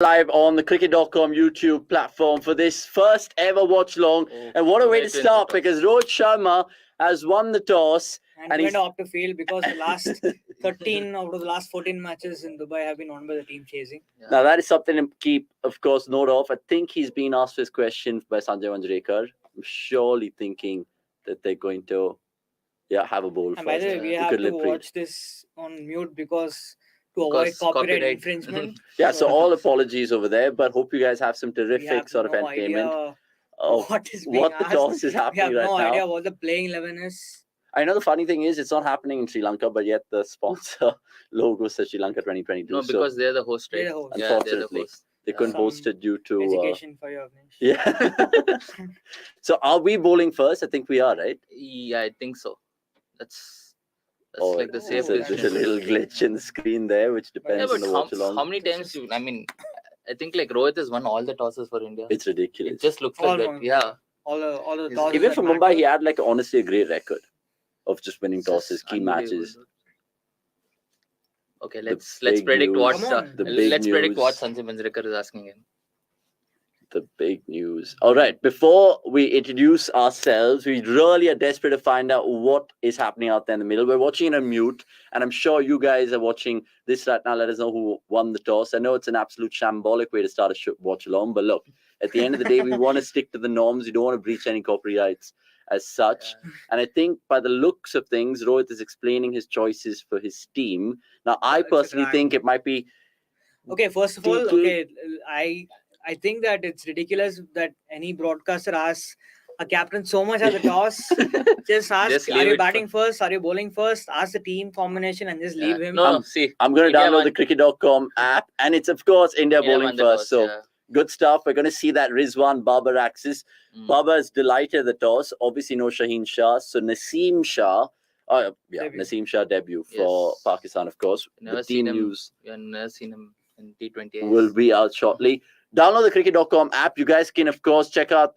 live on the cricket.com YouTube platform for this first ever watch long. And what a way to start, because Rohit Sharma has won the toss. And went off the field because the last 13 out of the last 14 matches in Dubai have been won by the team chasing. Yeah. Now, that is something to keep, of course, note of. I think he's been asked this question by Sanjay Manjrekar. I'm surely thinking that they're going to have a bowl. And by the way, we have to watch this on mute because to avoid copyright infringement. Yeah, so all apologies over there, but hope you guys have some terrific sort of entertainment. What the toss is happening right now. We have no idea what the playing 11 is. I know the funny thing is it's not happening in Sri Lanka, but yet the sponsor logo says Sri Lanka 2022. No, because they're the host, right? They're the host. Unfortunately, they couldn't host it due to education for your Yeah. So are we bowling first? I think we are, right? Yeah, I think so. That's like the safe. There's a little glitch in the screen there, which depends on the watch along. How many times I think like Rohit has won all the tosses for India. It's ridiculous. It just looks like that. Yeah. All the tosses. Even for Mumbai, he had like honestly a great record of just winning tosses, key matches. Okay, let's predict what predict what Sanjay Manjrekar is asking him. The big news. All right, before we introduce ourselves, we really are desperate to find out what is happening out there in the middle. We're watching it on mute, and I'm sure you guys are watching this right now. Let us know who won the toss. I know it's an absolute shambolic way to start a watch along, but look, at the end of the day, we want to stick to the norms. You don't want to breach any copyrights as such. Yeah. And I think by the looks of things, Rohit is explaining his choices for his team. Now, I personally think it might be... Okay, first of all, I think that it's ridiculous that any broadcaster asks a captain so much at the toss. Just ask, are you batting first? Are you bowling first? Ask the team combination and just leave him. No, I'm going to download the cricket.com app. And it's, of course, India bowling first. Good stuff. We're going to see that Rizwan Babar axis. Babar is delighted at the toss. Obviously, no Shaheen Shah. So Naseem Shah. Naseem Shah debut for Pakistan, of course. Never seen him in T20. Will be out shortly. Download the cricket.com app. You guys can, of course, check out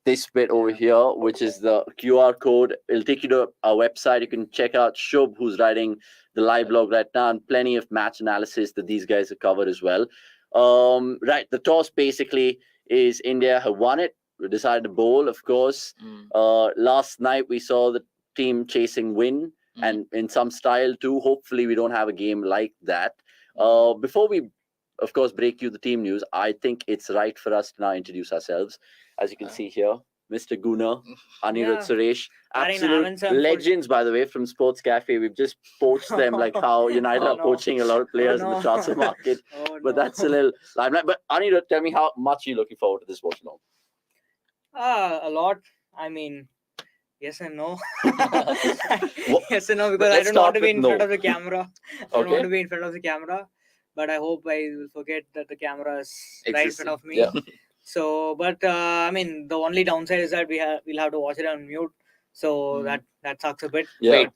this bit over here, which is the QR code. It'll take you to our website. You can check out Shubh, who's writing the live blog right now, and plenty of match analysis that these guys have covered as well. Right, the toss basically is India have won it. We decided to bowl, of course. Last night we saw the team chasing win, and in some style too. Hopefully we don't have a game like that. Before we, of course, break you the team news, I think it's right for us to now introduce ourselves. As you can see here, Mr. Guna, Anirudh Suresh, absolute legends, by the way, from Sports Cafe. We've just poached them like how United are poaching a lot of players in the transfer market. But that's a little limelight. But Anirudh, tell me how much you're looking forward to this watch along. A lot. I mean, yes and no. Yes and no, because I don't want to be in front of the camera. I don't want to be in front of the camera. But I hope I will forget that the camera is right in front of me. Yeah. So, but I mean, the only downside is that we'll have to watch it on mute. So that sucks a bit. Yeah. Wait,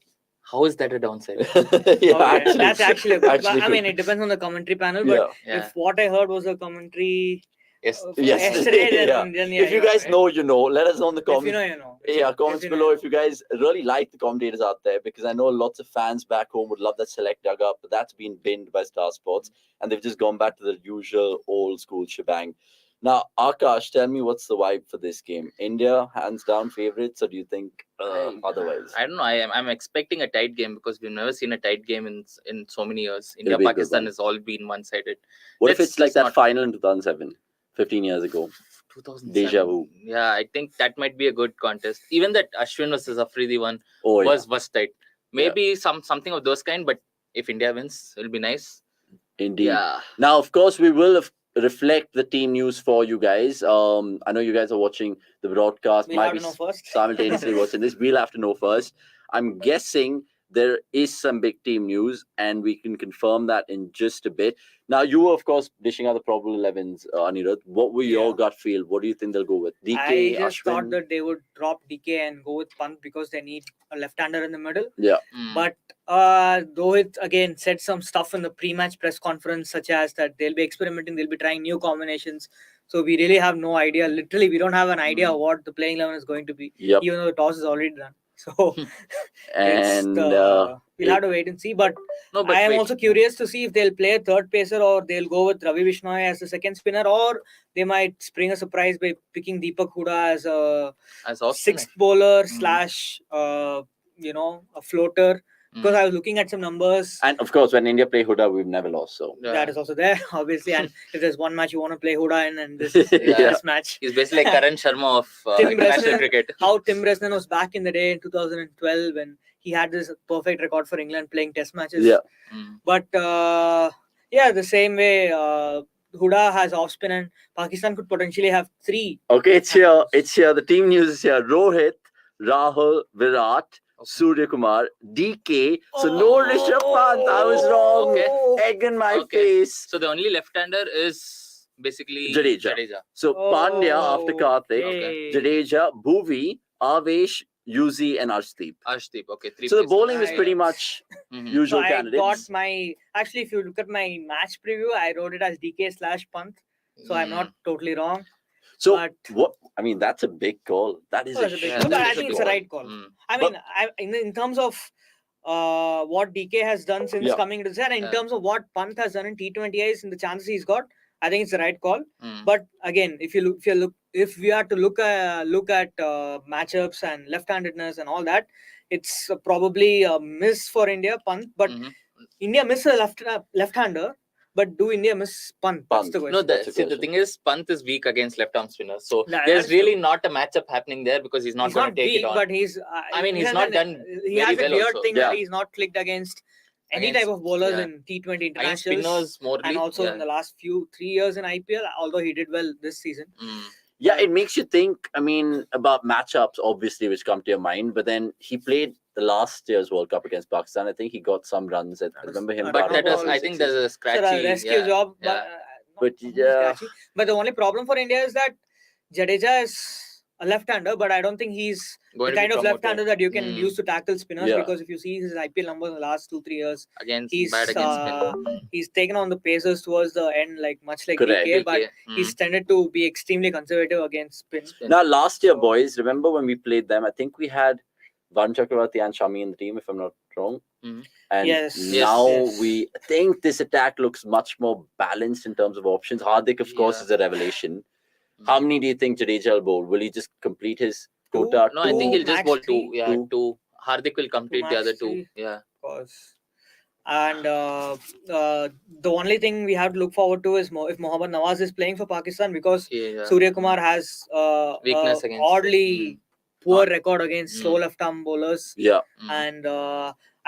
how is that a downside? That's actually a good. I mean, it depends on the commentary panel. But if what I heard was a commentary yesterday, then if you guys know, you know. Let us know in the comments. If you know, you know. Yeah, comments below if you guys really like the commentators out there, because I know lots of fans back home would love that select dug up, but that's been binned by Star Sports, and they've just gone back to the usual old school shebang. Now, Akash, tell me what's the vibe for this game? India, hands down favorites, or do you think otherwise? I don't know. I'm expecting a tight game because we've never seen a tight game in so many years. India-Pakistan has all been one-sided. What if it's like that final in 2007, 15 years ago? 2007. Deja vu. Yeah, I think that might be a good contest. Even that Ashwin versus Afridi one was tight. Maybe something of those kind, but if India wins, it'll be nice. Indeed. Yeah. Now, of course, we will reflect the team news for you guys. I know you guys are watching the broadcast. We'll have to know first. Simultaneously watching this. We'll have to know first. I'm guessing there is some big team news, and we can confirm that in just a bit. Now, you were, of course, dishing out the probable 11s, Anirudh. What were your gut feel? What do you think they'll go with? DK, I just Ashwin? thought that they would drop DK and go with Pant because they need a left-hander in the middle. Yeah. But Rohit, again, said some stuff in the pre-match press conference, such as that they'll be experimenting, they'll be trying new combinations. So we really have no idea. Literally, we don't have an idea what the playing 11 is going to be, even though the toss is already done. So And we'll have to wait and see. But I am also curious to see if they'll play a third pacer or they'll go with Ravi Vishnoy as the second spinner, or they might spring a surprise by picking Deepak Huda as a sixth bowler slash a floater. Because I was looking at some numbers. And of course, when India play Huda, we've never lost. So that is also there, obviously. And if there's one match you want to play Huda in, and this is this match. He's basically like Karan Sharma of international cricket. How Tim Bresnan was back in the day in 2012 when he had this perfect record for England playing test matches. Yeah. But the same way Huda has off spin, and Pakistan could potentially have 3. Okay, it's here. It's here. The team news is here. Rohit, Rahul, Virat, Surya Kumar, DK. So no Rishabh Pant. I was wrong. Egg in my face. So the only left-hander is basically Jadeja. So Pandya after Karthik, Jadeja, Bhuvi, Avesh, Yuzi, and Arshdeep. Okay. 3 so the bowling is pretty much usual candidates. Actually, if you look at my match preview, I wrote it as DK/Pant. So I'm not totally wrong. So what? I mean, that's a big call. That is a big call. But I think it's the right call. I mean, in terms of what DK has done since coming to this, and in terms of what Pant has done in T20Is and the chances he's got, I think it's the right call. But again, if we are to look at matchups and left-handedness and all that, it's probably a miss for India, Pant. But India misses a left-hander. But do India miss Pant? That's the question. No, the thing is, Pant is weak against left-arm spinners. So there's really not a matchup happening there because he's not going to take it on. But he's not done he has a weird thing that he's not clicked against any type of bowlers in T20 internationals. And also in the last 3 years in IPL, although he did well this season. Yeah, it makes you think, about matchups, obviously, which come to your mind. But then he played the last year's World Cup against Pakistan. I think he got some runs. I remember him. But I think there's a scratchy rescue job. But the only problem for India is that Jadeja is a left-hander, but I don't think he's the kind of left-hander that you can use to tackle spinners, because if you see his IPL numbers in the last 2-3 years, he's taken on the pacers towards the end, much like DK, but he's tended to be extremely conservative against spin. Now, last year, boys, remember when we played them? I think we had Varun Chakravarti and Shami in the team, if I'm not wrong. And now we think this attack looks much more balanced in terms of options. Hardik, of course, is a revelation. How many do you think Jadeja will bowl? Will he just complete his quota? No, I think he'll just bowl 2. 2. Hardik will complete the other 2. Yeah. Of course. And the only thing we have to look forward to is if Mohammad Nawaz is playing for Pakistan, because Surya Kumar has weakness against oddly poor record against slow left-arm bowlers. Yeah. And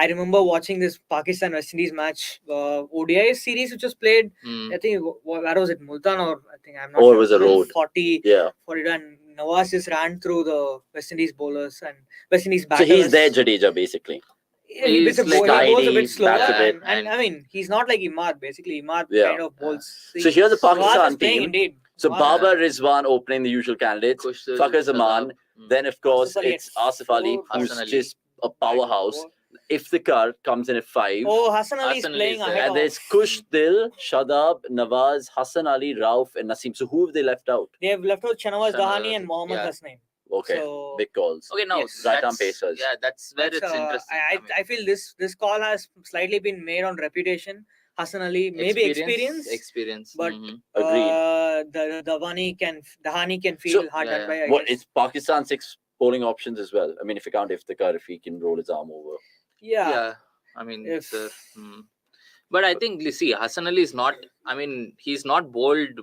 I remember watching this Pakistan-West Indies match, ODI series, which was played, I think, where was it, Multan, or I think, I'm not sure. It was a road. 40, and Nawaz just ran through the West Indies bowlers and West Indies batters. So he's there, Jadeja, basically. He goes a bit slower. And I mean, he's not like Imad, basically. Imad kind of bowls. So here's the Pakistan team. Indeed. So Babar Rizwan opening the usual candidates. Fakhar Zaman. Then, of course, it's Asif Ali, who's just a powerhouse. Iftikhar comes in at 5. Oh, Hassan Ali is playing ahead. And there's Kush Dil, Shadab, Nawaz, Hassan Ali, Rauf, and Naseem. So who have they left out? They have left out Shanawaz Dahani and Mohammad Hasnain. Okay, so, big calls. Okay, now right-arm pacers. Yeah, that's where it's interesting. I feel this call has slightly been made on reputation. Hassan Ali, maybe experience. But the Dahani can feel hard done by. It's Pakistan 6 bowling options as well. I mean, if you count Iftikhar, if he can roll his arm over. Yeah. I mean, but I think, see, Hassan Ali is not. I mean, he's not bowled.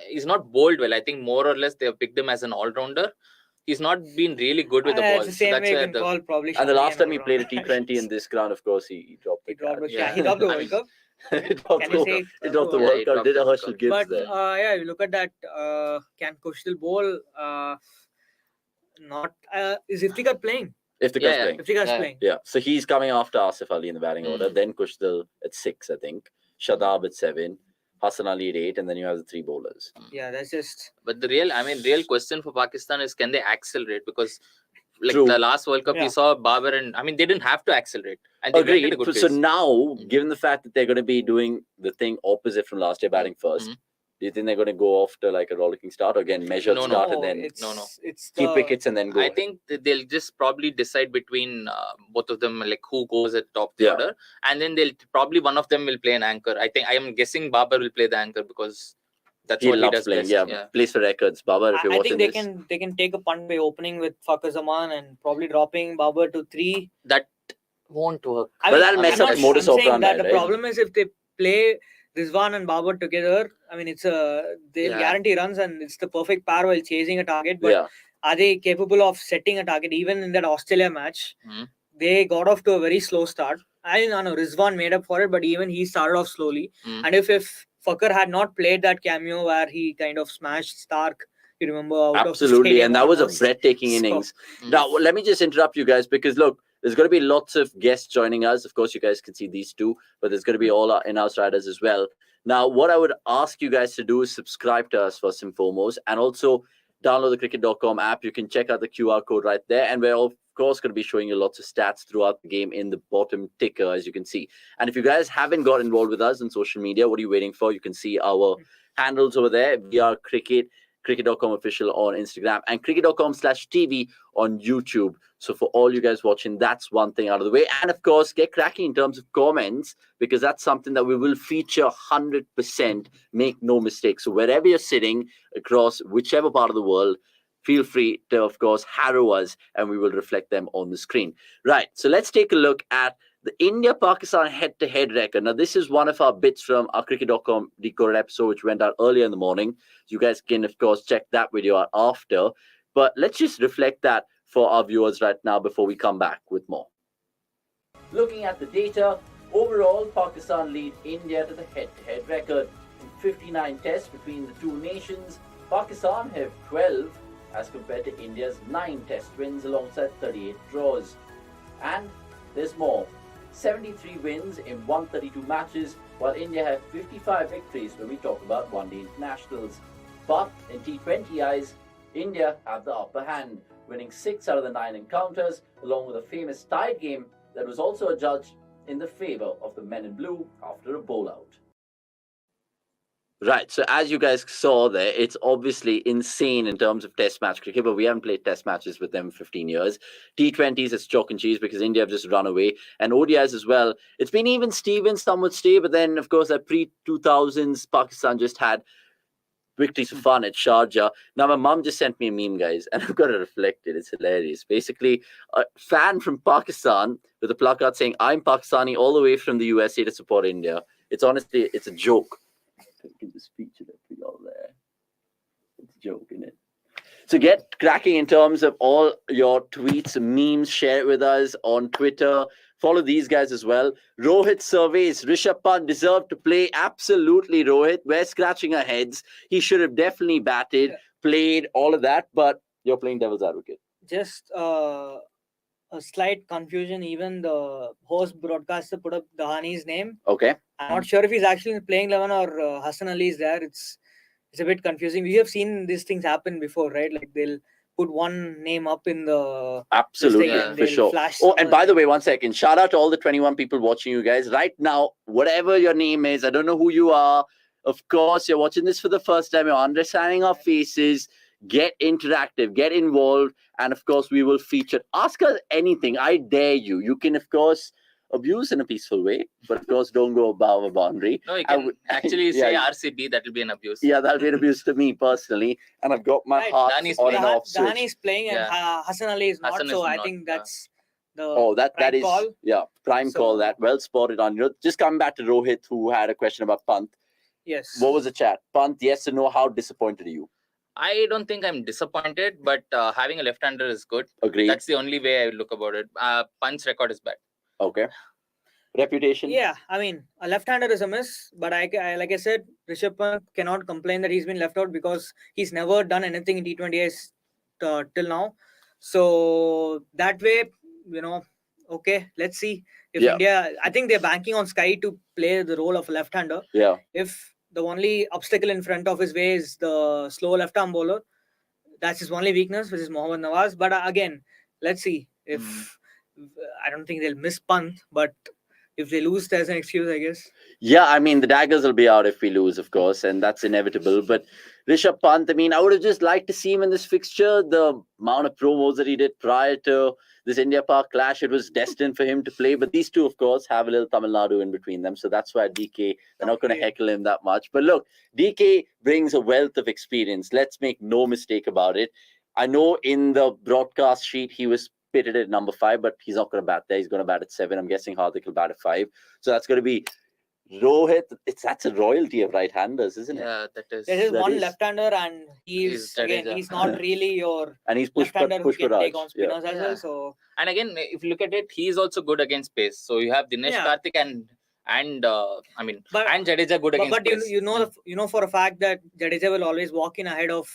He's not bowled well. I think more or less they have picked him as an all-rounder. He's not been really good with the ball. It's the same way you can call probably. And the last time he played a T20 in this ground, of course, he dropped the World Cup. He dropped the World Cup. He dropped the World Cup. Did a Herschel Gibbs but, there. But you look at that. Can Kushal bowl? Is Iftikhar playing? Iftikhar's playing. Yeah. So he's coming after Asif Ali in the batting order. Then Kushal at 6, I think. Shadab at 7. Hassan Ali at 8, and then you have the 3 bowlers. Yeah, that's just. But the real question for Pakistan is, can they accelerate? Because the last World Cup, we saw Babar, and they didn't have to accelerate. And they agreed. A good so now, given the fact that they're going to be doing the thing opposite from last year, batting first, Do you think they're going to go after like a rollicking start, or again measured start and then it's keep wickets and then go? I think they'll just probably decide between both of them, like who goes at top of the order, and then they'll probably one of them will play an anchor. I am guessing Babar will play the anchor because that's what he does playing. Best. Plays for records. Babar, if you're watching this, they can take a punt by opening with Fakhar Zaman and probably dropping Babar to 3. That won't work. But that'll mess up modus operandi. The problem is if they play Rizwan and Babar together, I mean, they'll guarantee runs and it's the perfect pair while chasing a target. But are they capable of setting a target? Even in that Australia match, they got off to a very slow start. I know Rizwan made up for it, but even he started off slowly. And if Fakhar had not played that cameo where he kind of smashed Stark, you remember? Absolutely, and that was a breathtaking innings. Now, let me just interrupt you guys because look, there's going to be lots of guests joining us. Of course, you guys can see these two, but there's going to be all our in-house riders as well. Now, what I would ask you guys to do is subscribe to us first and foremost, and also download the cricket.com app. You can check out the QR code right there, and we're of course going to be showing you lots of stats throughout the game in the bottom ticker, as you can see. And if you guys haven't got involved with us on social media, what are you waiting for? You can see our handles over there. We are cricket.com official on Instagram and cricket.com/TV on YouTube. So for all you guys watching, that's one thing out of the way. And of course, get cracking in terms of comments, because that's something that we will feature 100%. Make no mistake. So wherever you're sitting across whichever part of the world, feel free to, of course, harrow us and we will reflect them on the screen. Right. So let's take a look at the India-Pakistan head-to-head record. Now, this is one of our bits from our cricket.com decoded episode, which went out earlier in the morning. You guys can, of course, check that video out after. But let's just reflect that for our viewers right now before we come back with more. Looking at the data, overall, Pakistan lead India to the head-to-head record. In 59 tests between the two nations, Pakistan have 12 as compared to India's 9 test wins alongside 38 draws. And there's more. 73 wins in 132 matches, while India have 55 victories when we talk about one-day internationals. But in T20 eyes, India have the upper hand, winning 6 out of the 9 encounters, along with a famous tied game that was also adjudged in the favour of the men in blue after a bowl-out. Right, so as you guys saw there, it's obviously insane in terms of test match cricket, but we haven't played test matches with them in 15 years. T20s, it's chalk and cheese because India have just run away. And ODIs as well. It's been even Steven, some would stay, but then, of course, at pre-2000s, Pakistan just had victories for fun at Sharjah. Now, my mum just sent me a meme, guys, and I've got to reflect it. It's hilarious. Basically, a fan from Pakistan with a placard saying, "I'm Pakistani all the way from the USA to support India." It's honestly, it's a joke. I can just feature that for y'all there. It's a joke, isn't it? So get cracking in terms of all your tweets, memes. Share it with us on Twitter. Follow these guys as well. Rohit surveys Rishabh Pant deserved to play. Absolutely, Rohit. We're scratching our heads. He should have definitely batted, played, all of that. But you're playing devil's advocate. Just a slight confusion. Even the host broadcaster put up Dhani's name. Okay. I'm not sure if he's actually playing 11 or Hassan Ali is there. It's a bit confusing. We have seen these things happen before, right? Like they'll put one name up in the absolutely for sure. Oh, and by the way, 1 second. Shout out to all the 21 people watching you guys right now. Whatever your name is, I don't know who you are. Of course, you're watching this for the first time. You're understanding our faces. Get interactive, get involved, and of course, we will feature. Ask us anything. I dare you. You can, of course, abuse in a peaceful way, but of course, don't go above a boundary. No, you can actually say RCB. That will be an abuse. Yeah, that'll be an abuse to me personally, and I've got my heart on and off switch. Dhani's playing, and Hassan Ali is not. So I think that's the that is call. Prime call. That well spotted on you. Just coming back to Rohit, who had a question about Pant. Yes. What was the chat? Pant, yes or no? How disappointed are you? I don't think I'm disappointed, but having a left-hander is good. Agreed. That's the only way I would look about it. Pant's record is bad. Okay. Reputation? Yeah, I mean, a left-hander is a miss, but I like I said, Rishabh Pant cannot complain that he's been left out because he's never done anything in T20s till now. So that way, okay, let's see. If India, I think they're banking on Sky to play the role of a left-hander. Yeah. If the only obstacle in front of his way is the slow left-arm bowler, that's his only weakness, which is Mohammad Nawaz. But again, let's see. If I don't think they'll miss Pant, but if they lose, there's an excuse, I guess. Yeah, I mean, the daggers will be out if we lose, of course, and that's inevitable. But Rishabh Pant, I mean, I would have just liked to see him in this fixture. The amount of promos that he did prior to this India Park clash, it was destined for him to play. But these two, of course, have a little Tamil Nadu in between them. So that's why DK, they're not going to heckle him that much. But look, DK brings a wealth of experience. Let's make no mistake about it. I know in the broadcast sheet, he was pitted at number 5, but he's not going to bat there. He's going to bat at 7. I'm guessing Hardik will bat at 5. So that's going to be Rohit. That's a royalty of right-handers, isn't it? Yeah, that is. There is one left-hander, and he's not really your and he's left-hander who can take on spinners as well. So, and again, if you look at it, he's also good against pace. So you have Dinesh Karthik and Jadeja good against pace. But you know for a fact that Jadeja will always walk in ahead of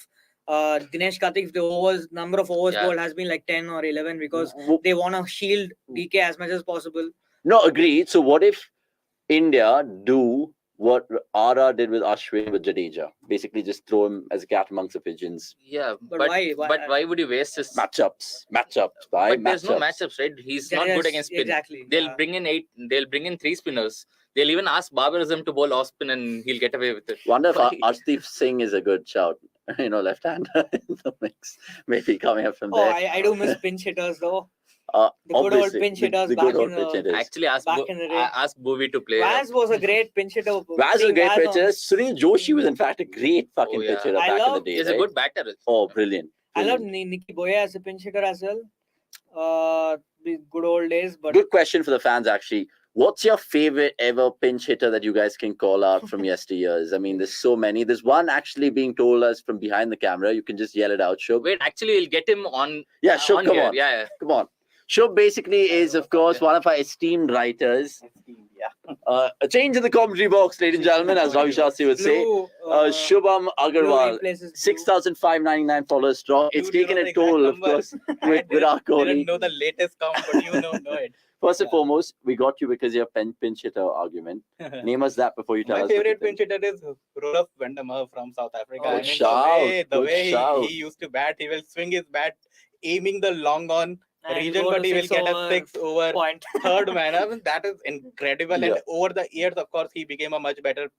Dinesh Karthik if the number of overs bowled has been like 10 or 11, because they want to shield DK as much as possible. No, agreed. So what if India do what RR did with Ashwin with Jadeja? Basically just throw him as a cat amongst the pigeons. Yeah, but why? But why would you waste his matchups? But there's no matchups, right? He's not good against spin. Exactly. They'll bring in 3 spinners. They'll even ask Babar Azam to bowl off spin and he'll get away with it. Wonder if Arshdeep Singh is a good shout. Left-hander in the mix. Maybe coming up from there. I do miss pinch hitters though. The good old pinch hitters back in the Actually, ask Bhuvi to play. Vaz was a great pinch hitter. Vaz was a great pitcher. Sunil Joshi was in fact a great fucking pitcher back in the day. He's a good batter. Oh, brilliant. I love Nicky Boya as a pinch hitter as well. The good old days. But good question for the fans actually. What's your favorite ever pinch hitter that you guys can call out from yesteryears? I mean, there's so many. There's one actually being told us from behind the camera. You can just yell it out, Shub. Wait, actually, we'll get him on. Yeah, Shub, come on. Yeah. Come on. Shub basically is, of course, one of our esteemed writers. A change in the commentary box, ladies and gentlemen, as Ravi Shastri would say. Shubham Agarwal, 6,599 followers strong. It's taken a toll, of course, with Virat Kohli. I didn't know the latest count, but you know it. First and foremost, we got you because you're a pinch hitter argument. Name us that before you tell us. My favorite pinch hitter is Roelf Vendemer from South Africa. The way he used to bat, he will swing his bat, aiming the long on region, but he will get a 6 over third man. I mean, that is incredible. And over the years, of course, he became a much better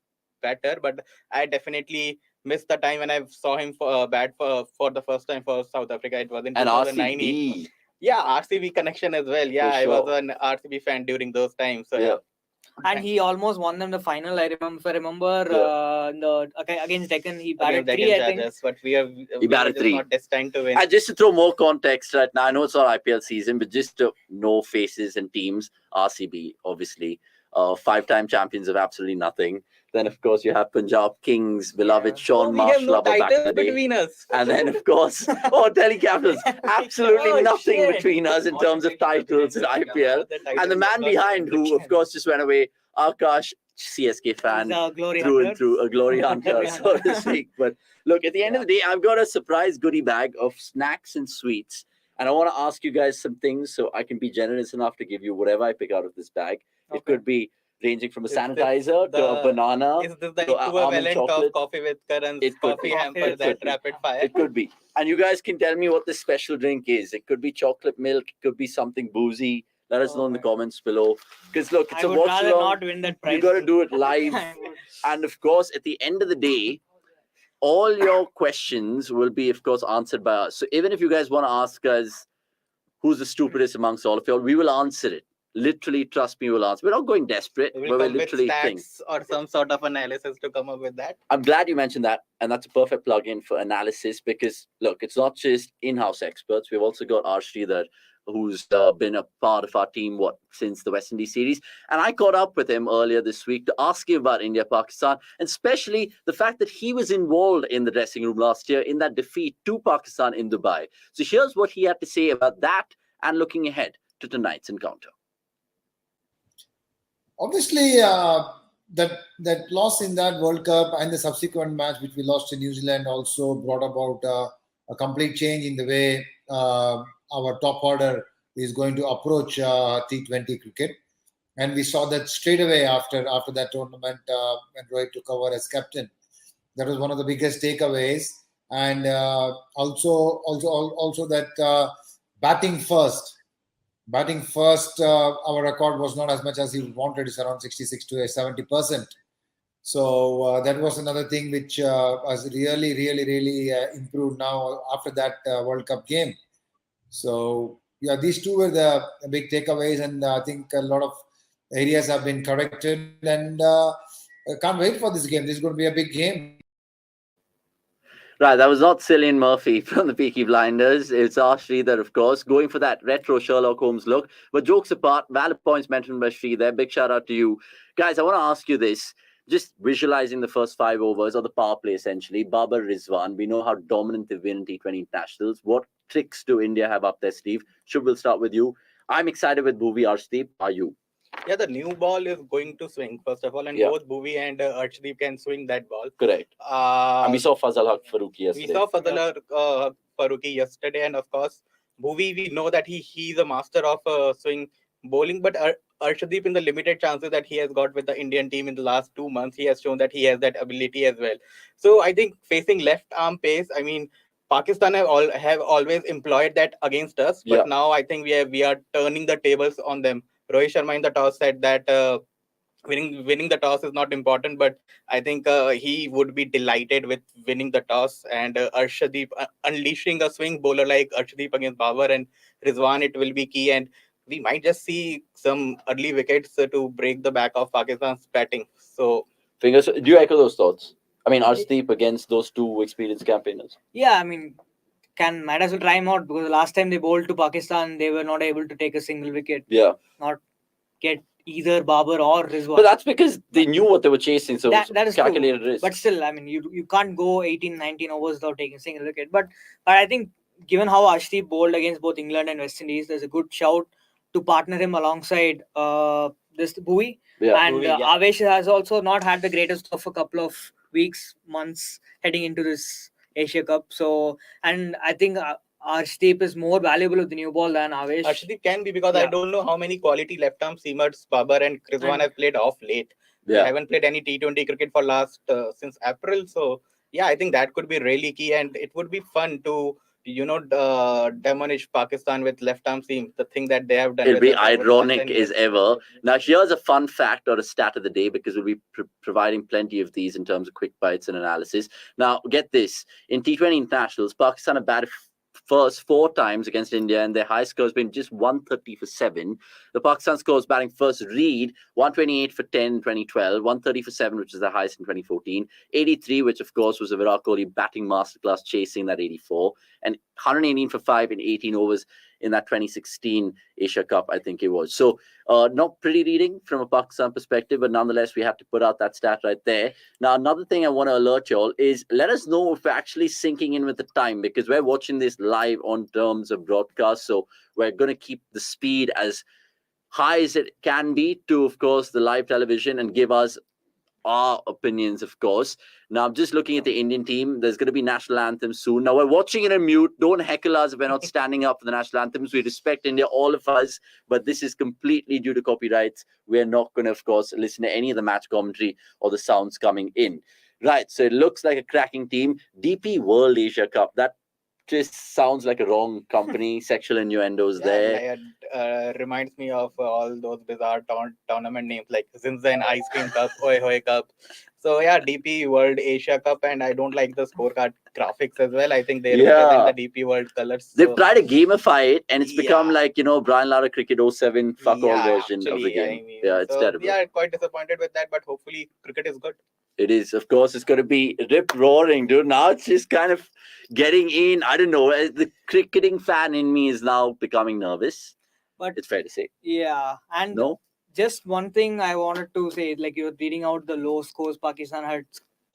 batter. But I definitely missed the time when I saw him bat for the first time for South Africa. It was in 2009. RCB. Yeah, RCB connection as well. Yeah, I was an RCB fan during those times. So and he almost won them the final. I remember against Deccan, he batted 3. I think. But he batted 3. Not destined to win. And just to throw more context right now, I know it's not IPL season, but just to know faces and teams, RCB, obviously, 5-time champions of absolutely nothing. Then, of course, you have Punjab Kings, beloved Sean Marshall back in the day. Between us. And then, of course, Delhi Capitals. Absolutely nothing between us in terms of titles in IPL. And the man behind who, of course, just went away, Akash, CSK fan, through and through, a glory hunter, so to speak. But look, at the end of the day, I've got a surprise goodie bag of snacks and sweets. And I want to ask you guys some things so I can be generous enough to give you whatever I pick out of this bag. It could be ranging from a sanitizer to a banana. Is this the equivalent of coffee with Karan's coffee hamper that rapid fire? It could be. And you guys can tell me what this special drink is. It could be chocolate milk. It could be something boozy. Let us know in the comments below. Because look, it's a watch along. Not win that prize. You got to do it live. And of course, at the end of the day, all your questions will be, of course, answered by us. So even if you guys want to ask us who's the stupidest amongst all of y'all, we will answer it. Literally, trust me, we'll answer. We're not going desperate. We're literally stats or some sort of analysis to come up with that. I'm glad you mentioned that. And that's a perfect plug-in for analysis because, look, it's not just in-house experts. We've also got Arshdeep, who's been a part of our team, since the West Indies series. And I caught up with him earlier this week to ask him about India-Pakistan, and especially the fact that he was involved in the dressing room last year in that defeat to Pakistan in Dubai. So here's what he had to say about that and looking ahead to tonight's encounter. Obviously, that loss in that World Cup and the subsequent match, which we lost to New Zealand, also brought about a complete change in the way our top order is going to approach T20 cricket. And we saw that straight away after that tournament when Rohit took over as captain. That was one of the biggest takeaways. And also that batting first batting first, our record was not as much as he wanted. It's around 66 to 70%. So that was another thing which has really improved now after that World Cup game. So yeah, these two were the big takeaways, and I think a lot of areas have been corrected, and I can't wait for this game. This is going to be a big game. Right, that was not Cillian Murphy from the Peaky Blinders. It's our Sridhar, of course, going for that retro Sherlock Holmes look. But jokes apart, valid points mentioned by Sridhar. Big shout out to you. Guys, I want to ask you this. Just visualizing the first 5 overs or the power play, essentially. Babar, Rizwan, we know how dominant they've been in T20 internationals. What tricks do India have up their sleeve? Shubh, we'll start with you. I'm excited with Bhuvi. Arshdeep, are you? Yeah, the new ball is going to swing, first of all, and both Bhuvi and Arshdeep can swing that ball. Correct. And we saw Fazal Haq Farooqi yesterday. We saw Fazal Haq Farooqi yesterday, and of course, Bhuvi, we know that he's a master of swing bowling, but Arshdeep, in the limited chances that he has got with the Indian team in the last 2 months, he has shown that he has that ability as well. So I think facing left arm pace, I mean, Pakistan have always employed that against us, but now I think we are turning the tables on them. Rohit Sharma in the toss said that winning the toss is not important, but I think he would be delighted with winning the toss, and Arshdeep unleashing a swing bowler like Arshdeep against Babar and Rizwan, it will be key, and we might just see some early wickets to break the back of Pakistan's batting. So, fingers. Do you echo those thoughts? I mean, Arshdeep against those two experienced campaigners. Yeah, I mean, might as well try him out, because the last time they bowled to Pakistan, they were not able to take a single wicket. Yeah. Not get either Babar or Rizwan. But that's because they knew what they were chasing, so that is calculated true. risk. But still, I mean, you can't go 18, 19 overs without taking a single wicket. But I think, given how Arshdeep bowled against both England and West Indies, there's a good shout to partner him alongside this Bhuvi. And Avesh has also not had the greatest of a couple of months heading into this Asia Cup. So, and I think Arshdeep is more valuable with the new ball than Avesh. Arshdeep can be, because I don't know how many quality left-arm seamers Babar and Rizwan have played off late. They haven't played any T20 cricket for last since April. So, yeah, I think that could be really key, and it would be fun to demolish Pakistan with left-arm seam. The thing that they have done. It'll be ironic as ever. Now, here's a fun fact or a stat of the day, because we'll be providing plenty of these in terms of quick bites and analysis. Now, get this. In T20 internationals, Pakistan have batted first 4 times against India, and their high score has been just 130 for 7. The Pakistan scores batting first Reed, 128 for 10 in 2012, 130 for 7, which is the highest in 2014, 83, which of course was a Virat Kohli batting masterclass chasing that 84, and 118 for 5 in 18 overs in that 2016 Asia Cup, I think it was. So not pretty reading from a Pakistan perspective, but nonetheless, we have to put out that stat right there. Now, another thing I want to alert you all is, let us know if we're actually syncing in with the time, because we're watching this live on terms of broadcast. So we're going to keep the speed as high as it can be to, of course, the live television, and give us our opinions, of course. Now, I'm just looking at the Indian team. There's going to be national anthems soon. Now, we're watching it in mute. Don't heckle us if we're not standing up for the national anthems. We respect India, all of us, but this is completely due to copyrights. We're not going to, of course, listen to any of the match commentary or the sounds coming in. Right, so it looks like a cracking team. DP World Asia Cup. That just sounds like a wrong company. Sexual innuendos there. Reminds me of all those bizarre tournament names like Zinzen Ice Cream Cup, Oi Hoi Cup. So yeah, DP World Asia Cup, and I don't like the scorecard graphics as well. I think they represent the DP World colors. They've tried to gamify it, and it's become like, Brian Lara Cricket 07 fuck all version of the game. It's terrible. Yeah, quite disappointed with that, but hopefully cricket is good. It is, of course, it's going to be rip roaring, dude. Now it's just kind of getting in. I don't know. The cricketing fan in me is now becoming nervous. But it's fair to say. Yeah. And just one thing I wanted to say, like, you were reading out the low scores Pakistan had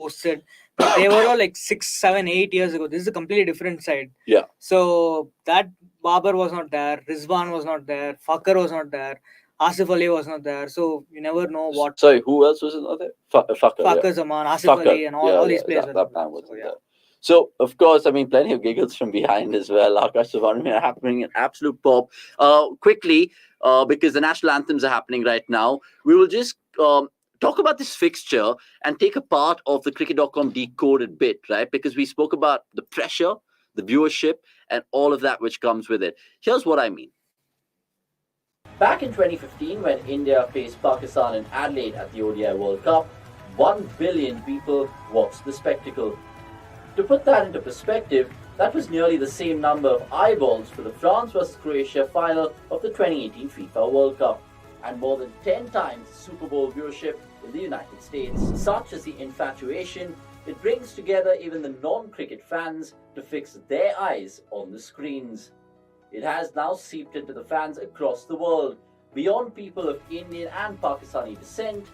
posted. But they were all like 6, 7, 8 years ago. This is a completely different side. Yeah. So that Babar was not there. Rizwan was not there. Fakar was not there. Asif Ali was not there, so you never know what. Sorry, who else was not there? Fakar Zaman, Asif Ali, and all these players. That man wasn't there. So, of course, I mean, plenty of giggles from behind as well. Akash Savan happening an absolute pop. Quickly, because the national anthems are happening right now, we will just talk about this fixture and take a part of the cricket.com decoded bit, right? Because we spoke about the pressure, the viewership, and all of that which comes with it. Here's what I mean. Back in 2015, when India faced Pakistan in Adelaide at the ODI World Cup, 1 billion people watched the spectacle. To put that into perspective, that was nearly the same number of eyeballs for the France vs Croatia final of the 2018 FIFA World Cup, and more than 10 times Super Bowl viewership in the United States. Such is the infatuation, it brings together even the non-cricket fans to fix their eyes on the screens. It has now seeped into the fans across the world, beyond people of Indian and Pakistani descent,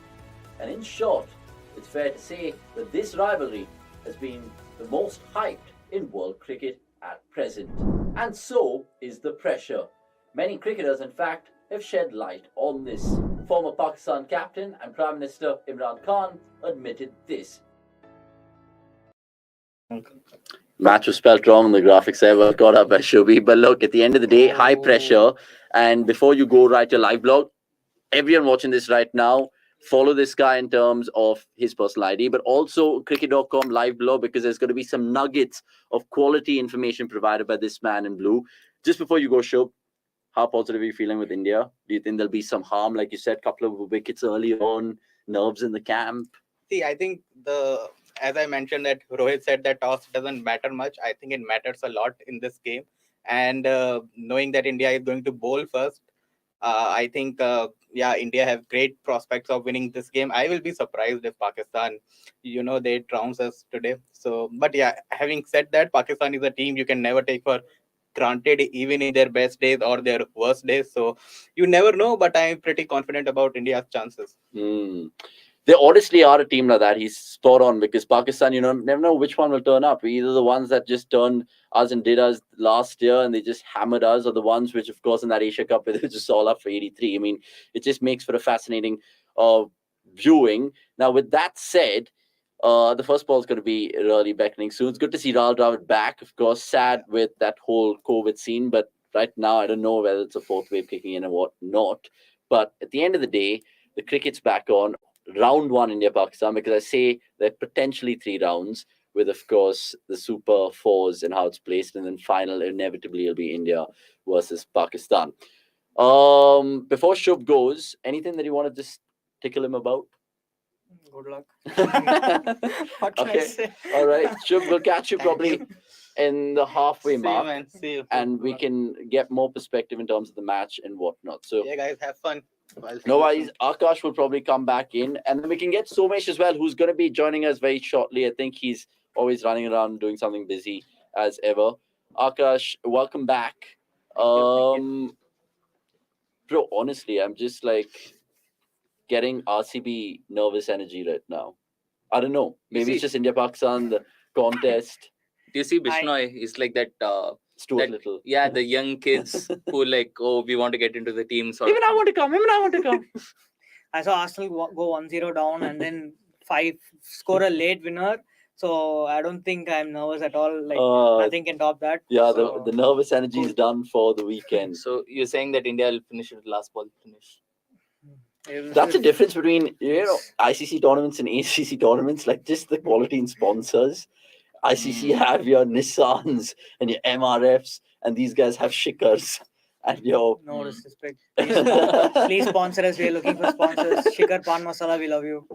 and in short, it's fair to say that this rivalry has been the most hyped in world cricket at present. And so is the pressure. Many cricketers, in fact, have shed light on this. Former Pakistan captain and Prime Minister Imran Khan admitted this. Match was spelled wrong. The graphics there were caught up by Shubi. But look, at the end of the day, high pressure. And before you go write your live blog, everyone watching this right now, follow this guy in terms of his personal ID, but also cricket.com live blog, because there's going to be some nuggets of quality information provided by this man in blue. Just before you go, Shub, how positive are you feeling with India? Do you think there'll be some harm, like you said, a couple of wickets early on, nerves in the camp? See, I think as I mentioned that Rohit said that toss doesn't matter much. I think it matters a lot in this game. And knowing that India is going to bowl first, I think, India have great prospects of winning this game. I will be surprised if Pakistan, they trounce us today. So, but yeah, having said that, Pakistan is a team you can never take for granted, even in their best days or their worst days. So you never know, but I'm pretty confident about India's chances. They honestly are a team like that. He's spot on, because Pakistan, never know which one will turn up. Either the ones that just turned us and did us last year and they just hammered us, or the ones which, of course, in that Asia Cup, they're just all up for 83. I mean, it just makes for a fascinating viewing. Now, with that said, the first ball is going to be really beckoning soon. It's good to see Rahul Dravid back. Of course, sad with that whole COVID scene, but right now, I don't know whether it's a fourth wave kicking in or what not. But at the end of the day, the cricket's back on. Round one, India-Pakistan, because I say there are potentially 3 rounds with, of course, the Super Fours and how it's placed. And then final, inevitably, it'll be India versus Pakistan. Before Shubh goes, anything that you want to just tickle him about? Good luck. What can I say? All right. Shubh, we'll catch you probably in the halfway mark. Man. See you. And we can get more perspective in terms of the match and whatnot. So, yeah, guys, have fun. No worries. Akash will probably come back in, and then we can get Somesh as well, who's going to be joining us very shortly. I think he's always running around doing something busy as ever. Akash, welcome back. Bro, honestly, I'm just like getting RCB nervous energy right now. I don't know. Maybe it's just India-Pakistan, the contest. Do you see Bishnoi? It's like that... Stuart Little. Yeah, the young kids who like, we want to get into the team. Even I want to come. I saw Arsenal go 1-0 down and then score a late winner. So I don't think I'm nervous at all. Like nothing can top that. Yeah, so, the nervous energy is done for the weekend. So you're saying that India will finish with last ball finish? That's the difference between ICC tournaments and ACC tournaments. Like just the quality in sponsors. ICC have your Nissans and your MRFs, and these guys have Shikhars and your... No disrespect. Please sponsor us. We are looking for sponsors. Shikhar Pan Masala, we love you.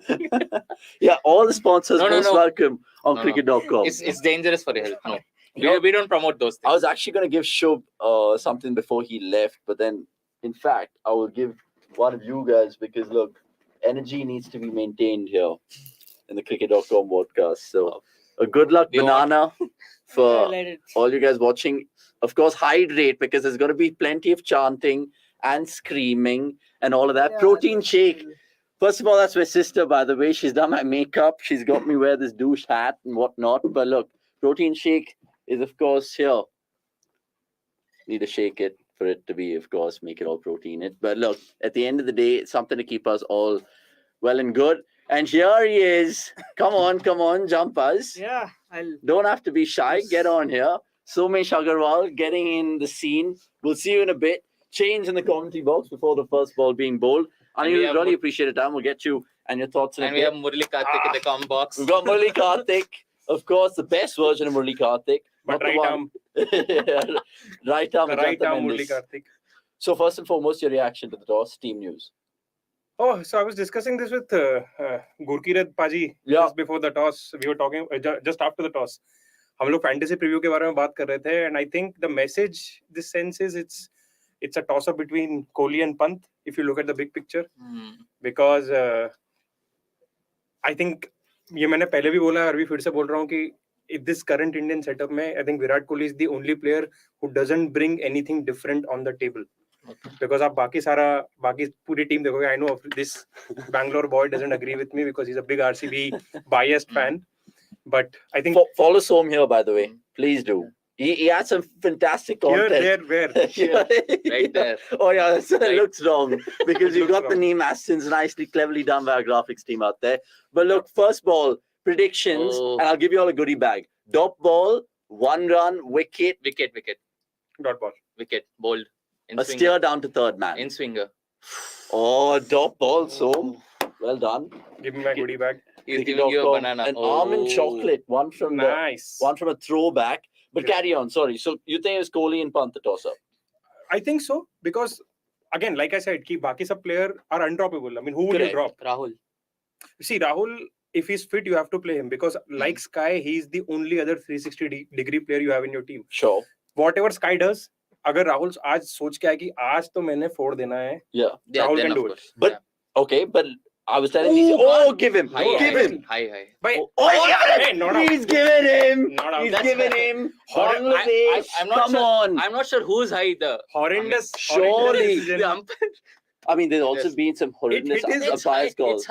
Yeah, all the sponsors most welcome on cricket.com. It's dangerous for your health. No, we don't promote those things. I was actually going to give Shub something before he left, but then, in fact, I will give one of you guys, because, look, energy needs to be maintained here in the cricket.com podcast. So... a good luck banana for all you guys watching. Of course, hydrate, because there's going to be plenty of chanting and screaming and all of that. Yeah, protein shake. First of all, that's my sister, by the way. She's done my makeup. She's got me wear this douche hat and whatnot. But look, protein shake is, of course, here. Need to shake it for it to be, of course, make it all protein. But look, at the end of the day, it's something to keep us all well and good. And here he is. Come on, jump us. Yeah. Don't have to be shy. Get on here. Somesh Agarwal getting in the scene. We'll see you in a bit. Change in the commentary box before the first ball being bowled. And we really appreciate it, time. We'll get you and your thoughts in a bit. And we have Murli Karthik in the comment box. We've got Murli Karthik. Of course, the best version of Murli Karthik. But right arm. Right arm. The right arm Murli Karthik. So first and foremost, your reaction to the toss, team news. Oh, so I was discussing this with Gurkirat Paji just before the toss. We were talking just after the toss. हम लोग fantasy preview के बारे में बात कर रहे थे, and I think the message this sense is it's a toss up between Kohli and Pant if you look at the big picture, because I think ये मैंने पहले भी बोला और भी फिर से बोल रहा हूँ कि in this current Indian setup में I think Virat Kohli is the only player who doesn't bring anything different on the table. Because आप बाकी पूरी टीम देखोगे, I know of this Bangalore boy doesn't agree with me because he's a big RCB biased fan, but I think follow Som here, by the way, please do. He had some fantastic content. Here, there, where? Right there. Oh yeah, so Right. it looks wrong because you got the wrong. name Astons nicely, cleverly done by our graphics team out there. But look, first ball predictions, Oh. and I'll give you all a goodie bag. Dot ball, 1 run, wicket, Wicket. Dot ball. Wicket. Bold. In a swinger. steer down to third man. In swinger. Oh, dot ball, Som. Well done. Give me my goodie bag. He's Cricket.com, giving you a banana. An Oh. almond chocolate, one from Nice. a throwback. But Yeah. carry on. Sorry. So you think it's Kohli and Pant the toss up? I think so, because again, like I said, ki baki sab player are undroppable. I mean, who will you Correct. drop? Rahul. See, Rahul, if he's fit, you have to play him because like Sky, he's the only other 360-degree player you have in your team. Sure. Whatever Sky does, अगर राहुल आज सोच के आए कि आज तो मैंने फोड़ देना है, Yeah. Yeah, Rahul then can of do it. course. But Yeah. okay, but I was telling you. Oh, Oh, give him. High, Give high, him. High. But Oh, hey, not out. he's given him. Not out. He's That's given right. him. Horror- Bangladesh. I'm not Come sure. on. I'm not sure who's high. The horrendous. Surely. horrendous decision. the umpire. I mean, there's also Yes. been some horrendous hit his- umpires calls.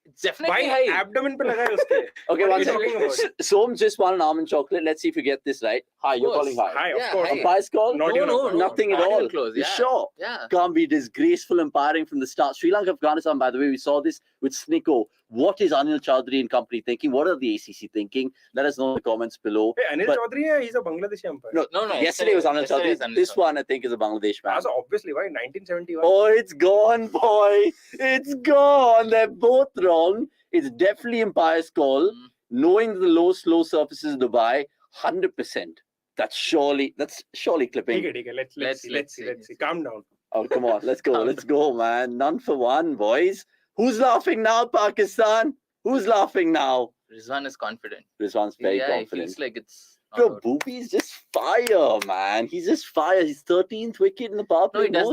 It's definitely By high. abdomen पे लगा है उसके. Okay, What are one you talking about? second. Som just won an almond chocolate. Let's see if you get this right. Hi, you're course. calling high. High, of Yeah, course. high. Umpires call? Not No, even a no, close. Nothing at Not even all. close, You yeah. sure? Yeah. Can't be disgraceful umpiring from the start. Sri Lanka, Afghanistan, by the way, we saw this with Snicko. What is Anil Chaudhary and company thinking? What are the ACC thinking? Let us know in the comments below. Hey, Anil But- Chaudhary, he's a Bangladeshi umpire. No, No. yesterday was Anil yesterday Chaudhary. is Anil This Chaudhary. one, I think, is a Bangladesh man. So obviously, why 1971? Oh, it's gone, boy. It's gone. They're both wrong. It's definitely umpire's call. Mm. Knowing the low, slow surfaces in Dubai, 100%. That's surely clipping. ठीक है. Let's see. Calm down. Oh, come on. Let's go. Calm Let's go, man. None for one, boys. Who's laughing now, Pakistan? Who's laughing now? Rizwan is confident. Rizwan's very He confident. feels like it's not Bro, out. Boopy's just fire, man. He's just fire. He's 13th wicket in the power No, play. he does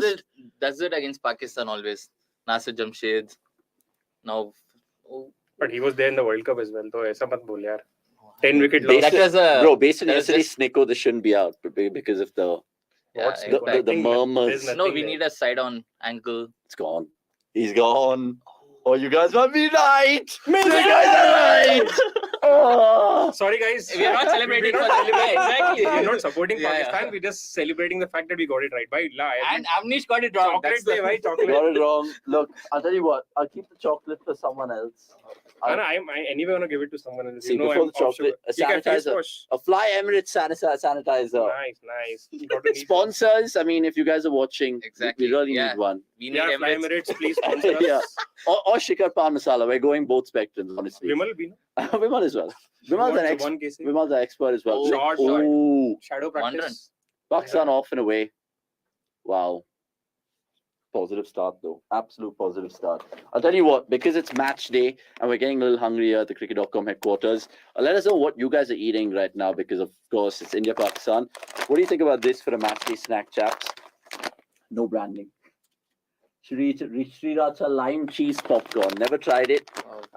most. it against Pakistan always. Nasir Jamshed. Now, But he was there in the World Cup as well. तो ऐसा मत बोल यार. 10 wicket Basic- loss. that was a Bro, based on that was yesterday's just- Snicko, this shouldn't be out because of the yeah, What's the, exactly. the murmurs. There's No, nothing we there. need a side on ankle. It's gone. He's gone. Oh, you guys must be right. You guys are right. Oh. Sorry guys. We are not celebrating We're for not- celebrating. Exactly. We're not supporting Yeah, yeah. Pakistan. We're just celebrating the fact that we got it right. Bhai, la, And Amnish got it wrong. chocolate That's the day, bhai, chocolate. Got it wrong. Look, I'll tell you what. I'll keep the chocolate for someone else. I anyway want to give it to someone else. See, You know before I'm the chocolate, off sugar. a You can face sanitizer. wash. A Fly Emirates sanitizer. Nice. You got to need Sponsors. I mean, if you guys are watching, Exactly, we really yeah. need one. we need Yeah, Fly Emirates. Emirates, please sponsor us. Yeah. Or Shikar Pan Masala. We're going both spectrums, honestly. Vimal bhi, no? Vimal as well. Vimal's an expert as well. Oh, short. Ooh. Shadow One practice. Pakistan off and away. Wow. Positive start though. Absolute positive start. I'll tell you what, because it's match day and we're getting a little hungry here at the cricket.com headquarters, let us know what you guys are eating right now because of course it's India Pakistan. What do you think about this for a match day snack, chaps? No branding. Sriracha lime cheese popcorn. Never tried it.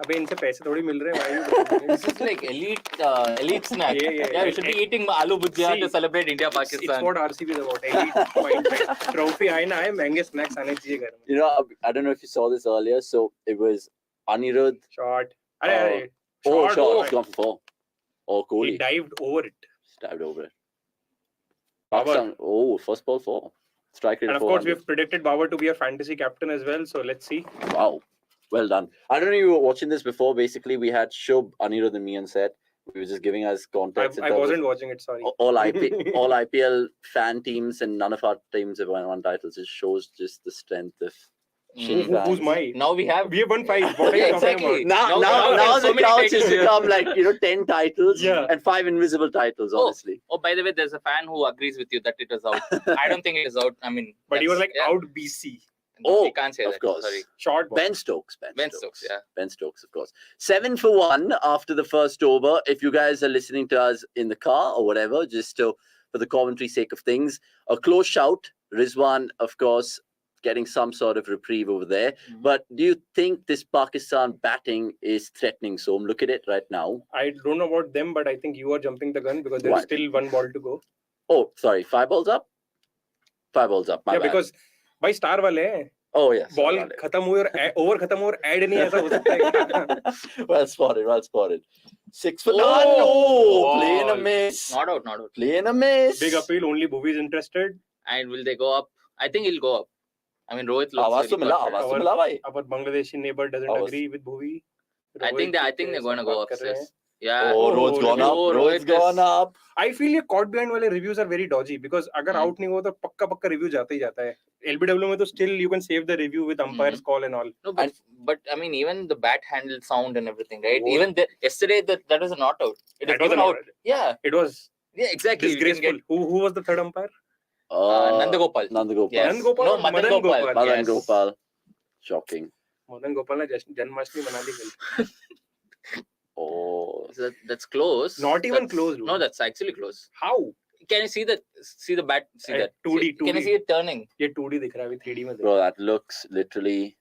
अबे इनसे पैसे थोड़ी मिल रहे हैं This is like elite snack. Yeah. We should be eating aloo bhujia See, to celebrate India It's Pakistan. what RCB is about. Elite mindset. Trophy आए ना आए महंगे snacks आने चाहिए घर में. You know, I don't know if you saw this earlier. So it was Anirudh. Short. अरे Oh, short. short. It's gone for 4. Oh, He Kohli. dived over it. Dived over it. Babar. Pakistan. Oh, first ball 4. Strike rate And of course, 400. we've predicted Babar to be a fantasy captain as well. So let's see. Wow. Well done. I don't know if you were watching this before. Basically, we had Shubh, Anirudh, and me on set. We were just giving us context. I wasn't watching it. Sorry. All IPL fan teams and none of our teams have won titles. It shows just the strength of Who's my? Now we have won 5. What are you talking exactly. about? Now so the many couch has titles here. become like 10 titles Yeah. and 5 invisible titles, honestly. Oh, by the way, there's a fan who agrees with you that it is out. I don't think it is out. I mean, But he was like yeah. out BC. We can't say of that. course. Sorry. Short ball. Ben Stokes, yeah. Ben Stokes, of course. 7 for 1 after the first over. If you guys are listening to us in the car or whatever, just for the commentary sake of things, a close shout. Rizwan, of course, getting some sort of reprieve over there. Mm-hmm. But do you think this Pakistan batting is threatening? So look at it right now. I don't know about them, but I think you are jumping the gun because there's still 1 ball to go. Oh, sorry. 5 balls up? 5 balls up. My bad. Because by star wale. Oh, yes. Ball khatam hui aur over khatam hui aur add nahi aisa ho sakta hai. Well spotted. 6 for 9. Oh, playing a miss. Not out. Playing a miss. Big appeal. Only Bhuvi is interested. And will they go up? I think he'll go up. I mean, Rohit looks Awaaz to mila bhai. Our Bangladeshi neighbor doesn't agree with Bhuvi. I think they're going to go upstairs. Yeah. Oh, Rohit's gone up. Rohit's gone up. I feel ये caught behind वाले reviews are very dodgy because अगर out नहीं हुआ तो पक्का review जाता ही जाता है. LBW में तो still you can save the review with umpire's call and all. No, but I mean even the bat handle sound and everything, right? Even yesterday that was a not out. It was out. Yeah. It was. Yeah, exactly. Disgraceful. Who was the third umpire? Nandagopal. Yes. No, Madan Gopal. Madan Gopal. Shocking. Madan Gopal ने जन्माष्टमी मना ली कल. Oh, that's close. Not even close. No, that's actually close. How? Can you see the bat? See that? 2D. Can you see it turning? ये 2D दिख रहा है अभी 3D में. Bro, that looks literally.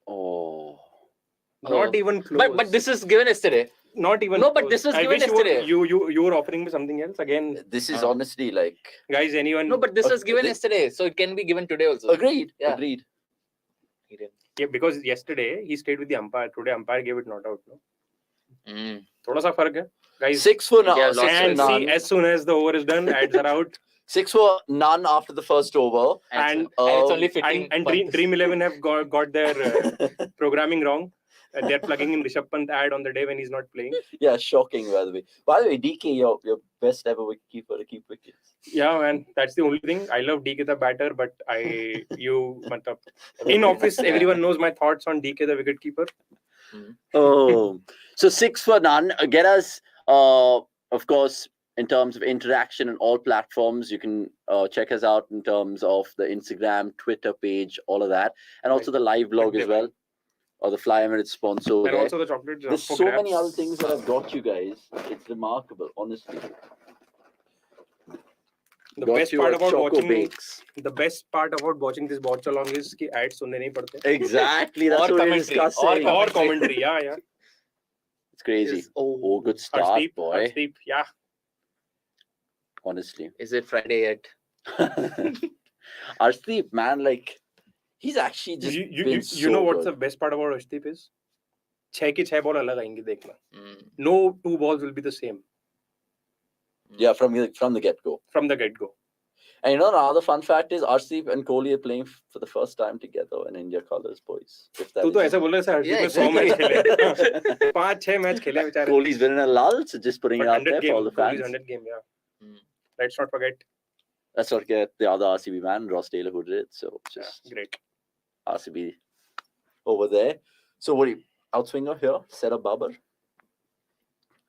Oh. Not even close. But this is given yesterday. Not even. No, close. but this was I given wish yesterday. You were offering me something else again. This is honestly like. Guys, anyone? No, but this was given yesterday, so it can be given today also. Agreed. Yeah. Agreed. He didn't. Yeah, because yesterday he stayed with the umpire. Today umpire gave it not out. No. थोड़ा सा फर्क है. Guys. 6 for none. Yeah, and see, as soon as the over is done, ads are out. 6 for none after the first over. And it's only fitting. And Dream 11 have got their programming wrong. They're plugging in Rishabh Pant ad on the day when he's not playing. Yeah, shocking, by the way. By the way, DK, your best ever wicketkeeper to keep wickets. Yeah, man, that's the only thing. I love DK the batter, but in office, everyone knows my thoughts on DK the wicketkeeper. Oh, so 6 for none. Get us, of course, in terms of interaction on all platforms. You can check us out in terms of the Instagram, Twitter page, all of that, and also the live blog as well. Or the Fly Emirates sponsor. And also the chocolates. There's so many other things that I've got you guys. It's remarkable, honestly. The best part about watching this Watchalong is कि ads सुनने नहीं पड़ते. Exactly. That's what we're discussing. Or commentary. Yeah. It's crazy. Oh, good start, boy. Arshdeep, yeah. Honestly. Is it Friday yet? Arshdeep, man, like... He's actually just you know what's the best part about Arshdeep is 6 की 6 ball अलग आएंगी देखना. No 2 balls will be the same. Yeah, from the get-go. From the get-go. And you know another fun fact is Arshdeep and Kohli are playing for the first time together in India colours, boys. तू तो ऐसा बोल रहा है Arshdeep ने 100 match खेले. 5-6 match खेले बेचारे. Kohli's been in a lull, so just putting it out there for all the fans. Kohli's 100 game, yeah. Let's not forget. Let's not forget the other RCB man, Ross Taylor, who did it. So just great. RCB over there. So what do you outswinger here? Set up Babar.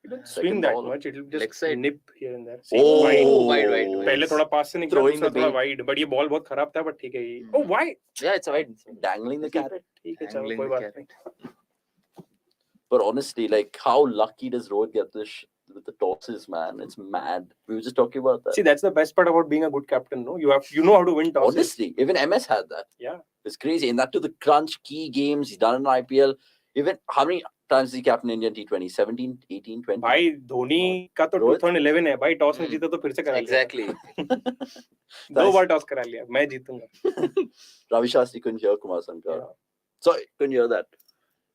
It don't swing that much. It'll just nip here and there. Wide. पहले थोड़ा पास से निकला, दूसरा थोड़ा wide. But ये ball बहुत खराब था, but ठीक है ये. Oh, wide. Yeah, it's wide. Dangling the carrot. ठीक है, चलो कोई बात नहीं. But honestly, like, how lucky does Rohit get this with the tosses, man? It's mad. We were just talking about that. See, that's the best part about being a good captain, no? You know how to win tosses. Honestly, even MS had that. Yeah. It's crazy. And that to the crunch key games. He's done in IPL. Even how many times did he captain Indian T20? 17, 18, 20? भाई धोनी का तो 2011 है. भाई toss में जीता तो फिर से करा लिया. Exactly. 2 बार टॉस करा लिया. मैं जीतूंगा. Ravi Shastri couldn't hear Kumar Sankar. Yeah. Sorry, couldn't hear that.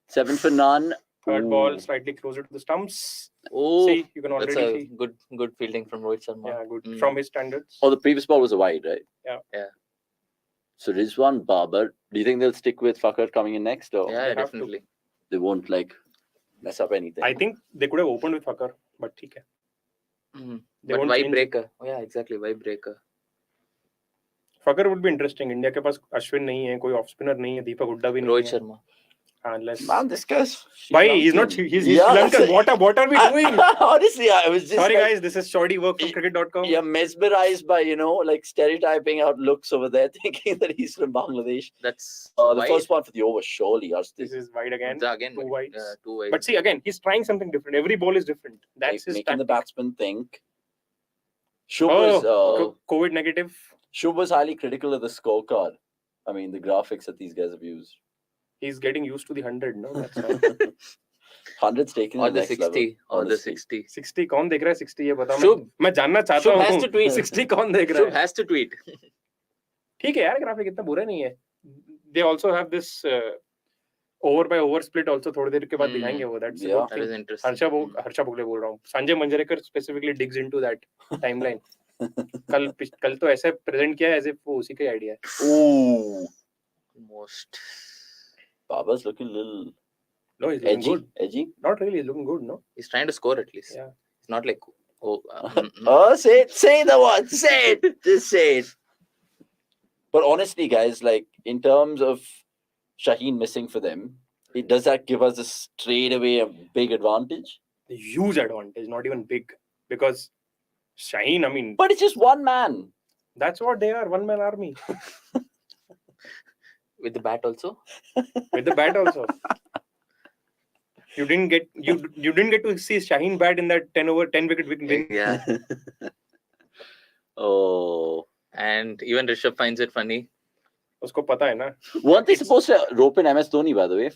7 for none. Third ball slightly closer to the stumps. Oh, see, you can already see. Good fielding from Rohit Sharma. Yeah, good from his standards. Oh, the previous ball was a wide, right? Yeah. So Rizwan, Babar. Do you think they'll stick with Fakhar coming in next? Or yeah, definitely. They won't like mess up anything. I think they could have opened with Fakhar, but ठीक है. But why breaker? Oh yeah, exactly. Why breaker? Fagger would be interesting. India के पास अश्विन नहीं है, कोई off spinner नहीं है, दीपक हुड्डा भी नहीं Rohit है. Sharma. Unless Man, this guy's Bhai, he's not. He's Sri Lankan. What are we doing? Honestly, I was just sorry, like, guys. This is shoddy work from cricket.com. You're mesmerized by, like stereotyping out looks over there, thinking that he's from Bangladesh. That's the first one for the over, surely. This is wide again. Again, two wides. Two wides. But see, again, he's trying something different. Every ball is different. That's his making tactic. the batsman think. Shub was COVID negative. Shub was highly critical of the scorecard. I mean, the graphics that these guys have used. He's getting used to the 100, no? That's all. 100's taking or the the next 60 level, or the honestly. 60. 60 कौन देख रहा है 60 ये बता. मैं जानना चाहता हूँ. has to tweet. 60 कौन देख रहा है. Shub has to tweet. ठीक है यार, ग्राफिक इतना बुरा नहीं है. They also have this over by over split also थोड़ी देर के बाद दिखाएंगे वो. That's that is interesting. Harsha Bhogle बोल रहा हूँ. Sanjay Manjrekar specifically digs into that timeline. कल तो ऐसे प्रेजेंट किया है as if वो उसी का आइडिया है. Ooh. Most. Baba's looking a little. No, he's looking edgy. good. Edgy? Not really. He's looking good, no? He's trying to score at least. Yeah. It's not like say the word. Say it. Just say it. But honestly, guys, like in terms of Shaheen missing for them, does that give us a straight away a big advantage? A huge advantage, not even big, because Shaheen, I mean. But it's just one man. That's what they are, one man army. with the bat also. With the bat also. You didn't get to see Shaheen bat in that 10 wicket win. Yeah. Oh. And even Rishabh finds it funny. Usko pata hai na. Weren't they supposed to rope in MS Dhoni, by the way,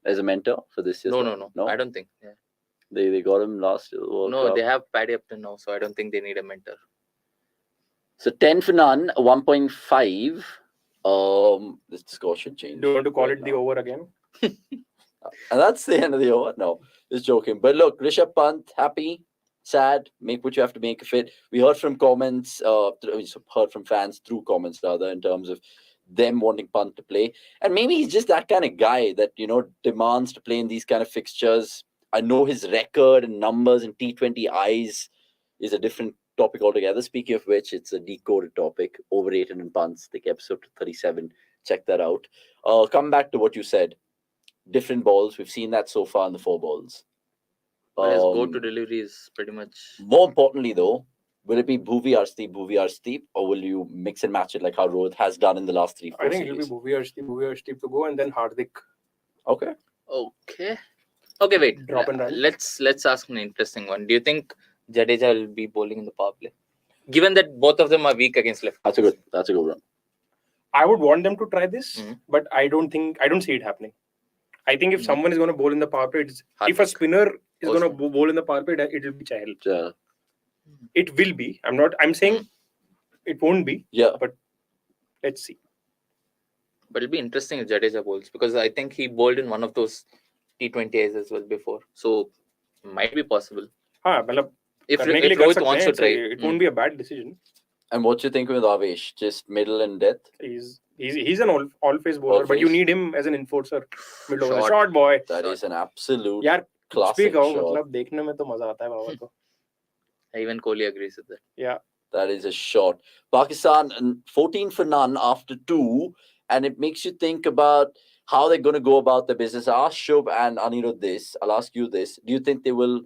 as a mentor for this year? No. I don't think. Yeah. They got him last year. No, they have Paddy Upton now, so I don't think they need a mentor. So 10 for none, 1.5. The score should change. Do you want to call it the over again? And that's the end of the over. No, just joking. But look, Rishabh Pant, happy, sad, make what you have to make of it. We heard from comments, heard from fans through comments rather, in terms of them wanting Pant to play. And maybe he's just that kind of guy that, demands to play in these kind of fixtures. I know his record and numbers and T20 eyes is a different topic altogether. Speaking of which, it's a decoded topic, overrated and punts. Take episode 37. Check that out. Come back to what you said. Different balls. We've seen that so far in the 4 balls. His go-to delivery is pretty much. More importantly, though, will it be Bhuvi Arshdeep, or will you mix and match it like how Rohit has done in the last 3-4 I think series? It'll be Bhuvi Arshdeep to go, and then Hardik. Okay. Okay, wait. Drop and run. Let's ask an interesting one. Do you think Jadeja will be bowling in the power play, given that both of them are weak against left? That's a good one. I would want them to try this, but I don't see it happening. I think if someone is going to bowl in the power play, if a spinner is going to bowl in the power play, it will be Chahal. Yeah. It will be. I'm saying it won't be. Yeah. But let's see. But it'll be interesting if Jadeja bowls, because I think he bowled in one of those T20Is as well before, so might be possible. If Rohit wants to try, it won't be a bad decision. And what you think with Avesh? Just middle and death? He's an all-phase bowler, but you need him as an enforcer. Middle over. Short boy. That is an absolute यार classic shot. मतलब देखने में तो मजा आता है बाबा को. Even Kohli agrees with that. Yeah. That is a shot. Pakistan 14 for none after 2, and it makes you think about how they're going to go about their business. I asked Shub and Anirudh this. I'll ask you this. Do you think they will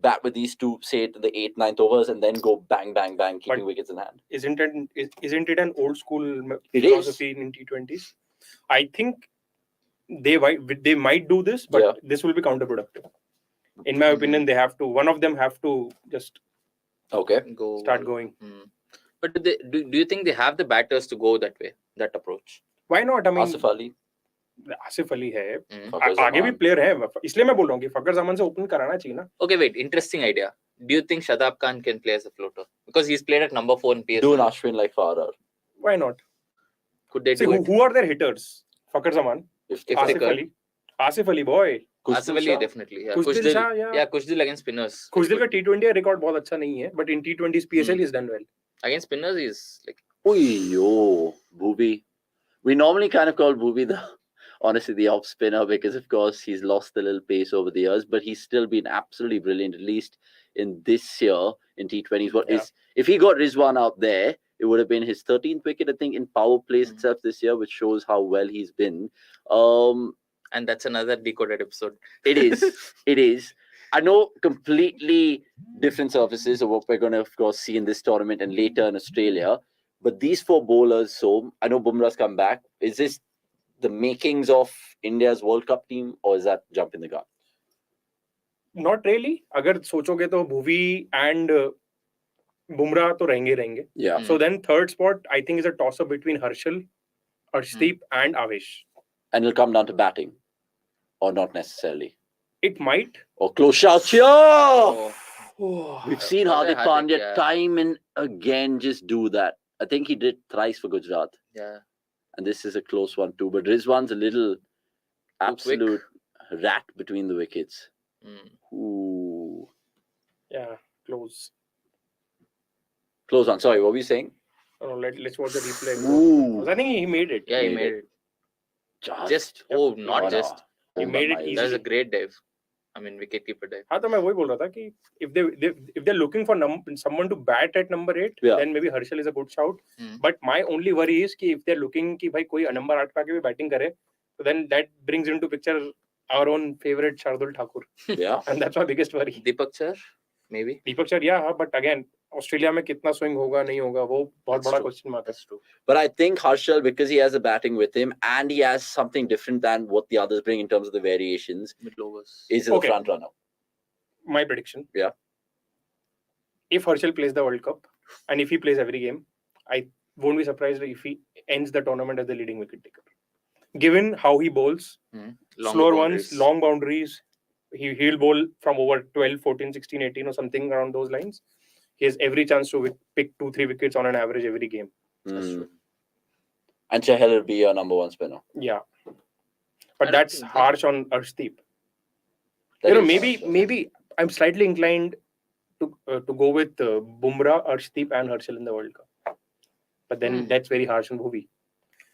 bat with these two, say, to the 8th, 9th overs and then go bang, bang, bang, keeping wickets in hand? Isn't it an old school philosophy in T20s? I think they might do this, but this will be counterproductive. In my opinion, one of them have to just start going. But do you think they have the batters to go that way, that approach? Why not? I mean, Asif Ali है, आगे भी player है, इसलिए मैं बोल रहा हूँ कि फकर जमान से ओपन कराना चाहिए ना. Okay, wait, interesting idea. Do you think Shadab Khan can play as a floater? Because he's played at number 4 in PSL. Do an Ashwin like Farah. Why not? Could they do it? Who are their hitters? Fकर Zaman, Asif Ali boy. Asif Ali definitely. Yeah. Kushdil against spinners. Kushdil का T20 record बहुत अच्छा नहीं है, but in T20s PSL he's done well. Against spinners he's like. Bhuvi. We normally kind of call Bhuvi the off spinner, because of course he's lost a little pace over the years, but he's still been absolutely brilliant, at least in this year in T20s. If he got Rizwan out there, It would have been his 13th wicket, I think, in power plays itself this year, which shows how well he's been. And that's another decoded episode. It is. It is. I know completely different surfaces of what we're going to, of course, see in this tournament and later in Australia. But these 4 bowlers, so I know Bumrah's come back. Is this the makings of India's World Cup team, or is that jump in the gun? Not really. अगर सोचोगे तो Bhuvi and Bumrah तो रहेंगे. Yeah. So then third spot, I think, is a toss-up between Harshal, Arshdeep and Avesh. And it'll come down to batting, or not necessarily. It might. Or close shots here. Oh. We've seen Hardik Pandya time and again just do that. I think he did thrice for Gujarat. Yeah. And this is a close one too. But Rizwan's a little absolute rat between the wickets. Ooh. Yeah, close. Close one. Sorry, what were you saying? Oh, let's watch the replay. Ooh. I think he made it. Yeah, he made it. Not just. He made it easy. That was a great dive. I mean, wicketkeeper dive. हाँ तो मैं वही बोल रहा था कि if they're looking for someone to bat at number 8, then maybe Harshal is a good shout. But my only worry is कि if they're looking कि भाई कोई number 8 पे आके भी batting करे, so then that brings into picture our own favorite Shardul Thakur. Yeah. And that's my biggest worry. Deepak Char, maybe. Deepak Char, yeah, but again, Australia में कितना swing होगा नहीं होगा वो बहुत बड़ा question mark है. But I think Harshal, because he has the batting with him and he has something different than what the others bring in terms of the variations, is the front runner. My prediction. Yeah. If Harshal plays the World Cup and if he plays every game, I won't be surprised if he ends the tournament as the leading wicket taker. Given how he bowls, slower ones, long boundaries, he'll bowl from over 12, 14, 16, 18 or something around those lines. He has every chance to pick 2-3 wickets on an average every game. That's true. And Chahal will be your number 1 spinner. Yeah. But that's harsh on Arshdeep. Maybe I'm slightly inclined to go with Bumrah, Arshdeep and Harshal in the World Cup. But then that's very harsh on Bhuvi.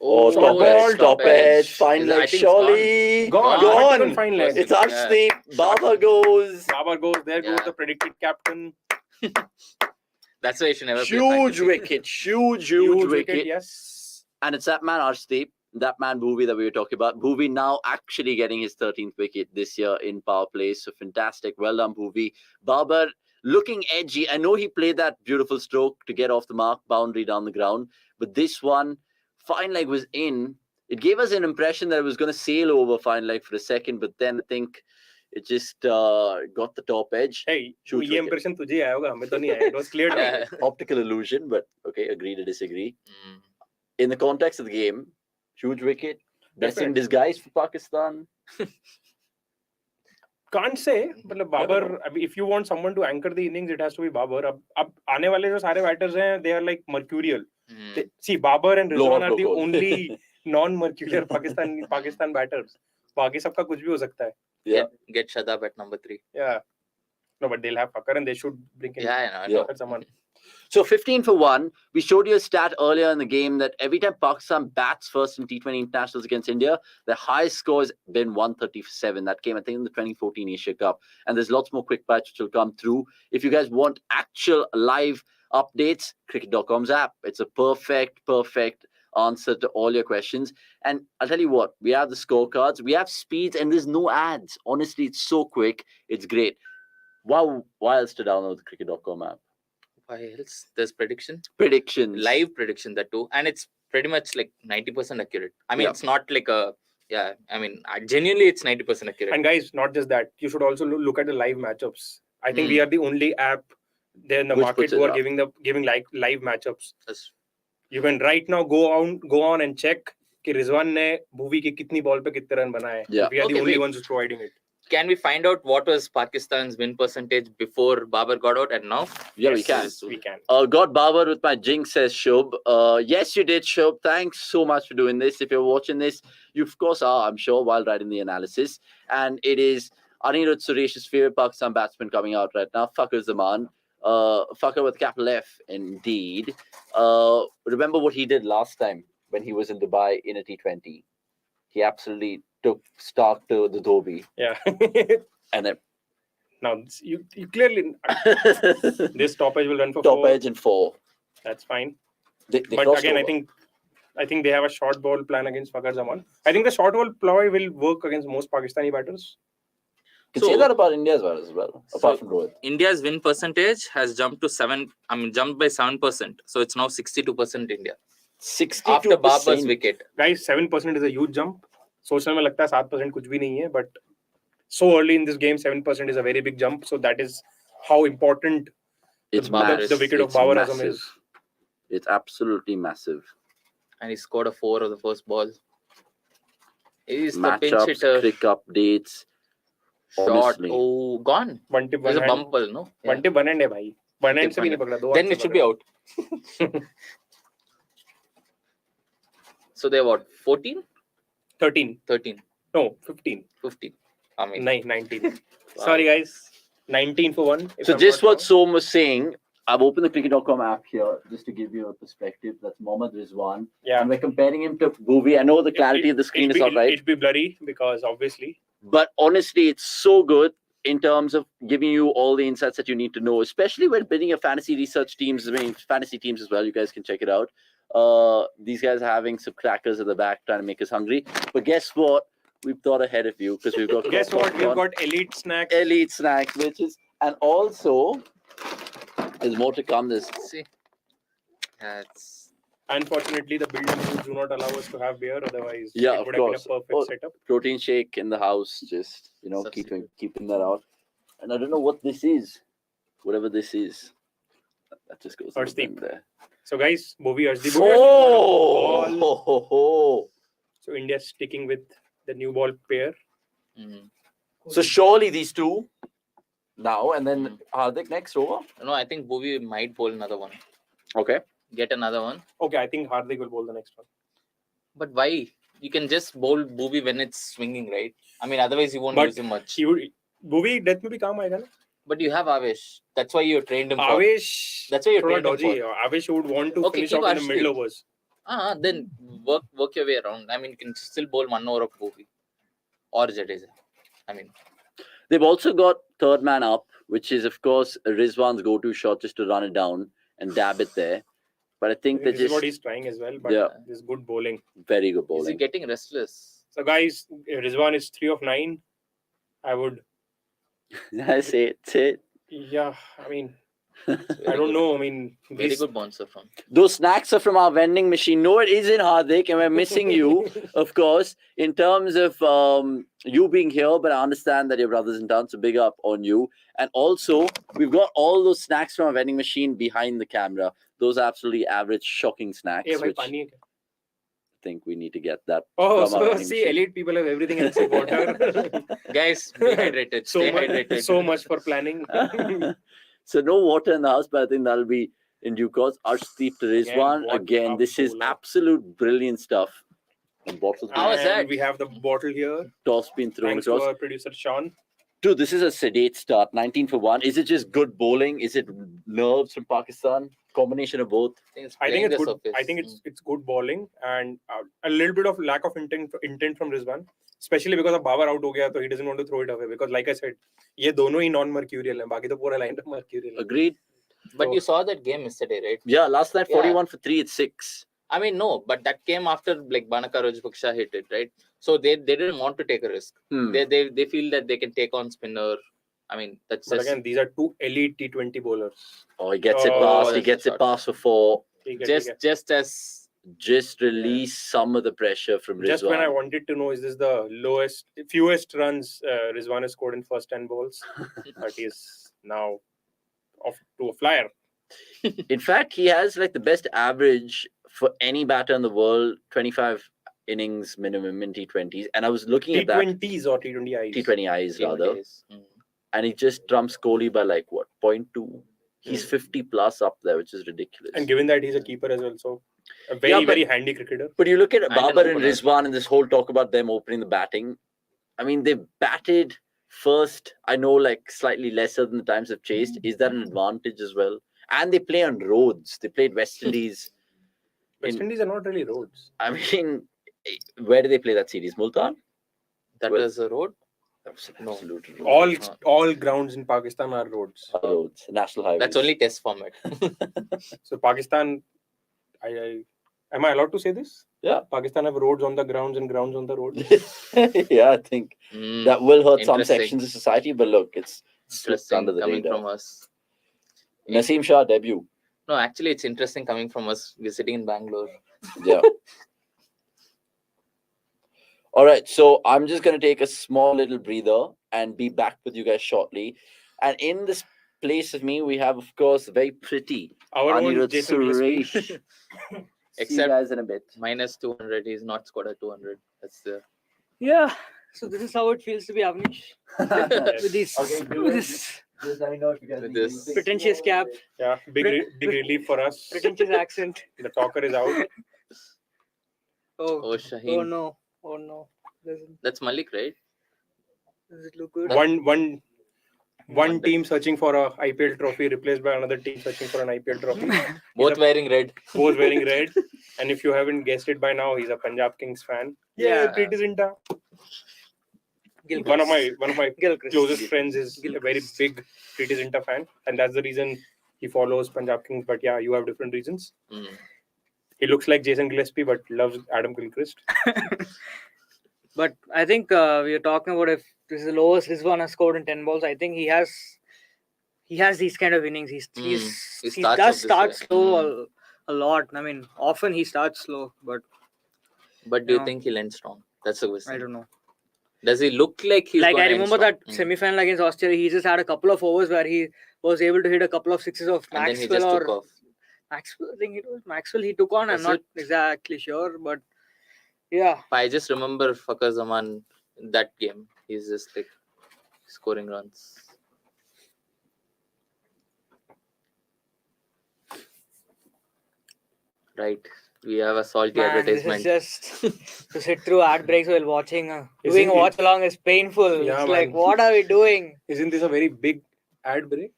Oh, stop it. Fine leg, surely. Gone. Fine leg. It's Arshdeep. Babar goes. There goes the predicted captain. That's why you should never huge wicket, huge wicket. Yes. And it's that man Arshdeep, that man Bhuvi that we were talking about. Bhuvi now actually getting his 13th wicket this year in power play. So fantastic. Well done, Bhuvi. Babar looking edgy. I know he played that beautiful stroke to get off the mark, boundary down the ground. But this one, fine leg was in. It gave us an impression that it was going to sail over fine leg for a second. But then I think it just got the top edge. Hey, ये impression तुझे आया होगा, हमें तो नहीं आया. It was clear. Optical illusion, but okay, agree to disagree. In the context of the game, huge wicket, blessing disguise for Pakistan. Can't say, but Babar, if you want someone to anchor the innings, it has to be Babar. अब आने वाले जो सारे batters हैं, they are like mercurial. See, Babar and Rizwan are the only non-mercurial Pakistan batters. बाकी सबका कुछ भी हो सकता है. Yeah. Get Shadab at number 3. Yeah. No, but they'll have Fakar and they should bring in someone. So 15 for 1. We showed you a stat earlier in the game that every time Pakistan bats first in T20 internationals against India, the highest score has been 130 for 7. That came, I think, in the 2014 Asia Cup. And there's lots more quick bites which will come through. If you guys want actual live updates, cricket.com's app. It's a perfect answer to all your questions. And I'll tell you what, we have the scorecards, we have speeds, and there's no ads. Honestly, it's so quick. It's great. Why else to download the cricket.com app? Why else? There's predictions, live prediction, that too, and it's pretty much like 90% accurate. I mean, it's not like genuinely it's 90% accurate. And guys, not just that, you should also look at the live matchups. I think we are the only app there in the market who are giving like live matchups. Yes. You can right now go on and check कि Rizwan ने Bhuvi की कितनी ball पे कितने run बनाए. We are the only ones who's providing it. Can we find out what was Pakistan's win percentage before Babar got out and now? Yeah, yes, we can. Got Babar with my jinx, says Shub. Yes, you did, Shub. Thanks so much for doing this. If you're watching this, you of course are, I'm sure, while writing the analysis. And it is Anirudh Suresh's favorite Pakistan batsman coming out right now. Fakar Zaman. Fakar with capital F, indeed. Remember what he did last time when he was in Dubai in a T20? He absolutely took stock to the Dhobi. Yeah. And then now you clearly this stoppage will run for stoppage and 4. That's fine. But again, I think they have a short ball plan against Fakhar Zaman. I think the short ball ploy will work against most Pakistani batters. You can say that about India as well, apart from Rohit. India's win percentage has jumped by 7%. So it's now 62% India. 62% after Babar's wicket. Guys, 7% is a huge jump. सोचने में लगता है 7% कुछ भी नहीं है, but so early in this game, 7% is a very big jump. So that is how important the wicket of Babar Azam is. It's absolutely massive. And he scored a 4 of the first ball. He's the pinch Matchups, hitter. quick updates. Shot. Honestly. Oh, gone. One tip, There's one a hand. bumble, no? One tip, one hand है भाई. One hand से भी नहीं पकड़ा. Then it should be out. So they're what? 14? 13. No, 15. 15. I mean, 19. Wow. Sorry, guys. 19 for 1. So just what Som was saying, I've opened the cricket.com app here just to give you a perspective. That's Mohammad Rizwan. Yeah. And we're comparing him to Bhuvi. I know the clarity of the screen is not right. It'll be blurry because obviously. But honestly, it's so good in terms of giving you all the insights that you need to know, especially when building your fantasy research teams, fantasy teams as well. You guys can check it out. These guys are having some crackers at the back trying to make us hungry. But guess what? We've thought ahead of you because we've got. Guess what? We've got elite snacks. Elite snacks, bitches. And also, there's more to come. See, that's. Unfortunately, the building rules do not allow us to have beer. Otherwise, yeah, it would of have course. been a perfect setup. Protein shake in the house, just keeping that out. And I don't know what this is. Whatever this is, that just goes in there. So, guys, Bhuvi Arshdeep. Oh! So India's sticking with the new ball pair. Mm-hmm. So surely these two now, and then Hardik next over. No, I think Bhuvi might bowl another one. Okay. Get another one. Okay, I think Hardik will bowl the next one. But why? You can just bowl Bhuvi when it's swinging, right? I mean, otherwise you won't use him much. Bhuvi death mein bhi kaam aayega na? But you have Avesh. That's why you trained him. Avesh. That's why you trained him for. Avesh would want to finish off in the middle overs. Then work your way around. I mean, you can still bowl 1 over of Bhuvi or Jadeja. I mean, they've also got third man up, which is of course Rizwan's go-to shot just to run it down and dab it there. But I think this is what he's trying as well. But this is good bowling. Very good bowling. Is he getting restless? So guys, Rizwan is 3 of 9. I would. I say it. Yeah, I mean. I don't know. I mean, very good bouncer from. Those snacks are from our vending machine. No, it isn't, Hardik, and we're missing you, of course, in terms of you being here. But I understand that your brother's in town, so big up on you. And also, we've got all those snacks from our vending machine behind the camera. Those are absolutely average, shocking snacks. Which I think we need to get that. Oh, so see, elite people have everything except water. Guys, be hydrated. Stay hydrated. So much for planning. So no water in the house, but I think that'll be in due course. Arshdeep to Rizwan. Again, this is absolute brilliant stuff. And how is that? We have the bottle here. Toss been thrown Thanks across. to our producer, Sean. Dude, this is a sedate start. 19 for 1. Is it just good bowling? Is it nerves from Pakistan? Combination of both? I think it's good. Surface. I think it's good bowling and a little bit of lack of intent from Rizwan. Especially because of Babar out ho gaya, so he doesn't want to throw it away. Because like I said, ye dono hi non-mercurial hai. Baki to pura line of mercurial. Agreed. But you saw that game yesterday, right? Yeah, last night 41 for 3 at 6. I mean, no, but that came after like Banaka Rajpaksha hit it, right? So they didn't want to take a risk. They feel that they can take on spinner. I mean, that's but again, these are 2 elite T20 bowlers. Oh, he gets it past. He gets it past for 4. Just release some of the pressure from Rizwan. Just when I wanted to know, is this the fewest runs Rizwan has scored in first 10 balls? But he is now off to a flyer. In fact, he has like the best average for any batter in the world, 25 innings minimum in T20s. And I was looking at that. T20s or T20Is? T20Is rather. And he just trumps Kohli by like what, 0.2? He's 50 plus up there, which is ridiculous. And given that he's a keeper as well, so a very handy cricketer. But you look at Babar and Rizwan and this whole talk about them opening the batting. I mean, they batted first, I know, like slightly lesser than the times they've chased. Is that an advantage as well? And they play on roads. They played West Indies. West Indies are not really roads. I mean, where do they play that series? Multan? That was a road? No. All grounds in Pakistan are roads. Roads, national highways. That's only test format. So Pakistan, Am I allowed to say this? Yeah. Pakistan have roads on the grounds and grounds on the roads. Yeah, I think that will hurt some Interesting. sections of society, but look, it's slipped under Interesting the coming radar. from us. Naseem Shah debut. No, actually, it's interesting coming from us. We're sitting in Bangalore. Yeah. All right, so I'm just going to take a small little breather and be back with you guys shortly. And in this place of me, we have, of course, very pretty Our own Anirudh Jason Suresh. Gillespie. See you Except guys in a bit. minus 200. He's not scored a 200. That's the. Yeah. So this is how it feels to be Avnish. With this, Okay, with this Just let me know if you guys With need this anything. pretentious cap, Yeah, big relief for us. pretentious accent. The talker is out. Oh, Oh, Shaheen. oh no, oh no. That's Malik, right? Does it look good? One team searching for a IPL trophy replaced by another team searching for an IPL trophy. Both wearing red. Both wearing red. And if you haven't guessed it by now, he's a Punjab Kings fan. Yeah. Preeti Zinta. Gilchrist. One of my Gilchrist. closest friends is a very Gilchrist. big Preeti Zinta fan, and that's the reason he follows Punjab Kings. But yeah, you have different reasons. Mm. He looks like Jason Gillespie, but loves Adam Gilchrist. But I think we are talking about if this is the lowest Rizwan has scored in 10 balls. I think he has these kind of innings. He starts does off start this way. slow a lot. I mean, often he starts slow, but But do you think he'll end strong? That's the question. I don't know. Does he look like he's Like gonna I remember end that semi-final against Australia, he just had a couple of overs where he was able to hit a couple of sixes of And then he Maxwell just took or off. Maxwell. I think it was Maxwell he took on. I'm Was not it? exactly sure, but yeah. I just remember Fakar Zaman in that game. He's just like scoring runs. Right. We have a salty Man, advertisement. this is just to sit through ad breaks while watching. Isn't Doing a it- watch along is painful. Yeah, It's like, man. what are we doing? Isn't this a very big ad break?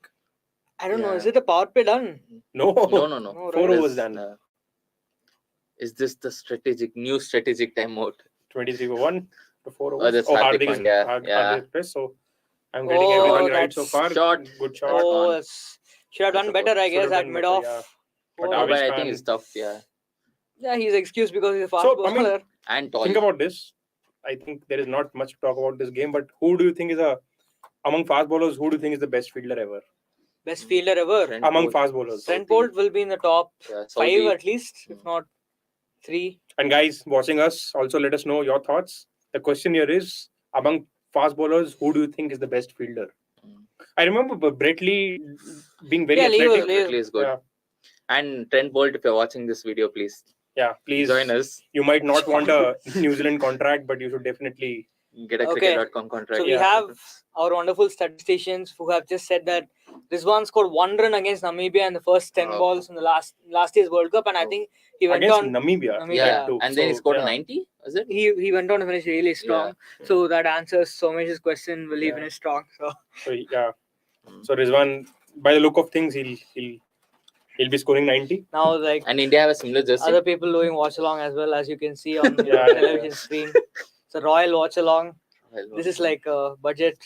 I don't know. Yeah. Is it a power play done? No. No. No, Four right. overs This, done. Is this the new strategic timeout? 23 for 1 to 4 Oh, overs. that's Hardik Hardik is Pandya. Yeah. Hardik Press. So I'm getting Oh, everything right so that's far. shot. Good shot. Oh, on. should have done Support. better, I Should guess, have at done mid better, off. yeah. What? But No, but I Avish think Khan- it's tough. Yeah. Yeah, he's excused because he's a fast So, I mean, bowler. And tall. Think about this. I think there is not much to talk about this game, but who do you think is among fast bowlers, who do you think is the best fielder ever? Best fielder ever. Trent Among Bolt. fast bowlers. Trent Bolt will be in the top Yeah, 5 Saudi. at least, if not 3. And guys watching us, also let us know your thoughts. The question here is, among fast bowlers, who do you think is the best fielder? I remember Brett Lee being very Yeah, Lee was- athletic. Lee- Quickly is good. Yeah. And Trent Bolt, if you're watching this video, please Yeah, please join us. You might not want a New Zealand contract, but you should definitely. Get a Okay. cricket.com contract. So we Yeah. have our wonderful statisticians who have just said that Rizwan scored 1 run against Namibia in the first 10 Oh. balls in the last year's World Cup, and I think he went Against on. Namibia. Namibia. Yeah. too. And then he So, scored yeah. a 90, is it? He went on to finish really strong. So that answers Somesh's question: will he Yeah. finish strong? So So yeah. So Rizwan, by the look of things, he'll be scoring 90. now, like And India have a similar jersey. other people doing watch along as well, as you can see on your Yeah, yeah, television screen. It's a royal watch along. Well, This is like a budget.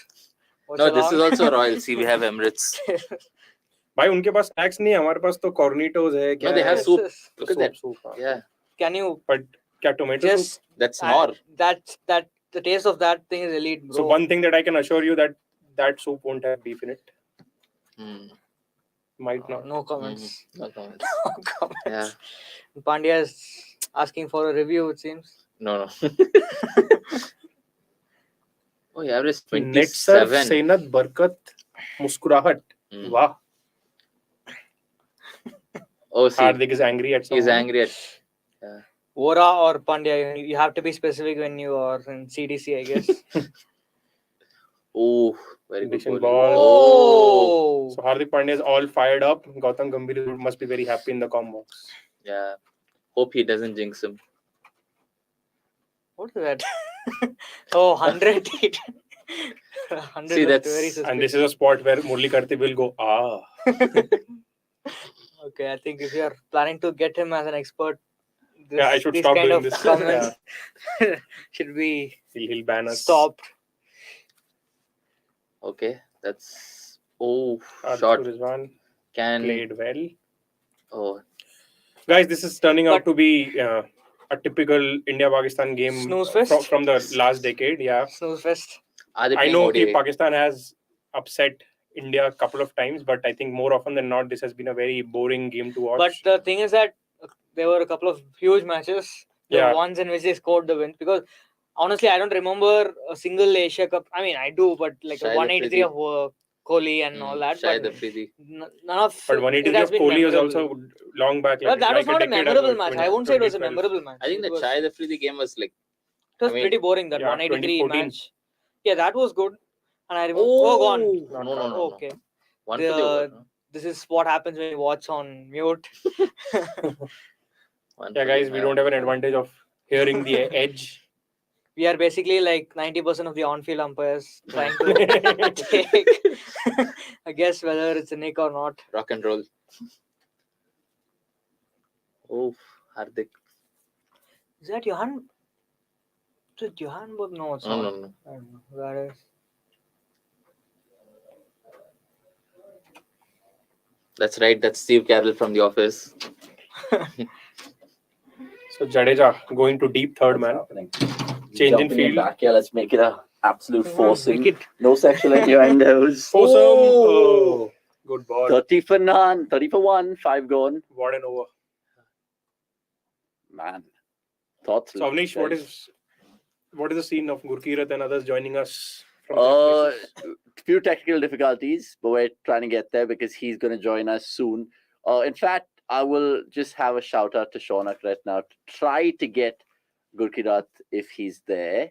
Watch no, this is along. also Royal. See, we have Emirates. भाई उनके पास snacks नहीं है, हमारे पास तो cornitos है. No, they have Yes, soup. yes. Look at that. Soup, हाँ. Yeah, Can you But क्या tomato soup? just that's Nor. that the taste of that thing is elite, bro. So one thing that I can assure you that soup won't have beef in it. Hmm. Might not. No comments. No comments. No comments. Yeah. Pandya is asking for a review, it seems. No. Oh, he averaged Net serve 27. Seinat Barkat मुस्कुराहट. Hmm. Wow. Oh, see, Hardik is angry at someone. he's angry at. Vora or Pandya, you have to be specific when you are in CDC, I guess. Oh, very good Condition bowling. Oh, So Hardik Pandya is all fired up. Gautam Gambhir must be very happy in the com box. Yeah. Hope he doesn't jinx him. what is that? Oh, 100. 100 See, looked that's- very And suspicious. this is a spot where Murli Karti will go, Okay, I think if you are planning to get him as an expert, Yeah, I should this stop kind doing of this. comments should be He'll ban us. stopped. Okay, that's. Oh, Hardik shot. Rizwan Can. played well. Oh, Guys, this is turning out to be a typical India-Pakistan game from the last decade. Yeah. Snooze fest. I know Pakistan has upset India a couple of times, but I think more often than not, this has been a very boring game to watch. But the thing is that there were a couple of huge matches. The ones in which they scored the win. Because honestly, I don't remember a single Asia Cup. I mean, I do, but like 183 of Kohli and all that. But none of. But 183 of Kohli was also long back. Like, that was not a memorable match. I won't say it was a memorable match. I think the Shahid Afridi game was like. It was pretty boring, that 183 match. Yeah, that was good. And I remember. Oh, gone. No. Okay. This is what happens when you watch on mute. Yeah, guys, we don't have an advantage of hearing the edge. We are basically like 90% of the on-field umpires trying to take I guess whether it's a nick or not. Rock and roll. Oh, Hardik. Is that Johan? Is it Johan? No, it's not. No. I don't know. That is. That's right. That's Steve Carroll from The Office. So Jadeja going to deep third man. Change in field. Back. Yeah, let's make it a absolute foursome. No sexual innuendos. Foursome. Oh, good ball. 30 for none. 30 for 1. 5 gone. What an over. Man. Thoughts? So Avnish, what is the scene of Gurkirat and others joining us? Few technical difficulties, but we're trying to get there because he's going to join us soon. In fact, I will just have a shout out to Shaunak right now to try to get Gurkirat if he's there,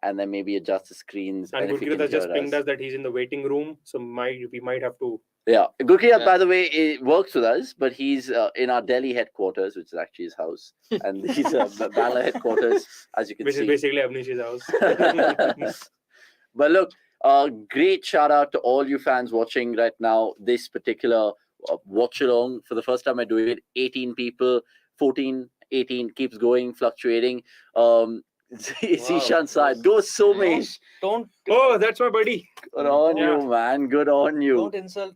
and then maybe adjust the screens. And Gurkirat has just pinged us that he's in the waiting room, so we might have to. Yeah, Gurkirat, by the way, works with us, but he's in our Delhi headquarters, which is actually his house, and he's Bala headquarters, as you can see. Which is basically Avnish's house. But look, great shout out to all you fans watching right now. This particular Watchalong, for the first time I do it, 18 people, 14, 18, keeps going, fluctuating. Zishan side, go Somesh. Don't. Oh, that's my buddy. Good on you, man. Good on you. Don't insult.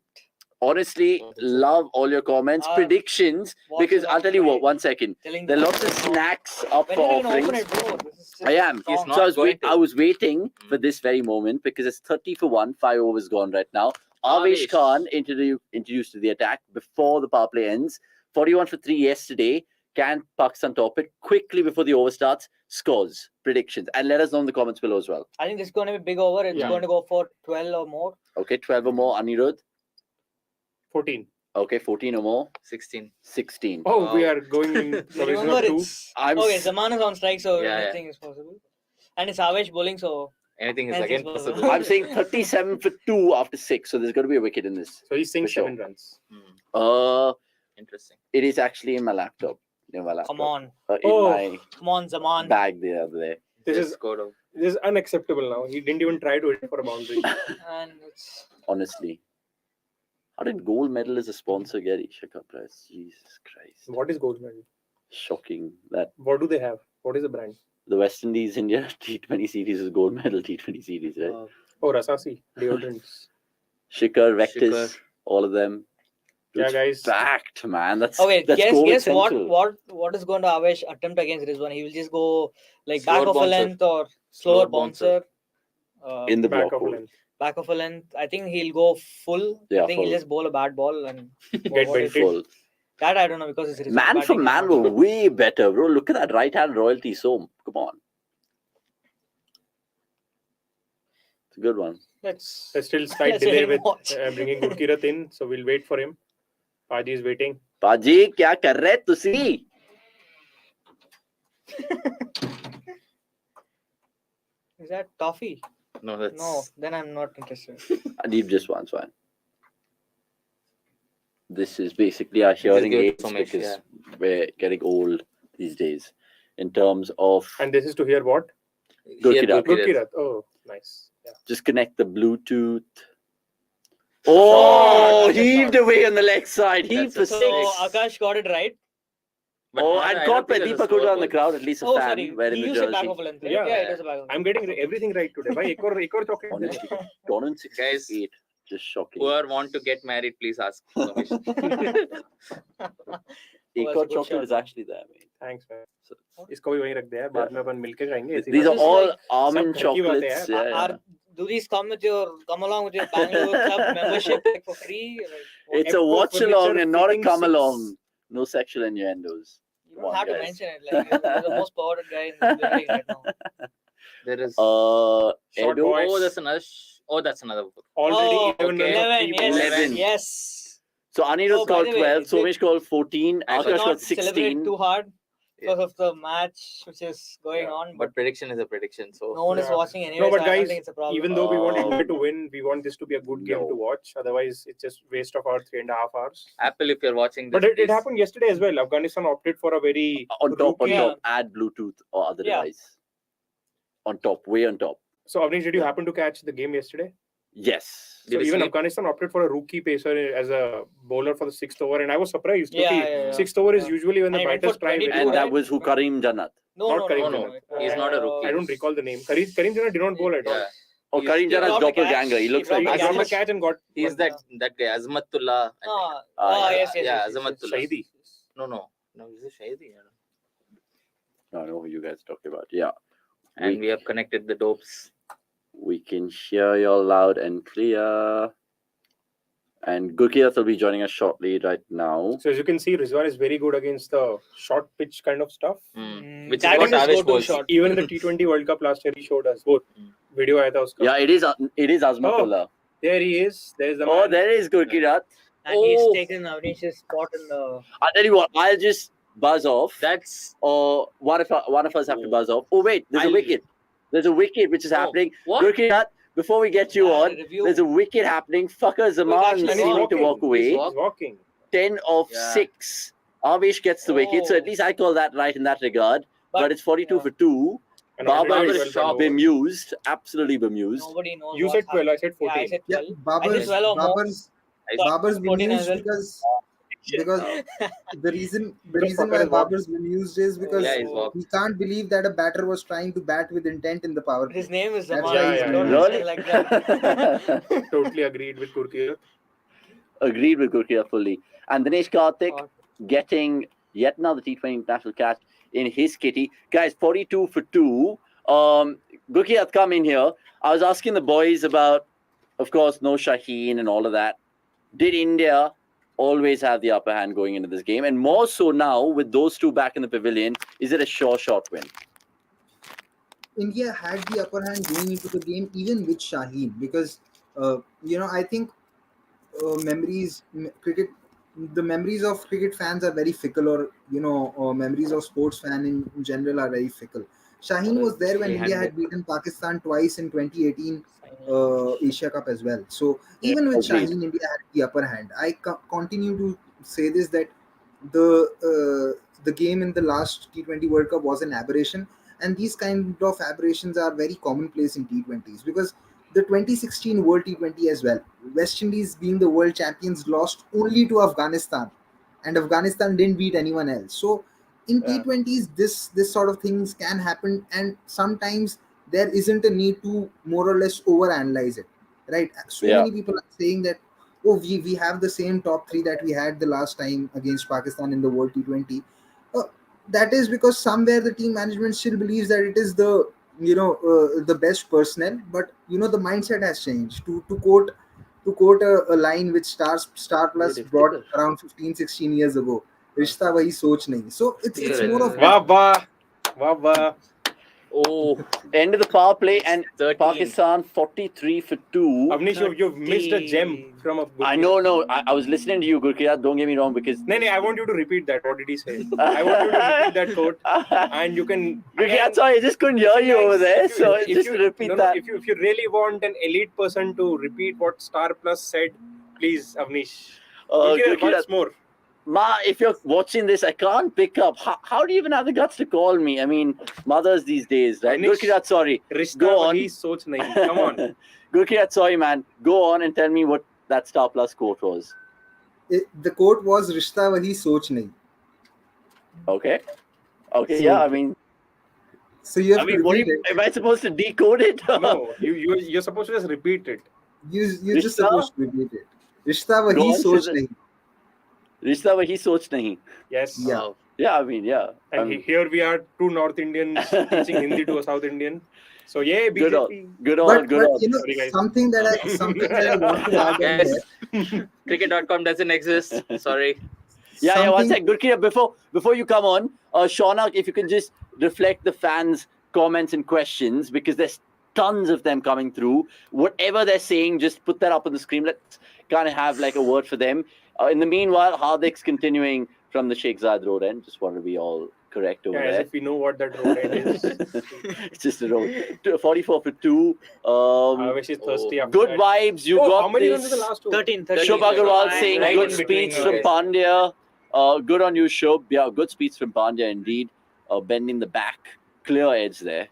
Honestly, love all your comments, predictions, because I'll tell you what, 1 second. There are lots of snacks up for offerings. I am. So I was waiting for this very moment because it's 30 for 1, 5 overs gone right now. Avesh Khan introduced to the attack before the power play ends. 41 for 3 yesterday. Can Pakistan top it quickly before the over starts? Scores, predictions, and let us know in the comments below as well. I think this is going to be a big over. It's going to go for 12 or more. Okay, 12 or more. Anirudh? 14. Okay, 14 or more. 16. 16. Oh, we are going in provision of 2. Okay, Zaman is on strike, so anything is possible. And it's Avesh bowling, so anything is again possible. I'm saying 37 for 2 after 6, so there's going to be a wicket in this. So he's saying 7 runs. Interesting. It is actually in my laptop. Come on. Come on, Zaman. Bag the other day. This is unacceptable now. He didn't even try to hit for a boundary. And it's... Honestly. How did gold medal as a sponsor get Asia Cup prize? Jesus Christ. What is gold medal? Shocking. That. What do they have? What is the brand? The West Indies India T20 series is gold medal T20 series, right? Oh, Rasasi, deodorants. Shikhar, Vectis, all of them. Yeah, guys. Fact, man. That's okay. That's guess what is going to Avesh attempt against Rizwan? He will just go like slower back of a length or slower bouncer. In the back block of a length. Back of a length. I think he'll go full. Yeah, I think full. he'll just bowl a bad ball and get vented. Full. That I don't know because it's man for man were way better, bro. Look at that right hand royalty. So come on. It's a good one. There's still slight delay with bringing Gurkirat in, so we'll wait for him. Paji is waiting. Paji, kya kar rahe tusi? Is that toffee? No, that's... No, then I'm not interested. Deep just one's fine. This is basically our hearing aids because we're getting old these days in terms of... And this is to hear what? Gurkirat. Oh, nice. Yeah. Just connect the Bluetooth. Oh, heaved away on the leg side. Heaved for 6. So Akash got it right. But and caught by Deepak Huda on the crowd, at least a fan. Sorry. Wearing the jersey. Back of a length, right? Yeah, it was a back of a length. I'm getting everything right today. Bhai, ekor chocolate. Honestly, gone in 6 Guys, 8. Just shocking. Whoever want to get married, please ask. एक और chocolate is actually there, mate. Thanks, man. So, इसको भी वहीं रख दिया है, बाद में अपन मिलके खाएंगे. these are all almond सब घर की बातें chocolates. हैं. Yeah. Do these come along with your Bangalore club membership like, for free? Like, It's a watch-along and not a come-along. No sexual innuendos. you don't have to mention it. Like, you're the most powered guy in the building right now. There is. Short Edo. boys. Oh, that's another. Already 11 okay. runs. 11, yes. 11. Yes. So Anirudh by called the way, 12, if we- Somesh called 14, I should Akash not got celebrate 16. too hard because of the match which is going on. But prediction is a prediction. So No one is Yeah. watching anyway. No, but so I don't guys, think it's a problem. even though we want India to win, we want this to be a good game No. to watch. Otherwise, it's just waste of our 3.5 hours. Apple, if you're watching this, But it please- happened yesterday as well. Afghanistan opted for a very On top, Yeah. add Bluetooth or other Yeah. device. On top, way on top. So, Avnish, did you happen to catch the game yesterday? Yes. So Did he even sleep? Afghanistan opted for a rookie pacer as a bowler for the 6th over, and I was surprised. Yeah, because yeah. 6th over is Yeah. usually when the And he went batters for try. 22, very And well. that right? was who Karim Jannat. No, not no, Karim no, Jannat. no. He's not a rookie. I don't recall the name. Karim Jannat did not bowl at all. Yeah. Oh, He's- Karim he Jannat's dropped a doppelganger. catch. He looks He like He dropped dropped catch. the catch and got. He's that Azmatullah. I think. Ah, Ah, yes, yes, yeah, yes, yes, Azmatullah. yes. Shahidi. No, he's a Shahidi. I don't know who you guys are talking about. Yeah. And we have connected the dopes. We can hear you all loud and clear. And Gurkirat will be joining us shortly right now. So as you can see, Rizwan is very good against the short pitch kind of stuff. Which is That what is his Avesh go-to bowls. shot. Even in the T20 World Cup last year, he showed us both. Video aaya tha uska. Yeah, it is Azmatullah. There he is. There's the Oh, man. there is Gurkirat. And Oh. he's taken Avinish's spot in the. I'll tell you what, I'll just buzz off. That's Or one of us have to buzz off. Oh, wait, there's a I'll- wicket. There's a wicket which is Oh, happening. what? Gurkirat, before we get you Yeah, on, review. there's a wicket happening. Fucker Zaman actually seeming to walking. walk away. He's He's walking. 10 of Yeah. 6. Avesh gets the wicket. So Oh. at least I call that right in that regard. But it's 42 yeah. for 2. And Babar already is 12 shocked. over. bemused. Absolutely bemused. Nobody knows. You what's said 12, I said happening. 14. Yeah, I said Yeah, 12. I said Babar's 12 or more. Babar's 14 as bemused well. because the reason Because why Babar is Babar's bemused is because Yeah, he's walked. he can't believe that a batter was trying to bat with intent in the power play. His name is That's Zaman. why he's Don't bemused. mention it like that. Totally agreed with Gurkirat. Agreed with Gurkirat fully. And Dinesh Karthik God. getting yet another T20 international catch in his kitty. Guys, 42 for 2. Gurkirat, come in here. I was asking the boys about, of course, no Shaheen and all of that. Did India always have the upper hand going into this game? And more so now with those two back in the pavilion, is it a sure shot win? India had the upper hand going into the game, even with Shaheen, because I think the memories of cricket fans are very fickle, or memories of sports fan in general are very fickle. Shaheen was there when India had beaten Pakistan twice in 2018 Asia Cup as well. So even with Agreed. Shaheen, India had the upper hand. I continue to say this, that the game in the last T20 World Cup was an aberration, and these kind of aberrations are very commonplace in T20s, because the 2016 World T20 as well, West Indies being the world champions lost only to Afghanistan, and Afghanistan didn't beat anyone else. So in T20s, this sort of things can happen, and sometimes there isn't a need to more or less overanalyze it, right? So many people are saying that, oh, we have the same top 3 that we had the last time against Pakistan in the World T20. That is because somewhere the team management still believes that it is the best personnel, but the mindset has changed. To quote a line which Star Plus brought around 15-16 years ago, Rishta wahi soch nahi. So it's more of Wah. Oh, End of the power play, and 13. Pakistan 43 for 2. Avnish, you've missed a gem from a Gurkirat. I know, no. I was listening to you, Gurkirat. Don't get me wrong, because No, I want you to repeat that. What did he say? I want you to repeat that quote, and you can. Gurkirat, sorry, I just couldn't hear you over there, so If just you- repeat no, that. If you really want an elite person to repeat what Star Plus said, please, Avnish. Gurkirat, Gurkirat, once more. Ma, if you're watching this, I can't pick up. How do you even have the guts to call me? I mean, mothers these days, right? Avnish, Gurkirat, sorry. Rishta Go on. wahi soch nahi. Come on. Gurkirat, sorry, man. Go on and tell me what that Star Plus quote was. the quote was Rishta wahi soch nahi. Okay. So- Yeah, I mean, So you have to what repeat it. am I supposed to decode it? No, you're supposed to just repeat it. You're just Rishta? supposed to repeat it. Rishta wahi Go on, soch Shizan. nahi. रिश्ता वही सोच नहीं. Yes. Yeah. Yeah, I mean, yeah. And here we are, two North Indians teaching Hindi to a South Indian. So yeah, Good on, BJP. good on, But good on. you know, Sorry, guys. something that I want to add on Yes. there. Cricket.com doesn't exist. Sorry. Yeah, one Something- sec. Gurkira, before you come on, Shaunak, if you can just reflect the fans' comments and questions, because there's tons of them coming through. Whatever they're saying, just put that up on the screen. Let's kind of have like a word for them. In the meanwhile, Hardik's continuing from the Sheikh Zayed road end. Just want to be all correct over As there. if we know what that road end is. It's just a road. 44 for 2. Avish is thirsty after Good that. vibes. You got how many this. runs is the last over? 13. Shubh Agarwal Right saying in good between, speech from yes. Pandya. Good on you, Shubh. Yeah, good speech from Pandya indeed. Bending the back. Clear edge there.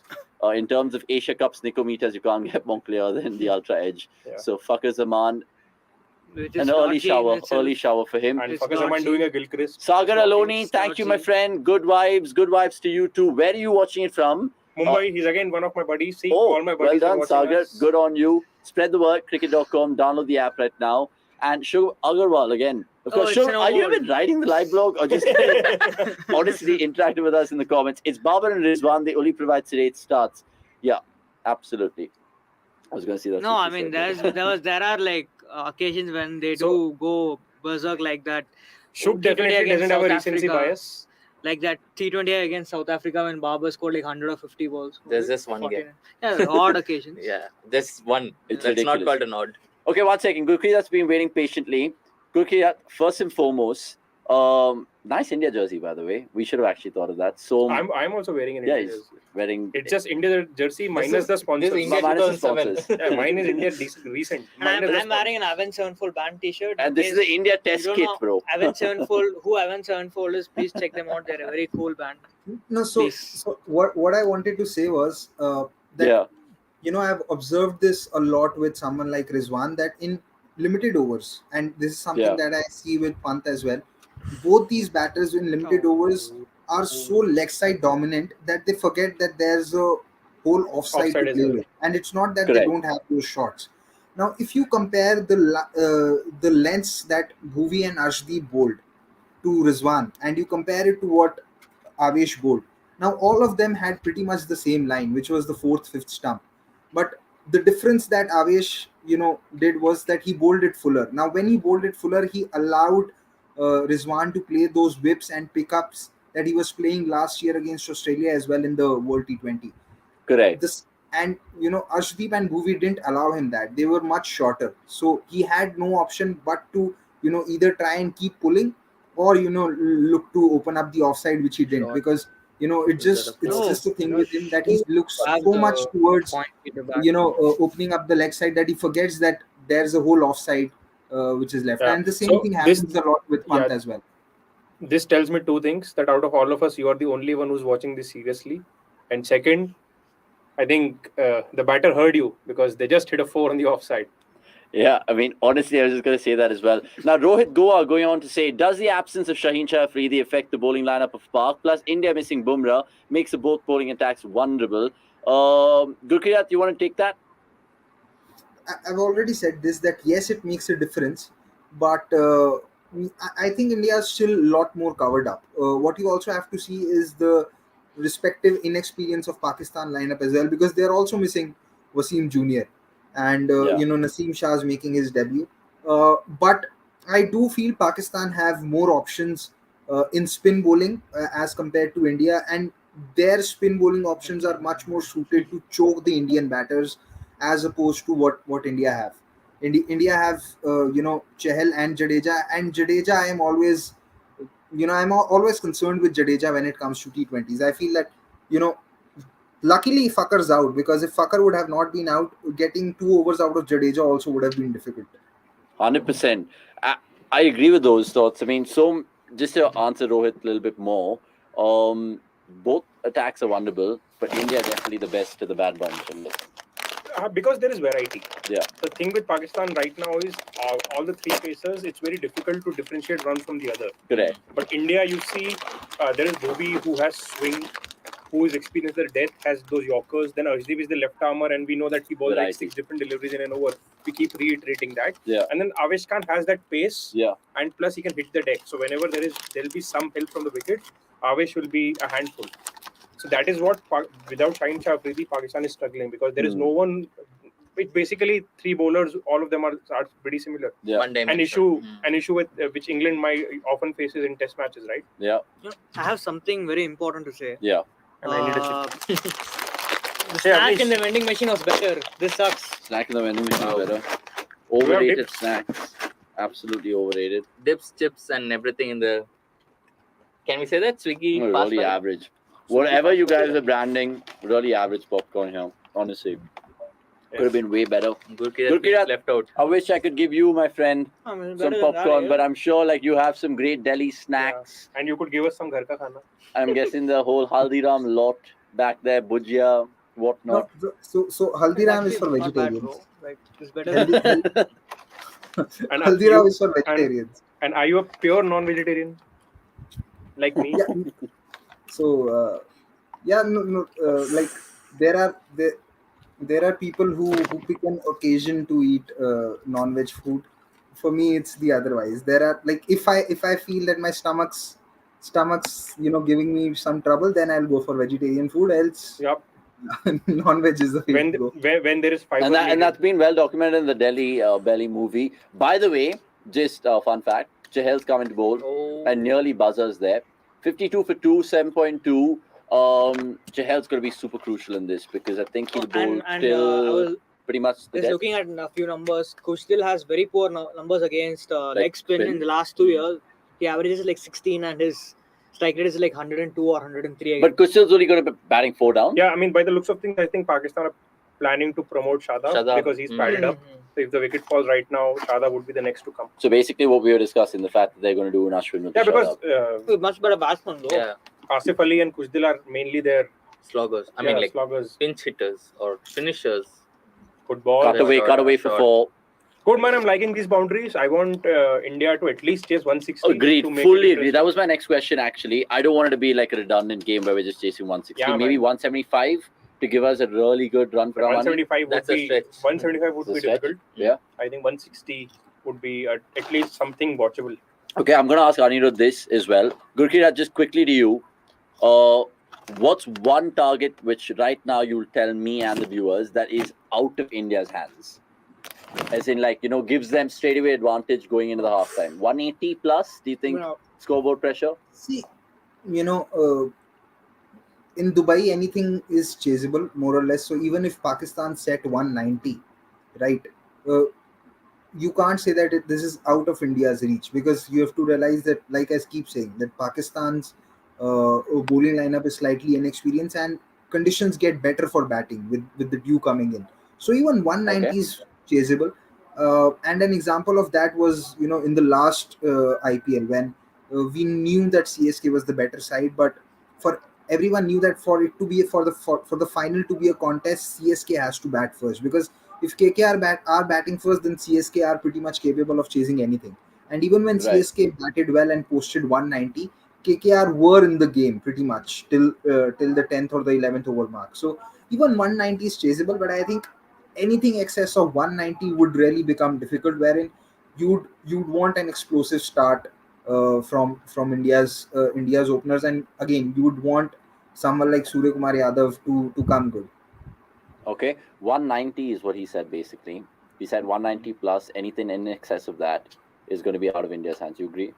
In terms of Asia Cup's Nicometers, you can't get more clear than the Ultra Edge. Yeah. So Fakhar Zaman, Which is an early dodgy in shower. itself. For him. And It's Fakhar not Zaman cheap. doing a Gilchrist. Sagar It's Aloni, thank you, my cheap. friend. Good vibes to you too. Where are you watching it from? Mumbai, he's again one of my buddies. See, Oh, all my well buddies are done, watching Sagar. us. Good on you. Spread the word. Cricket.com. Download the app right now. And Shubh Agarwal again. Of course, it's Shubh, an are you award. even writing the live blog or just honestly interacting with us in the comments? It's Babar and Rizwan. They only provide today. It starts. Yeah, absolutely. I was going to say that. No, I mean there are like occasions when they do go berserk like that. Shubh T20 definitely against doesn't have a South recency Africa. bias. Like that T20 against South Africa when Babar scored like 150 balls. There's just one game. Yeah, odd occasions. Yeah, this one. It's That's not ridiculous. called an odd. Okay, 1 second. Gurkirat's been waiting patiently. Gurkirat, first and foremost, nice India jersey, by the way. We should have actually thought of that. So I'm also wearing an yeah, India he's jersey. wearing. It's just India jersey minus the sponsors. This is India Minus the 2007. sponsors. Yeah, mine is India recent. And I'm Minus the wearing an sponsors. Avon Sevenfold band t-shirt. And this is the India Test don't kit, know bro. Avon Sevenfold is, please check them out. They're a very cool band. No, so Please. so what I wanted to say was that Yeah. you know, I've observed this a lot with someone like Rizwan, that in limited overs, and this is something Yeah. that I see with Pant as well. Both these batters in limited overs are so leg side dominant that they forget that there's a whole offside Offside to as play well. with, and it's not that Correct. they don't have those shots. Now, if you compare the lengths that Bhuvi and Arshdeep bowled to Rizwan, and you compare it to what Avesh bowled, now all of them had pretty much the same line, which was the 4th, 5th stump. But the difference that Avesh, did was that he bowled it fuller. Now, when he bowled it fuller, he allowed Rizwan to play those whips and pickups that he was playing last year against Australia as well in the World T20. Correct. Arshdeep and Bhuvi didn't allow him that. They were much shorter, so he had no option but to either try and keep pulling or look to open up the offside, which he didn't, because it's just a thing with him that he looks so much towards opening up the leg side that he forgets that there's a whole offside which is left. Yeah. And the same So thing happens a lot with Pant Yeah. as well. This tells me two things: that out of all of us, you are the only one who's watching this seriously, and second, I think the batter heard you because they just hit a 4 on the offside. Yeah, I mean, honestly, I was just going to say that as well. Now, Rohit Goa going on to say, does the absence of Shaheen Shah Afridi affect the bowling lineup of Park? Plus, India missing Bumrah makes the both bowling attacks vulnerable. Gurkirat, you want to take that? I've already said this, that yes, it makes a difference, but I think India is still a lot more covered up. What you also have to see is the respective inexperience of Pakistan lineup as well, because they're also missing Wasim Jr. and Naseem Shah is making his debut. But I do feel Pakistan have more options in spin bowling as compared to India, and their spin bowling options are much more suited to choke the Indian batters as opposed to what India have. India have Chahal and Jadeja. I'm always concerned with Jadeja when it comes to T20s. I feel that luckily Fakhar's out, because if Fakhar would have not been out, getting 2 overs out of Jadeja also would have been difficult. 100%. I agree with those thoughts. I mean, so just to answer Rohit a little bit more, both attacks are vulnerable, but India definitely the best to the bad bunch. Because there is variety. Yeah. The thing with Pakistan right now is all the 3 pacers, it's very difficult to differentiate one from the other. Correct. But India, you see, there is Bobby who has swing, who is experienced at death, has those Yorkers. Then Arshdeep is the left armer, and we know that he bowls like 6 different deliveries in an over. We keep reiterating that. Yeah. And then Avesh Khan has that pace. Yeah. And plus he can hit the deck. So whenever there'll be some help from the wicket, Avesh will be a handful. So that is what without Shaheen Shah Afridi, Pakistan is struggling because there is no one. It's basically three bowlers. All of them are pretty similar. Yeah. An issue with which England might often faces in Test matches, right? Yeah. I have something very important to say. Yeah. And I need a sip. The snack in the vending machine was better. This sucks. Snack in the vending machine is better. Overrated snacks. Absolutely overrated. Dips, chips, and everything in the. Can we say that Swiggy? No, really average. Whatever you guys are branding, really average popcorn here. Honestly, could have been way better. Gurkirat left out. I wish I could give you, my friend, some popcorn, but I'm sure like you have some great Delhi snacks. Yeah. And you could give us some ghar ka khana. I'm guessing the whole Haldiram lot back there, bhujia, whatnot. No, so Haldiram is for vegetarians. Like, it's better. And Haldiram is for vegetarians. And are you a pure non-vegetarian? Like me? Yeah. So like there are people who pick an occasion to eat non-veg food. For me, it's the otherwise. There are like if I feel that my stomach's giving me some trouble, then I'll go for vegetarian food. Else, yep. non-veg is the way to go. When there is fiber, and that's been well documented in the Delhi Belly movie. By the way, just fun fact: Chahal's coming to bowl and nearly buzzers there. 52 for 2, 7.2. Chahal's going to be super crucial in this because I think he'll bowl till pretty much the just looking at a few numbers. Kush still has very poor numbers against leg spin in the last 2 years. He averages like 16 and his strike rate is like 102 or 103 again. But Kush's only going to be batting 4 down. Yeah, I mean, by the looks of things, I think Pakistan are planning to promote Shadab because he's padded up. So if the wicket falls right now, Shadab would be the next to come. So basically what we were discussing, the fact that they're going to do an Ashwin with because much better batsman though. Yeah. Asif Ali and Kushdil are mainly their sloggers. I mean, like sloggers, pinch hitters or finishers. Good ball. Cut away for 4. Good man, I'm liking these boundaries. I want India to at least chase 160. Agreed, fully agree. That was my next question actually. I don't want it to be like a redundant game where we're just chasing 160. Yeah, maybe 175 to give us a really good run for our money. 175 would be difficult. Yeah. I think 160 would be at least something watchable. Okay, I'm going to ask Anirudh this as well. Gurkirat, just quickly to you. What's one target which right now you'll tell me and the viewers that is out of India's hands? As in, like, gives them straight away advantage going into the halftime. 180 plus, do you think, scoreboard pressure? See, in Dubai, anything is chaseable, more or less. So even if Pakistan set 190, right, you can't say that this is out of India's reach because you have to realize that, like I keep saying, that Pakistan's bowling lineup is slightly inexperienced and conditions get better for batting with the dew coming in. So even 190 is chaseable. And an example of that was, in the last IPL when we knew that CSK was the better side, but everyone knew that for it to be for the final to be a contest, CSK has to bat first because if KKR are batting first, then CSK are pretty much capable of chasing anything. And even when CSK batted well and posted 190, KKR were in the game pretty much till the 10th or the 11th over mark. So even 190 is chaseable, but I think anything excess of 190 would really become difficult, wherein you'd want an explosive start from India's openers, and again you would want someone like Surya Kumar Yadav to come good. Okay, 190 is what he said basically. He said 190 plus, anything in excess of that is going to be out of India's hands. You agree?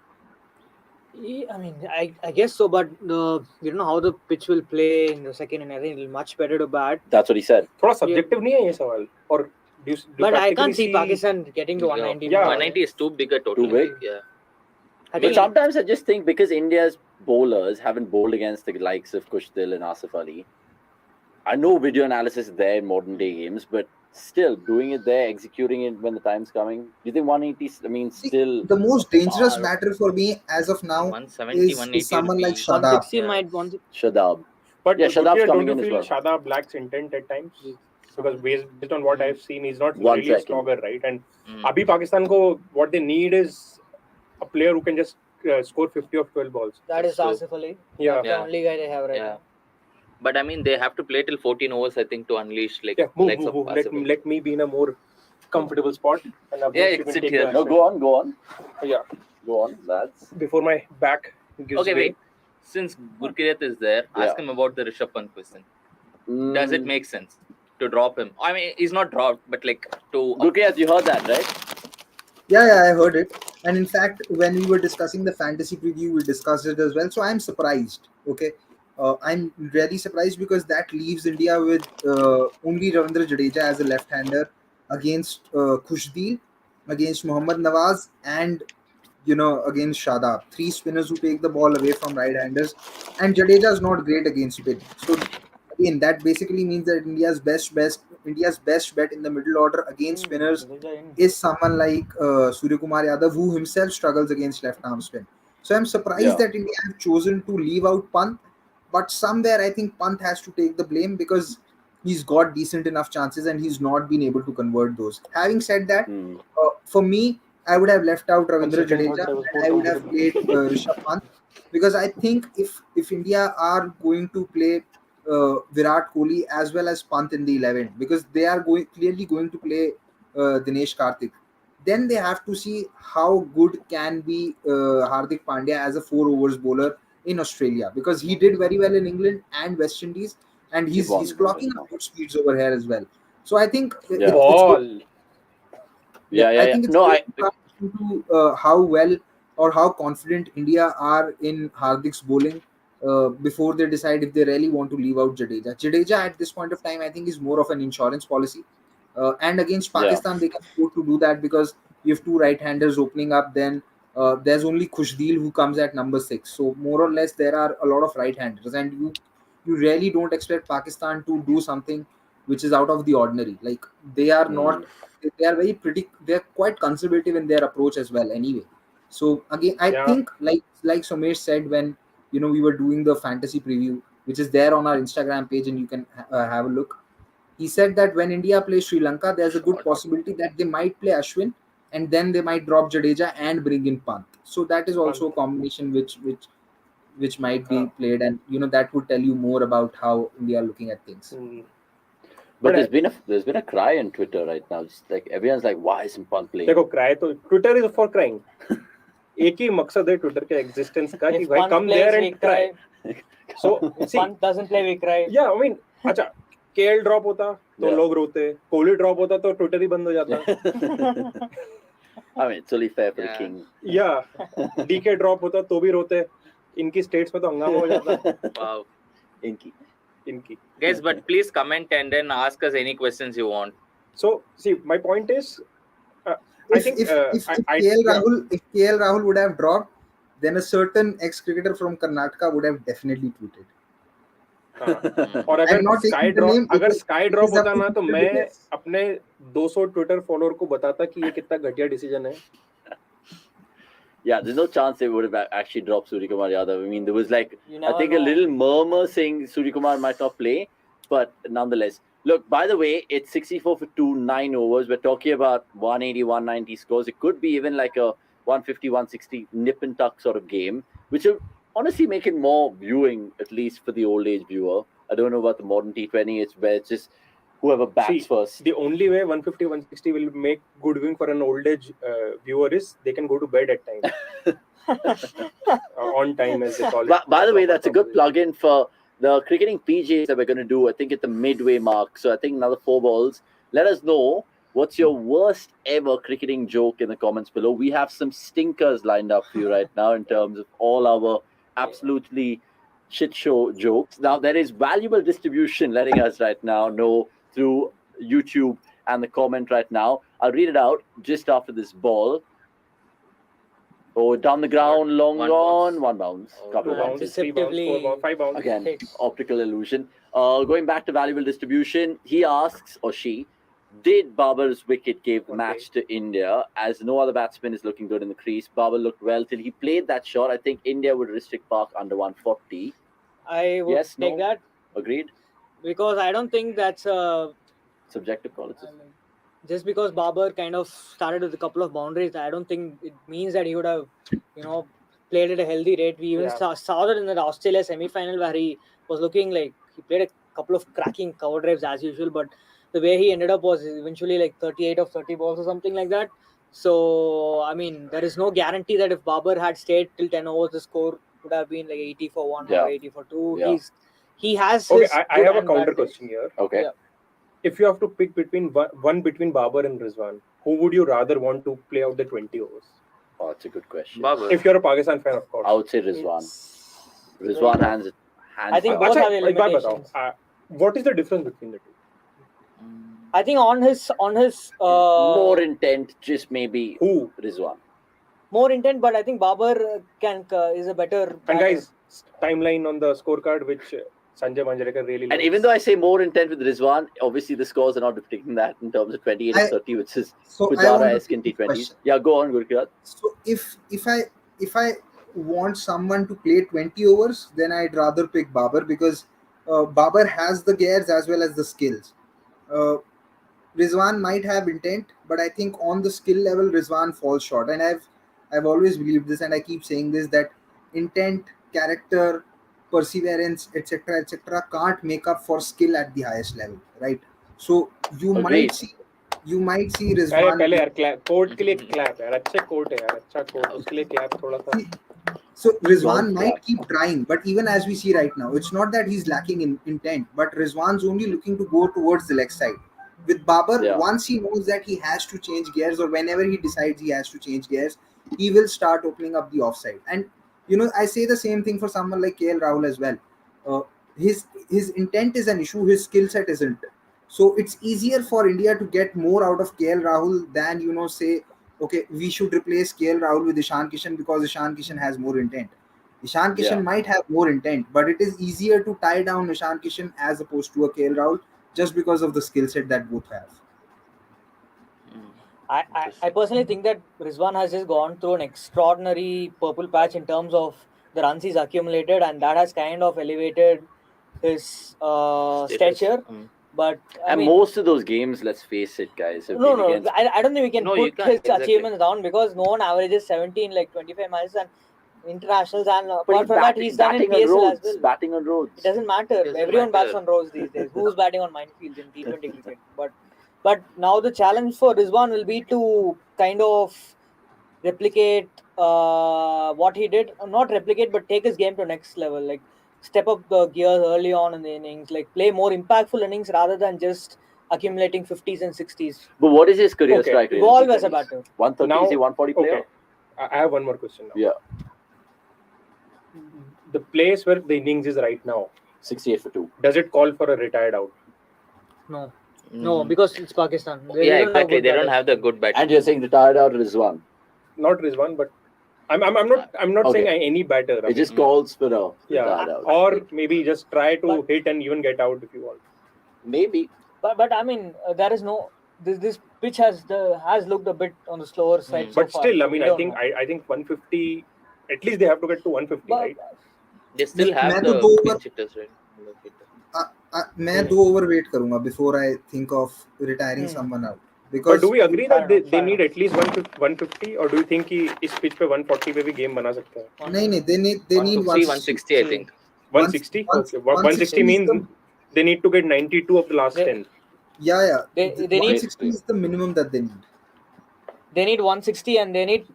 I mean, I guess so, but we don't know how the pitch will play in the second, and I think it'll much better to bat. That's what he said. थोड़ा subjective नहीं है ये सवाल? Or do but I can't see Pakistan getting to 190. Yeah, 190 is too big a total. Too big? Yeah. But sometimes I just think because India's bowlers haven't bowled against the likes of Kushdil and Asif Ali. I know video analysis is there in modern day games, but still doing it there, executing it when the time's coming. Do you think 180? I mean, still the most dangerous batter for me as of now 170, is someone like Shadab. 160 might want Shadab. But Shadab's coming don't in you as feel well. Shadab lacks intent at times? Because based on what I've seen, he's not really a slogger, right? And Abhi Pakistan ko what they need is a player who can just score 50 of 12 balls. That is Asif Ali. Yeah. That's the only guy they have right now. But I mean, they have to play till 14 overs, I think, to unleash Let me be in a more comfortable spot. And Yeah, you can sit take here. the No, go on. Yeah. Go on, lads. Before my back gives Okay, way. wait. Since Gurkirat is there, ask him about the Rishabh Pant question. Does it make sense to drop him? I mean, he's not dropped, but like to... Gurkirat, you heard that, right? Yeah, I heard it. And in fact, when we were discussing the fantasy preview, we discussed it as well. So I'm surprised. Okay. I'm really surprised because that leaves India with only Ravindra Jadeja as a left-hander against Khushdeep, against Mohammad Nawaz, and against Shadab. 3 spinners who take the ball away from right-handers. And Jadeja is not great against spin. So again, that basically means that India's best bet in the middle order against spinners is someone like Surya Kumar Yadav, who himself struggles against left-arm spin. So I'm surprised that India have chosen to leave out Pant, but somewhere I think Pant has to take the blame because he's got decent enough chances and he's not been able to convert those. Having said that, for me, I would have left out Ravindra Jadeja and I would have played Rishabh Pant, because I think if India are going to play Virat Kohli as well as Pant in the 11, because they are clearly going to play Dinesh Karthik, then they have to see how good can be Hardik Pandya as a 4 overs bowler in Australia, because he did very well in England and West Indies, and he's clocking up good speeds over here as well. So I think it's good. I think it's good to come into how well or how confident India are in Hardik's bowling before they decide if they really want to leave out Jadeja. Jadeja at this point of time, I think, is more of an insurance policy. And against Pakistan, they can afford to do that because you have 2 right-handers opening up. Then there's only Khushdeep who comes at number 6. So more or less, there are a lot of right-handers, and you really don't expect Pakistan to do something which is out of the ordinary. Like they are not. They are they're quite conservative in their approach as well. Anyway, so again, I think like Somesh said when we were doing the fantasy preview, which is there on our Instagram page, and you can have a look. He said that when India plays Sri Lanka, there's a good possibility that they might play Ashwin and then they might drop Jadeja and bring in Pant. So that is also a combination which might be played, and that would tell you more about how India are looking at things. But there's been a cry on Twitter right now. Just like everyone's like, why isn't Pant playing? देखो cry तो Twitter is for crying. एक ही मकसद है Twitter के existence का कि भाई come there and cry. So Pant doesn't play, we cry. Yeah, I mean, अच्छा KL drop होता तो लोग रोते, कोहली drop होता तो Twitter ही बंद हो जाता. I mean, it's only fair for the king. Yeah, DK drop होता तो भी रोते. इनकी states में तो हंगामा हो जाता. Wow. इनकी. Guys, but please comment and then ask us any questions you want. So, see, my point is, I think if KL Rahul would have dropped, then a certain ex-cricketer from Karnataka would have definitely tweeted. और अगर Sky drop होता ना तो मैं अपने 200 Twitter follower को बताता कि ये कितना घटिया decision है. Yeah, there's no chance they would have actually dropped Surya Kumar Yadav. I mean, there was like, I think a little murmur saying Surya Kumar might not play, but nonetheless. Look, by the way, it's 64 for 2, 9 overs. We're talking about 180, 190 scores. It could be even like a 150, 160 nip and tuck sort of game, which will honestly make it more viewing, at least for the old age viewer. I don't know about the modern T20. It's where it's just whoever bats first. The only way 150, 160 will make good viewing for an old age viewer is they can go to bed at time. On time, as they call it. By the way, that's a good plug-in for the cricketing PJs that we're going to do, I think, at the midway mark. So I think another 4 balls. Let us know what's your worst ever cricketing joke in the comments below. We have some stinkers lined up for you right now in terms of all our absolutely shit show jokes. Now, there is valuable distribution letting us right now know through YouTube and the comment right now. I'll read it out just after this ball. Oh, down the ground, long gone, 1 bounce. Couple of bounces. 3 bounce, 4 bounce, 5 bounce. Again, optical illusion. Going back to valuable distribution, he asks, or she, did Babar's wicket give the match to India? As no other batsman is looking good in the crease. Babar looked well till he played that shot. I think India would restrict Park under 140. I would take that. Agreed? Because I don't think that's a subjective call. Just because Babar kind of started with a couple of boundaries, I don't think it means that he would have, played at a healthy rate. We even saw that in the Australia semi-final where he was looking like he played a couple of cracking cover drives as usual, but the way he ended up was eventually like 38 of 30 balls or something like that. So I mean, there is no guarantee that if Babar had stayed till 10 overs, the score would have been like 80 for 1 or 80 for 2. Yeah. He has Okay, his I good have a and bad counter days. question here. Okay. Yeah. If you have to pick between between Babar and Rizwan, who would you rather want to play out the 20 overs? Oh, that's a good question. Babar. If you're a Pakistan fan, of course. I would say Rizwan. Rizwan hands I think down. both have Acha, their limitations. what is the difference between the two? I think on his More intent, just maybe Who? Rizwan. more intent, but I think Babar is a better And batter. guys, timeline on the scorecard, which Sanjay Manjrekar really likes. And even though I say more intent with Rizwan, obviously the scores are not depicting that in terms of 28 and 30, which is Pujara-esque in T20s. Yeah, go on, Gurkirat. So if I want someone to play 20 overs, then I'd rather pick Babar because Babar has the gears as well as the skills. Rizwan might have intent, but I think on the skill level, Rizwan falls short. And I've always believed this, and I keep saying this, that intent, character, perseverance, etc., can't make up for skill at the highest level, right? So you Agreed. might see अरे Rizwan. पहले यार clap, court के लिए clap यार, अच्छे court है यार, अच्छा कोर्ट, उसके लिए clap थोड़ा सा. So Rizwan might keep trying, but even as we see right now, it's not that he's lacking in intent, but Rizwan's only looking to go towards the leg side. With Babar, once he knows that he has to change gears, or whenever he decides he has to change gears, he will start opening up the offside. And I say the same thing for someone like KL Rahul as well. His intent is an issue, his skill set isn't. So it's easier for India to get more out of KL Rahul than say, okay, we should replace KL Rahul with Ishan Kishan because Ishan Kishan has more intent. Ishan Kishan might have more intent, but it is easier to tie down Ishan Kishan as opposed to a KL Rahul just because of the skill set that both have. I personally think that Rizwan has just gone through an extraordinary purple patch in terms of the runs he's accumulated, and that has kind of elevated his stature. But I mean, most of those games, let's face it, guys. I don't think we can put his achievements down because no one averages 17 like 25 miles and internationals, and apart from that, he's done in PSL as well. Batting on roads. It doesn't matter. Everyone bats on roads these days. Who's batting on minefields in T20 cricket? But now the challenge for Rizwan will be to kind of replicate what he did. Not replicate, but take his game to next level. Like step up the gears early on in the innings. Like play more impactful innings rather than just accumulating 50s and 60s. But what is his career strike rate? Evolve as a batter. 130, is he 140 player? Okay. I have one more question now. Yeah. The place where the innings is right now, 68 for 2. Does it call for a retired out? No, because it's Pakistan. Exactly. They don't have the good batter. And you're saying retired out Rizwan? Not Rizwan, but I'm not saying any batter. It just calls for a retired out. Or maybe just try to hit and even get out if you want. Maybe. But I mean, there is no. This pitch has looked a bit on the slower side. But so still, far. I mean, I think 150. At least they have to get to 150, right? They still have the pinch hitters, right? मैं 2 over wait करूँगा before I think of retiring someone out. Because but do we agree that they need at least 150, or do you think कि इस pitch पे 140 पे भी game बना सकते हैं? नहीं, they need 160, I think. 160. Okay. 160 means they need to get 92 of the last 10. Yeah. They 160 is the minimum that they need. They need 160 and they need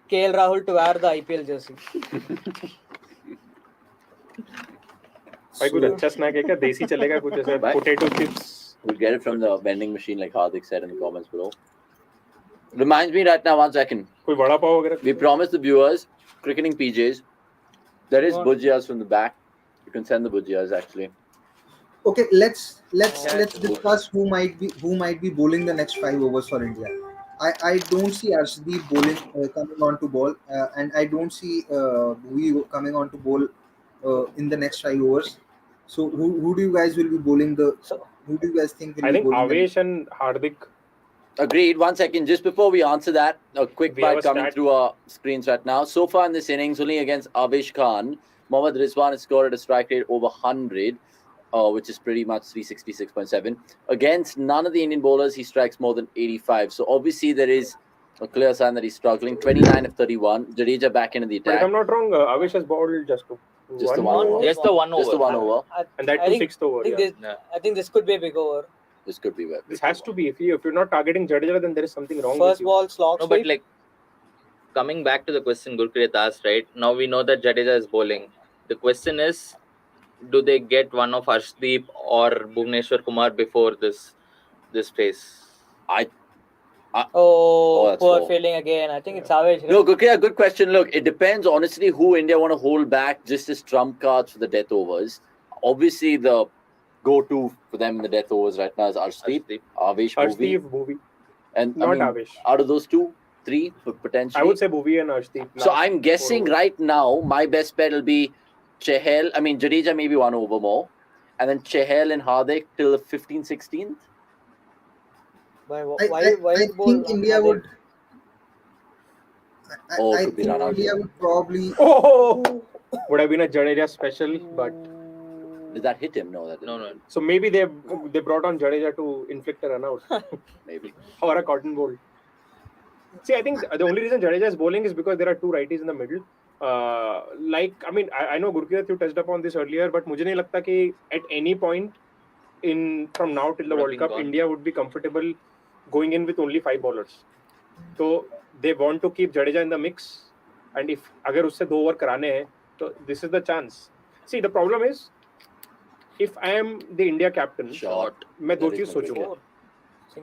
KL Rahul to wear the IPL jersey. भाई कुछ अच्छा snack है क्या? देसी चलेगा कुछ ऐसा potato chips. We'll get it from the vending machine, like Hardik said in the comments below. Reminds me right now, 1 second. कोई वड़ा पाव वगैरह? We promised the viewers cricketing PJs. There is bhujiyas from the back. You can send the bhujiyas actually. Okay, let's discuss who might be bowling the next 5 overs for India. I don't see Arshdeep bowling coming on to bowl, and I don't see Bhuvi coming on to bowl in the next 5 overs. So who do you guys will be bowling who do you guys think will I be think bowling? Avesh and Hardik. Agreed. 1 second. Just before we answer that, a quick bite coming through our screens right now. So far in this innings, only against Avesh Khan, Mohammad Rizwan has scored at a strike rate over 100, which is pretty much 366.7. Against none of the Indian bowlers, he strikes more than 85. So obviously there is a clear sign that he's struggling. 29 of 31. Jadeja back into the attack. But if I'm not wrong, Avesh has bowled just the one over. Just the 1 over. Just the 1 over. And that too 6th over. I think this could be a big over. This could be where. This has to be. If you're not targeting Jadeja, then there is something wrong First with you. ball slog No, but like coming back to the question Gurpreet asked, right? Now we know that Jadeja is bowling. The question is, do they get one of Arshdeep or Bhuvneshwar Kumar before this phase? poor four. fielding again. I think it's Avesh. No, good question. Look, it depends honestly who India want to hold back just as trump cards for the death overs. Obviously, the go-to for them in the death overs right now is Arshdeep, Avesh, Bhuvi. And not I mean, Avesh. Out of those 2, 3 potentially. I would say Bhuvi and Arshdeep. So I'm guessing right now my best bet will be Chahal. I mean, Jadeja maybe 1 over more. And then Chahal and Hardik till the 15th, 16th. I think India would. I could be think Rana. India would probably. Would have been a Jadeja special, but did that hit him? No, that didn't. No. So maybe they brought on Jadeja to inflict a run out. Maybe. Or a cotton bowl. See, I think the only reason Jadeja is bowling is because there are 2 righties in the middle. I know Gurpreet, you touched upon this earlier, but मुझे नहीं लगता कि at any point from now till the World Cup, India would be comfortable going in with only 5 bowlers. So they want to keep Jadeja in the mix, and if अगर उससे 2 over कराने हैं, so this is the chance. See, the problem is, if I am the India captain, मैं 2 चीज सोचूंगा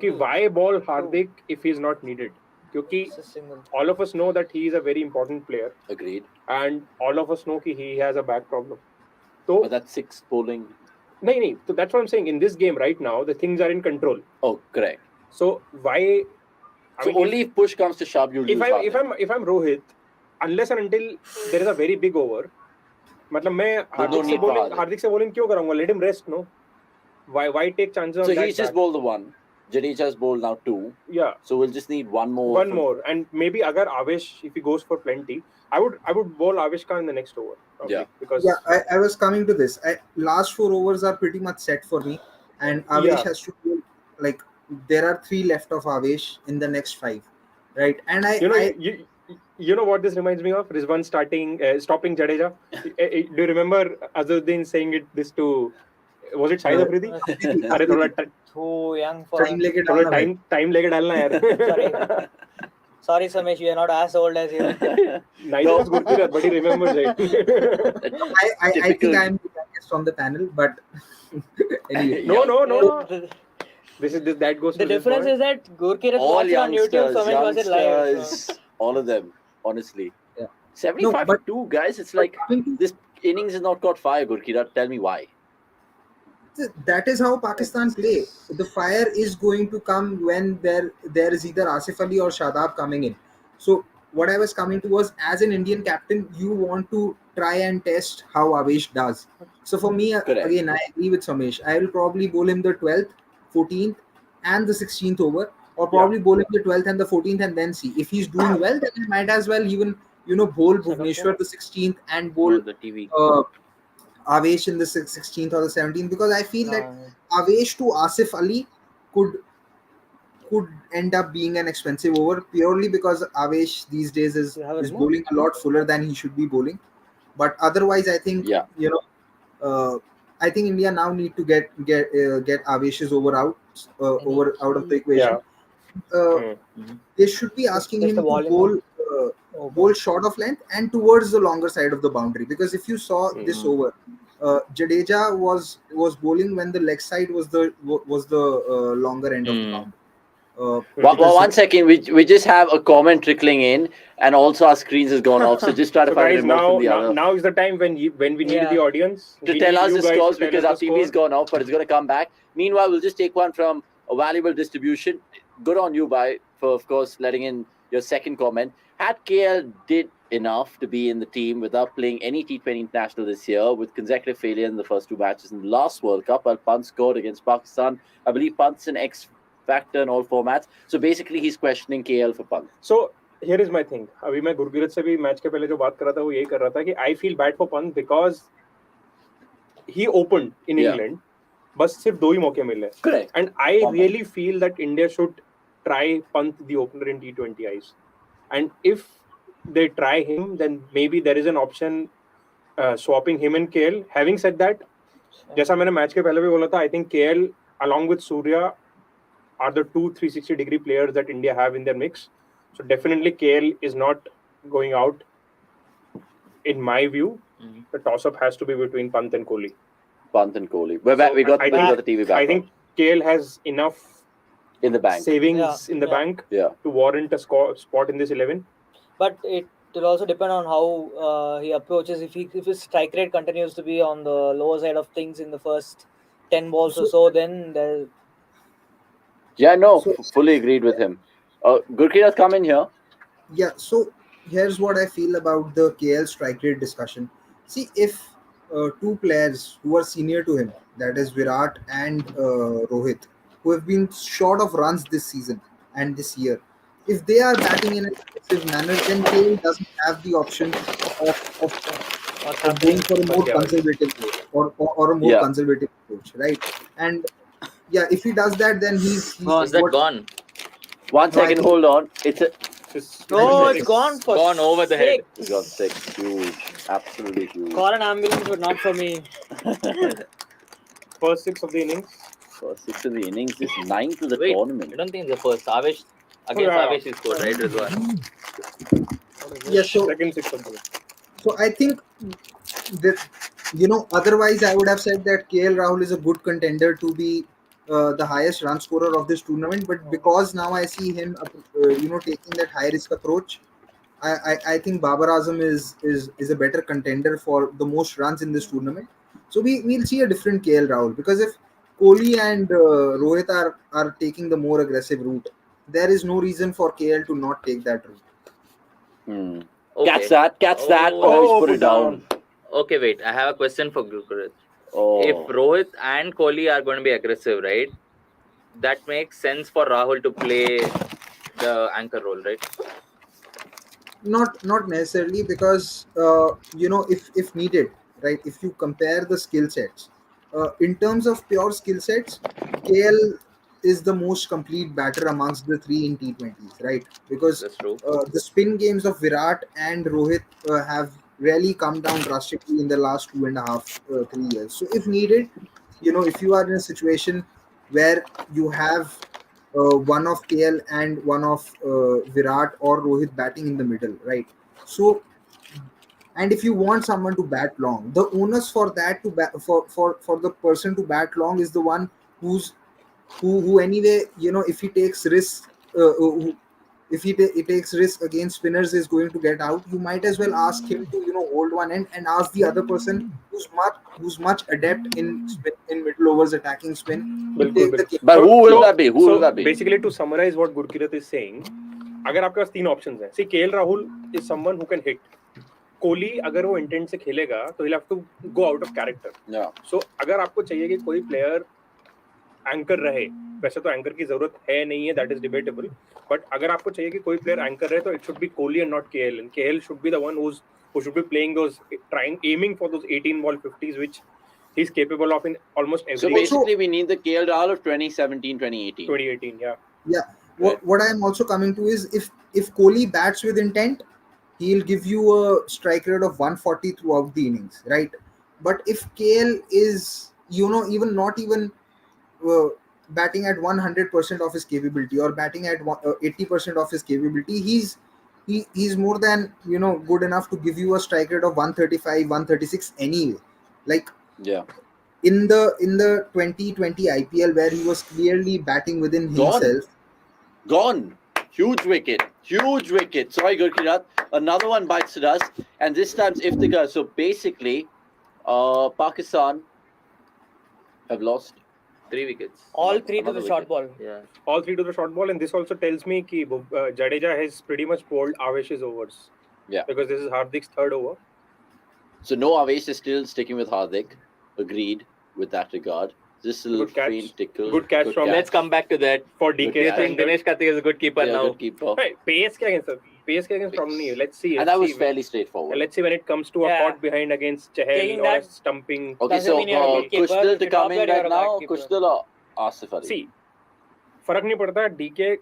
कि why ball Hardik if he is not needed? क्योंकि all of us know that he is a very important player. Agreed. And all of us know that he has a back problem. So, but that's 6 bowling. No. So that's what I'm saying. In this game right now, the things are in control. Oh, correct. So why? Only if push comes to shove, you'll lose. If I'm Rohit, unless and until there is a very big over, मतलब मैं हार्दिक से bowling क्यों करूँगा? Let him rest, no? Why take chances? So he's just bowled the 1. Jadeja's bowled now 2. Yeah. So we'll just need 1 more. One more, and maybe agar Avesh, if he goes for plenty, I would bowl Avesh Khan in the next over. Probably, yeah. Because I was coming to this. Last 4 overs are pretty much set for me, and Avesh has to bowl, like there are 3 left of Avesh in the next 5, right? And you know what this reminds me of? Rizwan stopping Jadeja. Do you remember Azharuddin saying this to? Was it Shahid Afridi? अरे थोड़ा too young for time लेके डालना यार. Sorry, Samesh, you are not as old as you. Neither was Gurpreet, but he remembers it. I think I am the youngest from the panel, but anyway. No. That goes. The difference is that Gurpreet watched on YouTube, Samesh was it live. So. All of them, honestly. Yeah. 75-2, guys. It's like this innings has not got fire, Gurpreet. Tell me why. That is how Pakistan play. The fire is going to come when there is either Asif Ali or Shadab coming in. So what I was coming to was, as an Indian captain, you want to try and test how Avesh does. So for me, again, I agree with Samesh. I will probably bowl him the 12th, 14th and the 16th over, or probably bowl him the 12th and the 14th and then see. If he's doing well, then I might as well even, bowl Bhuvneshwar the 16th and bowl the TV. Avesh in the 16th or the 17th, because I feel that Avesh to Asif Ali could end up being an expensive over, purely because Avesh these days is bowling a lot fuller than he should be bowling. But otherwise, I think I think India now need to get Avesh's over out of the equation. They should be asking him to bowl short of length and towards the longer side of the boundary, because if you saw this over, Jadeja was bowling when the leg side was the longer end of the boundary. Well, 1 second, we just have a comment trickling in, and also our screens has gone off. So just try to find remote from the other. Now is the time when we need the audience to tell us the scores, because our TV's gone off, but it's going to come back. Meanwhile, we'll just take one from a valuable distribution. Good on you, Bhai, for of course letting in your second comment. Had KL did enough to be in the team without playing any T20 international this year, with consecutive failure in the first 2 matches in the last World Cup, while Pant scored against Pakistan. I believe Pant's an X factor in all formats. So basically, he's questioning KL for Pant. So here is my thing. अभी मैं गुरकीरत से भी match के पहले जो बात कर रहा था वो यही कर रहा था कि I feel bad for Pant because he opened in England, बस सिर्फ 2 ही मौके मिले. Correct. And I really feel that India should try Pant the opener in T20Is. And if they try him, then maybe there is an option swapping him and KL. Having said that, जैसा मैंने match के पहले भी बोला था, I think KL along with Surya, are the two 360-degree players that India have in their mix. So definitely KL is not going out. In my view, the toss-up has to be between Pant and Kohli. Pant and Kohli. We got the TV back. I think KL has enough in the bank savings in the bank to warrant a spot in this 11. But it will also depend on how he approaches. If his strike rate continues to be on the lower side of things in the first 10 balls or so, then there. Yeah, no, fully agreed with him. Gurkirath, come in here. Yeah, so here's what I feel about the KL strike rate discussion. See, if two players who are senior to him, that is Virat and Rohit, who have been short of runs this season and this year, if they are batting in an aggressive manner, then KL doesn't have the option of going for a more conservative approach or a more conservative approach, right? And yeah, if he does that, then he's is that gone? 1 second, hold on. It's gone for gone over the head. He got 6. Huge, absolutely huge. Call an ambulance, but not for me. First 6 of the innings. First 6 of the innings is 9th of the tournament. I don't think the first Avesh against Avesh is scored, right, Rizwan? Yeah, so second 6 of the innings. So I think that, otherwise I would have said that KL Rahul is a good contender to be the highest run scorer of this tournament. But because now I see him, taking that high risk approach, I think Babar Azam is a better contender for the most runs in this tournament. So we'll see a different KL Rahul, because if Kohli and Rohit are taking the more aggressive route, there is no reason for KL to not take that route. Okay. Catch that. Oh, put it down. Okay, wait. I have a question for Gurkirath. If Rohit and Kohli are going to be aggressive, right? That makes sense for Rahul to play the anchor role, right? Not necessarily, because if needed, right? If you compare the skill sets, in terms of pure skill sets, KL is the most complete batter amongst the three in T20s, right? Because that's true. The spin games of Virat and Rohit have really come down drastically in the last 2.5, 3 years. So if needed, if you are in a situation where you have one of KL and one of Virat or Rohit batting in the middle, right? So, and if you want someone to bat long, the onus for that to bat for the person to bat long is the one who anyway, if he takes risks, if he takes risk against spinners, is going to get out. You might as well ask him to hold one end and ask the other person who's much adept in middle overs attacking spin. But who will that be? Who will that be? Basically, to summarize what Gurkirath is saying, अगर आपके पास 3 options हैं, see KL Rahul is someone who can hit. Kohli अगर वो intent से खेलेगा तो he'll have to go out of character. So अगर आपको चाहिए कि कोई प्लेयर एंकर रहे, वैसे तो एंकर की जरूरत है नहीं है, that is debatable, but अगर आपको चाहिए कि कोई प्लेयर एंकर रहे तो it should be Kohli and not KL, and KL should be the one who should be playing those, aiming for those 18 ball 50s which he's capable of in almost every. So basically we need the KL Rahul of 2017 2018. Yeah. What I am also coming to is if Kohli bats with intent, he'll give you a strike rate of 140 throughout the innings, right? But if KL is even not batting at 100% of his capability or batting at 80% of his capability, he's more than good enough to give you a strike rate of 135 136 anyway. Like in the 2020 IPL where he was clearly batting within himself. Gone. Huge wicket. Sorry, Gurkirath. Another one bites the dust, and this time's Iftikhar. So basically, Pakistan have lost 3 wickets. All 3 to the short ball. Yeah. All 3 to the short ball, and this also tells me that Jadeja has pretty much bowled Avesh's overs. Yeah. Because this is Hardik's 3rd over. So no, Avesh is still sticking with Hardik. Agreed with that regard. Just a little faint tickle. Good catch from. Let's come back to that. For DK. Do you think Dinesh Karthik is a good keeper now? Good keeper. Hey, pace against problem. Let's see. And that was fairly straightforward. Let's see when it comes to a caught behind against Chahal or a stumping. Okay, so Kushdal to come in right now. Kushdal or Asif Ali? See, फर्क नहीं पड़ता. DK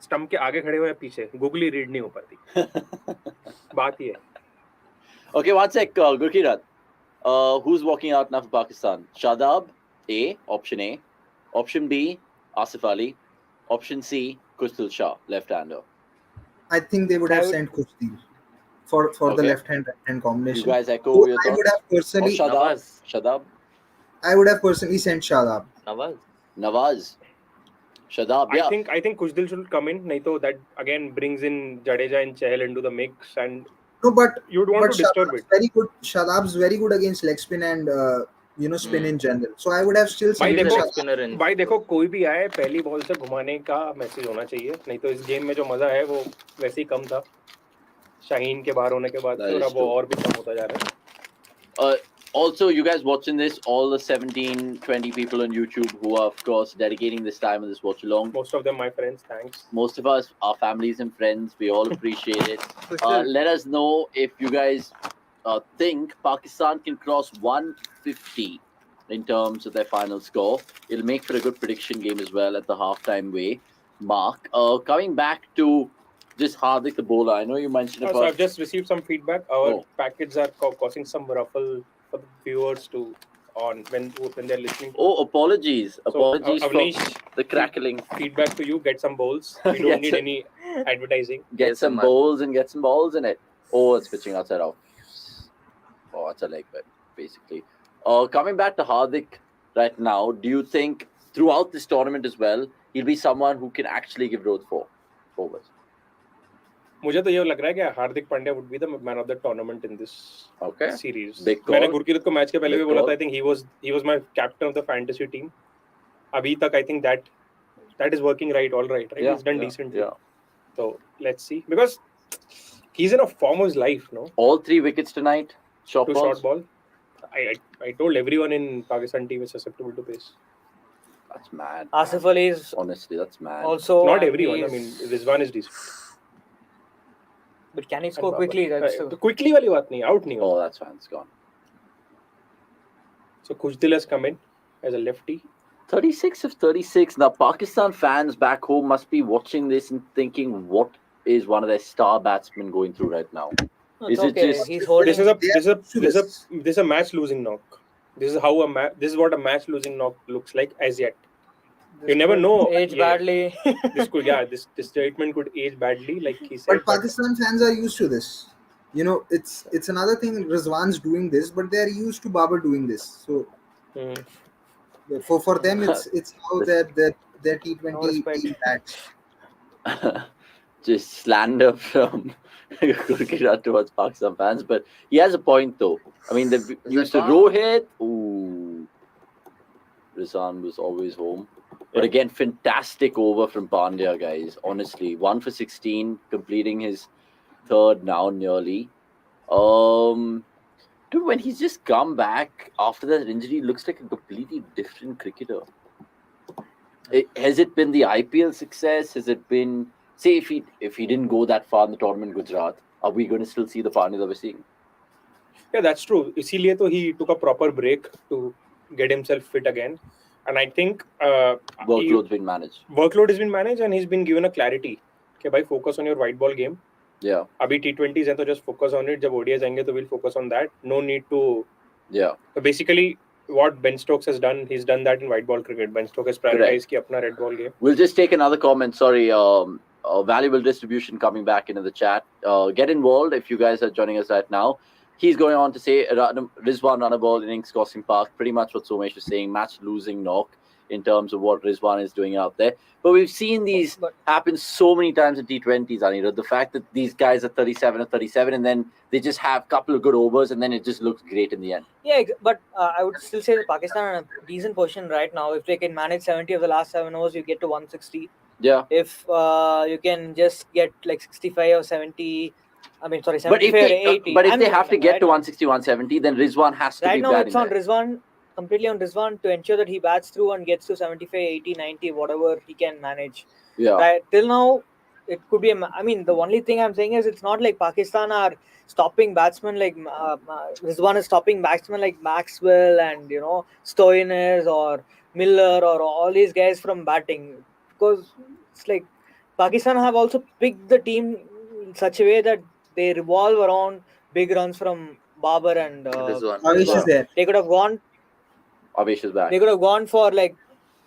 stump के आगे खड़े हुए हैं पीछे. Googly read नहीं हो पाती. बात ही है. Okay, one sec, Gurkirath. Who's walking out now for Pakistan? Shadab, A, option A. Option B, Asif Ali. Option C, Kustil Shah, left-hander. I think they would have sent Kustil for the left-hand combination. You guys echo your thoughts? I would have personally... Shadab. I would have personally sent Shadab. Nawaz. Shadab, yeah. I think Kustil should come in. Naito, that again brings in Jadeja and Chahal into the mix, and no, but you'd want to disturb it. Very good. Shadab's very good against leg spin and spin in general. So I would have still sent Shadab. भाई देखो कोई भी आए पहली ball से घुमाने का message होना चाहिए, नहीं तो इस गेम में जो मजा है वो वैसे ही कम था शाहीन के बाहर होने के बाद से, और अब वो और भी कम होता जा रहा है. Also, you guys watching this, all the 17, 20 people on YouTube who are, of course, dedicating this time in this watch along. Most of them my friends, thanks. Most of us, our families and friends, we all appreciate it. Let us know if you guys think Pakistan can cross 150 in terms of their final score. It'll make for a good prediction game as well at the halftime way mark. Coming back to just Hardik the bowler, I know you mentioned about... So I've just received some feedback. Our packets are causing some ruffle for the viewers when they're listening. Apologies. Apologies for the crackling. Feedback to you. Get some bowls. We don't need any advertising. Get some bowls and get some balls in it. It's pitching outside off. It's a leg bet, basically. Coming back to Hardik right now, do you think throughout this tournament as well, he'll be someone who can actually give growth for overs? मुझे तो ये लग रहा है कि Hardik Pandya would be the man of the tournament in this series. मैंने गुरकीरत को match के पहले भी बोला था. I think he was my captain of the fantasy team. अभी तक I think that is working all right. Yeah, he's done decently. Yeah. So let's see, because he's in a form of his life, no? All 3 wickets tonight. Short ball. I told everyone in Pakistan team is susceptible to pace. That's mad. Asif Ali is honestly, that's mad. Also, not everyone. I mean, Rizwan is decent. But can he score quickly? Quickly wali baat nahi, out nahi. Oh, that's fine. It's gone. So Kustil has come in as a lefty. 36 of 36. Now, Pakistan fans back home must be watching this and thinking, what is one of their star batsmen going through right now? No, is it just... He's holding... This is a match losing knock. This is what a match losing knock looks like as yet. You never know. Age badly. This statement could age badly, like he said. But Pakistan fans are used to this. You know, it's another thing. Rizwan's doing this, but they are used to Babar doing this. So for them, it's how their T20 team bats. Just slander from Gurkira towards Pakistan fans, but he has a point though. I mean, they used to Rohit. Ooh, Rizwan was always home. But again, fantastic over from Pandya, guys. Honestly, 1 for 16, completing his 3rd now nearly. Dude, when he's just come back after that injury, looks like a completely different cricketer. Has it been the IPL success? Has it been, say, if he didn't go that far in the tournament in Gujarat, are we going to still see the Pandya that we're seeing? Yeah, that's true. Isliye to he took a proper break to get himself fit again. And I think workload has been managed. Workload has been managed, and he's been given a clarity. Okay, bhai, focus on your white ball game. Yeah. Abhi T20s hai, to just focus on it. Jab ODIs aayenge, to we'll focus on that. No need to. Yeah. So basically, what Ben Stokes has done, he's done that in white ball cricket. Ben Stokes has prioritized ki apna red ball game. We'll just take another comment. Sorry, valuable distribution coming back into the chat. Get involved if you guys are joining us right now. He's going on to say Rizwan run a ball innings Gosling Park. Pretty much what Somesh was saying. Match losing knock in terms of what Rizwan is doing out there. But we've seen these happen so many times in T20s, Anirudh. The fact that these guys are 37 or 37 and then they just have a couple of good overs and then it just looks great in the end. Yeah, but I would still say that Pakistan are in a decent position right now. If they can manage 70 of the last 7 overs, you get to 160. Yeah. If you can just get like 65 or 70... I mean, sorry, 75 but if or 80. But if they have to get to 160, 170, then Rizwan has to be batting. Right now, it's on Rizwan, completely on Rizwan to ensure that he bats through and gets to 75, 80, 90, whatever he can manage. Yeah. Right, till now, it could be... I mean, the only thing I'm saying is it's not like Pakistan are stopping batsmen like... Rizwan is stopping batsmen like Maxwell and, Stoinis or Miller or all these guys from batting. Because it's like Pakistan have also picked the team in such a way that they revolve around big runs from Babar and Avesh is there. They could have gone. Avesh is back. They could have gone for like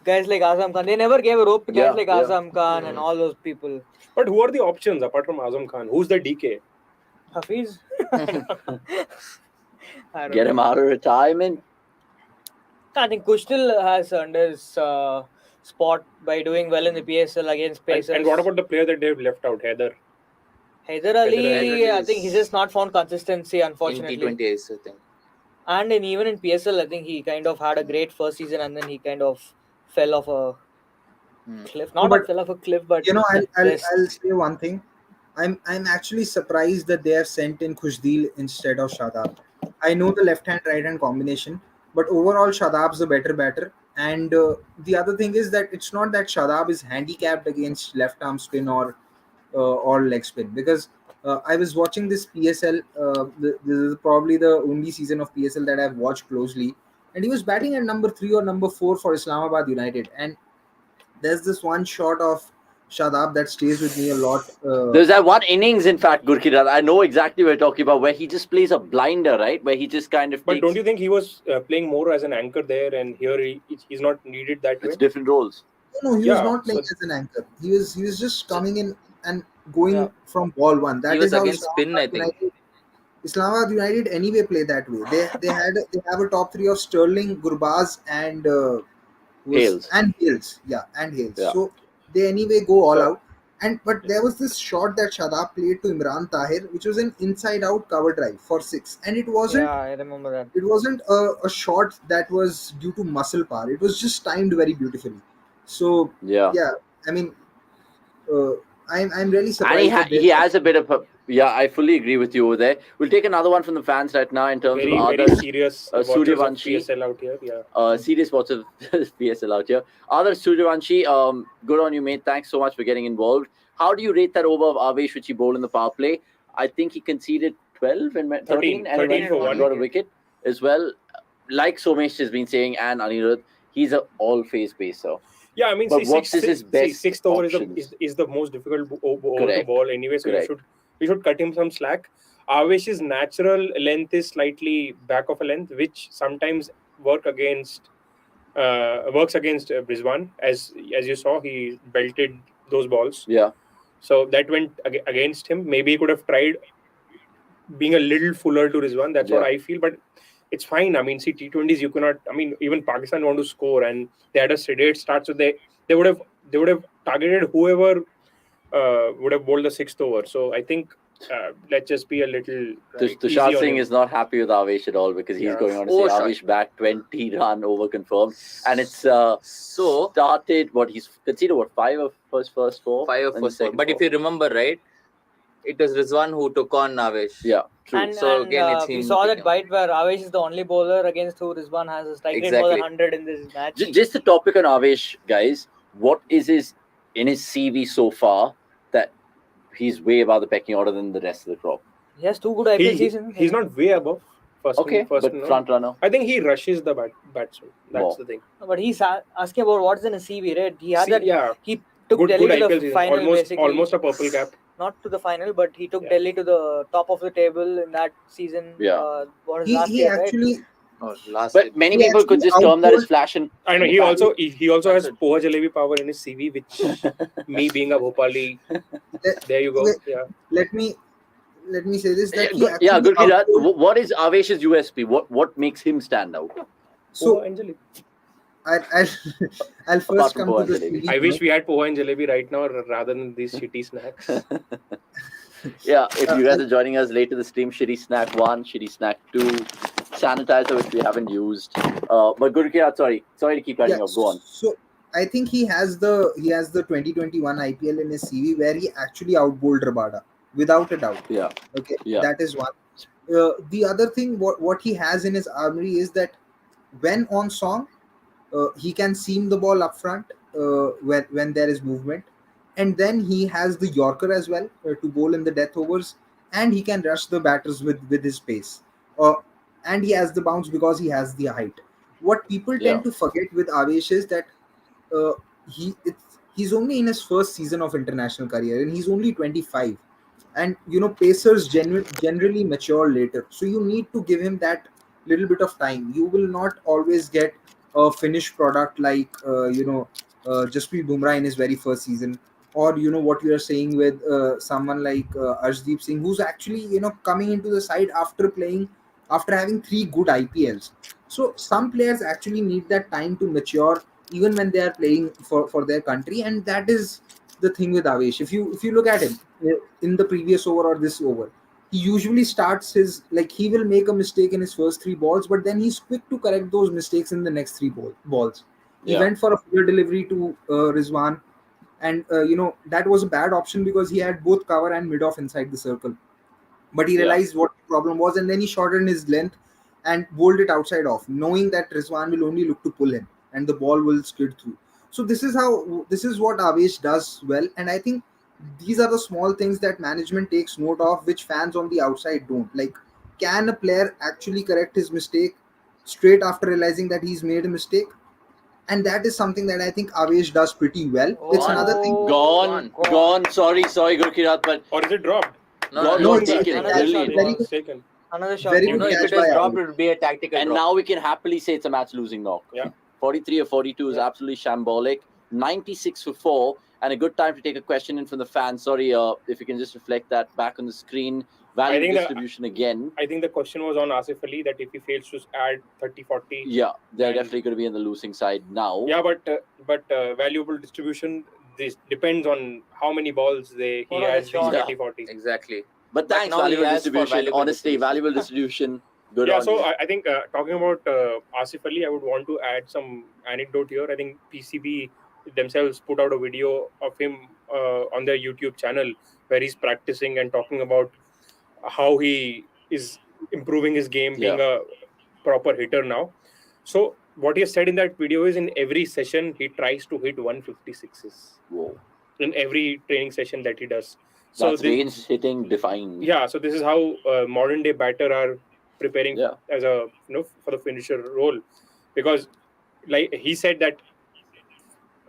guys like Azam Khan. They never gave a rope to guys like Yeah. Azam Khan and all those people. But who are the options apart from Azam Khan? Who's the DK? Hafiz? Get him out of retirement. I think Kushtil has earned his spot by doing well in the PSL against Pacers. And what about the player that they've left out, Heather? Haider Ali, I think he's just not found consistency, unfortunately. In T20s, I think. And even in PSL, I think he kind of had a great first season and then he kind of fell off a cliff. Fell off a cliff, but I'll say one thing. I'm actually surprised that they have sent in Khushdil instead of Shadab. I know the left-hand, right-hand combination, but overall Shadab's the better batter. And the other thing is that it's not that Shadab is handicapped against left-arm spin or leg spin, because I was watching this PSL. This is probably the only season of PSL that I've watched closely, and he was batting at number 3 or number 4 for Islamabad United. And there's this one shot of Shadab that stays with me a lot. There's that one innings, in fact, Gurkirat. I know exactly what you're talking about, where he just plays a blinder, right? Where he just kind of. But don't you think he was playing more as an anchor there, and here he's not needed that way? It's different roles. No, he was not playing as an anchor. He was just coming in and going from ball one. That is how against spin, I think. Islamabad United anyway play that way. They have a top 3 of Sterling, Gurbaz, and Hales. Yeah. So they anyway go all out. But there was this shot that Shadab played to Imran Tahir, which was an inside-out cover drive for 6, and it wasn't. Yeah, I remember that. It wasn't a shot that was due to muscle power. It was just timed very beautifully. So yeah, I mean, I'm really surprised. And he has a bit of a. Yeah, I fully agree with you over there. We'll take another one from the fans right now in terms of very serious Suryavanshi. PSL out here. Yeah. Serious watch of PSL out here. Other Suryavanshi, good on you, mate. Thanks so much for getting involved. How do you rate that over of Avesh, which he bowled in the power play? I think he conceded 12 and 13 and 13 for one got a wicket as well. Like Somesh has been saying, and Anirudh, he's an all-phase pacer. Yeah, I mean, his best sixth over is the most difficult over to ball anyway, so we should cut him some slack. Avesh's natural length is slightly back of a length, which sometimes works against Brisbane. As you saw, he belted those balls. Yeah. So that went against him. Maybe he could have tried being a little fuller to Rizwan. That's what I feel. But it's fine. I mean, see, T20s, you cannot. I mean, even Pakistan want to score, and they had a sedate start, so they would have targeted whoever would have bowled the 6th over. So I think let's just be a little. Tushar Singh is not happy with Avesh at all, because he's going on to say Avesh back 20 run over confirmed, and it's started. He's conceded 5 of first 4. 5 of first 4. But if you remember right, it was Rizwan who took on Avesh. Yeah, true. And we saw that bite where Avesh is the only bowler against who Rizwan has a strike rate more than 100 in this match. Just the topic on Avesh, guys. What is in his CV so far that he's way above the pecking order than the rest of the crop? He has 2 good IPL seasons. He's not way above. But front runner. I think he rushes the batsman. That's the thing. But he's asking about what's in his CV, right? He had he took good Delhi to IPL the final, basically. Almost a purple cap. Not to the final, but he took Delhi to the top of the table in that season. Yeah. Last year, actually. Right? But many people could just term that as flash. And I know he also has Poha Jalebi power in his CV, which me being a Bhopali, there you go. Let me say this. That Gurkirat, what is Avesh's USP? What makes him stand out? So I'll first come to the CV. I wish we had Poha and Jalebi right now rather than these shitty snacks. If you guys are joining us late to the stream, shitty snack 1, shitty snack 2, sanitizer which we haven't used. But Gurkirat, sorry to keep cutting off. Go on. So I think he has the 2021 IPL in his CV where he actually outbowled Rabada without a doubt. Yeah. Okay. Yeah. That is one. The other thing, what he has in his armory is that when on song, he can seam the ball up front when there is movement, and then he has the Yorker as well to bowl in the death overs, and he can rush the batters with his pace, and he has the bounce because he has the height. What people tend to forget with Avesh is that he's only in his first season of international career, and he's only 25, and pacers generally mature later, so you need to give him that little bit of time. You will not always get a finished product like Jasprit Bumrah in his very first season, or what you are saying with someone like Arshdeep Singh, who's actually coming into the side after having 3 good IPLs. So some players actually need that time to mature, even when they are playing for their country, and that is the thing with Avesh. If you look at him in the previous over or this over, he usually starts he will make a mistake in his first 3 balls, but then he's quick to correct those mistakes in the next 3 balls. He went for a full delivery to Rizwan, and that was a bad option because he had both cover and mid off inside the circle. But he realized what the problem was, and then he shortened his length and bowled it outside off, knowing that Rizwan will only look to pull him and the ball will skid through. So this is what Avesh does well, and I think these are the small things that management takes note of, which fans on the outside don't. Like, can a player actually correct his mistake straight after realizing that he's made a mistake? And that is something that I think Avesh does pretty well. It's another thing. Gone. Sorry, Gurkirat, but or is it dropped? No, it's taken. Brilliant. Taken. Another shot. Very if good it catch was by dropped, Avesh. it would be a tactical And drop. now we can happily say it's a match-losing knock. Yeah. 43 or 42 is absolutely shambolic. 96 for 4, and a good time to take a question in from the fans. Sorry, if you can just reflect that back on the screen. Value distribution again. I think the question was on Asif Ali, that if he fails to add 30-40. Yeah, they're definitely going to be on the losing side now. Yeah, but valuable distribution, this depends on how many balls he has. 30-40. Exactly. But thanks, now he valuable has for distribution. valuable Honestly, distribution. valuable distribution. Good Yeah, on so you. I think talking about Asif Ali, I would want to add some anecdote here. I think PCB themselves put out a video of him on their YouTube channel where he's practicing and talking about how he is improving his game, being a proper hitter now. So what he has said in that video is, in every session he tries to hit 156s. Whoa. In every training session that he does. So That's range hitting defined. Yeah, so this is how modern day batter are preparing as a for the finisher role, because like he said that,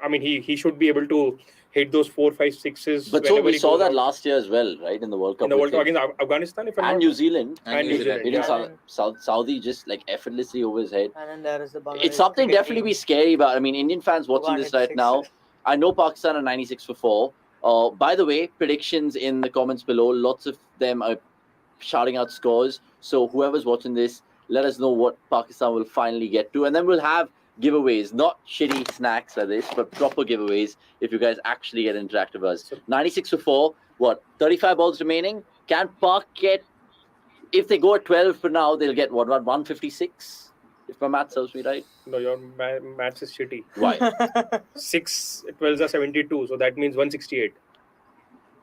I mean, he should be able to hit those 4, 5, 6s. But so we saw that last year as well, right, in the World Cup. In the World Cup against Afghanistan, if I'm and not New Zealand. And New Zealand. Hitting Saudi just like effortlessly over his head. And then there is the Bangladesh It's something cricket definitely team. be scary about. I mean, Indian fans watching this right now, I know Pakistan are 96 for 4. By the way, predictions in the comments below. Lots of them are shouting out scores. So whoever's watching this, let us know what Pakistan will finally get to. And then we'll have giveaways, not shitty snacks like this, but proper giveaways if you guys actually get interactive with us. 96 for 4. What? 35 balls remaining? Can Pak get... If they go at 12 for now, they'll get what? 156? If my math serves me right. No, your maths is shitty. Why? 6 12s are 72, so that means 168.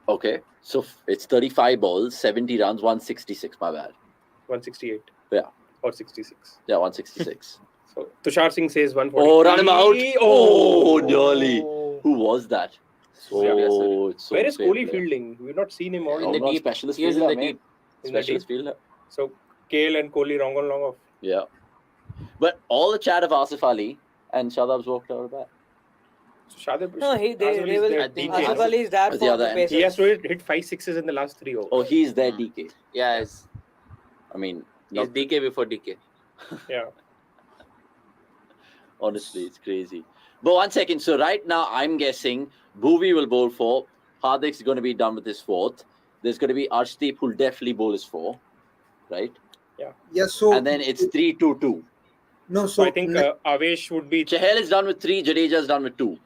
Okay, so it's 35 balls, 70 runs, 166. My bad. 168. Yeah. Or 66. Yeah, 166. So Tushar Singh says 140. Oh, run him out! Oh, nearly. Oh. Who was that? Oh, it's so where is fair Kohli play. fielding? We've not seen him all. In the not deep. specialist He is in fielder, the mate. deep. In the Specialist fielder. So KL and Kohli wrong on long off. Yeah. But all the chat of Asif Ali and Shadab's walked out of that. So Shadab, No, they will. I think Asif Ali is there At for the other the end. paces. he has to hit 5 6s in the last 3 overs. Oh, he's their DK. Yeah, he's I mean, DK before DK. Yeah. honestly, it's crazy. But 1 second. So right now, I'm guessing Bhuvi will bowl 4. Hardik's going to be done with his 4th. There's going to be Arshdeep who'll definitely bowl his 4. Right? Yeah, so And then it's 3-2-2. no, So so I think Avesh would be. Chahal is done with 3. Jadeja's done with 2.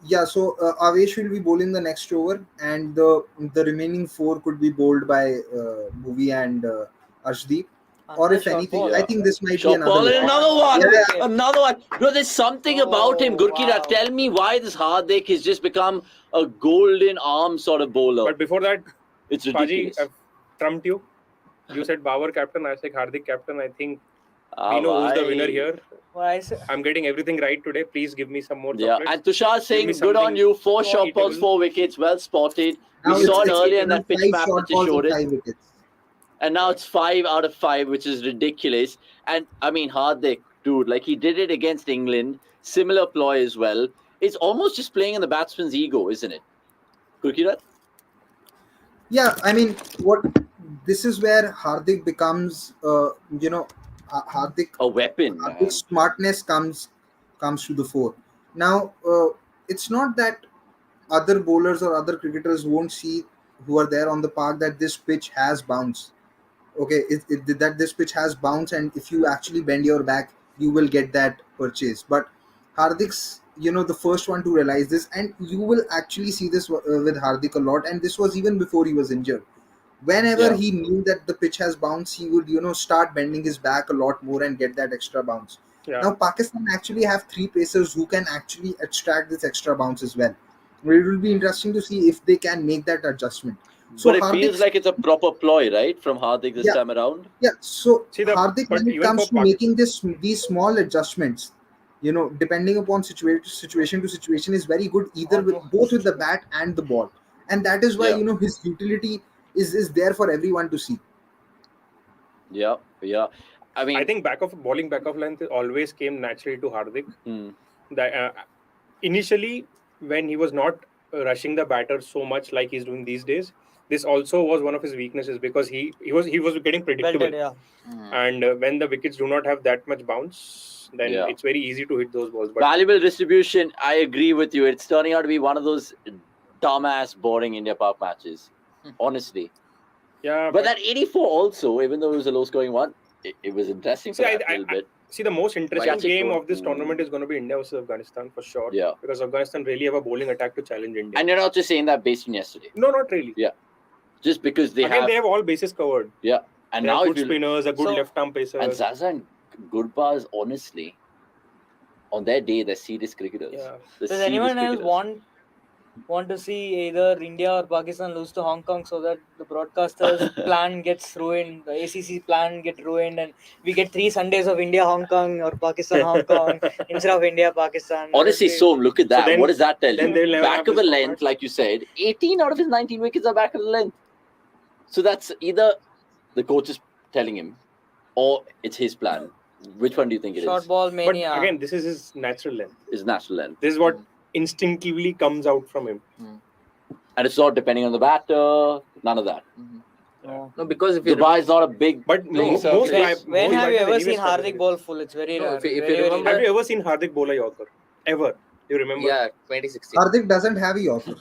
yeah, so Avesh will be bowling the next over, and the remaining 4 could be bowled by Bhuvi and Arshdeep. Or if Another short anything, ball. I think this might be Short ball and another one. Yeah. Another one. Bro, there's something about him. Oh, Gurkira, wow. tell me why this Hardik has just become a golden arm sort of bowler. But before that, It's Paji, ridiculous. I've trumped you. You said Babar captain. I said Hardik captain. I think Ah, we know who's the bhai. winner here. Why is it? I'm getting everything right today. Please give me some more Yeah, chocolates. and Tushar Singh, me good on something you. 4 more short balls, eatable. 4 wickets. Well spotted. Now We saw it it's earlier in that 5 pitch map short that you balls showed and it. 5 wickets. And now it's 5 out of 5, which is ridiculous. And I mean, Hardik, dude, like he did it against England. Similar ploy as well. It's almost just playing in the batsman's ego, isn't it? Gurkira? Yeah, I mean, this is where Hardik becomes, Hardik. A weapon. man. Hardik's smartness comes comes to the fore. Now, it's not that other bowlers or other cricketers won't see who are there on the park that this pitch has bounce. Okay, that this pitch has bounce, and if you actually bend your back, you will get that purchase. But Hardik's, the first one to realize this, and you will actually see this with Hardik a lot. And this was even before he was injured. Whenever he knew that the pitch has bounce, he would start bending his back a lot more and get that extra bounce. Now Pakistan actually have 3 pacers who can actually extract this extra bounce as well. It will be interesting to see if they can make that adjustment. So but it feels like it's a proper ploy, right, from Hardik this time around. Yeah. So Hardik, when it comes to making these small adjustments, depending upon situation to situation, is very good either both with the bat and the ball, and that is why his utility is there for everyone to see. Yeah. I mean, I think bowling back of length always came naturally to Hardik. Initially, when he was not rushing the batter so much like he's doing these days, this also was one of his weaknesses because he was getting predictable. And when the wickets do not have that much bounce, then it's very easy to hit those balls. But valuable distribution, I agree with you. It's turning out to be one of those dumbass, boring India Park matches, honestly. Yeah, but that 84 also, even though it was a low-scoring one, it was interesting for a little bit. See, the most interesting game of this tournament is going to be India versus Afghanistan for sure. Yeah. Because Afghanistan really have a bowling attack to challenge India. And you're not just saying that based on yesterday. No, not really. Yeah. Just because they have all bases covered. Yeah. And they now have good spinners, a good left-arm pacer. And Zaza and Gurbaaz, honestly, on their day, they're serious cricketers. Yeah. Does anyone else want to see either India or Pakistan lose to Hong Kong so that the broadcasters' plan gets ruined, the ACC plan gets ruined, and we get 3 Sundays of India Hong Kong or Pakistan Hong Kong instead of India Pakistan? Honestly, so look at that. So then, what does that tell you? Back of the length, format. Like you said, 18 out of his 19 wickets are back of the length. So that's either the coach is telling him or it's his plan. Which one do you think it is? Short ball mania. But again, this is his natural length. His natural length. This is what instinctively comes out from him. And it's not depending on the batter, none of that. No, because if you Dubai is not a big. But when have you ever seen Hardik bowl full? It's very rare. If you remember, have you ever seen Hardik bowl a Yorker? Ever? You remember? Yeah, 2016. Hardik doesn't have a Yorker.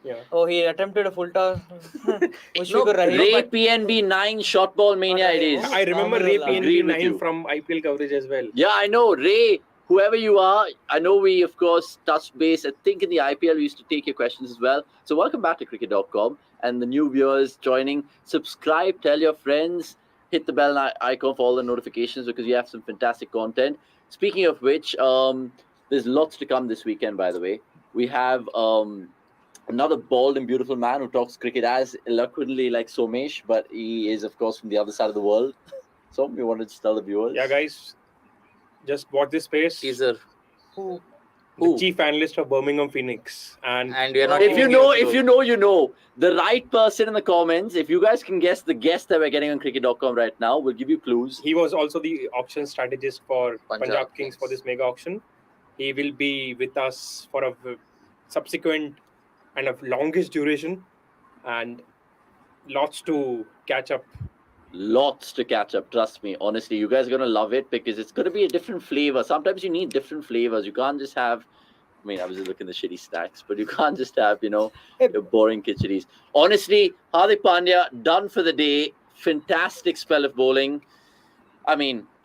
Yeah. Oh, he attempted a full toss. Ray PNB 9 shot ball mania it is. I remember Ray PNB 9 from IPL coverage as well. Yeah, I know. Ray, whoever you are, I know we, of course, touched base. I think in the IPL, we used to take your questions as well. So welcome back to cricket.com. And the new viewers joining, subscribe, tell your friends, hit the bell icon for all the notifications because we have some fantastic content. Speaking of which, there's lots to come this weekend, by the way. We have another bald and beautiful man who talks cricket as eloquently like Somesh, but he is, of course, from the other side of the world. So we wanted to tell the viewers. Yeah, guys, just watch this space. Teaser. The chief analyst of Birmingham Phoenix. And we are not if you know. The right person in the comments, if you guys can guess the guest that we're getting on cricket.com right now, we'll give you clues. He was also the auction strategist for Punjab Kings for this mega auction. He will be with us for a subsequent and of longest duration, and lots to catch up. Trust me. Honestly, you guys are going to love it because it's going to be a different flavor. Sometimes you need different flavors. You can't just have, I was just looking at the shitty stacks, but you can't just have, your boring khicharis. Honestly, Hardik Pandya, done for the day. Fantastic spell of bowling.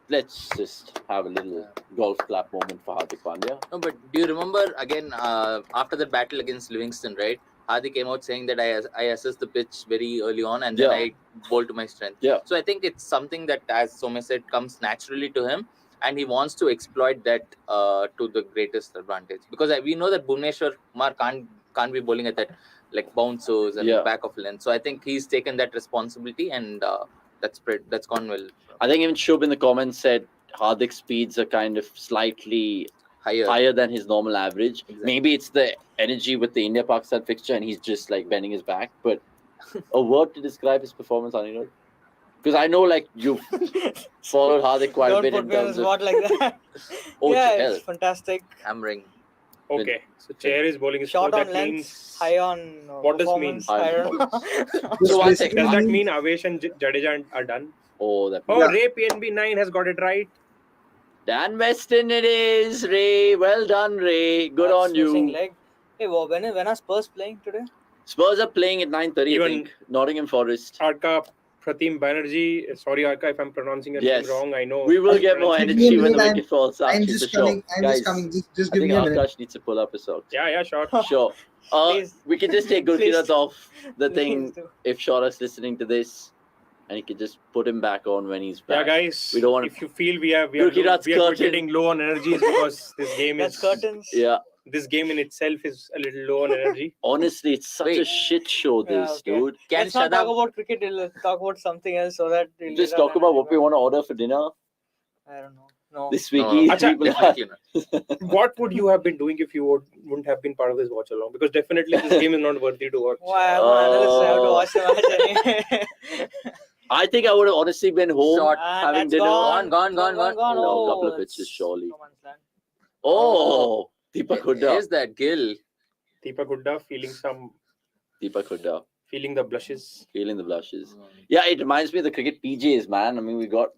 Let's just have a little golf clap moment for Hardik Pandya. No, but do you remember, again, after the battle against Livingston, right? Hardik came out saying that I assessed the pitch very early on and then I bowled to my strength. Yeah. So I think it's something that, as Somesh said, comes naturally to him and he wants to exploit that to the greatest advantage. Because we know that Bhuvneshwar Kumar can't be bowling at that, like bouncers and back of length. So I think he's taken that responsibility and that's gone well. I think even Shubh in the comments said Hardik's speeds are kind of slightly higher than his normal average. Exactly. Maybe it's the energy with the India-Pakistan fixture and he's just like bending his back. But a word to describe his performance, Anirudh? Because I know you've followed Hardik quite a bit in terms of... Don't put me on the spot like that. It's fantastic. Hammering. Okay, so Chair is bowling his short on length, high on what does it mean? I don't know. So one second. Does that mean Avesh and Jadeja are done? Oh, Ray PNB 9 has got it right. Dan Weston it is, Ray. Well done, Ray. Good on you. Leg. Hey, when are Spurs playing today? Spurs are playing at 9:30, I think. Nottingham Forest. Arka Pratim Banerjee. Sorry, Arka, if I'm pronouncing your name wrong. I know. We will get more energy when the wicket falls. I'm just coming. Just give me a minute. Akash needs to pull up his socks. Yeah, sure. Sure. We can just take Gurkirat off the thing if Shora's listening to this. And he can just put him back on when he's back. Yeah, guys. We don't want. If you feel we are getting low on energy, is because this game is curtains. Yeah. This game in itself is a little low on energy. Honestly, it's such a shit show. Dude. Let's not talk about cricket. Let's talk about something else so that we'll just talk about what we want to order for dinner. I don't know. No. This week, what would you have been doing if you wouldn't have been part of this watch along? Because definitely this game is not worthy to watch. Why? I have to watch the match. I think I would have honestly been home having dinner. Gone. A couple of pitches, surely. Oh, Deepak Hooda. Is that Gill? Deepak Hooda feeling the blushes. Yeah, it reminds me of the cricket PJs, man. I mean, we got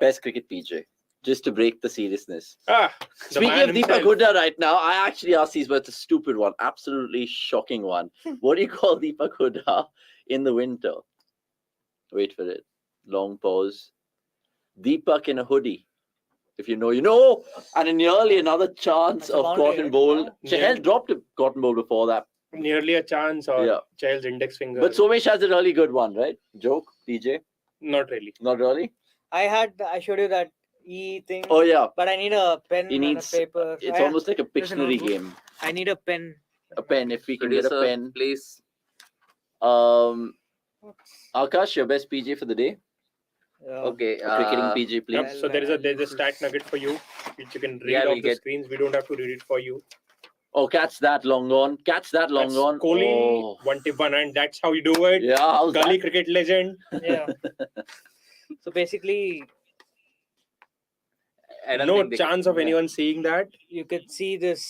best cricket PJ. Just to break the seriousness. Speaking of Deepak Hooda right now, I actually asked these, but it's a stupid one. Absolutely shocking one. What do you call Deepak Hooda in the winter? Wait for it. Long pause. Deepak in a hoodie. If you know, you know. And in nearly another chance of cotton bowl. Chahal dropped a cotton bowl before that. Nearly a chance or Chahal's index finger. But Somesh has a really good one, right? Joke, DJ? Not really. Not really? I showed you that thing. Oh, yeah. But I need a pen and a paper. It's almost like a Pictionary game. I need a pen. A pen, if we can get a pen. Please. Akash, your best PJ for the day? Okay. Cricketing PJ, please. Yep, so there's a stat nugget for you, which you can read off the screens. We don't have to read it for you. Oh, catch that long on. Kohli, 1 and that's how you do it. Yeah, Gully cricket legend. Yeah. So basically, no chance of anyone seeing that. You could see this.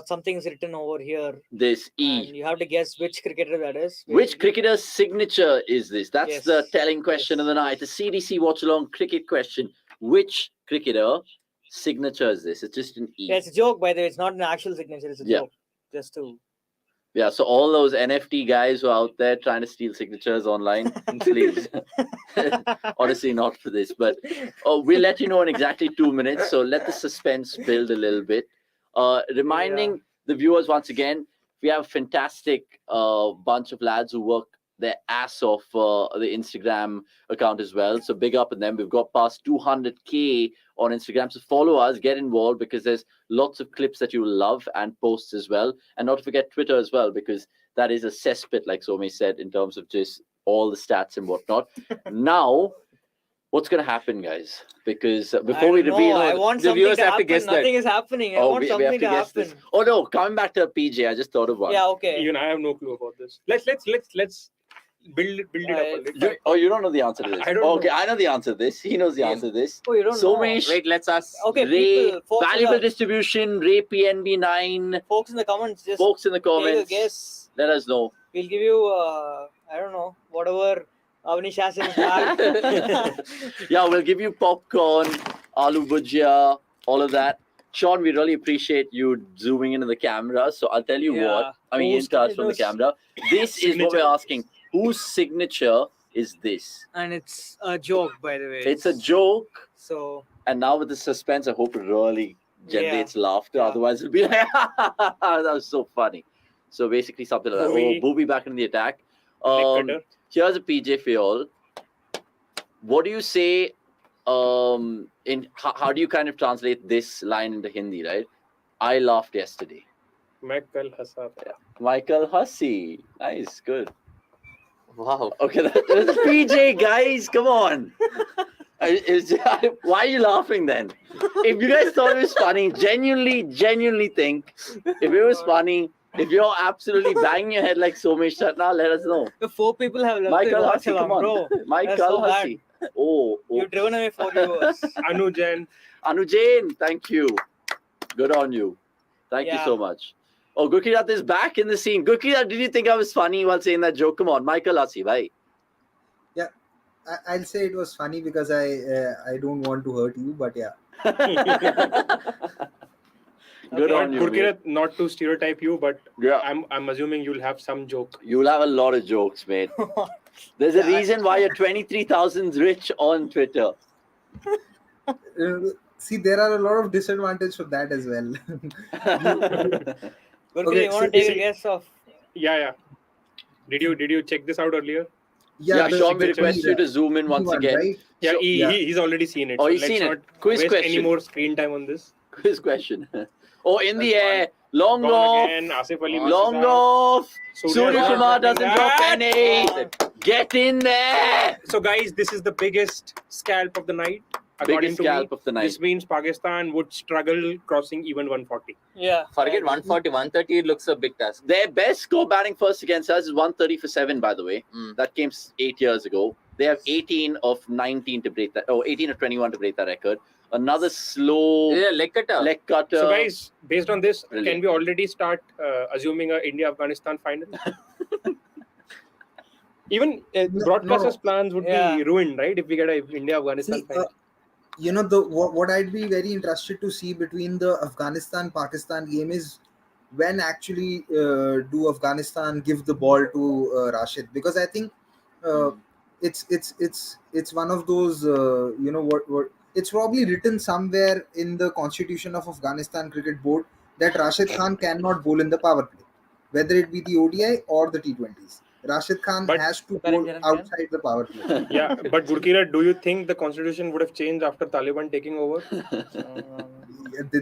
Something's written over here. This E. And you have to guess which cricketer that is. Which cricketer's signature is this? That's the telling question of the night. The CDC Watchalong cricket question. Which cricketer signature is this? It's just an E. Yeah, it's a joke, by the way. It's not an actual signature. It's a joke. Just to. Yeah, so all those NFT guys who are out there trying to steal signatures online, please. Honestly, not for this, but we'll let you know in exactly 2 minutes. So let the suspense build a little bit. Reminding the viewers once again, we have a fantastic bunch of lads who work their ass off the Instagram account as well. So big up on them. We've got past 200K on Instagram. So follow us, get involved, because there's lots of clips that you will love and posts as well. And not to forget Twitter as well, because that is a cesspit, like Somi said, in terms of just all the stats and whatnot. Now, what's going to happen, guys? Because before we reveal, the viewers have to guess that. Nothing is happening. I want something to happen. This. Oh no, coming back to PJ, I just thought of one. Yeah, okay. Even I have no clue about this. Let's build it up. You don't know the answer to this. Okay, I know the answer to this. He knows the answer to this. Oh, you don't know. Wait, let's ask. Okay, Ray, valuable distribution, Ray PNB9. Folks in the comments, take a guess. Let us know. We'll give you, I don't know, whatever Avnish has in his bag. Yeah, we'll give you popcorn, aloo bhujia, all of that. Sean, we really appreciate you zooming into the camera. So I'll tell you what. I mean, in touch from the camera. This is what we're asking. Whose signature is this? And it's a joke, by the way. It's a joke. So. And now with the suspense, I hope it really generates laughter. Otherwise, it'll be like, that was so funny. So basically, something like that. Oh, Booby back in the attack. Here's a PJ for y'all. What do you say? How do you kind of translate this line into Hindi, right? I laughed yesterday. Michael Hassa. Michael Hussey. Nice, good. Wow. Okay, that was a PJ, guys. Come on. Why are you laughing then? If you guys thought it was funny, genuinely think if it was funny, if you're absolutely banging your head like Somesh now, let us know. The 4 people have left. Michael Hussey, come on. Bro. Michael Hussey. Oh. You've driven away 4 viewers. Anujain, thank you. Good on you. Thank you so much. Oh, Gurkirat is back in the scene. Gurkirat, did you think I was funny while saying that joke? Come on, Michael Hussey, bhai. Yeah, I'll say it was funny because I don't want to hurt you, but yeah. Good on you, mate. Gurkirat, not to stereotype you, but Yeah, I'm assuming you'll have some joke. you'll have a lot of jokes, mate. There's a reason why you're 23,000 rich on Twitter. See, there are a lot of disadvantages for that as well. Gurkirat, you want to take a guess of? Yeah. Did you check this out earlier? Yeah, the Sean, we signature request you to zoom in once one, again. right? Yeah, So- he's already seen it. Oh, so he's let's seen it. not Quiz waste question. any more screen time on this. Quiz question. Oh, in the That's air. Long Gone off. again. Asif Ali Long misses out. off. Surya Surya Kumar doesn't drop Ah! any. Get in there. So, guys, this is the biggest scalp of the night. According Biggest to scalp me, of the night. this means Pakistan would struggle crossing even 140. Yeah. Forget 140, 130 looks a big task. Their best score batting first against us is 130 for 7, by the way. Mm. That came 8 years ago. They have 18 of 19 to break that. Oh, 18 of 21 to break that record. Another slow Yeah, leg cutter. leg cutter. So, guys, based on this, Brilliant. can we already start assuming a India-Afghanistan final? Even broadcasters' plans would be ruined, right? If we get a India-Afghanistan final. What I'd be very interested to see between the Afghanistan-Pakistan game is when actually do Afghanistan give the ball to Rashid, because I think it's one of those what it's probably written somewhere in the constitution of Afghanistan Cricket Board that Rashid Khan cannot bowl in the power play, whether it be the ODI or the T20s. Rashid Khan has to bowl outside the power play. Yeah, but Gurkirat, do you think the constitution would have changed after Taliban taking over?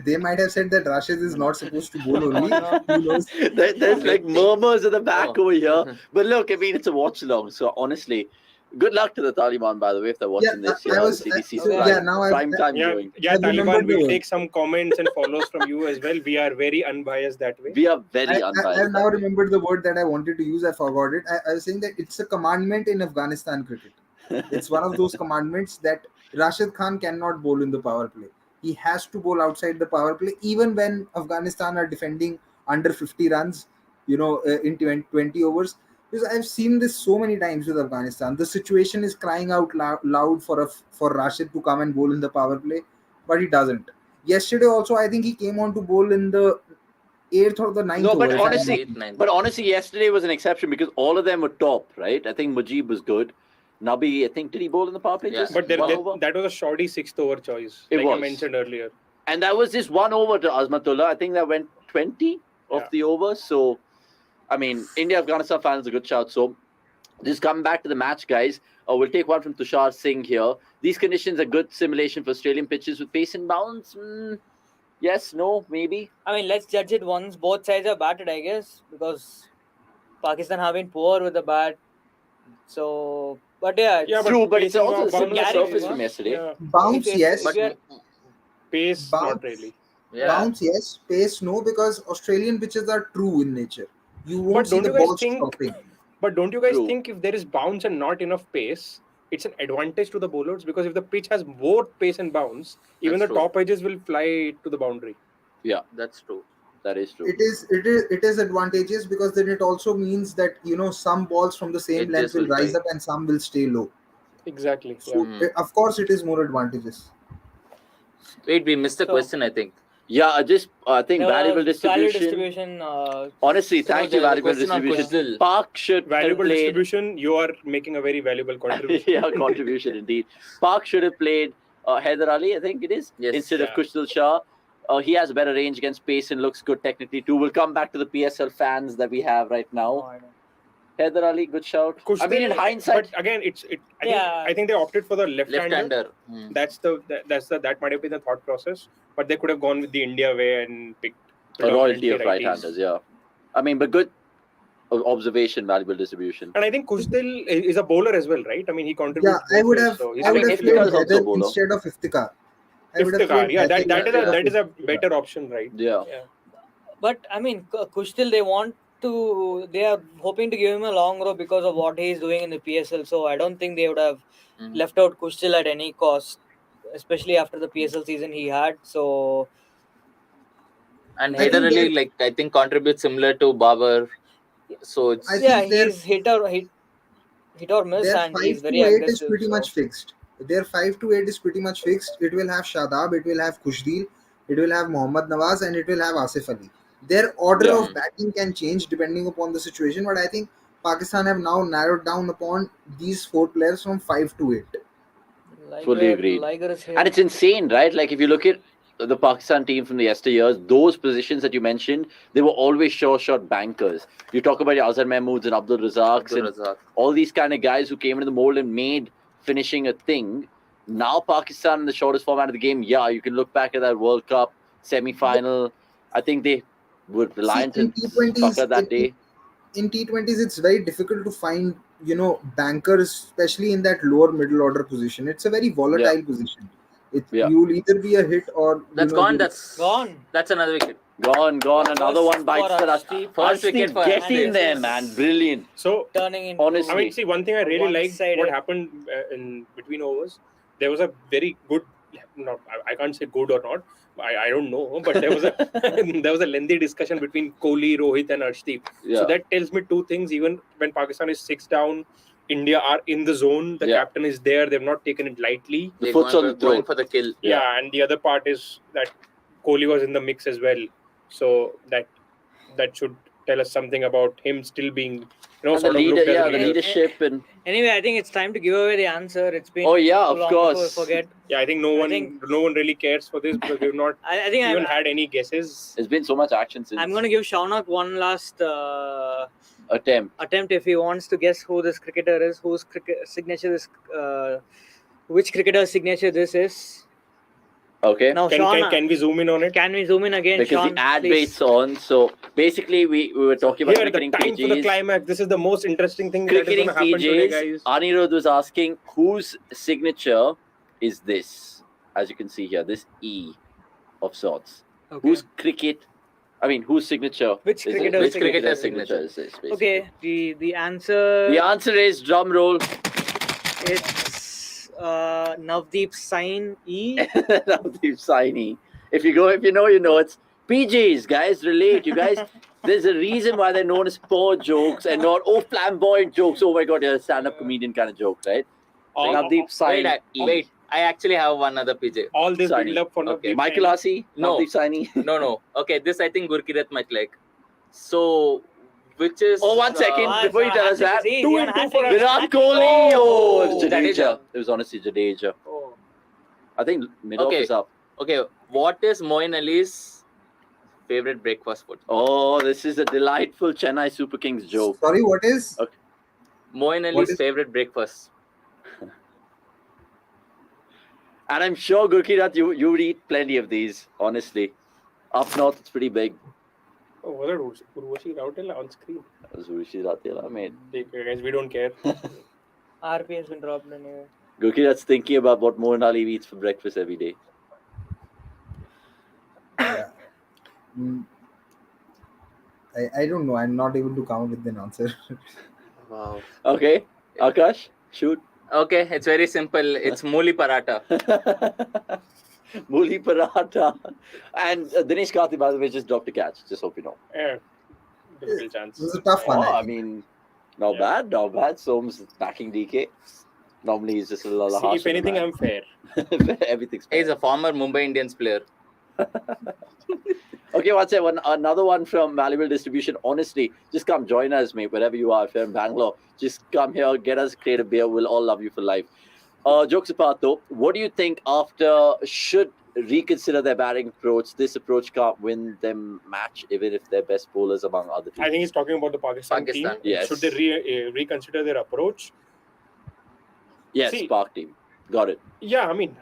They might have said that Rashid is not supposed to bowl only. Who knows? There's like murmurs at the back over here. But look, I mean, it's a watch along. So honestly, good luck to the Taliban, by the way, if they're watching this. CDC prime time going. Yeah, Taliban will take some comments and follows from you as well. We are very unbiased that way. We are very unbiased. I now remembered the word that I wanted to use. I forgot it. I was saying that it's a commandment in Afghanistan cricket. It's one of those commandments that Rashid Khan cannot bowl in the power play. He has to bowl outside the power play, even when Afghanistan are defending under 50 runs, in 20 overs. Because I've seen this so many times with Afghanistan. The situation is crying out loud for Rashid to come and bowl in the power play, but he doesn't. Yesterday also, I think he came on to bowl in the 8th or the 9th. No, but over. honestly, yesterday was an exception because all of them were top, right? I think Mujib was good. Nabi, I think, did he bowl in the power play? Yeah. But that was a shoddy 6th over choice, I mentioned earlier. And that was just 1 over to Azmatullah. I think that went 20 of the overs. So, I mean, India-Afghanistan final is a good shout. So, just coming back to the match, guys. We'll take one from Tushar Singh here. These conditions are good simulation for Australian pitches with pace and bounce. Yes, no, maybe. I mean, let's judge it once both sides are batted, I guess, because Pakistan have been poor with the bat. So, but true, but it's also a similar surface from yesterday. Yeah. Bounce, yes. But pace, not really. Yeah. Bounce, yes. Pace, no, because Australian pitches are true in nature. You won't see the ball stopping. But don't you guys think if there is bounce and not enough pace, it's an advantage to the bowlers? Because if the pitch has both pace and bounce, even the top edges will fly to the boundary. Yeah, that's true. That is true. It is advantageous because then it also means that some balls from the same length will rise up and some will stay low. Exactly. So of course it is more advantageous. Wait, we missed the question, I think. Yeah, I think valuable distribution. Honestly, thank you, valuable distribution. Park should valuable distribution. You are making a very valuable contribution. Yeah, contribution indeed. Park should have played Haider Ali, I think it is, instead of Kushdal Shah. He has a better range against pace and looks good technically too. We'll come back to the PSL fans that we have right now. Haider Ali, good shout. I mean, in hindsight, but again, I think they opted for the left-hander. That might have been the thought process, but they could have gone with the India way and picked a royalty of right-handers. Yeah, I mean, but good observation, valuable distribution. And I think Kushdal is a bowler as well, right? I mean, he contributes. Yeah, I would have played Haider instead of Iftikhar. That is a better option, right? Yeah. But I mean, Kushdal, they are hoping to give him a long row because of what he is doing in the PSL. So I don't think they would have left out Kushdal at any cost, especially after the PSL season he had. So, and Haider Ali, I think contributes similar to Babar. So it's he's hit or miss, and he's very aggressive. Is pretty much fixed. Their 5-8 is pretty much fixed. It will have Shadab, it will have Khushdeal, it will have Mohammad Nawaz, and it will have Asif Ali. Their order of batting can change depending upon the situation, but I think Pakistan have now narrowed down upon these 4 players from 5-8. Fully agreed. And it's insane, right? Like if you look at the Pakistan team from the yesteryears, those positions that you mentioned, they were always sure shot bankers. You talk about your Azhar Mahmoods and Abdul Razaks and all these kind of guys who came into the mold and made finishing a thing. Now Pakistan in the shortest format of the game, yeah, you can look back at that World Cup semi-final. I think they were reliant on Pakistan that day. In T20s, it's very difficult to find, bankers, especially in that lower middle order position. It's a very volatile position. You'll either be a hit or... That's gone. That's gone. That's another wicket. Gone. Another one bites the Arshdeep. First wicket for Get in there, man. Brilliant. So, turning in. Honestly. I mean, see, one thing I really liked what happened in between overs. There was a very good... I can't say good or not. I don't know, but there was a lengthy discussion between Kohli, Rohit, and Arshdeep. Yeah. So that tells me two things. Even when Pakistan is 6 down, India are in the zone. The captain is there. They've not taken it lightly. The foot's on the going for the kill. Yeah, and the other part is that Kohli was in the mix as well. So that should tell us something about him still being, sort of leader, looked as a the leader. leadership and. Anyway, I think it's time to give away the answer. It's been of course. Forget. Yeah, I think no one really cares for this because we've not even had any guesses. There's been so much action since. I'm going to give Shaunak one last attempt if he wants to guess who this cricketer is, whose signature is, which cricketer's signature this is. Okay. Now, can we zoom in on it? Can we zoom in again, because Sean, the ad wait's on. So basically, we were talking about cricketing the time PGs. For the climax. This is the most interesting thing Cricketing that is going to happen today, guys. Anirudh was asking whose signature is this? As you can see here, this E of sorts. Okay. Whose signature? Which cricketer's signature is this? Basically. Okay. The answer. The answer is drum roll. It's Navdeep Saini. Navdeep Saini. If you know, you know. It's PGs, guys. Relate, you guys. There's a reason why they're known as poor jokes and not flamboyant jokes. Oh my God, you're a stand-up comedian kind of joke, right? Navdeep Saini. Wait. I actually have one other PJ. All this build up for Navdeep. Michael Asi. No. Navdeep Saini. No. Okay, this I think Gurkirat might like. So, which is... Oh, 1 second. Before you tell us that. 2-2 for Virat Kohli. Oh, Jadeja. It was honestly Jadeja. Oh. I think mid-off is up. Okay, what is Moeen Ali's favorite breakfast food? Oh, this is a delightful Chennai Super Kings joke. Sorry, what is? Okay. Moeen Ali's favorite breakfast. And I'm sure, Gurkirat, you would eat plenty of these, honestly. Up north, it's pretty big. Oh, was it Urvashi Rautela on screen? That was Urvashi Rautela, mate. Guys, we don't care. RP has been dropped anyway. Gurkirat's thinking about what Mohan Ali eats for breakfast every day. Yeah. I don't know. I'm not able to come with an answer. Wow. Okay. Akash, shoot. Okay, it's very simple. It's Mooli Paratha. Mooli Paratha. And Dinesh Karthi, by the way, just dropped a catch. Just hope you know. Yeah. Difficult chance. It was a tough one. I mean, not bad. Soms backing DK. Normally, he's just a little harsh. If anything, I'm fair. Everything's fair. He's a former Mumbai Indians player. Okay, another one from Valuable Distribution. Honestly, just come join us, mate, wherever you are. If you're in Bangalore, just come here, get us, create a beer. We'll all love you for life. Jokes apart, though, what do you think after should reconsider their batting approach? This approach can't win them match, even if they're best bowlers among other teams. I think he's talking about the Pakistan team. Yes. Should they reconsider their approach? Yes, Park team. Got it. Yeah, I mean,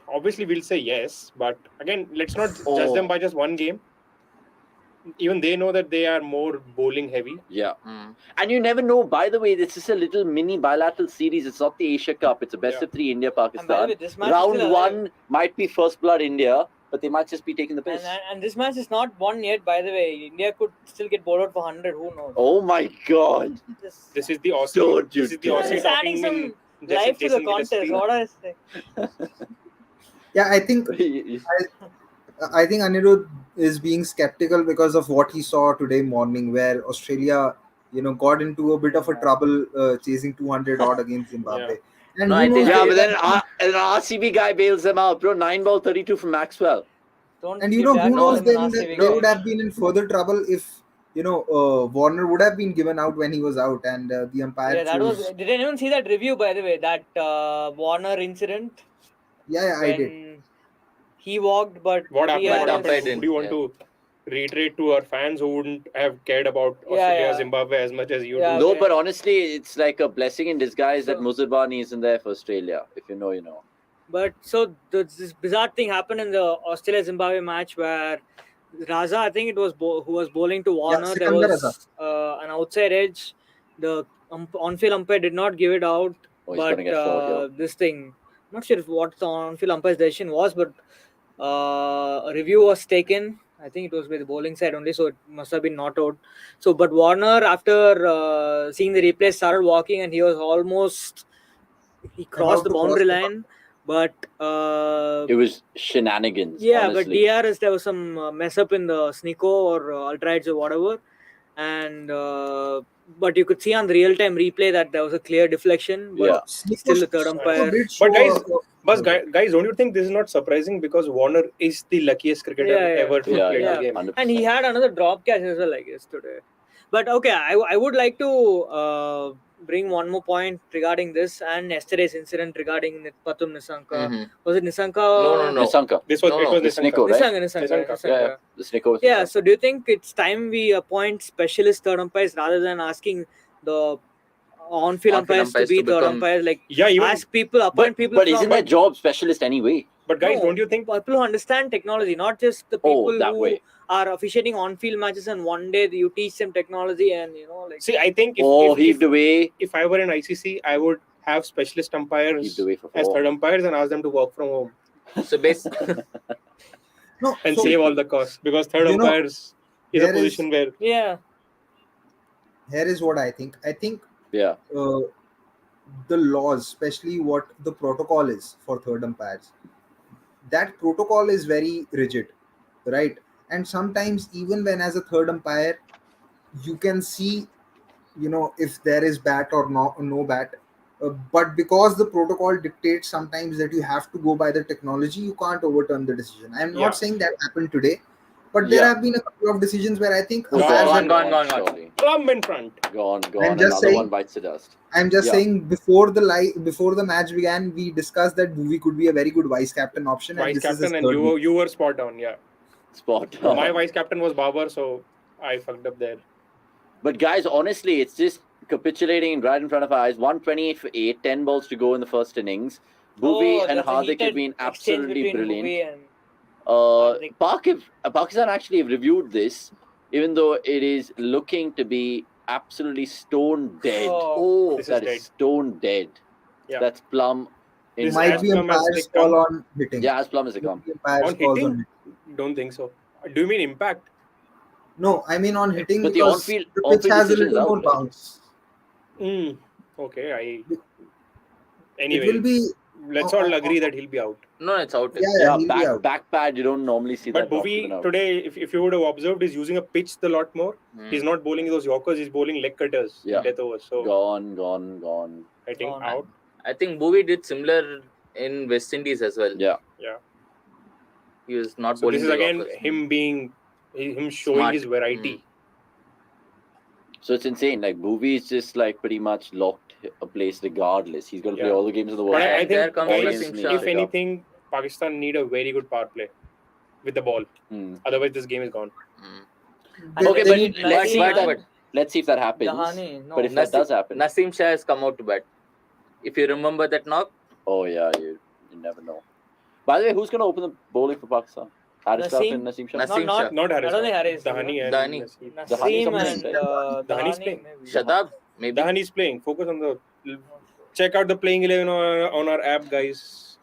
obviously we'll say yes, but again, let's not judge them by just one game. Even they know that they are more bowling heavy. Yeah. And you never know. By the way, this is a little mini bilateral series. It's not the Asia Cup. It's a best of 3 India-Pakistan. Round 1 might be first blood India, but they might just be taking the piss. And this match is not won yet, by the way. India could still get bowled out for 100. Who knows? Oh my God. This is the Aussie. This is the Aussie talking in life to the contest. What I say? Yeah, I think Anirudh is being skeptical because of what he saw today morning, where Australia, got into a bit of a trouble chasing 200 odd against Zimbabwe. And No, who I think- knows, Yeah, they- but then an RCB guy bails them out, bro. 9-ball 32 from Maxwell. Don't and you give know, that who to knows, him they in would, RCB they guy. would have been in further trouble if, Warner would have been given out when he was out, and the umpire Yeah, that chose. was. Did anyone see that review, by the way? That Warner incident Yeah, I did. when he walked, but What happened? DRS What umpire happened? didn't, Would you want yeah. to reiterate to our fans who wouldn't have cared about Yeah, Australia, yeah. Zimbabwe as much as you Yeah, do? No, okay. but honestly, it's like a blessing in disguise that So- Muzirbani isn't there for Australia. If you know, you know. But so this bizarre thing happened in the Australia Zimbabwe match where Raza, I think it was who was bowling to Warner. There Sikandar was an outside edge. The on-field umpire did not give it out, Oh, he's gonna but get fouled here. this thing, I'm not sure what the on-field umpire's decision was, but a review was taken. I think it was by the bowling side only, so it must have been not out. So, but Warner, after seeing the replay, started walking, and he was almost he crossed About the to cross boundary the line, but It was shenanigans. yeah, honestly. but DRS there was some mess up in the Sneeko or ultra edge or whatever, and but you could see on the real time replay that there was a clear deflection. But Yeah. still the third umpire. But guys, don't you think this is not surprising because Warner is the luckiest cricketer Yeah, yeah. ever to Yeah, play yeah. the game? 100%. And he had another drop catch as well, I guess, today. But okay, I would like to bring one more point regarding this and yesterday's incident regarding Patum Nisanka. Mhm. Was it Nisanka? No. Nisanka. This was No, it no, was the Nisanka. Sneeko, right? Nisanka. Yeah, the Sneeko. Yeah, so do you think it's time we appoint specialist third umpires rather than asking the on-field umpires to be third become- umpires? Like, Yeah, even ask people, appoint people But from isn't their job specialist anyway? but guys, No, don't you think people who understand technology, not just the Oh, people that who way. are officiating on-field matches and one day you teach them technology and like see I think Heaved away. if I were in ICC, I would have specialist umpires Heaved away for as 4. third umpires and ask them to work from home So based, No, and so save all the costs because third You know, umpires is a there is- position where yeah. here is what I think. I think Yeah. the laws, especially what the protocol is for third umpires, that protocol is very rigid, right? And sometimes even when as a third umpire, you can see, if there is bat or no bat. But because the protocol dictates sometimes that you have to go by the technology, you can't overturn the decision. I'm not Yeah. saying that happened today, but there Yeah. have been a couple of decisions where I think Gone, umpires have gone. surely. plumb in front. Gone. I'm just Another saying- one bites the dust. I'm just Yeah. saying before the match began, we discussed that Bhuvi could be a very good vice captain option. Vice and this is his captain, and third week. you were spot on. Yeah, Spot. my vice captain was Babar, so I fucked up there. But guys, honestly, it's just capitulating right in front of our eyes. 128 for 8, 10 balls to go in the first innings. Bhuvi and there's a Hardik heated have been exchange absolutely between brilliant. Bhuvi and Hardik. Pakistan actually have reviewed this, even though it is looking to be absolutely stone dead. Oh. This is That dead. is stone dead. Yeah. That's plumb. This It is might as be plumb as umpire's they call come. on hitting. Yeah, as plumb as they come. Umpire's On calls hitting? Don't think so. Do you mean impact? No, I mean on hitting. But the because on-field- the on-field pitch has a decision is little more out, right? bounce. Okay, It Anyway, will be. let's all agree that he'll be out. no, it's out. Yeah, Yeah, he'll be out. back pad, you don't normally see But that. not Bhuvi given out. today, if you would have observed, is using a pitch a lot more. Hmm. He's not bowling those yorkers. He's bowling leg cutters Yeah. in death overs. So Gone. I think Gone. out. I think Bhuvi did similar in West Indies as well. Yeah. He was not So bowling this is the again Yorkers. him showing Smart. his variety. So it's insane. Like Bhuvi is just like pretty much locked a place regardless. He's going to play Yeah. all the games of the world. But I And there think comes all guys, games Naseem need Shah. to if pick up. anything, Pakistan need a very good power play with the ball. Hmm. Otherwise, this game is gone. Hmm. Okay, They but need- let's see if but- that. Let's see if that happens. Dahani, no. But if that does happen, Naseem Shah has come out to bat. If you remember that knock, oh yeah, you never know. By the way, who's going to open the bowling for Pakistan? Haris Rauf Naseem? and Naseem Shah. Naseem not- Shah. Not Harris. I don't think Harris. Dahani and Dahani. Naseem. Dahani's Naseem playing, and right? Dahani's Dahani, playing. maybe. Shadab, maybe. Dahani's playing. Focus on the. Check out the playing 11 on our app, guys.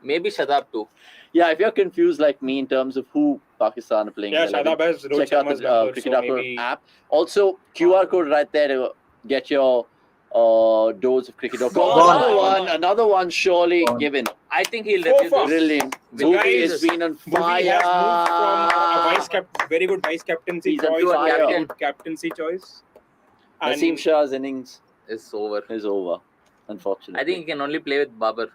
Maybe Shadab too. Yeah, if you're confused like me in terms of who Pakistan are playing, Yeah, 11, Shadab has Rohit check out Sharma's the number, Cricket so Upper maybe app. Also, QR code right there to get your dose of cricket.com. Gone. Another one surely Gone. given. I think he'll So review far. this. Brilliant. With Bhuvi guys, has been on Bhuvi has moved from a fire. very good vice captaincy He's a choice pure to a captain. good captaincy choice. And Naseem Shah's innings It's over. is over. unfortunately. I think he can only play with Babar.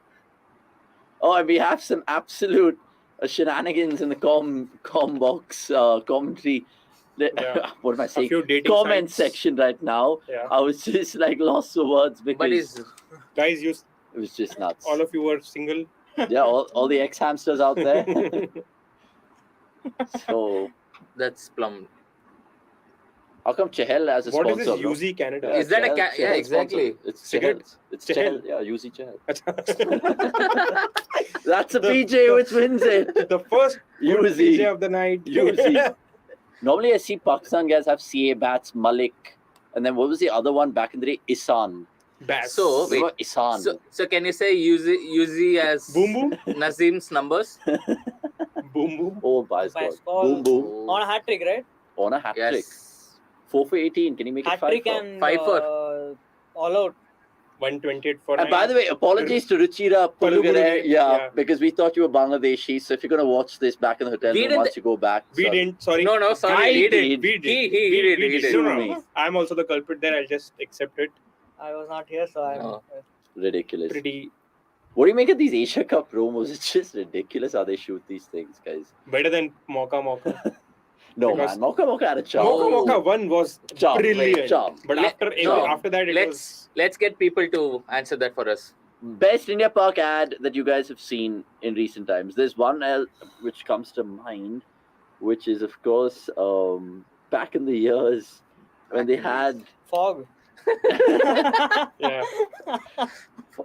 Oh, and we have some absolute shenanigans in the com box commentary. Yeah. What am I A saying? few dating Comment sites. section right now. Yeah. I was just like lost for words But because he's Guys, you it was just nuts. all of you were single. Yeah, all the ex-hamsters out there. So that's plum. how come Chahel as a What is sponsor? this UZ Canada? Is that a Chahel- yeah, Chahel exactly. sponsor. It's Cigarette? Chahel. It's Chahel. Chahel. Yeah, UZ Chahel. the That's a The- PJ which wins it. first good UZ. DJ of the night. UZ. Normally I see Pakistan guys have CA bats, Malik, and then what was the other one back in the day? Isan. Bass. So, wait. Remember Isan. So can you say Uzi as Boom boom. Nazim's numbers? Boom boom. Oh, by By God. score. Boom, boom. On a hat trick, right? On a hat trick. Yes. 4 for 18. Can you make Hat it 5 trick for? and 5-4. all out. 128 for And by the way, apologies to Ruchira Palugure, Pulugare. yeah. Because we thought you were Bangladeshi. So if you're going to watch this back in the hotel We room didn't- once you go back. we sorry. didn't. Sorry. No, sorry. I He did. did. We did. He We did. Sue No, me. I'm also the culprit there. I'll just accept it. I was not here, so I'm. No. Ridiculous. Pretty What do you make of these Asia Cup promos? It's just ridiculous how they shoot these things, guys. better than Mocha. No, Because- man. Mocha Mocha had a charm. Mocha 1 was Charm. brilliant. Charm. But Let- no. after that, it was. Let's get people to answer that for us. Best India Park ad that you guys have seen in recent times. There's one which comes to mind, which is, of course, back in the years when they had... Fog. Yeah.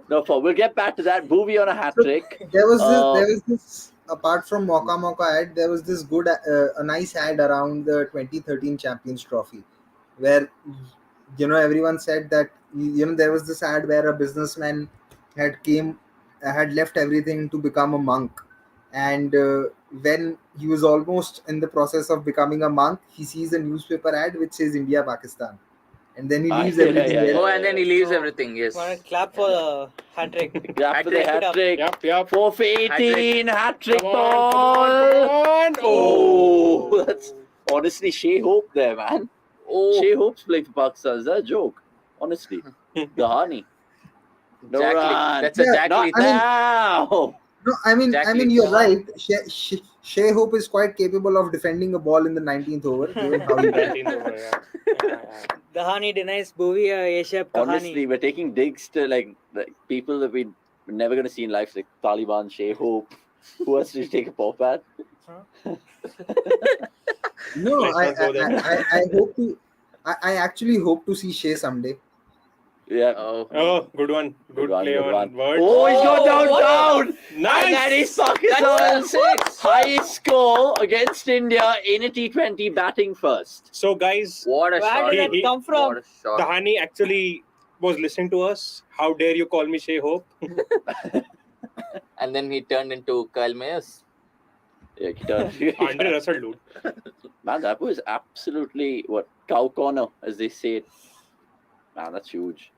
We'll get back to that. Movie on a hat trick. There was this apart from Mocha ad, there was this good a nice ad around the 2013 Champions Trophy, where everyone said that there was this ad where a businessman had left everything to become a monk, and when he was almost in the process of becoming a monk, he sees a newspaper ad which says India Pakistan, and then he leaves everything there. Oh, and then he leaves So, everything. Yes. Wanna clap for the hat trick. Grab for the Hat-trick. hat trick. Yep. 4 for 18. Hat trick Come ball. on. Oh, that's honestly Shea Hope there, man. Oh, Shea Hope's playing for Pakistan. Is that a joke? Honestly. Dahani. No Jack Lee. run. That's a Yeah, Jack Not Lee. now. No, I mean, Jack you're Leach. right. Shea Hope is quite capable of defending a ball in the 19th over, given how he 19 over, yeah. Dahani denies Bhuvi Asia Honestly, Kahani. we're taking digs to like people that we're never going to see in life, like Taliban, Shea Hope. Who else did you take a pop at? No, Let's not go there. I hope to. I actually hope to see Shea someday. Yeah. Oh, Good one. Good play good on one. words. Oh, he's got down. Nice. And that is that's Pakistan's six. highest score against India in a T20 batting first. So, guys, What a Where shot! did that come from? What a shot! Dahani actually was listening to us. How dare you call me Shea Hope? And then he turned into Kyle Mayers. Yeah, Andre Russell, dude. Man, that was absolutely cow corner, as they say it. Man, that's huge.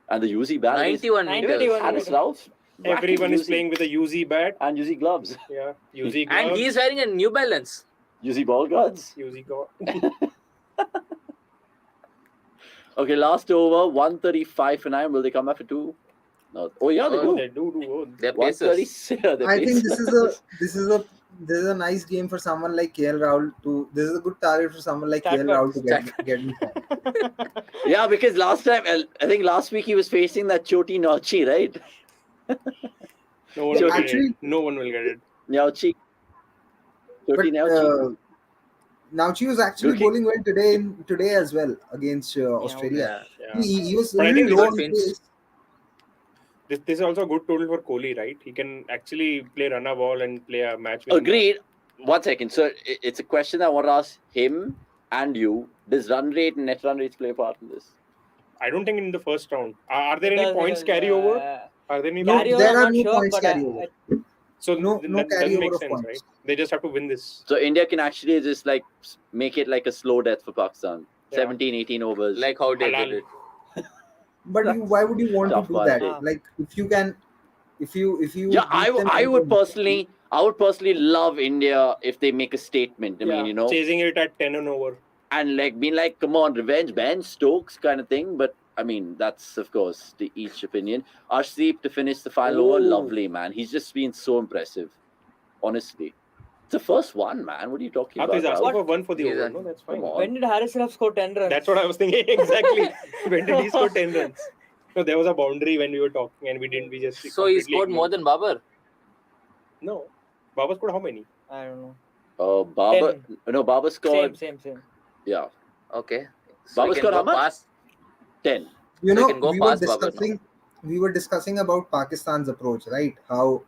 And the UZ bat. 91 91 meters. Hannes Rauf. Everyone is playing with a UZ bat. And UZ gloves. Yeah, UZ gloves. And he's wearing a New Balance. UZ ball guards. UZ go. Okay, last over, 135 for 9. Will they come back for 2? No. Oh, yeah, they Oh, do. They do. They're 136. pacers. I think this is a nice game for someone like KL Rahul to. This is a good target for someone like KL Rahul to get in form. Yeah, because last time, I think last week he was facing that Choti Nauchi, right? No one will get Actually- it. No one will get it. Nauchi. Choti But Nauchi. Nauchi was actually Good kick. bowling well today as well against Australia. Yeah. He was But I really think low he on got pace. This is also a good total for Kohli, right? He can actually play run a ball and play a match. With Agreed. 1 second. So it's a question I want to ask him and you. Does run rate and net run rates play a part in this? I don't think in the first round. Are there any points carry over? Are there any No, points? Carry over, there are I'm no not sure, points but carry over. So no that doesn't carryover make of sense, points. right? They just have to win this. So India can actually just like make it like a slow death for Pakistan. Yeah. 17, 18 overs. Like how they Halal. did it. But why would you want to Tough do one, that? eh? Like if you can, if you Yeah, beat them I in would the- personally love India if they make a statement. I mean, Chasing it at 10 and over. and like being like, come on, revenge, Ben Stokes kind of thing. But I mean, that's of course the each opinion. Arshdeep to finish the final over, lovely man. He's just been so impressive, honestly. It's the first one, man. What are you talking about? He's asking for one for the over. No, that's fine. When did Harris Ruff score 10 runs? That's what I was thinking exactly. When did he score 10 runs? No, there was a boundary when we were talking, and we didn't. We just so he scored more than Babar. No, Babar scored how many? I don't know. Babar. No, Babar scored. Same. Yeah. Okay. So Babar scored how much? 10. You So know, he can go we were discussing about Pakistan's approach, right? How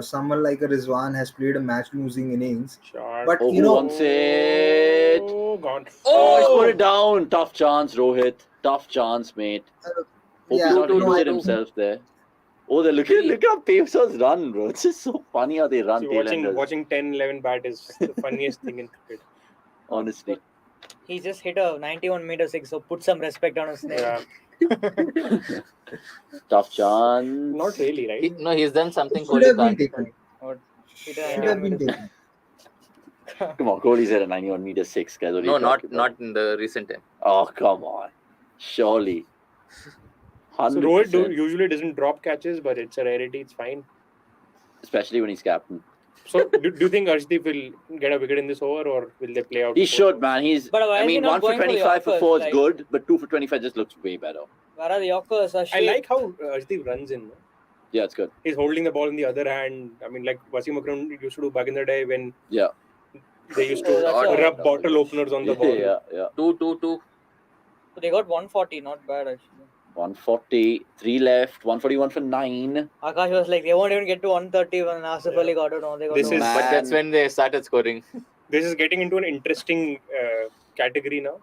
someone like a Rizwan has played a match-losing innings, but who wants it? Oh God! Oh, he's put it down. Tough chance, Rohit. Tough chance, mate. Hope he's not injured himself there. Oh, look how Pacers run, bro. It's just so funny how they run. See, watching 10-11 bat is the funniest thing in cricket. Honestly. He just hit a 91-meter six, so put some respect on his name. Yeah. Tough chance. Not really, right? He's done something. Should have been taken. Should have been taken. Come on, Kohli's at a 91-meter six, guys. No, not in the recent time. Oh, come on. Surely. 100%. So Rohit usually doesn't drop catches, but it's a rarity. It's fine. Especially when he's captain. So, do you think Arshdeep will get a wicket in this over, or will they play out? He should, man. I mean, 1 for 25 for 4 is good, but 2 for 25 just looks way better. Where are the Yorkers? I like how Arshdeep runs in. Yeah, it's good. He's holding the ball in the other hand. I mean, like Wasim Akram used to do back in the day when they used to rub bottle openers on the ball. Yeah. 2. So they got 140, not bad actually. 140, 3 left, 141 for 9. Akash was like, they won't even get to 130 when Asif Ali got it. No, they got but that's when they started scoring. This is getting into an interesting category now.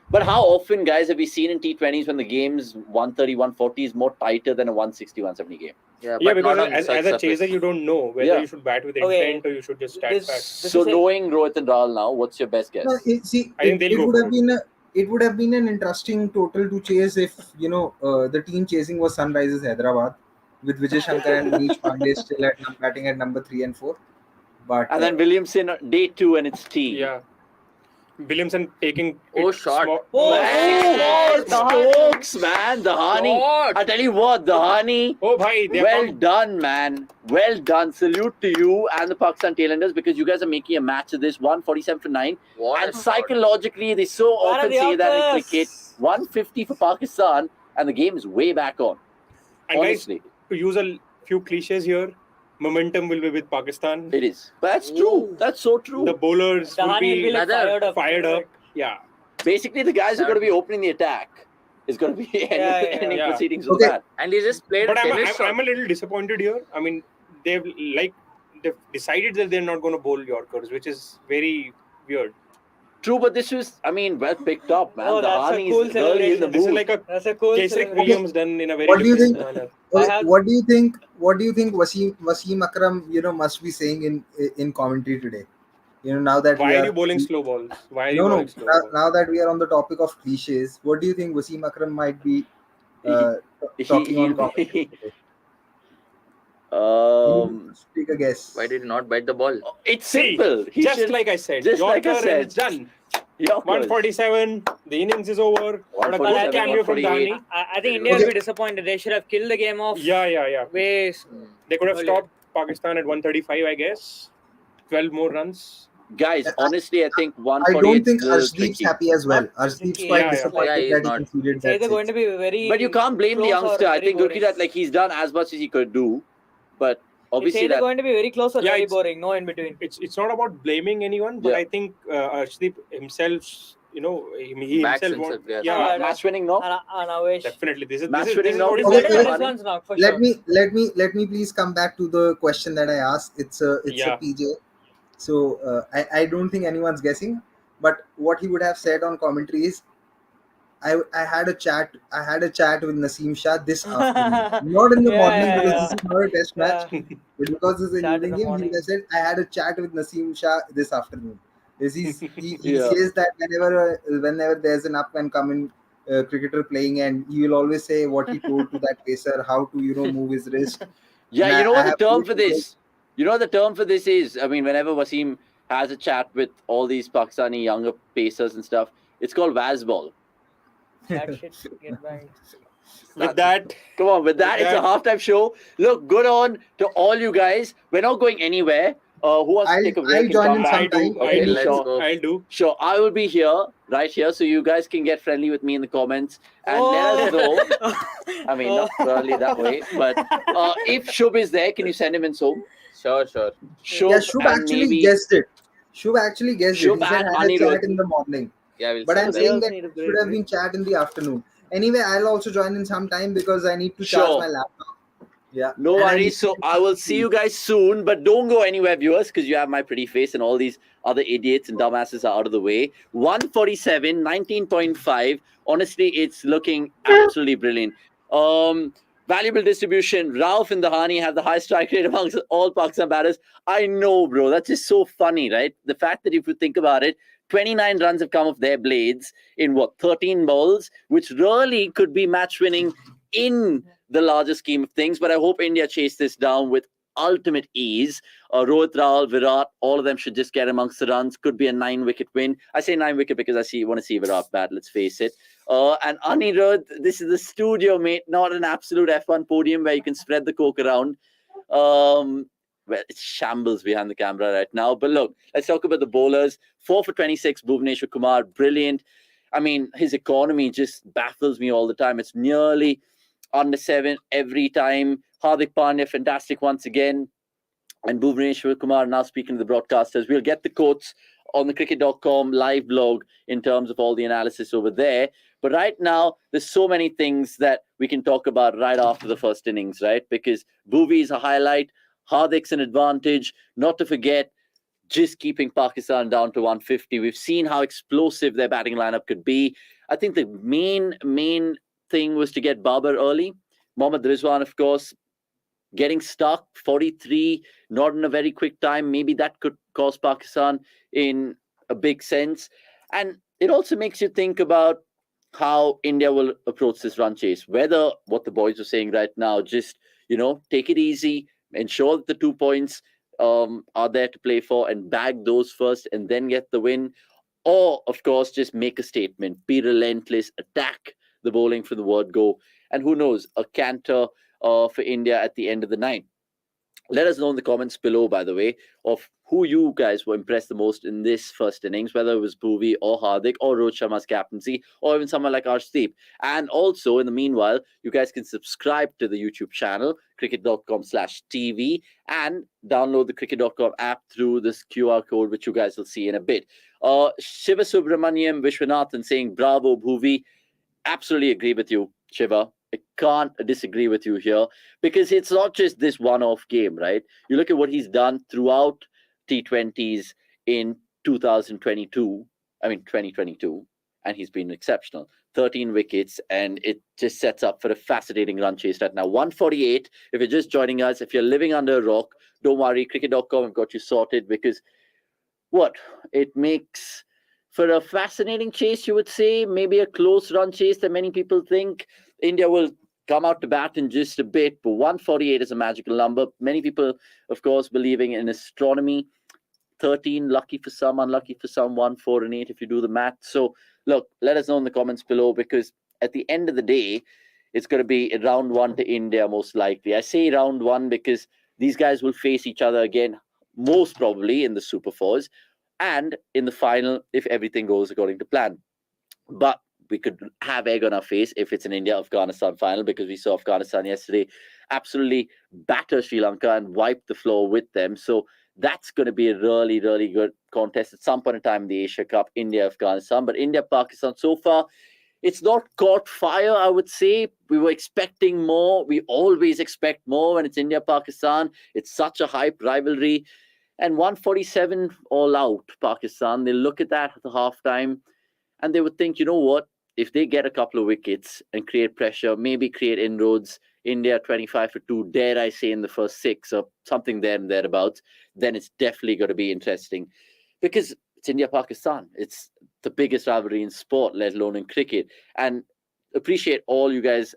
But how often, guys, have we seen in T20s when the game's 130, 140 is more tighter than a 160, 170 game? Yeah, because as a chaser, you don't know whether you should bat with intent or you should just stand back. So knowing Rohit and Rahul now, what's your best guess? No, it would have been an interesting total to chase if the team chasing was Sunrisers Hyderabad with Vijay Shankar and Manish Pandey still batting at number 3 and 4. But and then Williamson day 2 and it's T. Yeah. Williamson taking shot. Stokes, man. The honey. I tell you what, the honey. Oh, bhai, well done, man. Well done. Salute to you and the Pakistan Tailenders because you guys are making a match of this. 147 for 9. And psychologically, they so often say that in cricket. 150 for Pakistan and the game is way back on. And honestly. Guys, to use a few cliches here, momentum will be with Pakistan. It is. But that's true. That's so true. The bowlers will be fired up. Yeah. Basically, the guys are going to be opening the attack. It's going to be ending proceedings with that. And he just played but I'm a little disappointed here. I mean, they've decided that they're not going to bowl Yorkers, which is very weird. True, but this was, well picked up, man. Oh, that's a cool celebration. This is like a Kesrick Williams done in a very different manner. What do you think Wasim Akram must be saying in commentary today? Now that why are you bowling slow balls? Why are you bowling slow balls? Now that we are on the topic of cliches, what do you think Wasim Akram might be talking on commentary today? Take a guess. Why did he not bite the ball? It's simple. Like I said, it's done. 147. The innings is over. What a good cameo from Dhani. I think India will be disappointed. They should have killed the game off. Yeah. Ways. They could have stopped Pakistan at 135, I guess. 12 more runs. Guys, honestly, I think 148. I don't think Arshdeep's happy as well. Arshdeep's quite disappointed that he conceded that. They're going to be very. But you can't blame the youngster. I think Gurkirat, he's done as much as he could do. But obviously, they're going to be very close or very boring. No in between. It's not about blaming anyone, but I think Arshdeep himself, he himself wants. Match winning, no? Definitely, this is match winning, no. Let me please come back to the question that I asked. It's a PJ. So I don't think anyone's guessing, but what he would have said on commentary is, I had a chat with Naseem Shah this afternoon, not in the morning because this is not a test match, but because it's an evening game. He would have said, I had a chat with Naseem Shah this afternoon. He says that whenever there's an up and coming cricketer playing, and he will always say what he told to that pacer, how to move his wrist. Yeah, you know what the term for this? You know what the term for this is? Whenever Wasim has a chat with all these Pakistani younger pacers and stuff, it's called Wazball. That shit get banned. With that, come on, with that, it's a halftime show. Look, good on to all you guys. We're not going anywhere. Who wants to take a break I'll and join come in back? sometime. Okay, let's sure. go. I'll do. Sure, I will be here, right here, so you guys can get friendly with me in the comments and let us know. I mean, not really that way, but if Shubh is there, can you send him in soon? Sure. Shubh, Yeah, Shubh and actually maybe guessed it. Shubh actually guessed Shubh it. He said and I had a Anirudh. chat in the morning. Yeah, we'll But see I'm that. saying also that need a it break, should have right? been chat in the afternoon. Anyway, I'll also join in sometime because I need to charge Sure. my laptop. Yeah. No And I worries. need So to- I will see you guys soon, but don't go anywhere, viewers, because you have my pretty face and all these other idiots and dumbasses are out of the way. 147, 19.5. Honestly, it's looking absolutely brilliant. Valuable distribution. Rauf and Dahani have the highest strike rate amongst all Pakistan batters. I know, bro. That's just so funny, right? The fact that if you think about it, 29 runs have come off their blades in what, 13 balls, which really could be match winning in the larger scheme of things. But I hope India chase this down with ultimate ease. Rohit, Rahul, Virat, all of them should just get amongst the runs. Could be a 9-wicket win. I say 9-wicket because I want to see Virat bat, let's face it. And Anirudh, this is the studio, mate, not an absolute F1 podium where you can spread the coke around. Well, it's shambles behind the camera right now. But look, let's talk about the bowlers. 4 for 26, Bhuvneshwar Kumar, brilliant. I mean, his economy just baffles me all the time. It's nearly under 7 every time. Hardik Pandya, fantastic once again. And Bhuvneshwar Kumar now speaking to the broadcasters. We'll get the quotes on the cricket.com live blog in terms of all the analysis over there. But right now, there's so many things that we can talk about right after the first innings, right? Because Bhuvi is a highlight. Hardik's an advantage. Not to forget, just keeping Pakistan down to 150. We've seen how explosive their batting lineup could be. I think the main thing was to get Babar early. Mohammad Rizwan, of course, getting stuck, 43, not in a very quick time. Maybe that could cost Pakistan in a big sense. And it also makes you think about how India will approach this run chase. Whether what the boys are saying right now, just, take it easy, ensure that the 2 points are there to play for and bag those first and then get the win. Or, of course, just make a statement, be relentless, attack the bowling from the word go. And who knows, a canter for India at the end of the night. Let us know in the comments below, by the way, of who you guys were impressed the most in this first innings, whether it was Bhuvi or Hardik or Rohit Sharma's captaincy or even someone like Arshdeep. And also, in the meanwhile, you guys can subscribe to the YouTube channel, cricket.com/TV, and download the cricket.com app through this QR code, which you guys will see in a bit. Shiva Subramaniam Vishwanathan saying, bravo, Bhuvi. Absolutely agree with you, Shiva. I can't disagree with you here because it's not just this one-off game, right? You look at what he's done throughout T20s in 2022, and he's been exceptional. 13 wickets, and it just sets up for a fascinating run chase right now. 148, if you're just joining us, if you're living under a rock, don't worry, cricket.com have got you sorted because it makes for a fascinating chase, you would say, maybe a close run chase that many people think. India will come out to bat in just a bit, but 148 is a magical number. Many people, of course, believing in astronomy. 13, lucky for some, unlucky for some, 1, 4, and 8 if you do the math. So, look, let us know in the comments below because at the end of the day, it's going to be round 1 to India most likely. I say round 1 because these guys will face each other again, most probably in the Super Fours and in the final if everything goes according to plan. But we could have egg on our face if it's an India-Afghanistan final because we saw Afghanistan yesterday absolutely batter Sri Lanka and wipe the floor with them. So that's going to be a really, really good contest at some point in time in the Asia Cup, India-Afghanistan. But India-Pakistan so far, it's not caught fire, I would say. We were expecting more. We always expect more when it's India-Pakistan. It's such a hype rivalry. And 147 all out, Pakistan. They look at that at the halftime and they would think, you know what? If they get a couple of wickets and create pressure, maybe create inroads, India 25 for 2, dare I say in the first 6 or something there and thereabouts, then it's definitely going to be interesting because it's India-Pakistan. It's the biggest rivalry in sport, let alone in cricket. And appreciate all you guys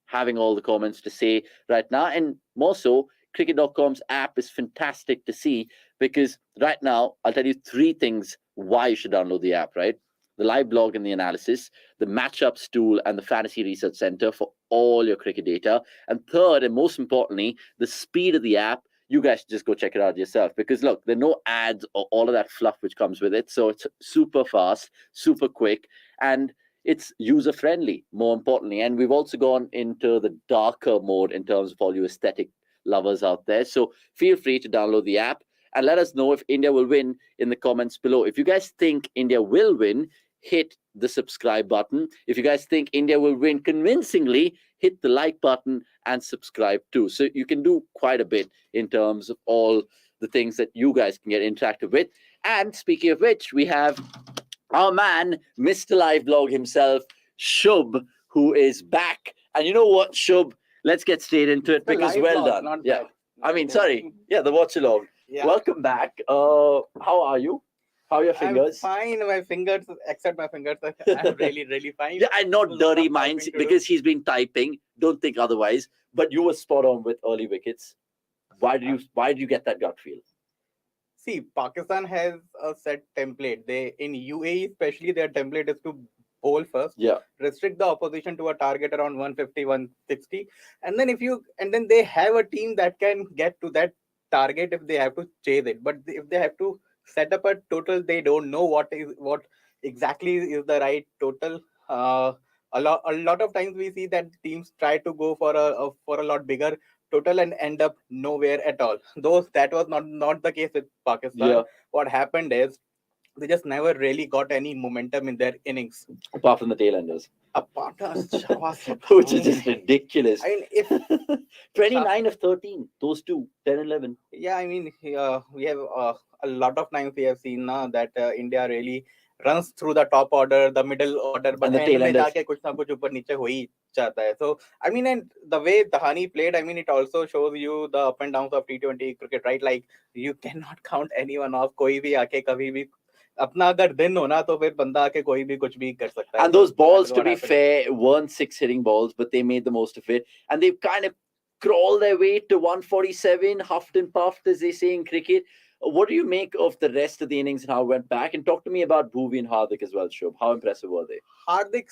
having all the comments to say right now. And more so, cricket.com's app is fantastic to see because right now, I'll tell you 3 things why you should download the app, right? the live blog and the analysis, the matchups tool, and the fantasy research center for all your cricket data. And third, and most importantly, the speed of the app. You guys should just go check it out yourself, because look, there are no ads or all of that fluff which comes with it. So it's super fast, super quick, and it's user friendly, more importantly. And we've also gone into the darker mode in terms of all you aesthetic lovers out there. So feel free to download the app and let us know if India will win in the comments below. If you guys think India will win, hit the subscribe button. If you guys think India will win convincingly, hit the like button and subscribe too. So you can do quite a bit in terms of all the things that you guys can get interactive with. And speaking of which, we have our man, Mr. Live Blog himself, Shubh, who is back. And you know what, Shubh? Let's get straight into it, because well done. Yeah. I mean, sorry. Yeah, the Watchalong. Yeah. Welcome back. How are you? How are your fingers? I'm fine. My fingers, except my fingers, I'm really fine. Yeah, and not dirty minds, because he's been typing. Don't think otherwise. But you were spot on with early wickets. Why did you get that gut feel? See, Pakistan has a set template. They in UAE especially, their template is to bowl first. Yeah. Restrict the opposition to a target around 150, 160, and then they have a team that can get to that target if they have to chase it. But if they have to set up a total, they don't know what exactly is the right total. A lot of times we see that teams try to go for a lot bigger total and end up nowhere at all. Though that was not the case with Pakistan. Yeah. What happened is they just never really got any momentum in their innings. Apart from the tailenders. Which is just ridiculous. I mean, if 29 of 13, those two, 10, 11. Yeah, I mean, we have a lot of times we have seen now that India really runs through the top order, the middle order, but the tail enders. kuch na kuch upar niche ho hi chahta hai. So, I mean, and the way Dhani played, I mean, it also shows you the up and downs of T20 cricket, right? Like, you cannot count anyone off. Koi bhi aake kabhi bhi अपना अगर दिन हो ना तो फिर बंदा आके कोई भी कुछ भी कर सकता है. And those balls, to be fair, weren't 6 hitting balls, but they made the most of it. And they've kind of crawled their way to 147, huffed and puffed, as they say in cricket. What do you make of the rest of the innings and how it went back? And talk to me about Bhuvi and Hardik as well, Shubh. How impressive were they? Hardik,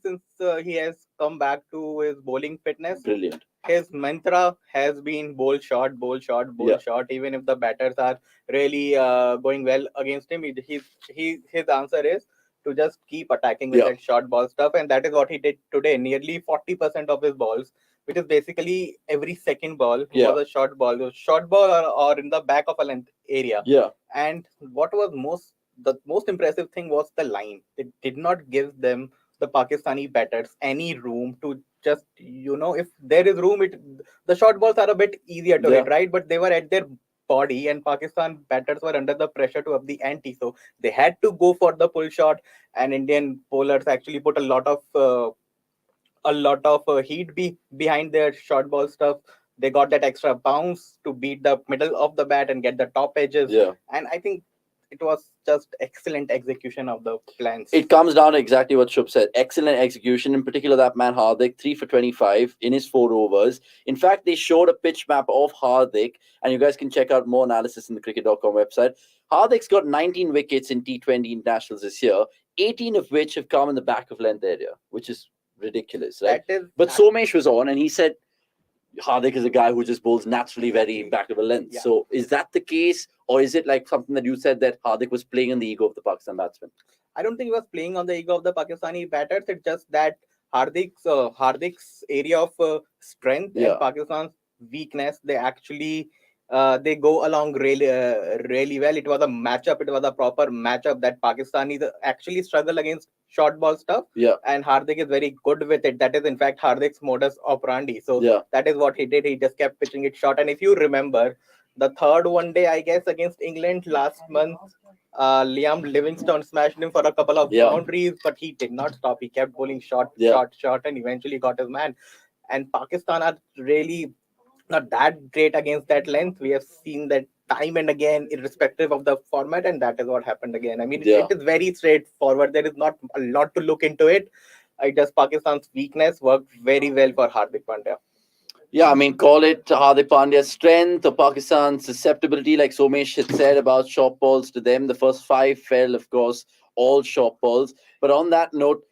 since he has come back to his bowling fitness, brilliant. His mantra has been bowl short, short. Even if the batters are really going well against him, his answer is to just keep attacking with that short ball stuff. And that is what he did today. Nearly 40% of his balls, which is basically every second ball, was a short ball. Or in the back of a length area. Yeah. And what was the most impressive thing was the line. It did not give them, the Pakistani batters, any room to just, if there is room, the short balls are a bit easier to hit, right? But they were at their body, and Pakistan batters were under the pressure to up the ante. So they had to go for the pull shot, and Indian bowlers actually put a lot of heat behind their short ball stuff. They got that extra bounce to beat the middle of the bat and get the top edges. Yeah. And I think it was just excellent execution of the plans. It comes down to exactly what Shubh said. Excellent execution, in particular that man Hardik, 3 for 25 in his 4 overs. In fact, they showed a pitch map of Hardik, and you guys can check out more analysis in the cricket.com website. Hardik's got 19 wickets in T20 internationals this year, 18 of which have come in the back of length area, which is ridiculous, right? But Somesh was on, and he said Hardik is a guy who just bowls naturally very back of a length. Yeah. So is that the case, or is it like something that you said that Hardik was playing on the ego of the Pakistan batsman? I don't think he was playing on the ego of the Pakistani batters. It's just that Hardik's area of strength and Pakistan's weakness, they actually they go along really well. It was a matchup. It was a proper matchup that Pakistanis actually struggle against short ball stuff. Yeah. And Hardik is very good with it. That is, in fact, Hardik's modus operandi. So that is what he did. He just kept pitching it short. And if you remember, the third one day, I guess, against England last month, Liam Livingstone smashed him for a couple of boundaries, but he did not stop. He kept bowling short, and eventually got his man. And Pakistan are really not that great against that length. We have seen that time and again, irrespective of the format, and that is what happened again. I mean, it is very straightforward. There is not a lot to look into it. Just Pakistan's weakness worked very well for Hardik Pandya. Yeah, I mean, call it Hardik Pandya's strength or Pakistan's susceptibility, like Somesh had said about short balls to them. The first 5 fell, of course, all short balls. But on that note,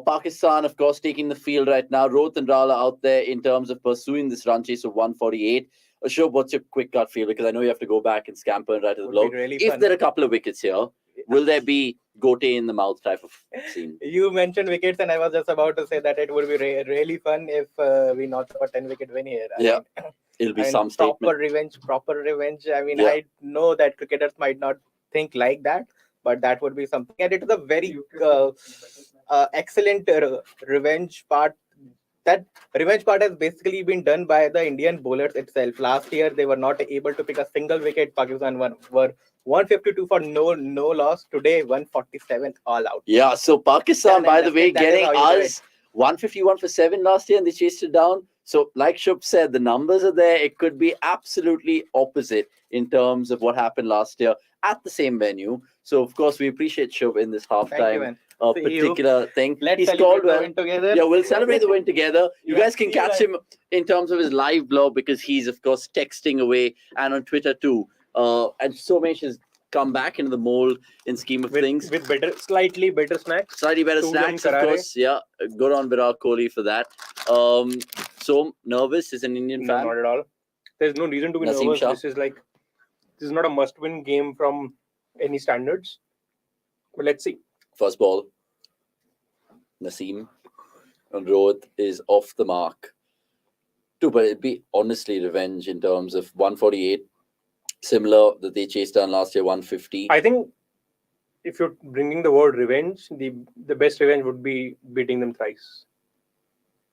Pakistan, of course, taking the field right now. Rohit and Rahul are out there in terms of pursuing this run chase of 148. Ashok, what's your quick gut feel? Because I know you have to go back and scamper and right to the blow. Really if fun. there are a couple of wickets here, will there be gote in the mouth type of scene? You mentioned wickets, and I was just about to say that it would be really fun if we notch up a 10-wicket win here. I mean, it'll be I mean, some statement. Proper revenge. I mean, I know that cricketers might not think like that, but that would be something. And it is a very excellent revenge part. That revenge part has basically been done by the Indian bowlers itself. Last year, they were not able to pick a single wicket. Pakistan were 152 for no loss. Today, 147 all out. Yeah, so Pakistan, by the way, getting us 151 for 7 last year, and they chased it down. So, like Shubh said, the numbers are there. It could be absolutely opposite in terms of what happened last year at the same venue. So, of course, we appreciate Shubh in this halftime particular thing. Let's celebrate the win together. Yeah, we'll celebrate the win together. You guys can catch him in terms of his live blog because he's, of course, texting away and on Twitter too. And Somesh has come back into the mold in scheme of things. With slightly better snacks. Slightly better snacks, of course. Yeah, good on Virat Kohli for that. So nervous as an Indian fan? Not at all. There's no reason to be nervous. This is not a must-win game from any standards. But let's see. First ball, Naseem and Rohit is off the mark. But it'd be honestly revenge in terms of 148, similar that they chased down last year, 150. I think if you're bringing the word revenge, the best revenge would be beating them thrice.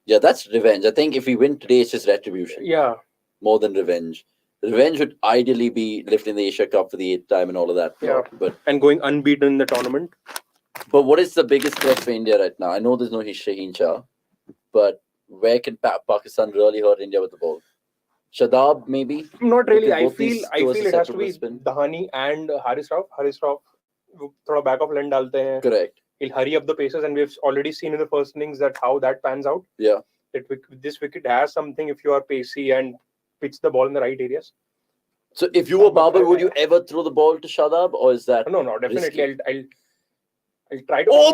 Yeah, that's revenge. I think if we win today, it's just retribution. Yeah. More than revenge. Revenge would ideally be lifting the Asia Cup for the 8th time and all of that. Yeah. And going unbeaten in the tournament. But what is the biggest threat for India right now? I know there's no Shaheen Shah, but where can Pakistan really hurt India with the ball? Shadab, maybe? Not really. I feel it has to be Dhani and Haris Rauf. Haris Rauf, thoda back of line dalte hain. Correct. He'll hurry up the paces, and we've already seen in the first innings that how that pans out. Yeah. This wicket has something if you are pacy and pitch the ball in the right areas. So if you were Babar, would you ever throw the ball to Shadab, or is that No, definitely. I'll try to. Oh,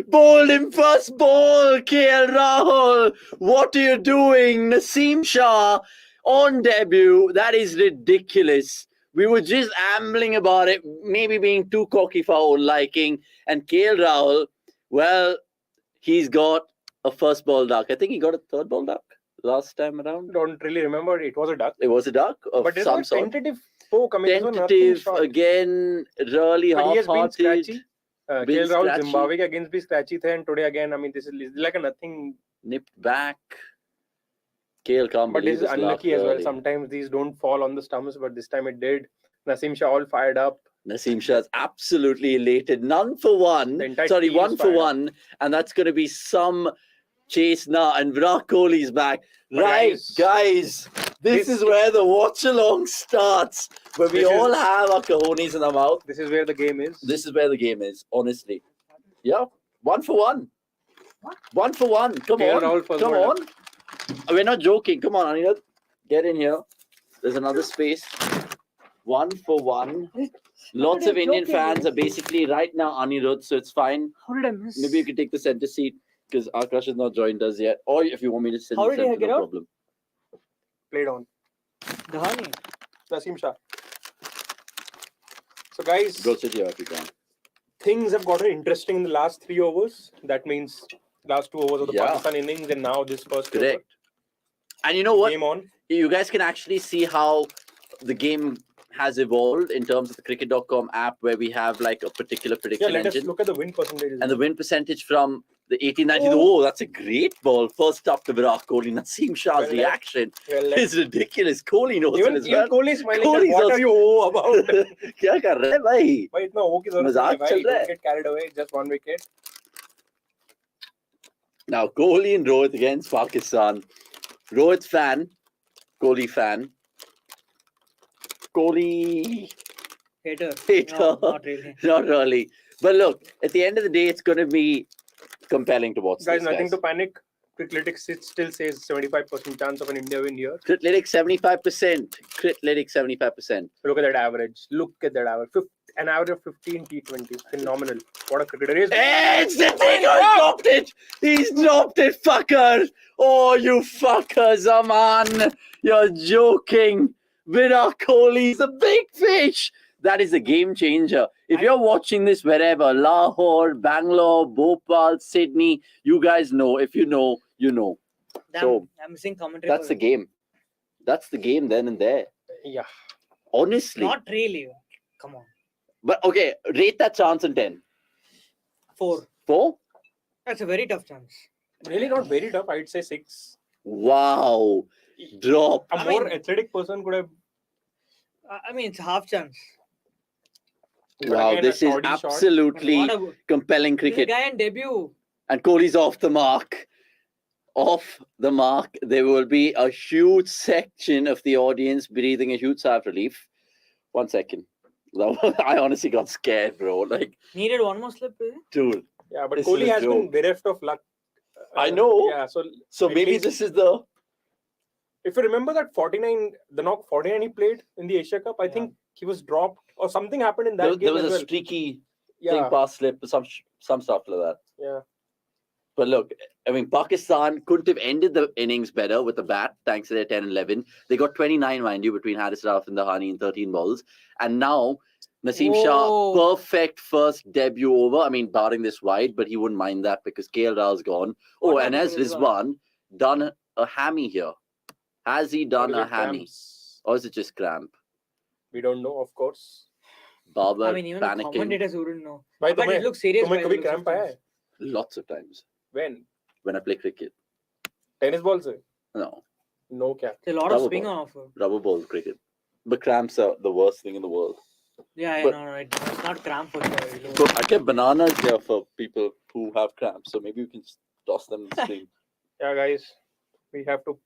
bowled him! First ball, KL Rahul. What are you doing? Naseem Shah on debut. That is ridiculous. We were just ambling about it, maybe being too cocky for our own liking. And KL Rahul, well, he's got a first ball duck. I think he got a third ball duck last time around. Don't really remember. It was a duck. It was a duck of but some sort. Tentative poke. Tentative again, really half-hearted. KL Rahul Zimbabwe against be scratchy the, and today again, I mean, this is like a nothing. Nipped back. KL can't but believe this is unlucky as well. Sometimes these don't fall on the stumps, but this time it did. Naseem Shah all fired up. Naseem Shah is absolutely elated. None for one. Sorry, 1 for 1. And that's going to be some chase now. And Virat Kohli is back. But right, guys. This is where the watchalong starts. Where we all have our cojones in our mouth. This is where the game is. This is where the game is, honestly. Yeah, 1 for 1. 1 for 1. Come on. Come on. We're not joking. Come on, Anirudh. Get in here. There's another space. 1 for 1. Lots of Indian fans are basically right now Anirudh, so it's fine. How did I miss? Maybe you can take the center seat because Akash has not joined us yet. Or if you want me to sit in the center, no problem. Played on. Dhani. Naseem Shah. So guys, go sit here if you can. Things have gotten interesting in the last 3 overs. That means last 2 overs of the Pakistan innings and now this first over. And you know what? Game on. You guys can actually see how the game has evolved in terms of the cricket.com app where we have like a particular prediction engine. Let us look at the win percentage. And the win percentage from the 1890. Oh, that's a great ball. First up to Virat Kohli. Naseem Shah's reaction is ridiculous. Kohli knows it as well. Kohli smiling. What are you about? Kya kar rahe hai bhai? Bhai itna ho ki zarurat nahi bhai. Don't get carried away. Just 1 wicket. Now Kohli and Rohit against Pakistan. Rohit fan, Kohli fan. Kohli hater. No, not really. Not really. But look, at the end of the day, it's going to be compelling to watch. Guys, nothing to panic. Criclytics still says 75% chance of an India win here. Criclytics 75%. Criclytics 75%. Look at that average. An average of 15 T20s. Phenomenal. What a cricketer he is. It's the thing. He dropped it. He's dropped it, fucker. Oh, you fuckers, Aman. You're joking. Virat Kohli's a big fish. That is a game changer. If you're watching this wherever, Lahore, Bangalore, Bhopal, Sydney, you guys know. If you know, you know. Damn, So I'm missing commentary. that's the game. That's the game then and there. Yeah. Honestly. Not really. Come on. But okay, rate that chance in 10. 4. 4? That's a very tough chance. Really not very tough. I'd say 6. Wow. Drop. A more athletic person could have. I mean, it's a half chance. Wow, Again, this is absolutely What a- compelling This cricket. guy in debut. And Kohli's off the mark. Off the mark. There will be a huge section of the audience breathing a huge sigh of relief. 1 second. I honestly got scared, bro. Like, Needed one more slip, is it? dude. Yeah, but This Kohli is a has been joke. bereft of luck. I know. Yeah, so So at maybe least- this is the. if you remember that 49, the knock 49 he played in the Asia Cup, I think he was dropped or something happened in that There, game there was as a well. streaky Yeah, thing past slip, some stuff like that. yeah. But look, I mean, Pakistan couldn't have ended the innings better with the bat, thanks to their 10-11. They got 29, mind you, between Haris Rauf and Dahani in 13 balls. And now, Naseem Shah, Whoa. perfect first debut over. I mean, barring this wide, but he wouldn't mind that because KL Rahul's gone. Oh, What and happened has to Rizwan? Rizwan done a hammy here? Has he done Or a is it hammy? cramps? Or is it just cramp? We don't know, of course. Barber I mean, even the panicking commentators wouldn't know. Bhai, But it looks serious. तुम्हें by the कभी looks of cramp आया things. है? lots of times When? when I play cricket. Tennis ball से? No, No क्या? There's a lot of Rubber swing ball. on offer. rubber ball cricket. But cramps are the worst thing in the world. Yeah, But- no, it's not cramp for sure. So I kept bananas here for people who have cramps. So maybe we can just toss them in the stream. Yeah, guys, we have to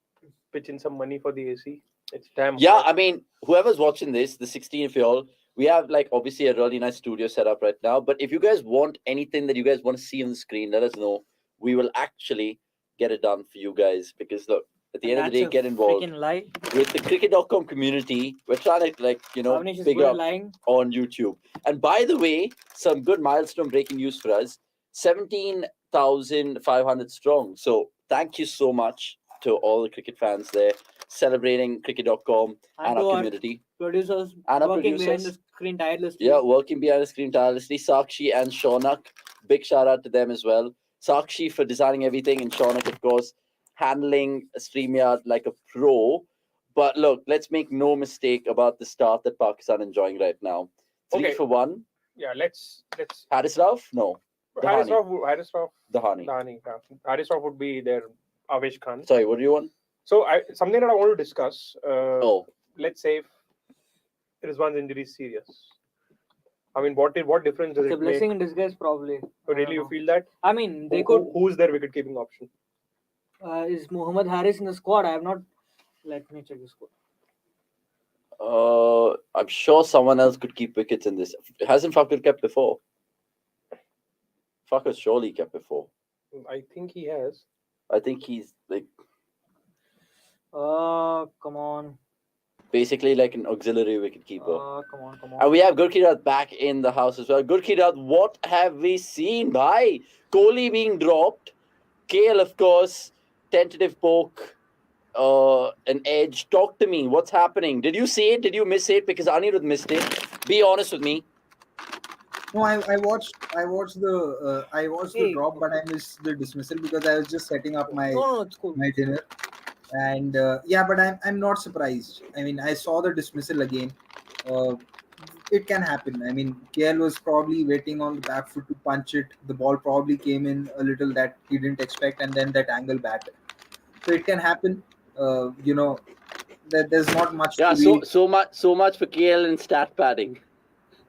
pitch in some money for the AC. It's damn. Yeah, hot. I mean, whoever's watching this, the 16 of y'all, we have like obviously a really nice studio set up right now. But if you guys want anything that you guys want to see on the screen, let us know. We will actually get it done for you guys. Because look, at the end of the day, get involved Freaking lie. with the cricket.com community. We're trying to Avnish is big good at up lying. on YouTube. And by the way, some good milestone breaking news for us. 17,500 strong. So thank you so much to all the cricket fans there celebrating cricket.com and to our our community. Producers And our working behind producers. the screen tirelessly. Yeah, working behind the screen tirelessly. Sakshi and Shaunak. Big shout out to them as well. Sakshi for designing everything, and Shaunak, of course, handling StreamYard like a pro. But look, let's make no mistake about the start that Pakistan enjoying right now. 3 Okay. for 1. Yeah, let's. Haris Rauf? No. Haris Dahani. Rauf, Dahani. Dahani. Yeah. Haris Rauf would be their Avesh Khan. Sorry, what do you want? So something that I want to discuss. Oh, Let's say if Rizwan's injury is serious. I mean, what difference does It's a it make? blessing in disguise, probably. So really, you feel that? I mean, they could. Who's their wicket keeping option? Is Muhammad Haris in the squad? I have not. Let me check the squad. I'm sure someone else could keep wickets in this. Hasn't Fakir kept before? Fakir surely kept before. I think he has. I think he's like Come on. basically like an auxiliary wicket keeper. Come on. And we have Gurkirat back in the house as well. Gurkirat, what have we seen? Bhai, Kohli being dropped. KL, of course, tentative poke, an edge. Talk to me. What's happening? Did you see it? Did you miss it? Because Anirudh missed it. Be honest with me. No, I watched the Hey. drop, but I missed the dismissal because I was just setting up my No, it's cool. my dinner. And but I'm not surprised. I mean, I saw the dismissal again. It can happen. I mean, KL was probably waiting on the back foot to punch it. The ball probably came in a little that he didn't expect, and then that angle bat. So it can happen. That there's not much. Yeah, to be... so much for KL and stat padding.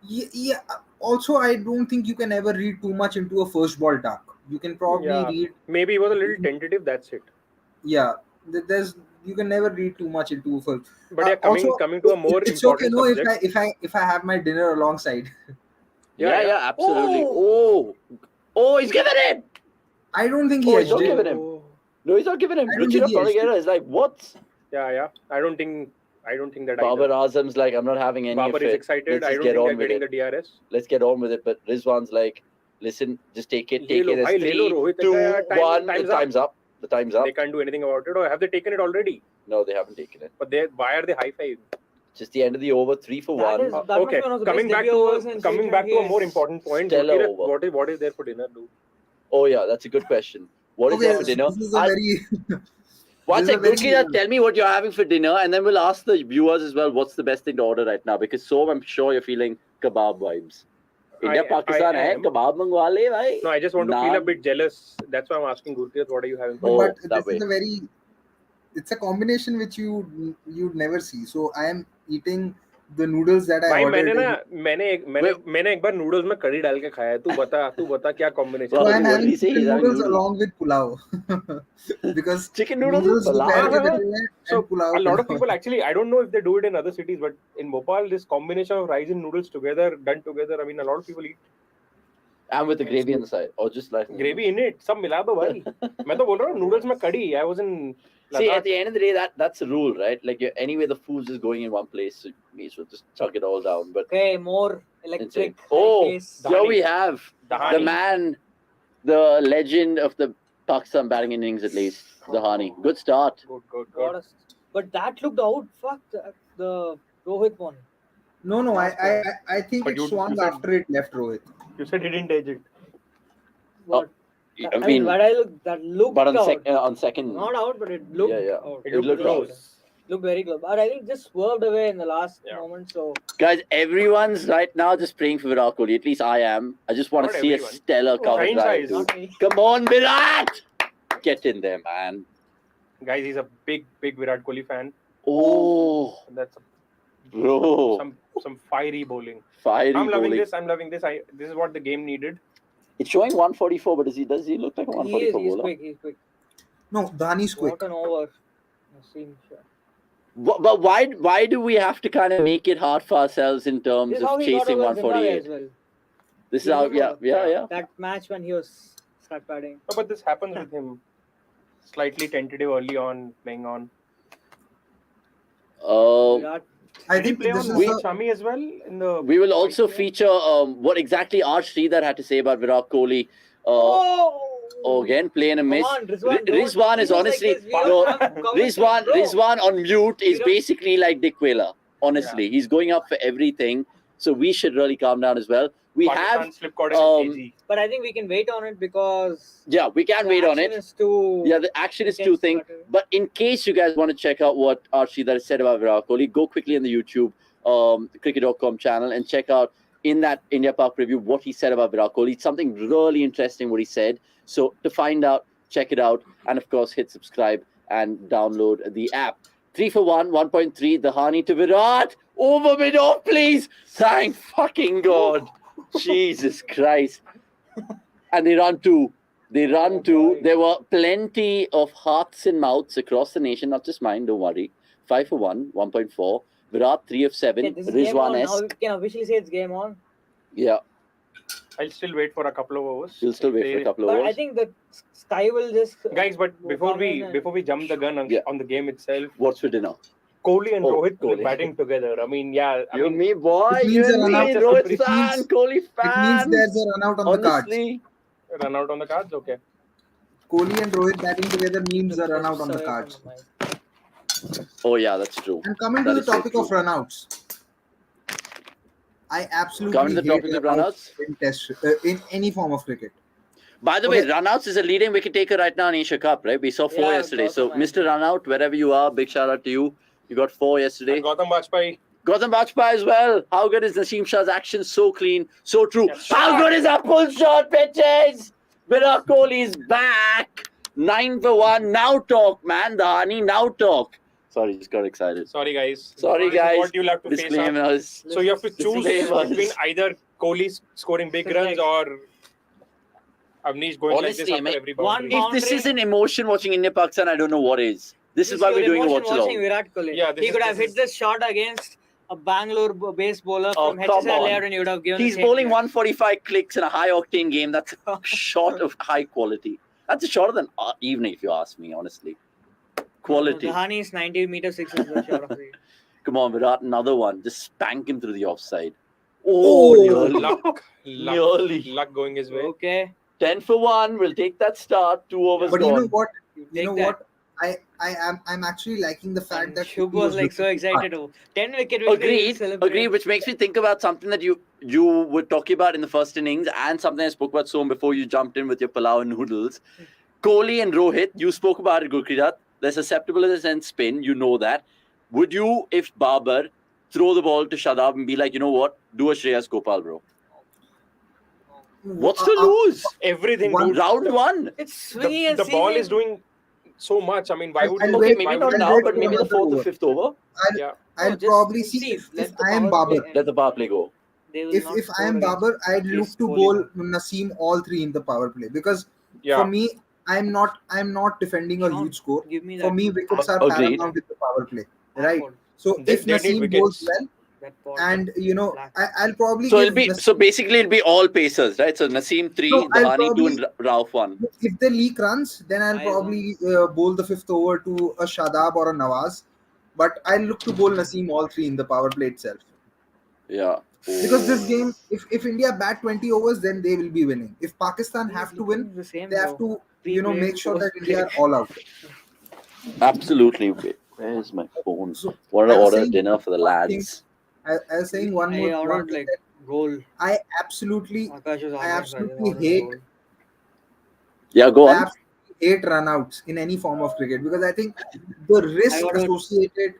Yeah. Also, I don't think you can ever read too much into a first ball duck. You can probably read. Maybe he was a little tentative. That's it. Yeah, you can never read too much into a first. But yeah, coming to a more it's important okay. No, subject. if I have my dinner alongside. Yeah, absolutely. Oh, he's given it. I don't think he edged don't it. give it him. No, he's not giving him. Ruchira Panagira is like, what? Yeah. I don't think that Babar Azam's like, I'm not having any Babar of it. is excited. Let's I just don't get think on they're with getting it. the DRS. Let's get on with it. But Rizwan's like, listen, just take it. Ye lo, There's bhai, le 3, lo, Rohit. 2, Time- 1. time's Time's up. The time's up. They can't do anything about it. Or have they taken it already? No, they haven't taken it. But why are they high-five? Just the end of the over, 3 for 1. Okay, coming back to a more important point. Stellar Gurkirat, over. what is there for dinner, dude? Oh, yeah, that's a good question. What is there for dinner? This is a very... One this is sec, a very- Gurkira, tell me what you're having for dinner, and then we'll ask the viewers as well what's the best thing to order right now. Because so I'm sure you're feeling kebab vibes. India, Pakistan, I hai, am. kebab mangwa le, bhai. No, I just want to feel a Naan. bit jealous. That's why I'm asking Gurkirat, what are you having for Oh, but that this way. is a very... It's a combination which you'd never see. So I am eating the noodles that I भाई ordered. मैंने एक बार noodles में कड़ी डाल के खाया है तू बता क्या combination So Well, I'm what having did he say? chicken He's having noodles noodles. along with pulao. Because Chicken noodles with दोपहर pulao? के देते हैं So and pulao a lot of pulao. people actually, I don't know if they do it in other cities, but in Bhopal, this combination of rice and noodles done together, I mean, a lot of people eat And with the gravy on the side. Or just like gravy in it. सब मिला दो भाई. मैं तो बोल रहा हूँ noodles में कड़ी. I was in See, Ladakh. at the end of the day, that's the rule, right? Like, anyway, the food's just going in one place, so you may as well just chuck it all down. But Okay, more electric. oh, pace. here we have the Dahani. man, the legend of the Pakistan batting innings, at least, Dahani. Good start. Good. What a- But that looked out. Fuck, the Rohit one. No, I think But it you swung said- after it left Rohit. You said he didn't edge it. What? I mean, but that looked but out. on second, Not out, but it looked Yeah. out. It It looked close. Looked very close. But I think it just swerved away in the last Yeah. moment. So guys, everyone's right now just praying for Virat Kohli. At least I am. I just want Not to see everyone. a stellar cover Fine drive, size. dude. not me. Come on, Virat! Get in there, man. Guys, he's a big Virat Kohli fan. Oh, That's bro. some fiery bowling. Fiery I'm loving bowling. this. This is what the game needed. It's showing 144, but does he look like a He's 144 bowler? quick. He's quick. No, Dhani's quick. What an over. I've seen, sure. But why do we have to kind of make it hard for ourselves in terms This is how of he got chasing over Zimbabwe 148? as well. This is You how, remember? yeah. That match when he was start batting. No, but this happens with him. Slightly tentative early on, playing on. Virat, I Did he think play this on is Rohit Shami as well in the? We will also feature what exactly Arsh Sridhar had to say about Virat Kohli. Again, playing a Come miss. on, Rizwan, Rizwan is don't honestly use like this. We don't have Rizwan. commentary, bro. Rizwan on mute is We don't- basically like Dick Whaler. Honestly, he's going up for everything. So we should really calm down as well. We Pakistan have, slip caught KG. But I think we can wait on it because we can the wait on action it. is too The action is too intense, thing. But in case you guys want to check out what Archie that said about Virat Kohli, go quickly on the YouTube, the cricket.com channel, and check out in that India Park review what he said about Virat Kohli. It's something really interesting what he said. So to find out, check it out, and of course hit subscribe and download the app. 3 for 1, 1.3. The Hani to Virat. Over mid off, please. Thank fucking God. Jesus Christ. And they run two. There were plenty of hearts and mouths across the nation, not just mine, don't worry. 5 for 1, 1.4. Virat 3 of 7. Okay, this is game on. Now Rizwan-esque. we can officially say it's game on. Yeah, I'll still wait for a couple of overs. you'll still wait for a couple of But I hours. think the sky will just Guys, but go before come we in and- jump the gun on the game itself, What's for dinner? Kohli and Rohit Kohli. batting together. I mean, yeah. I mean, me, boy. It means You a and run me, out. Rohit It fan, means- Kohli It fan. means there's a run out on the cards. Honestly, run out on the cards. Okay. Kohli and Rohit batting together means a run out on the Away from cards. the mic. oh yeah, that's true. And coming That to the is so topic of true. runouts, I absolutely Coming to the hate topic of runouts runouts. in any form of cricket. By the way, runouts is a leading wicket taker right now in Asia Cup, right? We saw 4 Yeah, yesterday. So, Gautam, Mr. Runout, wherever you are, big shout out to you. You got 4 yesterday. And Gautam Bajpayee. Gautam Bajpayee as well. How good is Naseem Shah's action? So clean, so true. Yes. How good is our pull shot pitches? Virat Kohli is back. 9 for 1. Now talk, man. Dhani, now talk. Sorry, just got excited. Sorry, guys. Sorry, This is guys. What you'll have to face up. Disclaimers. So you have to choose Disclaimers. between either Kohli scoring big runs or Avnish going Honestly, like this after mate, every one boundary. If this isn't emotion watching India Pakistan, I don't know what is. This is why we're doing a watch watching along. Virat Kohli. Yeah, this He is- could have this hit this shot against a Bangalore-based bowler Oh, from come HSL on. layout and he would have given He's the same bowling catch. 145 clicks in a high octane game. That's a shot of high quality. That's shorter than evening, if you ask me, honestly. Quality. Dhani is 90 meter 6 is the short of the. Come on, Virat, another one. Just spank him through the offside. Oh, nearly. Luck going his way. Okay. 10 for 1. We'll take that start. 2 overs But gone. you know what? You know what? I'm actually liking the fact that Shubh was like so excited. 10 wicket. Agreed. Which makes me think about something that you were talking about in the first innings and something I spoke about soon before you jumped in with your palau and noodles. Kohli and Rohit, you spoke about it, Gurkirat. They're susceptible in spin. You know that. Would you, if Babar, throw the ball to Shadab and be like, you know what? Do a Shreyas Gopal, bro. What's to lose? Everything. Round 1. It's swinging and the ball is doing so much. I mean, why would okay, maybe not now, but maybe the 4th or 5th over. I'll probably see if I am Babar. Let the power play go. If I am Babar, I'd look to bowl Naseem all 3 in the power play because for me, I'm not defending a huge score. For me, wickets are paramount in the power play, right? So if Naseem bowls well, and I'll probably so basically it'll be all pacers, right? So Naseem 3, Dhani 2, and Rauf 1. If they leak runs, then I'll probably bowl the 5th over to a Shadab or a Nawaz, but I'll look to bowl Naseem all 3 in the power play itself. Yeah. Because this game, if India bat 20 overs, then they will be winning. If Pakistan have to win, they have to make sure that India are all out. Absolutely. Where's my phone? Want to order dinner for the lads? I was saying one more. I ordered like goal. I absolutely hate. Yeah, go on. I absolutely hate runouts in any form of cricket because I think the risk associated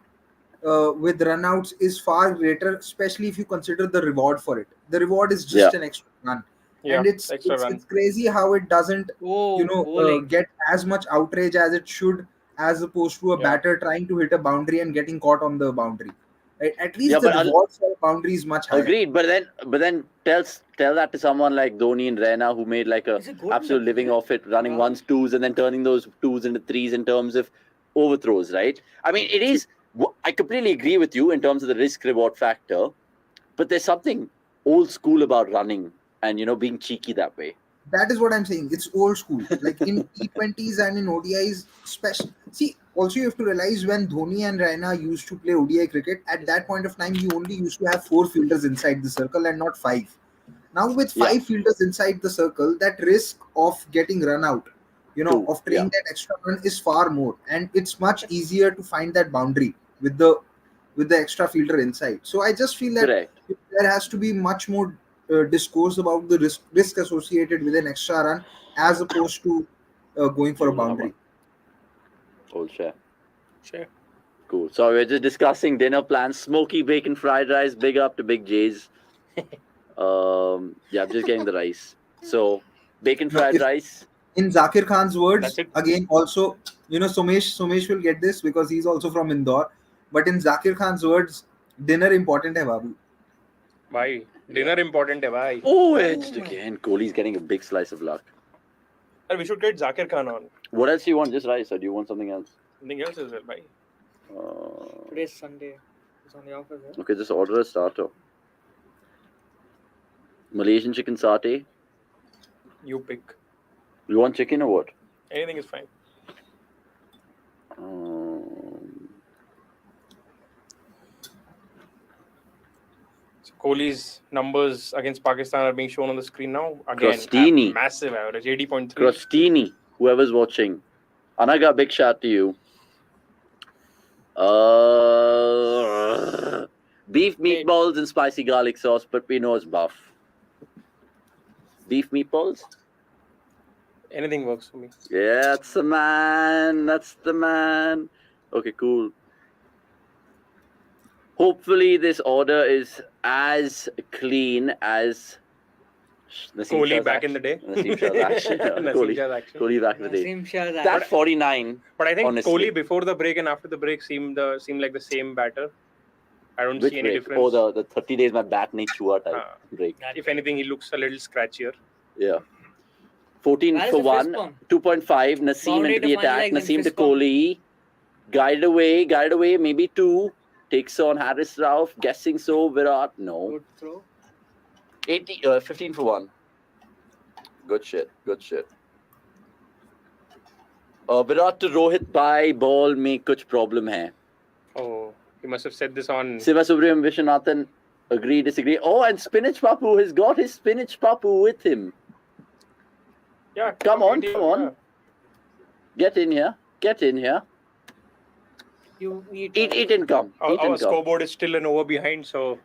with runouts is far greater, especially if you consider the reward for it. The reward is just an extra run, and it's crazy how it doesn't get as much outrage as it should, as opposed to a batter trying to hit a boundary and getting caught on the boundary. Right? At least the reward for a boundary is much higher. Agreed, but then tell that to someone like Dhoni and Raina who made like a absolute living off it, running ones, twos, and then turning those twos into threes in terms of overthrows, right? I mean, it is. I completely agree with you in terms of the risk-reward factor, but there's something old school about running and being cheeky that way. That is what I'm saying. It's old school. Like in T20s and in ODIs, especially. See, also you have to realize when Dhoni and Raina used to play ODI cricket, at that point of time, you only used to have 4 fielders inside the circle and not 5. Now with 5 fielders inside the circle, that risk of getting run out, of playing that extra run is far more, and it's much easier to find that boundary with the extra fielder inside. So I just feel that there has to be much more discourse about the risk associated with an extra run as opposed to going for a boundary. Old share. Cool. So we're just discussing dinner plans. Smoky bacon fried rice. Big up to Big J's. I'm just getting the rice. So bacon fried rice. In Zakir Khan's words, again, also, Somesh will get this because he's also from Indore. But in Zakir Khan's words, dinner important hai, babu. Why? Dinner important hai, bhai. Oh, edged again. Kohli's getting a big slice of luck. We should get Zakir Khan on. What else do you want? Just rice, or do you want something else? Something else as well, bhai. Today's Sunday. It's on the office. Okay, just order a starter. Malaysian chicken satay. You pick. You want chicken or what? Anything is fine. Kohli's numbers against Pakistan are being shown on the screen now. Again, massive average, 80.3. Crostini, whoever's watching. Anaga, big shout to you. Beef meatballs and spicy garlic sauce, but we know it's buff. Beef meatballs? Anything works for me. Yeah, that's the man. That's the man. Okay, cool. Hopefully this order is as clean as Kohli back in the day. Naseem Shah's action. Kohli back in the day. That 49. But I think honestly. Kohli before the break and after the break seemed like the same batter. I don't see any difference. Oh, the 30 days my bat nahi chua type break. If anything, he looks a little scratchier. Yeah. 14 for 1. 2.5. Naseem into the attack. Naseem to Kohli. Guided away. Maybe 2. Takes on Harris Rauf. Guessing so. Virat. No. Good throw. 15 for 1. Good shit. Virat to Rohit by ball में कुछ problem है. Oh, he must have said this on. Siva Subramanian Viswanathan, agree, disagree. Oh, and Spinach Papu has got his Spinach Papu with him. Yeah, come on. Yeah. Get in here. You Eat and come. Our scoreboard is still an over behind, so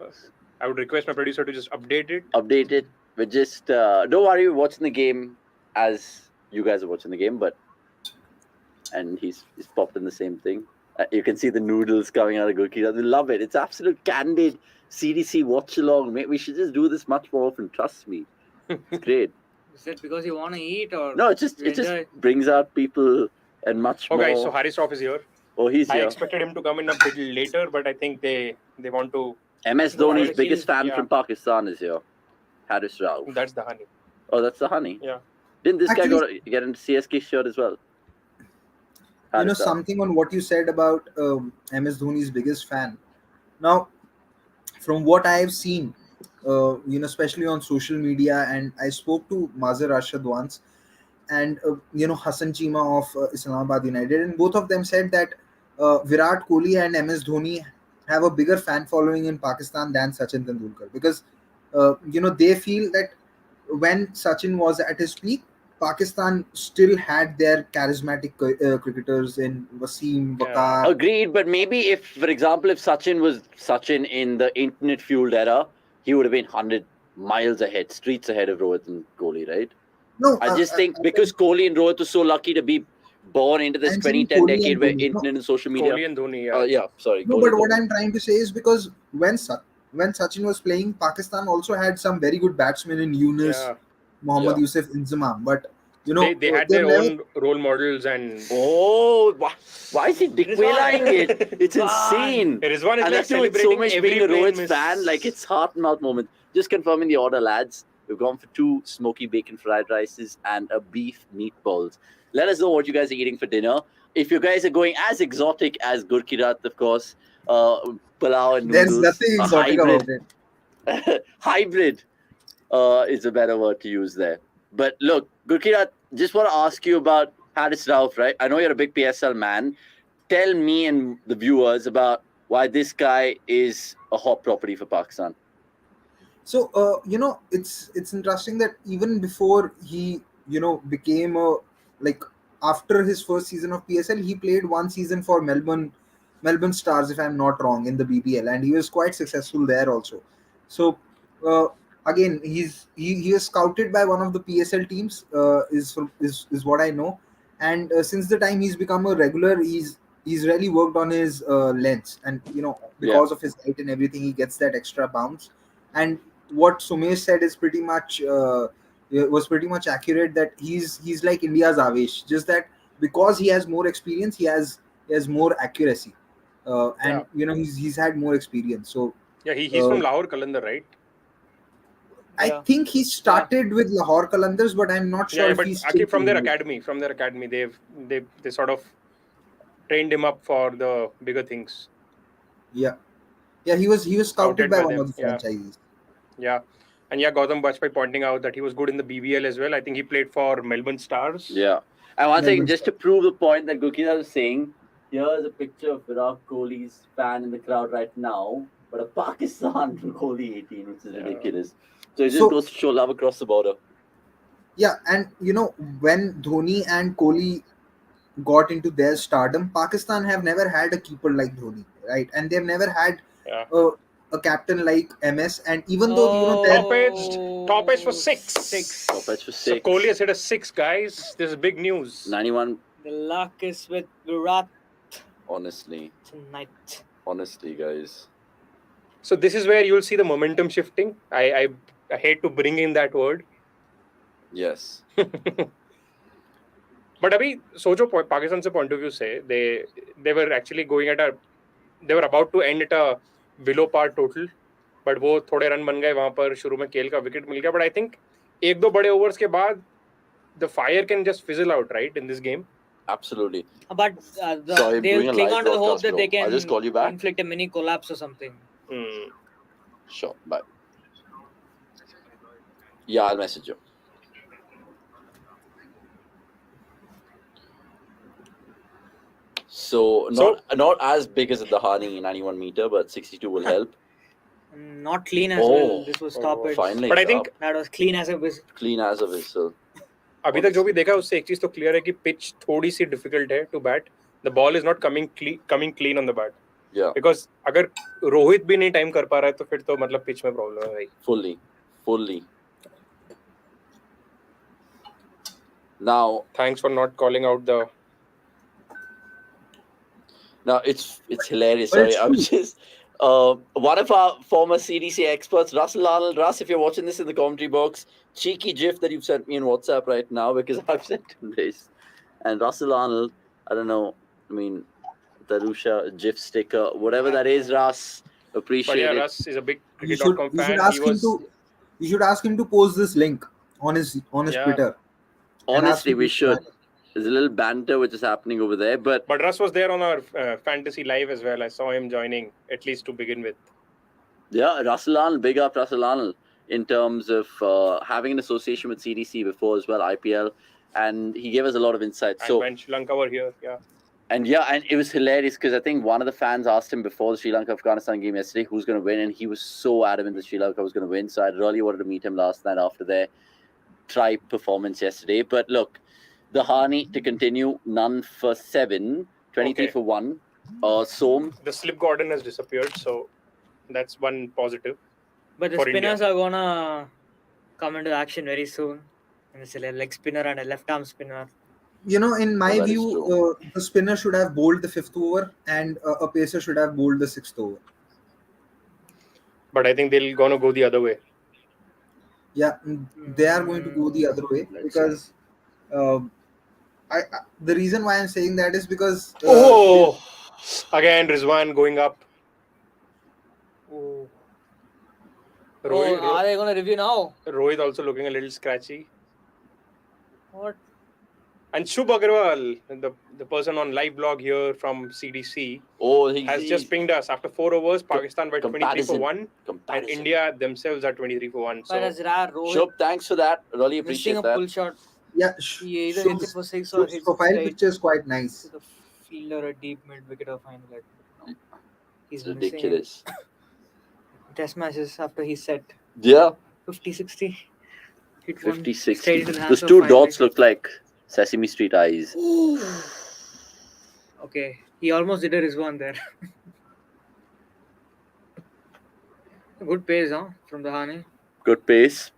I would request my producer to just update it. But just don't worry, we're watching the game as you guys are watching the game, and he's popped in the same thing. You can see the noodles coming out of Gurkira. We love it. It's absolute candid CDC watch-along, mate. We should just do this much more often. Trust me. It's great. Is it because you want to eat or no? It just brings out people and much more. Okay, so Haris Rauf is here. Oh, he's here. I expected him to come in a bit later, but I think they want to. MS Dhoni's biggest fan from Pakistan is here. Haris Rauf. That's the honey. Oh, that's the honey. Yeah. Didn't this guy get into CSK shirt as well? Something on what you said about MS Dhoni's biggest fan. Now, from what I have seen, especially on social media, and I spoke to Mazhar Rashid once, and Hassan Chima of Islamabad United, and both of them said that Virat Kohli and MS Dhoni have a bigger fan following in Pakistan than Sachin Tendulkar, because they feel that when Sachin was at his peak, Pakistan still had their charismatic cricketers in Wasim, Waqar. Agreed, but maybe if, for example, if Sachin was Sachin in the internet-fueled era, he would have been 100 miles ahead, streets ahead of Rohit and Kohli, right? No, I just think because Kohli and Rohit were so lucky to be born into this 2010 decade where internet and social media. Kohli and Dhoni, sorry. No, but what I'm trying to say is because when Sachin was playing, Pakistan also had some very good batsmen in Yunus, Mohammad Yusuf Inzamam, but they had their own role models and. Oh, why is he declaring it? It's insane. Rizwan is and like celebrating so much being a Rohit fan, like it's heart and mouth moment. Just confirming the order, lads. We've gone for 2 smoky bacon fried rices and a beef meatballs. Let us know what you guys are eating for dinner. If you guys are going as exotic as Gurkirat, of course, pulao and noodles. There's nothing exotic about it. Hybrid is a better word to use there. But look, Gurkirat, just want to ask you about Haris Rauf, right? I know you're a big PSL man. Tell me and the viewers about why this guy is a hot property for Pakistan. So, it's interesting that even before he, became after his first season of PSL, he played 1 season for Melbourne Stars, if I'm not wrong, in the BBL, and he was quite successful there also. So, again, he was scouted by one of the PSL teams, is what I know, and since the time he's become a regular, he's really worked on his lengths, and because of his height and everything, he gets that extra bounce. And what Sumesh said is pretty much accurate, that he's like India's Avesh, just that because he has more experience, he has more accuracy, and he's had more experience. So he's from Lahore Qalandar, right? I think he started with Lahore Qalandars, but I'm not sure if he's from their academy. They sort of trained him up for the bigger things. Yeah, he was scouted by one of the franchises. Yeah. And Gautam Bajpai pointing out that he was good in the BBL as well. I think he played for Melbourne Stars. Yeah. And one thing, just to prove the point that Gurkira was saying, here's a picture of Virat Kohli's fan in the crowd right now, but a Pakistan Kohli 18, which is ridiculous. So it just goes to show love across the border. Yeah, and when Dhoni and Kohli got into their stardom, Pakistan have never had a keeper like Dhoni, right? And they've never had a captain like MS, and even though top edge for 6. Top edge for 6. So Kohli has hit a 6, guys. This is big news. 91. The luck is with Virat. Honestly. Tonight. Honestly, guys. So this is where you'll see the momentum shifting. I hate to bring in that word. Yes. But abhi socho Pakistan se point of view se they were actually they were about to end at a below par total, but वो थोड़े run बन गए वहाँ पर शुरू में केल का विकेट मिल गया. But I think 1-2 बड़े overs के बाद the fire can just fizzle out, right, in this game. Absolutely. But they'll cling on to the hope that they can I'll just call you back. inflict a mini collapse or something. Sure, bye. Yeah, I'll message you. So not as big as the Dhani 91 meter, but 62 will help. Not clean as well. This was stoppage. Finally, but I think that was clean as a whistle. Clean as a whistle. अभी तक जो भी देखा उससे एक चीज तो clear है कि पिच थोड़ी सी डिफिकल्ट है to bat. The ball is not coming clean on the bat. Because अगर रोहित भी नहीं टाइम कर पा रहा है तो फिर तो मतलब पिच में प्रॉब्लम है भाई. Fully. Now, thanks for not calling out the. Now it's hilarious. Sorry, I'm just one of our former CDC experts, Russell Arnold. Russ, if you're watching this in the commentary box, cheeky gif that you've sent me in WhatsApp right now because I've sent him this. And Russell Arnold, I don't know. I mean, Tarusha gif sticker, whatever that is, Russ. Appreciate it. Russ is a big cricket.com fan. You should ask him to post this link on his Twitter. Honestly, we should. There's a little banter which is happening over there, but Russ was there on our fantasy live as well. I saw him joining at least to begin with. Yeah, Russell Arnold, big up Russell Arnold in terms of having an association with CDC before as well, IPL, and he gave us a lot of insights. So when Sri Lanka were here, and it was hilarious because I think one of the fans asked him before the Sri Lanka-Afghanistan game yesterday who's going to win, and he was so adamant that Sri Lanka was going to win. So I really wanted to meet him last night after their tribe performance yesterday. But look, the Dhani to continue, none for 7, 23 for 1. Som. The slip Gordon has disappeared, so that's one positive. But the spinners are gonna come into action very soon. It's a leg spinner and a left arm spinner. You know, in my view, the spinner should have bowled the 5th over and a pacer should have bowled the 6th over. But I think they're gonna go the other way. Yeah, they are going to go the other way because the reason why I'm saying that is because again Rizwan going up. Are they going to review now? Rohit also looking a little scratchy. What? And Shubh Agarwal, the person on live blog here from CDC, has just pinged us. After 4 overs, Pakistan were 23 for 1, and India themselves are 23 for 1. So, Shubh, thanks for that. Really appreciate that. Pull shot. Yeah, he either hits it for 6 or hits profile picture is quite nice. The fielder a deep mid wicket or final. He's ridiculous. Test matches after he set. Yeah. 50-60. 50-60. Those 2 dots look like Sesame Street eyes. Okay, he almost did a Rizwan there. Good pace, from the Dhani. Good pace.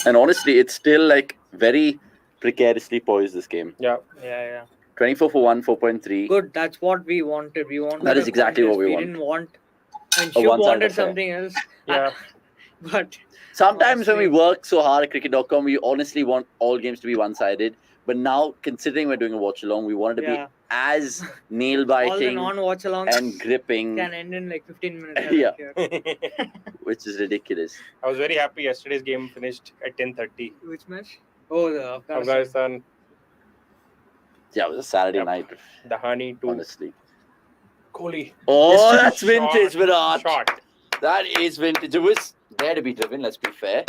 And honestly, it's still like very precariously poised, this game. Yeah. 24 for 1, 4.3. Good, that's what we wanted. That is exactly what we want. We didn't want... And Shubh wanted something else. Yeah. But... Sometimes when we work so hard at cricket.com, we honestly want all games to be one-sided. But now, considering we're doing a watch-along, we wanted to be as nail-biting all the non-watch-alongs and gripping. Can end in like 15 minutes. Yeah. Which is ridiculous. I was very happy yesterday's game finished at 10:30. Which match? Oh, the Afghanistan. Yeah, it was a Saturday night. The Dhani too. Honestly. Kohli. Oh, that's vintage, Virat. Shot. That is vintage. It was there to be driven, let's be fair.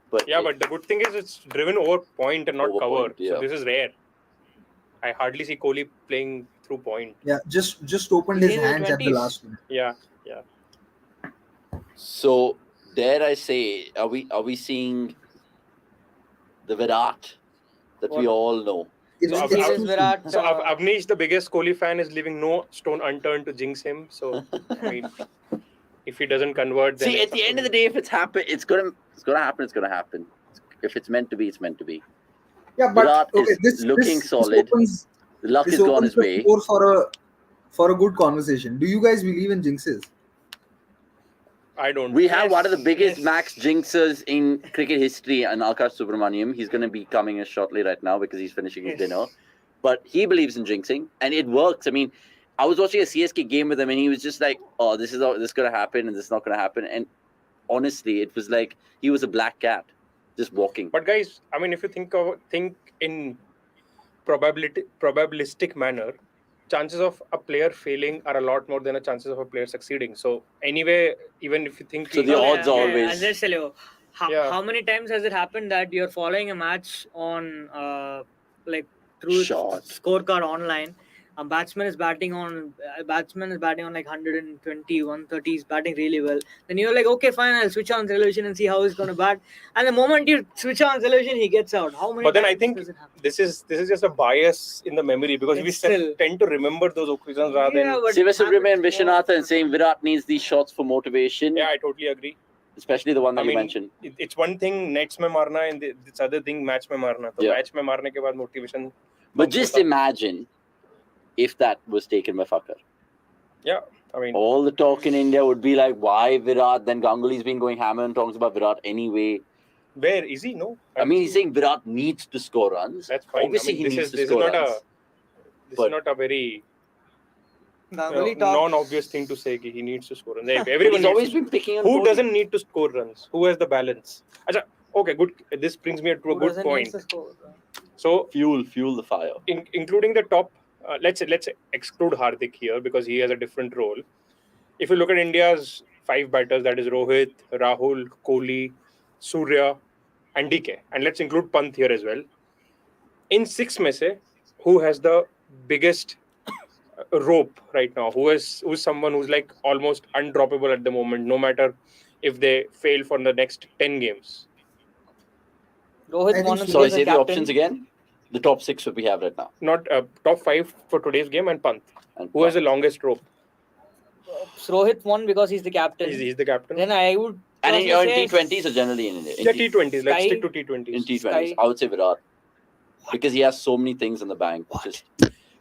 But but the good thing is it's driven over point and not cover. Point, So this is rare. I hardly see Kohli playing through point. Yeah, just opened his hands at the last minute. Yeah. So dare I say, are we seeing the Virat that we all know? So Avnish, the biggest Kohli fan, is leaving no stone unturned to jinx him. So I mean, if he doesn't convert, then at the end of the day, if it's happened, it's gonna happen. It's gonna happen. If it's meant to be, it's meant to be. Yeah, but Virat is looking solid. The luck is gone his way. For a good conversation. Do you guys believe in jinxes? I don't. We have one of the biggest max jinxers in cricket history, and Akash Subramaniam. He's going to be coming us shortly right now because he's finishing his dinner. But he believes in jinxing, and it works. I mean, I was watching a CSK game with him, and he was just like, "Oh, this is going to happen, and this is not going to happen." And honestly, it was like he was a black cat just walking. But guys, I mean, if you think in probabilistic manner, chances of a player failing are a lot more than the chances of a player succeeding. So anyway, even if you think... So the odds are always... I'll just tell you, how many times has it happened that you're following a match on, through scorecard online, a batsman is batting on like 120, 130, he's batting really well. Then you're like, okay, fine, I'll switch on television and see how he's going to bat. And the moment you switch on television, he gets out. How many But then times I think does it happen? this is just a bias in the memory because we tend to remember those occasions rather than. Sivasubramanian and Viswanathan and saying Virat needs these shots for motivation. Yeah, I totally agree. Especially the one that you mentioned. It's one thing nets mein marna and this other thing match mein marna. So match mein marne ke baad motivation. But just imagine if that was taken by Fakar. Yeah, I mean, all the talk in India would be like, why Virat? Then Ganguly's been going hammer and talks about Virat anyway. Where is he? No, I mean, he's saying Virat needs to score runs. That's fine. Obviously, he needs to this score is not runs. This is not a very non-obvious thing to say. He needs to score runs. Everyone He's always been picking on who doesn't need to score runs. Who has the balance? Okay, good. This brings me to a good point. So fuel the fire. Including the top. Let's exclude Hardik here because he has a different role. If you look at India's 5 batters, that is Rohit, Rahul, Kohli, Surya, and DK, and let's include Pant here as well. In 6 mein se, who has the biggest rope right now? Who's someone who's like almost undroppable at the moment, no matter if they fail for the next 10 games? Rohit won. Sorry, say the options again. The top 6 that we have right now. Not top 5 for today's game and Pant. Who has the longest rope? Rohit won because he's the captain. He's the captain. Then I would. And in T20s or generally in India? Yeah, T20s. Let's stick to T20s. In T20s, I would say Virat. Because he has so many things in the bank.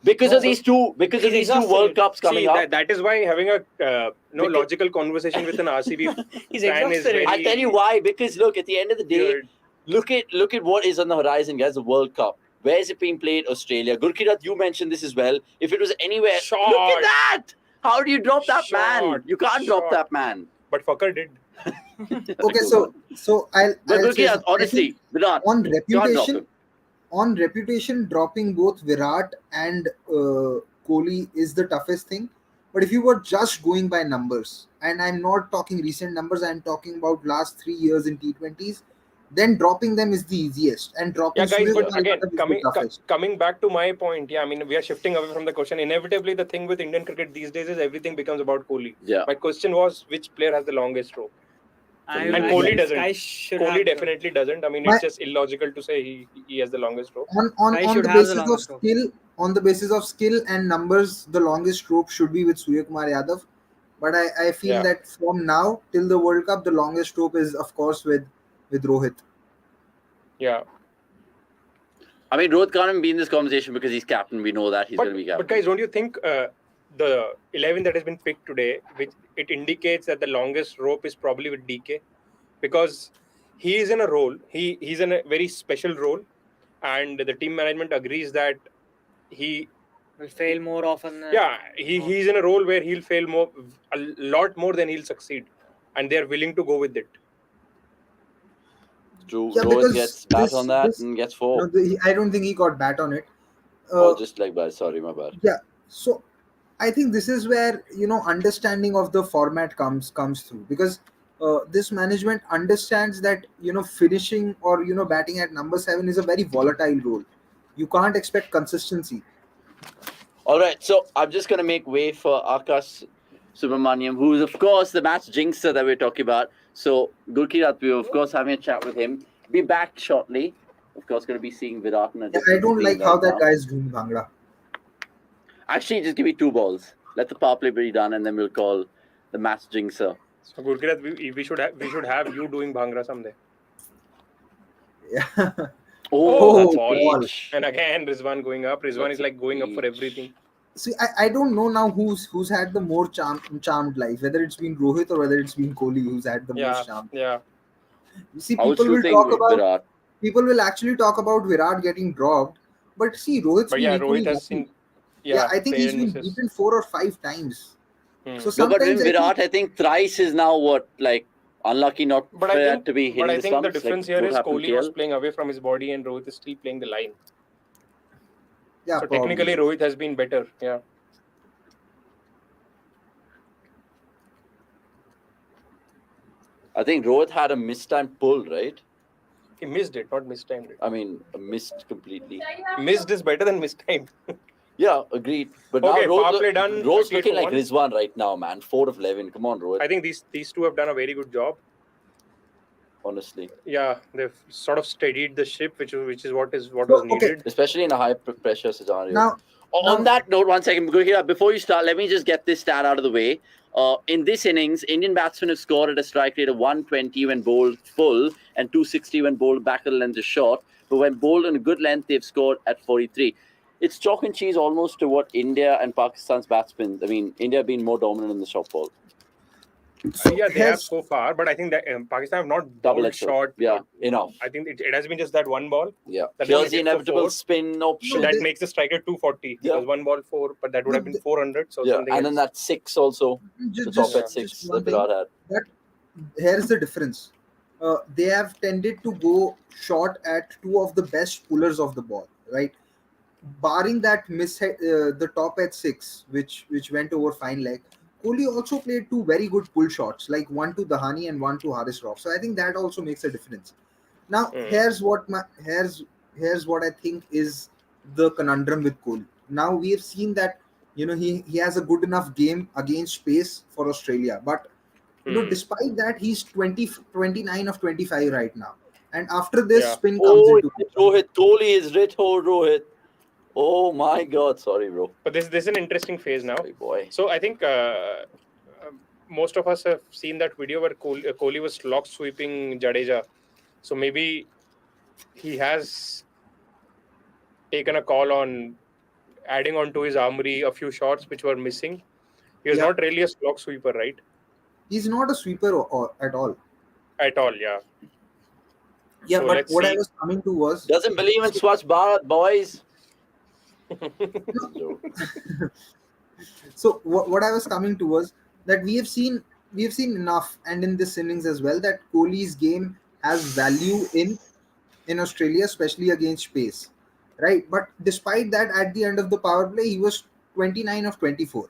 Because of these two World Cups coming up. That is why having a logical conversation with an RCB fan is very... I'll tell you why. Because look, at the end of the day, look at what is on the horizon, guys. The World Cup. Where is it being played? Australia. Gurkirat, you mentioned this as well. If it was anywhere, look at that! How do you drop that man? You can't drop that man. But Fakar did. Okay, so I'll say, honestly, Virat, on reputation, dropping both Virat and Kohli is the toughest thing. But if you were just going by numbers, and I'm not talking recent numbers, I'm talking about last 3 years in T20s, then dropping them is the easiest. And dropping guys, but again, coming back to my point, I mean, we are shifting away from the question. Inevitably, the thing with Indian cricket these days is everything becomes about Kohli. Yeah. My question was, which player has the longest rope? And Kohli doesn't. Kohli definitely doesn't. I mean, it's just illogical to say he has the longest rope. On the basis of skill and numbers, the longest rope should be with Surya Kumar Yadav. But I feel that from now till the World Cup, the longest rope is, of course, with Rohit. Yeah. I mean, Rohit can't even be in this conversation because he's captain. We know that he's going to be captain. But guys, don't you think the 11 that has been picked today, which it indicates that the longest rope is probably with DK? Because he is in a role. He's in a very special role. And the team management agrees that he will fail more often. He's in a role where he'll fail a lot more than he'll succeed. And they're willing to go with it. True. Rohit gets bat on that and gets 4. No, I don't think he got bat on it. Just like that. Sorry, my bad. Yeah. So I think this is where understanding of the format comes through, because this management understands that finishing or batting at number 7 is a very volatile role. You can't expect consistency. All right. So I'm just going to make way for Akash Subramaniam, who is of course the match jinxer that we're talking about. So Gurkirat, we're of course having a chat with him. Be back shortly. Of course, going to be seeing Virat. I don't like how that guy is doing Bhangra. Actually, just give me 2 balls. Let the power play be done, and then we'll call the match jinxer. So Gurkirat, we should have you doing Bhangra someday. Yeah. That's ball. And again, Rizwan going up. Rizwan is like going up for everything. See, I don't know now who's had the more charmed life, whether it's been Rohit or whether it's been Kohli who's had the most charm. Yeah. You see, people will actually talk about Virat getting dropped, but see, Rohit has seen. I think he's been beaten 4 or 5 times. So but with Virat, I think thrice is now unlucky not to be hitting the stumps. But I think the difference here is Kohli was playing away from his body and Rohit is still playing the line. Yeah, so technically Rohit has been better. Yeah. I think Rohit had a mistimed pull, right? He missed it, not mistimed it. I mean, missed completely. Missed is better than mistimed. Yeah, agreed. But Okay, now power play done. Rohit's 38 looking for like 1. Rizwan right now, man. 4 of 11. Come on, Rohit. I think these two have done a very good job. Honestly. Yeah, they've sort of steadied the ship, which is what was needed. Especially in a high pressure scenario. Now, on that note, 1 second, before you start, let me just get this stat out of the way. In this innings, Indian batsmen have scored at a strike rate of 120 when bowled full and 260 when bowled back at a length is short. But when bowled on a good length, they've scored at 43. It's chalk and cheese almost to what India and Pakistan's batsmen. I mean, India have been more dominant in the short ball. Yeah, they have so far, but I think that Pakistan have not bowled short. Yeah, enough. I think it has been just that one ball. Yeah, here's the inevitable spin option. That makes the strike at 240. Yeah. Because 1 ball 4, but that would have been 400. So yeah, and then that 6 also. The top at 6 that Virat had. But here's the difference. They have tended to go short at 2 of the best pullers of the ball, right? Barring that miss, the top at 6, which went over fine leg. Kohli also played 2 very good pull shots, like 1 to Dhani and 1 to Haris Rauf. So I think that also makes a difference. Now, here's what I think is the conundrum with Kohli. Now we have seen that he has a good enough game against pace for Australia, but despite that, he's 29 of 25 right now. And after this, spin comes into Rohit, Kohli is Rohit. Oh my God, sorry, bro. But this is an interesting phase now. Sorry, boy. So I think most of us have seen that video where Kohli was lock sweeping Jadeja. So maybe he has taken a call on adding onto his armory a few shots which were missing. He was not really a lock sweeper, right? He's not a sweeper at all. At all, yeah. Yeah, so but what I was coming to was doesn't believe in Swachh Bharat, boys. So what I was coming to was that we have seen enough, and in this innings as well, that Kohli's game has value in Australia, especially against pace, right? But despite that, at the end of the power play, he was 29 of 24,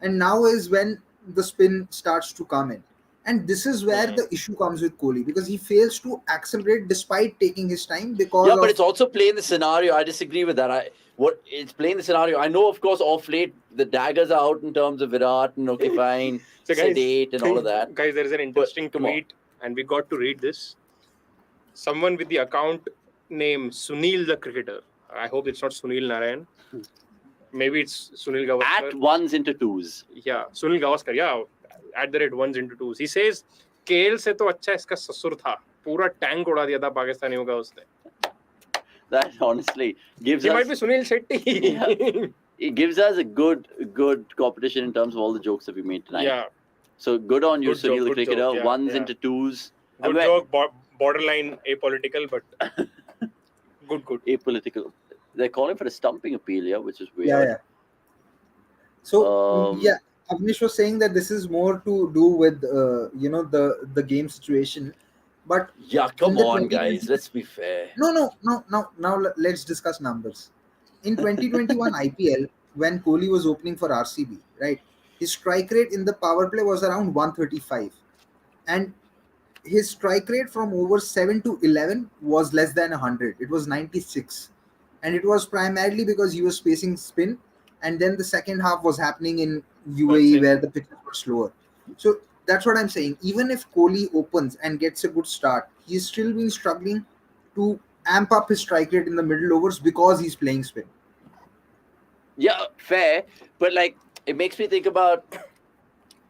and now is when the spin starts to come in, and this is where the issue comes with Kohli, because he fails to accelerate despite taking his time. Because but it's also playing the scenario. I disagree with that. It's playing the scenario. I know, of course, off late the daggers are out in terms of Virat and fine, so guys, sedate and all of that. Guys, there is an interesting tweet, and we got to read this. Someone with the account name Sunil the cricketer. I hope it's not Sunil Narayan. Maybe it's Sunil Gavaskar. At 1s into 2s. Yeah, Sunil Gavaskar. Yeah, at the rate 1s into 2s. He says, "KL से तो अच्छा इसका ससुर था. पूरा tank उड़ा दिया था पाकिस्तानियों का उसने." That honestly gives he us. Might be Sunil Shetty. It gives us a good competition in terms of all the jokes that we made tonight. Yeah. So good on you, Sunil the cricketer. Joke, 1s into 2s. Good joke. Borderline apolitical, but good. Apolitical. They're calling for a stumping appeal, which is weird. Yeah. So Avnish was saying that this is more to do with the game situation, but come on, guys, let's be fair. No. Now let's discuss numbers. In 2021 IPL, when Kohli was opening for RCB, right, his strike rate in the power play was around 135, and his strike rate from over 7 to 11 was less than 100. It was 96, and it was primarily because he was facing spin, and then the second half was happening in UAE where the pitches were slower. So that's what I'm saying. Even if Kohli opens and gets a good start, he's still been struggling to amp up his strike rate in the middle overs because he's playing spin. Yeah, fair. But it makes me think about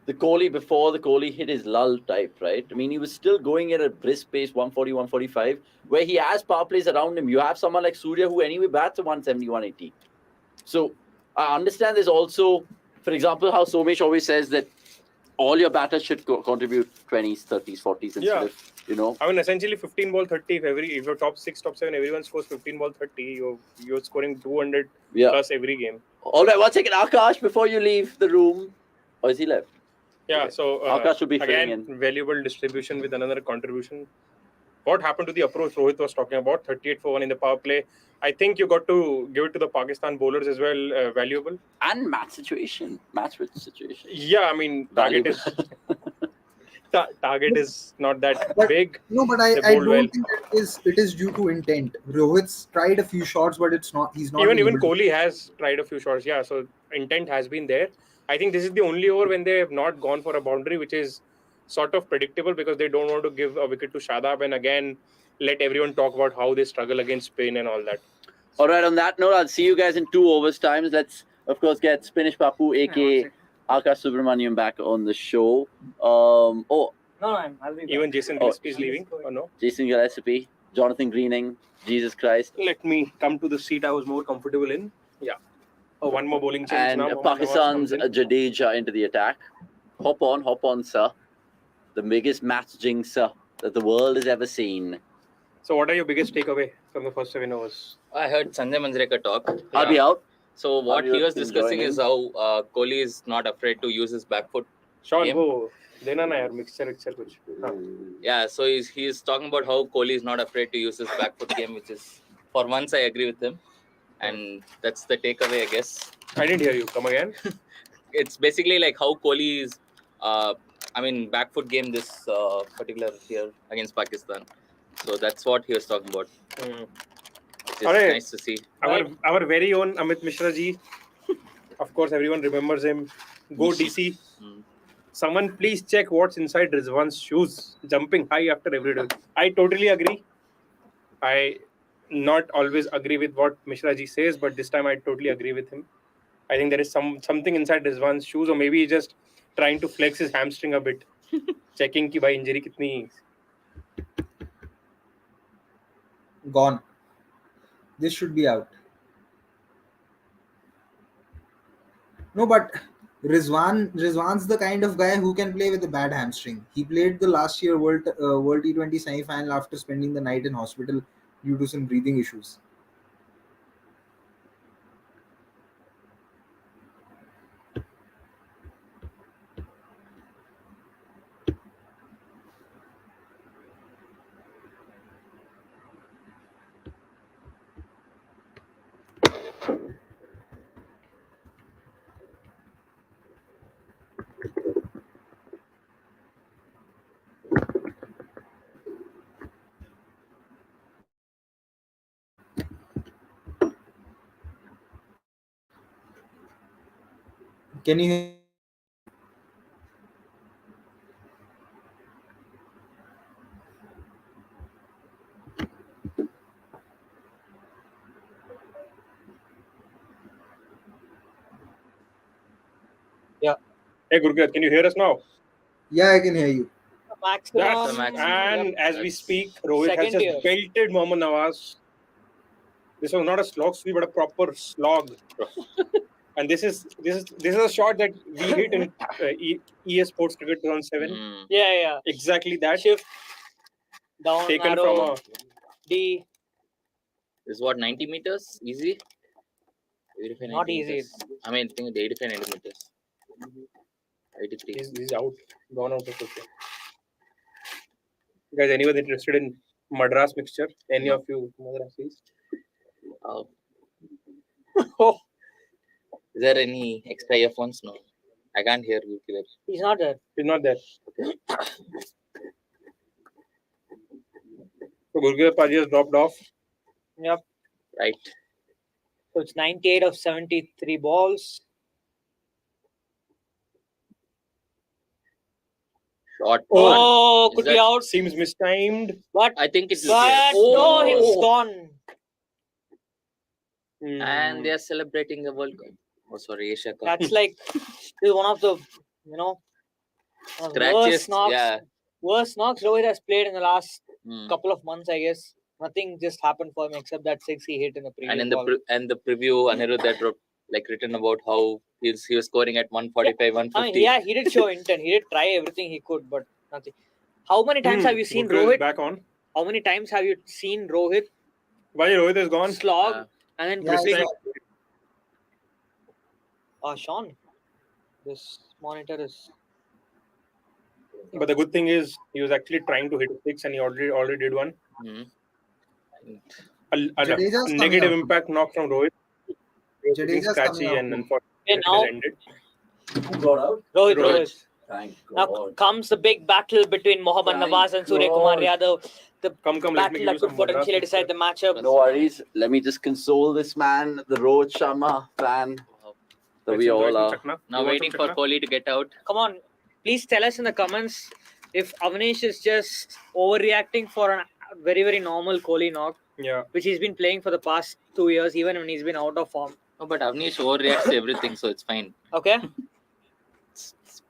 the Kohli before the Kohli hit his lull type, right? I mean, he was still going at a brisk pace, 140, 145, where he has power plays around him. You have someone like Surya who anyway bats at 170, 180. So I understand there's also, for example, how Somesh always says that all your batters should contribute 20s, 30s, 40s instead of, I mean, essentially 15 ball 30. If you're top 6, top 7, everyone scores 15 ball 30. You're scoring 200 plus every game. All right, 1 second, Akash, before you leave the room. Or is he left? Yeah, so Akash should be again, valuable distribution with another contribution. What happened to the approach Rohit was talking about? 38 for 1 in the power play. I think you got to give it to the Pakistan bowlers as well, valuable. And match situation. Yeah, I mean, target is target is not that But- big. No, but They I bowled don't well. think it is due to intent. Rohit's tried a few shots, but he's not. Even been able to- Kohli has tried a few shots. Yeah, so intent has been there. I think this is the only over when they have not gone for a boundary, which is sort of predictable because they don't want to give a wicket to Shadab and again let everyone talk about how they struggle against spin and all that. All right, on that note, I'll see you guys in 2 overs times. Let's, of course, get Spanish Papu, aka Akash Subramaniam, back on the show. No, I'll be back. Even Jason Gillespie is leaving, or no? Jason Gillespie, Jonathan Greening, Jesus Christ. Let me come to the seat I was more comfortable in. Yeah. Oh, one more bowling change And now. Pakistan's Mohammad Nawaz comes in. Jadeja into the attack. Hop on, sir. The biggest match jinxer that the world has ever seen. So, what are your biggest takeaway from the first 7 overs? I heard Sanjay Manjrekar talk. I'll be out. So what Are he you was discussing enjoying is how Kohli is not afraid to use his back foot. Sean, Game. go. Dena na yaar, mixture kuch. Yeah, so he's talking about how Kohli is not afraid to use his back foot game, which is, for once, I agree with him. And that's the takeaway, I guess. I didn't hear you. Come again. It's basically like how Kohli is, back foot game this particular year against Pakistan. So that's what he was talking about. Which is Alright. nice to see. Our very own Amit Mishra ji. Of course, everyone remembers him. Go DC. Someone please check what's inside Rizwan's shoes. Jumping high after every day. I totally agree. I not always agree with what Mishra ji says, but this time I totally agree with him. I think there is something inside Rizwan's shoes, or maybe he's just trying to flex his hamstring a bit. Checking ki bhai injury kitni. Gone. This should be out. No, but Rizwan's the kind of guy who can play with a bad hamstring. He played the last year World T20 semi-final after spending the night in hospital due to some breathing issues. Can you hear? Hey Gurgat, can you hear us now? Yeah, I can hear you. Maximum. the maximum. And as we speak, Rohit has Second just belted Mohammad Nawaz. This was not a slog sweep, but a proper slog. And this is a shot that we hit in ES Sports Cricket 2007. Yeah. Exactly that. Shift down Taken arrow, from D. This is what, 90 meters? Easy? 85, Not 90 easy. meters. I mean, I think 85, 90 meters. 83. He's out. Gone out of the game. Guys, anyone interested in Madras mixture? Any of you Madrasis? Oh. Oh. Is there any extra earphones? No. I can't hear you clearly. He's not there. He's not there. So Gurgat Paji has dropped off. Yep. Right. So it's 98 of 73 balls. Shot. Oh, Is could be that- out. Seems mistimed. But I think it's no, it's gone. And they are celebrating the World Cup. Oh, sorry, Asia Cup. That's like this is one of the Scratches. worst knocks. Yeah. Worst knocks Rohit has played in the last Hmm. couple of months, I guess. Nothing just happened for him except that 6 he hit in the previous And in the ball. the preview, Anirudh had written about how he was scoring at 145, 150. He did show intent. He did try everything he could, but nothing. How many times have you seen Gurgat is Rohit? back on? How many times have you seen Rohit Why Rohit is gone? slog Yeah. and then Yeah, quickly? I Sean, this monitor is. But the good thing is he was actually trying to hit a 6 and he already did one. Hmm. A Jadeja's coming negative up. impact knock from Rohit. Looking Jadeja's scratchy coming and up. unfortunately Okay, now it has ended. Rohit. Thank Now God. comes the big battle between Mohammad Thank Nawaz and Surya Kumar God. Yadav. The Come, let me battle give you that could some potentially Madras decide the matchup. No worries. Let me just console this man, the Rohit Sharma fan that Let's we enjoy all some are. chakna. Now You want waiting some for chakna? Kohli to get out. Come on, please tell us in the comments if Avnish is just overreacting for a very, very normal Kohli knock, Yeah. which he's been playing for the past 2 years, even when he's been out of form. No, but Avnish overreacts to everything, so it's fine. Okay?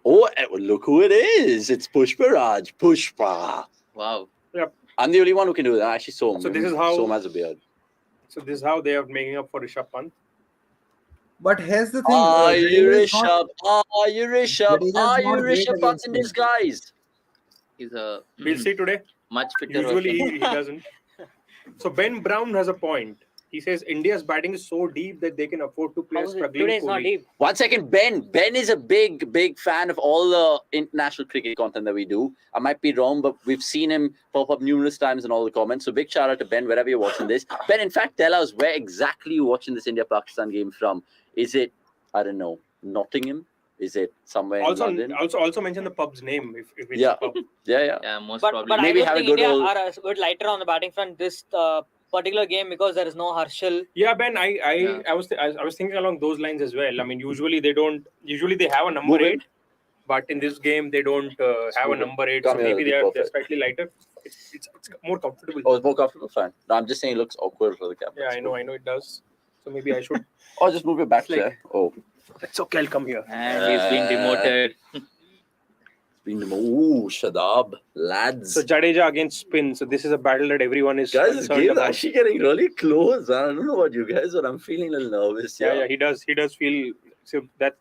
Oh, look who it is. It's Pushpa Raj. Pushpa. Wow. I'm the only one who can do that. I actually saw him. So this is how- Som has a beard. So this is how they are making up for Rishabh Pant. But here's the thing. Are you Jadeja is not- Rishabh? Are you Rishabh? Jadeja's Are you not great Rishabh Pant against in him. disguise? He's a We'll see today. much fitter Usually version. he doesn't. So Ben Brown has a point. He says India's batting is so deep that they can afford to play How a is it? struggling Today is not Kohli. deep. 1 second, Ben. Ben is a big fan of all the international cricket content that we do. I might be wrong, but we've seen him pop up numerous times in all the comments. So big shout out to Ben, wherever you're watching this. Ben, in fact, tell us where exactly you're watching this India-Pakistan game from. Is it, I don't know, Nottingham? Is it somewhere in London? Also mention the pub's name if it's Yeah. a pub. Yeah. Yeah, most But probably. I Maybe don't have a think good India old- are a bit lighter on the batting front this particular game because there is no Harshal. Yeah, Ben, I Yeah. was thinking along those lines as well. I mean, usually they have a number Move in. 8, but in this game they don't have a move in. number 8. Come So here, maybe it'll be they're perfect. slightly lighter. It's more comfortable. Oh, it's more comfortable? Fine. No, I'm just saying it looks awkward for the camera. Yeah, I know it does. So maybe I should. Oh, just move your back It's like- chair. Oh. It's okay, I'll come here. And he's been demoted. Ooh, Shadab. Lads. So Jadeja against spin. So this is a battle that everyone is Guys, this concerned game is about. actually getting really close. I don't know about you guys, but I'm feeling a little nervous. Yeah, he does feel. So that's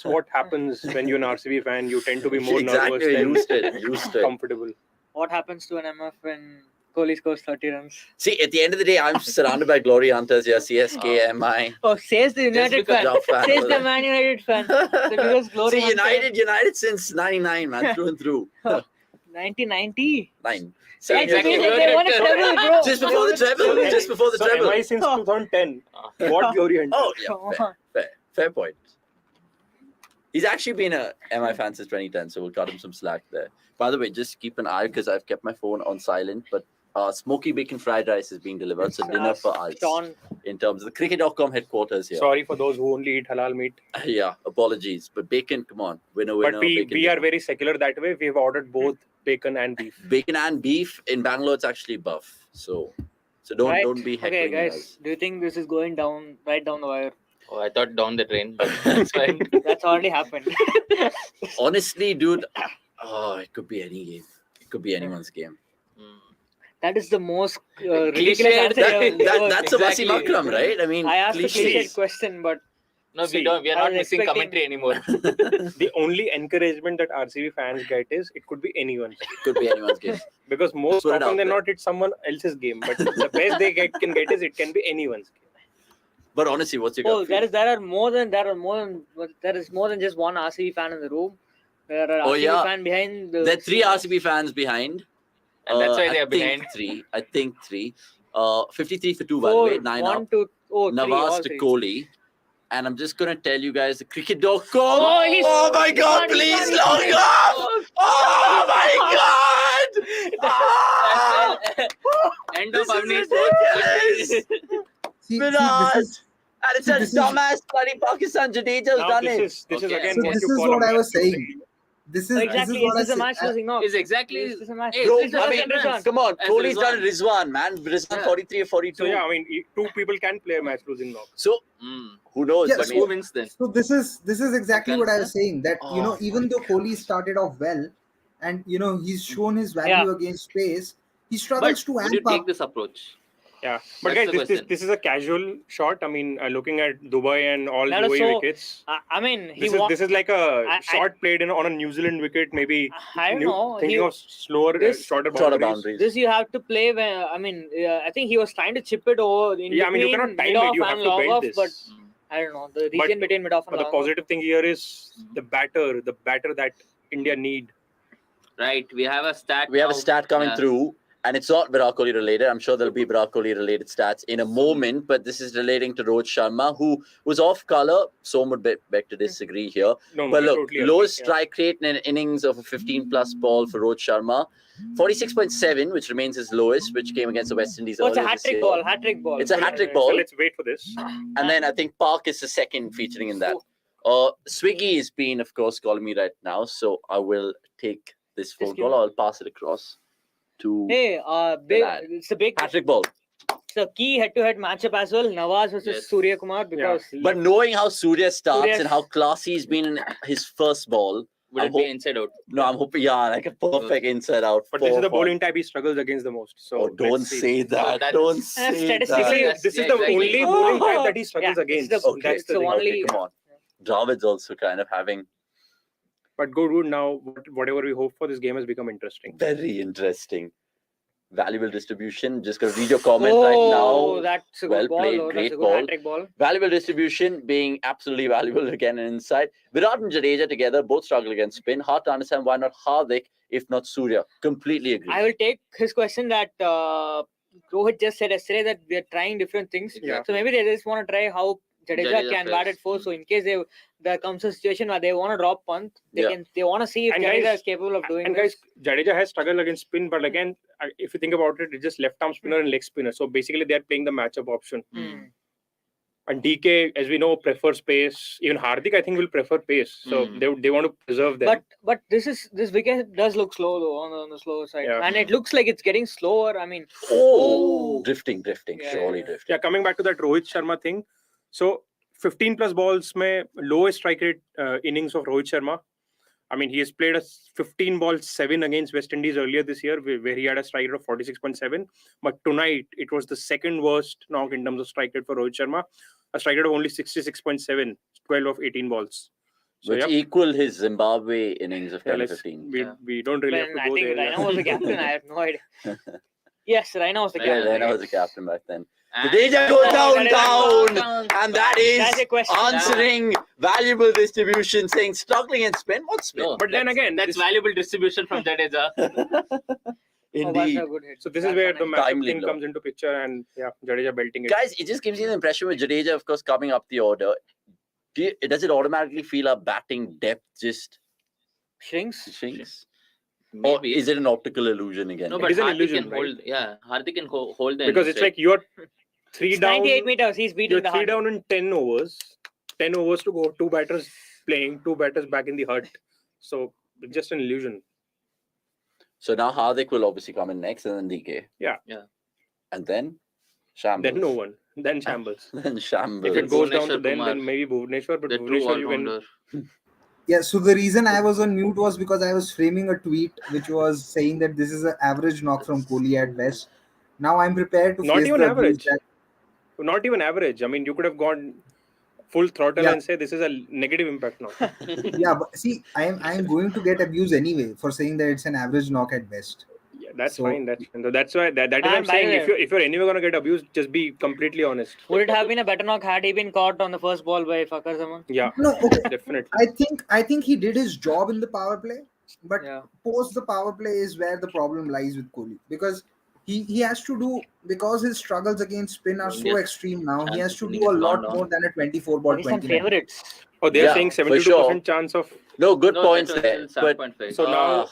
what happens when you're an RCB fan. You tend to be more exactly. nervous than Used to it. comfortable. What happens to an MF when Kohli scores 30 runs? See, at the end of the day, I'm surrounded by glory hunters here. CSK, MI. Oh, says the United fan. Punjab fan. Says the Man United fan. So because glory See, United since 99, man, through and through. 1990. 9. Hey, Exactly. they won a treble, bro. Just before the treble. Just before the So treble. MI since 2010. What glory hunter? Oh, Come yeah, fair point. He's actually been a MI fan since 2010, so we'll cut him some slack there. By the way, just keep an eye because I've kept my phone on silent, but smoky bacon fried rice is being delivered, so dinner for us Sean. in terms of the cricket.com headquarters here. Sorry for those who only eat halal meat. Yeah, apologies, but bacon, come on, winner. But we bacon. are very secular that way. We've ordered both bacon and beef. Bacon and beef in Bangalore. It's actually buff, so don't be heckling Okay, guys. us. Do you think this is going down right down the wire? Oh, I thought down the drain, but that's fine. That's already happened. Honestly, dude, it could be any game. It could be anyone's game. That is the most ridiculous Cliche, answer. That's a Exactly. Wasim Akram, right? I mean, I asked a cliches. cliched question, but No, See, we don't. We are I not was missing expecting- commentary anymore. The only encouragement that RCB fans get is it could be anyone's. Could be anyone's game. Because most Put it out often than there. not, it's someone else's game. But the best they can get is it can be anyone's game. But honestly, what's your oh, gut feel? there is more than just one RCB fan in the room. There are Oh, RCB yeah. fan behind the. There are 3 RCB fans behind. And that's why they I are behind. I think 3. 53 for 2, by the way. 9 up. 1, 2, oh, 3, Nawaz all to three. Kohli. And I'm just going to tell you guys the cricket.com. Oh, he's- my God, he's please gone, log he's off. Oh my God. Ah, End of this is Avnish. ridiculous. See, Minaj. this is And it's See, a this is- dumbass bloody Pakistan Jadeja who's Now done this it. is Okay. again So what this you is call what a I was match saying. This is Exactly, what this is a I match say. losing knock. Is exactly. This is a match. Hey, Bro, this is I a mean, difference. come on. As Kohli's Rizwan. done Rizwan, man. Rizwan Yeah. 43 or 42. So yeah, I mean, 2 people can play a match losing knock. So, Mm. who knows? Yeah, I But mean, who wins then? So this is exactly what I was saying. That Oh, even though Kohli started off well, and he's shown his value against pace, he struggles to Would you amp take up. this approach? Yeah, but That's the guys, question. this is a casual shot. I mean, looking at Dubai and all That was Dubai so- wickets. I mean, This is like a I- shot played on a New Zealand wicket, maybe. I don't know. Thinking of slower, this- shorter shorter boundaries. boundaries. This you have to play when I mean I think he was trying to chip it over in Yeah, I mean, you between cannot time mid-off it. You have and to long off, bend but this. I don't know the region between mid-off and But the long off. positive thing here is the batter that India need. Right. We have a stat. we have a now. stat coming Yeah. through. And it's not Virat Kohli related. I'm sure there'll be Virat Kohli related stats in a moment, but this is relating to Rohit Sharma, who was off color. Some would beg to disagree here. No, but I look, totally lowest agree, strike rate in an innings of a 15-plus ball for Rohit Sharma, 46.7, which remains his lowest, which came against the West Indies Oh, it's a earlier hat this trick year. ball. Hat trick ball. It's a hat trick So ball. let's wait for this. And then I think Park is the second featuring in that. Swiggy is being, of course, calling me right now, so I will take this phone call. I'll pass it across to Hey, it's a big hat trick ball. It's a key head-to-head matchup as well. Nawaz versus Surya Kumar, because But knowing how Surya starts Surya's- and how classy he's been in his first ball, Would it be inside out? no, I'm hoping like a perfect inside out. But this is the bowling type he struggles against the most. So don't let's see. say that. that's- Don't say statistically, that. This is Yeah, the exactly. only bowling type that he struggles Yeah, against. it's the- Okay, That's the so thing. only- okay, come on. Dravid's also kind of having But good now. Whatever we hope for, this game has become interesting. very interesting. Valuable distribution. Just gonna read your comment right oh, now. that's a Well good ball. played, That's great a good ball. hat-trick ball. Valuable distribution being absolutely valuable again and inside. Virat and Jadeja together both struggle against spin. Hard to understand why not Hardik if not Surya. Completely agree. I will take his question that Rohit just said yesterday, that we are trying different things. Yeah. So maybe they just want to try how Jadeja can bat fares. at four. So in case there comes a situation where they want to drop punt, they want to see if And Jadeja guys- is capable of doing And this. guys, Jadeja has struggled against spin, but again, if you think about it, it's just left arm spinner and leg spinner. So basically, they are playing the matchup option. And DK, as we know, prefers pace. Even Hardik, I think, will prefer pace. So they want to preserve them. But this wicket does look slow though on the slower side, Yeah. and it looks like it's getting slower. I mean, Drifting. Yeah, Surely yeah. drifting. Yeah, coming back to that Rohit Sharma thing. So 15 plus balls, mein lowest strike rate innings of Rohit Sharma. I mean, he has played a 15 balls 7 against West Indies earlier this year, where he had a strike rate of 46.7. But tonight, it was the second worst knock in terms of strike rate for Rohit Sharma. A strike rate of only 66.7, 12 of 18 balls. So, Which yeah, equaled his Zimbabwe innings of 10-15. we don't really have to I go think there. Raina was the captain. I have no idea. Yes, Raina was the Yeah, captain. then I was the captain back then. And- Jadeja go Jadeja down, and that That's is a question. answering valuable distribution, saying struggling and spin. What spin? No, But then that's- again, that's this- valuable distribution from Jadeja. Oh, that's Indeed. a good hit. So this is That's where a the nice- matchup Timely thing blow. comes into picture, and yeah, Jadeja belting it. Guys, it just gives you the impression with Jadeja, of course, coming up the order. Does it automatically feel our batting depth just shrinks. shrinks? Or Maybe. is it an optical illusion again? No, but is an Hardik illusion, can right? hold. Yeah, Hardik can hold the Because innings, it's right? like you're three It's down. 98 meters. He's beating You're the three hard. down in 10 overs. 10 overs to go. 2 batters playing, 2 batters back in the hut. So it's just an illusion. So now Hardik will obviously come in next, and then DK. Yeah. Yeah. And then Shambles. Then no one. Then shambles. Then Shambles. If it goes down to Bhuvneshwar then Kumar. maybe Bhuvneshwar. But The true Bhuvneshwar, you can. all-rounder. Yeah, so the reason I was on mute was because I was framing a tweet which was saying that this is an average knock from Kohli at best. Now I'm prepared to Not face even the abuse average. that- Not even average. I mean, you could have gone full throttle Yeah. and say this is a negative impact knock. yeah, but see, I'm going to get abused anyway for saying that it's an average knock at best. Yeah, that's So- fine. That's why that is And I'm by saying the way- if you're anyway gonna get abused, just be completely honest. Would it have been a better knock had he been caught on the first ball by Fakhar Zaman? Yeah, No, okay. definitely. I think he did his job in the power play, but Yeah. post the power play is where the problem lies with Kohli, because he has to do, because his struggles against spin are so Yes. extreme now. He has to Chances do a to lot gone down. more than a 24 ball He's some 29. favorites. Oh, they're Yeah, saying for 72% chance of. No, good No, points that there. was But 7.5. So now uh,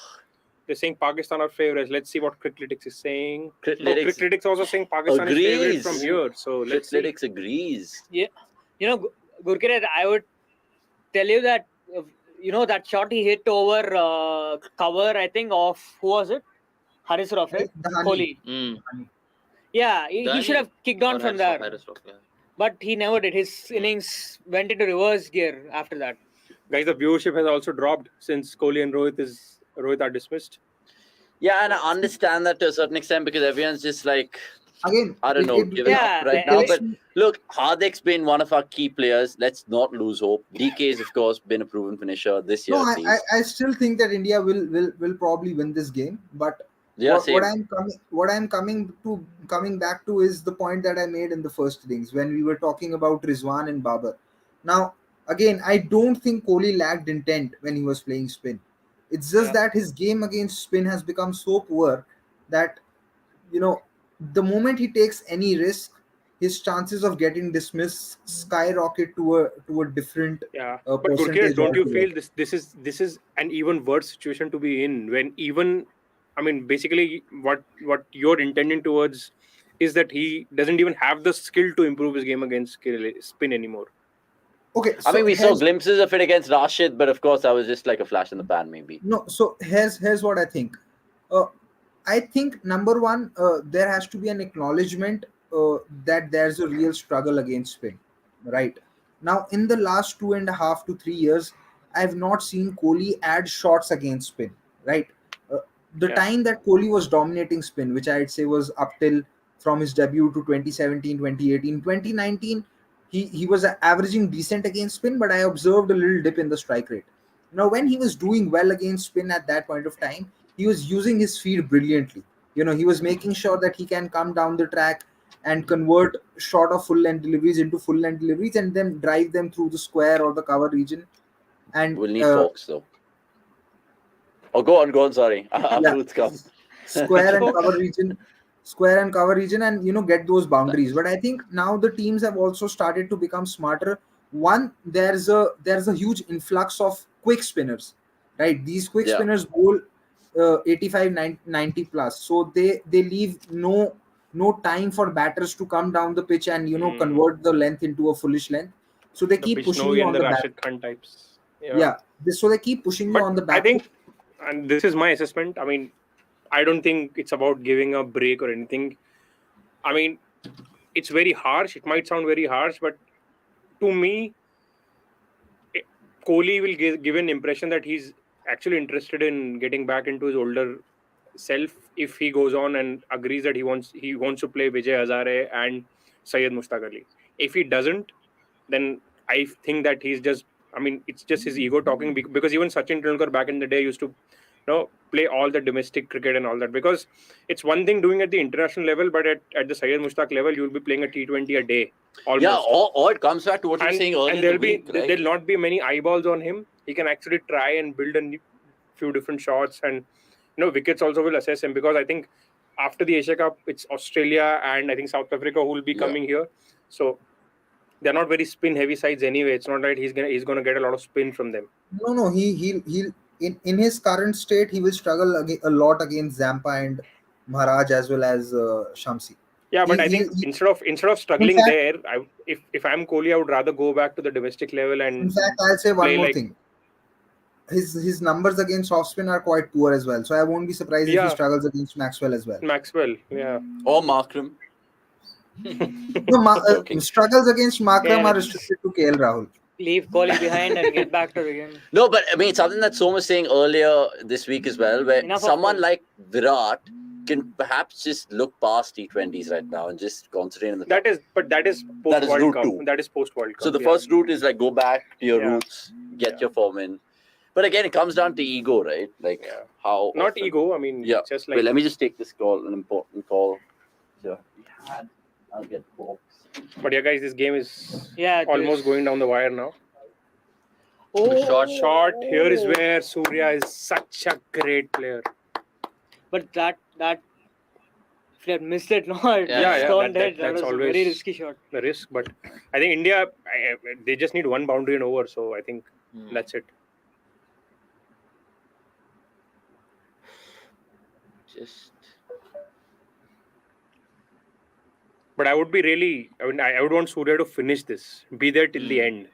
they're saying Pakistan are favorites. Let's see what Crickletics is saying. No, Crickletics Crickletics also saying Pakistan is favorite agrees. from here. So let's see. Crickletics agrees. You know, Gurkirat, I would tell you that that shot he hit over cover, I think, of who was it? Haris Rauf, right? The honey. Kohli. Mm. Yeah, he Dhani should have kicked on Or from Harris- there, Harris Rock, yeah. but he never did. His innings went into reverse gear after that. Guys, the viewership has also dropped since Kohli and Rohit are dismissed. Yeah, and I understand that to a certain extent because everyone's just like, Again, I don't know, giving Yeah, up right they- now. they- But look, Hardik's been one of our key players. Let's not lose hope. DK's, of course, been a proven finisher this year. no, at least. I still think that India will probably win this game, but Yeah, what same. I'm coming back to is the point that I made in the first innings when we were talking about Rizwan and Babar. Now, again, I don't think Kohli lacked intent when he was playing spin. It's just that his game against spin has become so poor that the moment he takes any risk, his chances of getting dismissed skyrocket to a different But percentage. Gurkir, don't you feel this is an even worse situation to be in, when even, I mean, basically what you're intending towards is that he doesn't even have the skill to improve his game against spin anymore. Okay, I mean, we saw glimpses of it against Rashid, but of course that was just like a flash in the pan, maybe. No, so here's what I think. I think number one, there has to be an acknowledgement that there's a real struggle against spin. Right now, in the last 2.5 to 3 years, I have not seen Kohli add shots against spin. Right, the time that Kohli was dominating spin, which I'd say was up till from his debut to 2017, 2018, 2019, he was averaging decent against spin, but I observed a little dip in the strike rate. Now, when he was doing well against spin at that point of time, he was using his feet brilliantly. He was making sure that he can come down the track and convert short of full length deliveries into full length deliveries and then drive them through the square or the cover region. And we'll need folks though. Oh, go on. Sorry, Amrut's come. Square and cover region, and get those boundaries. But I think now the teams have also started to become smarter. One, there's a huge influx of quick spinners, right? These quick spinners bowl 85, 90 plus, so they leave no time for batters to come down the pitch and convert the length into a foolish length. So they keep pushing you on the back. Rashid Khan types. So they keep pushing you on the back. I think, and this is my assessment, I mean, I don't think it's about giving a break or anything. I mean, it's very harsh. It might sound very harsh, but to me, Kohli will give an impression that he's actually interested in getting back into his older self if he goes on and agrees that he wants to play Vijay Hazare and Syed Mushtaq Ali. If he doesn't, then I think that he's just, I mean, it's just his ego talking, because even Sachin Tendulkar back in the day used to play all the domestic cricket and all that, because it's one thing doing at the international level, but at the Syed Mushtaq level, you'll be playing a T20 a day. Almost. Yeah, or it comes back to what you're saying earlier. And there'll not be many eyeballs on him. He can actually try and build a few different shots, and wickets also will assess him, because I think after the Asia Cup, it's Australia and I think South Africa who will be coming here. So they're not very spin heavy sides anyway. It's not that he's gonna get a lot of spin from them. No, he'll in his current state, he will struggle a lot against Zampa and Maharaj as well as Shamsi. Yeah, but I think instead of struggling there, if I'm Kohli, I would rather go back to the domestic level and. In fact, I'll say one more thing. His numbers against off spin are quite poor as well, so I won't be surprised if he struggles against Maxwell as well. Maxwell, yeah, or Markram. Struggles against Markram are restricted to KL Rahul. Leave Kohli behind and get back to the game. No, but I mean, something that Som was saying earlier this week as well, where someone like Virat can perhaps just look past T20s right now and just concentrate on the. That is post World Cup. That is post World Cup. So the first route is like go back to your roots, get your form in. But again, it comes down to ego, right? Like how. Not ego. I mean, just like. Wait, let me just take this call, an important call. So I'll get box. But yeah, guys, this game is almost going down the wire now. Oh, shot. Here is where Surya is such a great player. But that if they had missed it, no, that's always a very risky shot. The risk, but I think India, they just need one boundary and over. So I think that's it. But I would be I would want Surya to finish this, be there till the end.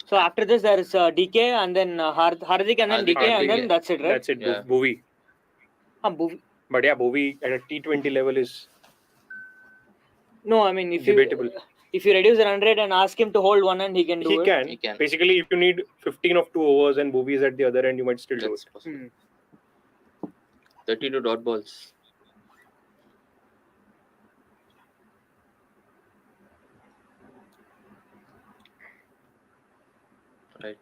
So after this, there is DK and then Hardik and then DK and then that's it, right? That's it, Bhuvi. Bhuvi. But yeah, Bhuvi at a T20 level is. No, I mean if debatable. If you reduce the run rate and ask him to hold one end, he can do it. He can. Basically, if you need 15 of 2 overs and Bhuvi is at the other end, you might still do it. 32 dot balls. Right.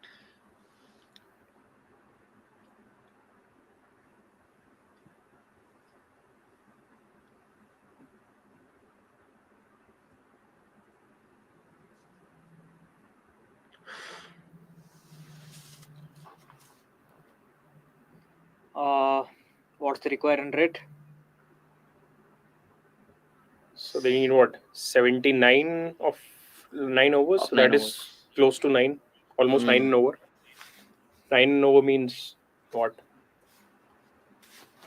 What's the required run rate? So they need what? 79 of 9 overs. So that is close to 9, almost 9 in over. 9 in over means what?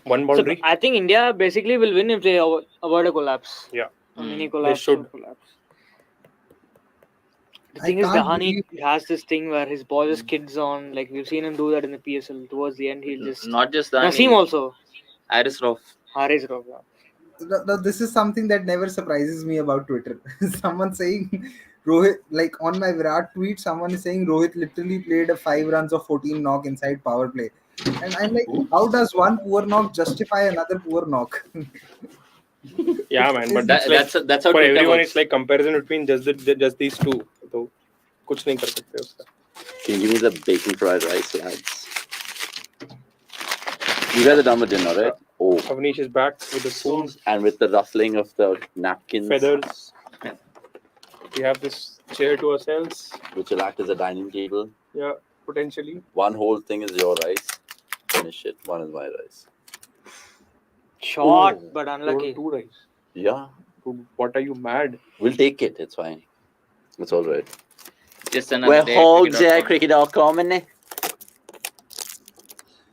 One boundary. So I think India basically will win if they avoid a collapse. Yeah, a mini collapse. they should. Collapse. The thing is, Dahani has this thing where his ball just skids on. Like we've seen him do that in the PSL. Towards the end, he'll just not just Dahani. Naseem also. Haris Rauf. Yeah. This is something that never surprises me about Twitter. Someone saying Rohit, like on my Virat tweet, someone is saying Rohit literally played a 5 runs of 14 knock inside power play. And I'm like, how does one poor knock justify another poor knock? Yeah, man, but that's how for everyone. It's like comparison between just these two. So, कुछ नहीं कर सकते उसका. Can you give me the bacon fried rice, lads? You guys are done with dinner, right? Oh. Avnish is back with the spoons and with the ruffling of the napkins. Feathers. We have this chair to ourselves, which will act as a dining table. Yeah, potentially. One whole thing is your rice. Finish it. One is my rice. Short, but unlucky. Two rice. Yeah. What are you mad? We'll take it. It's fine. It's all right. Just another We're day. hogs at cricket.com, innit?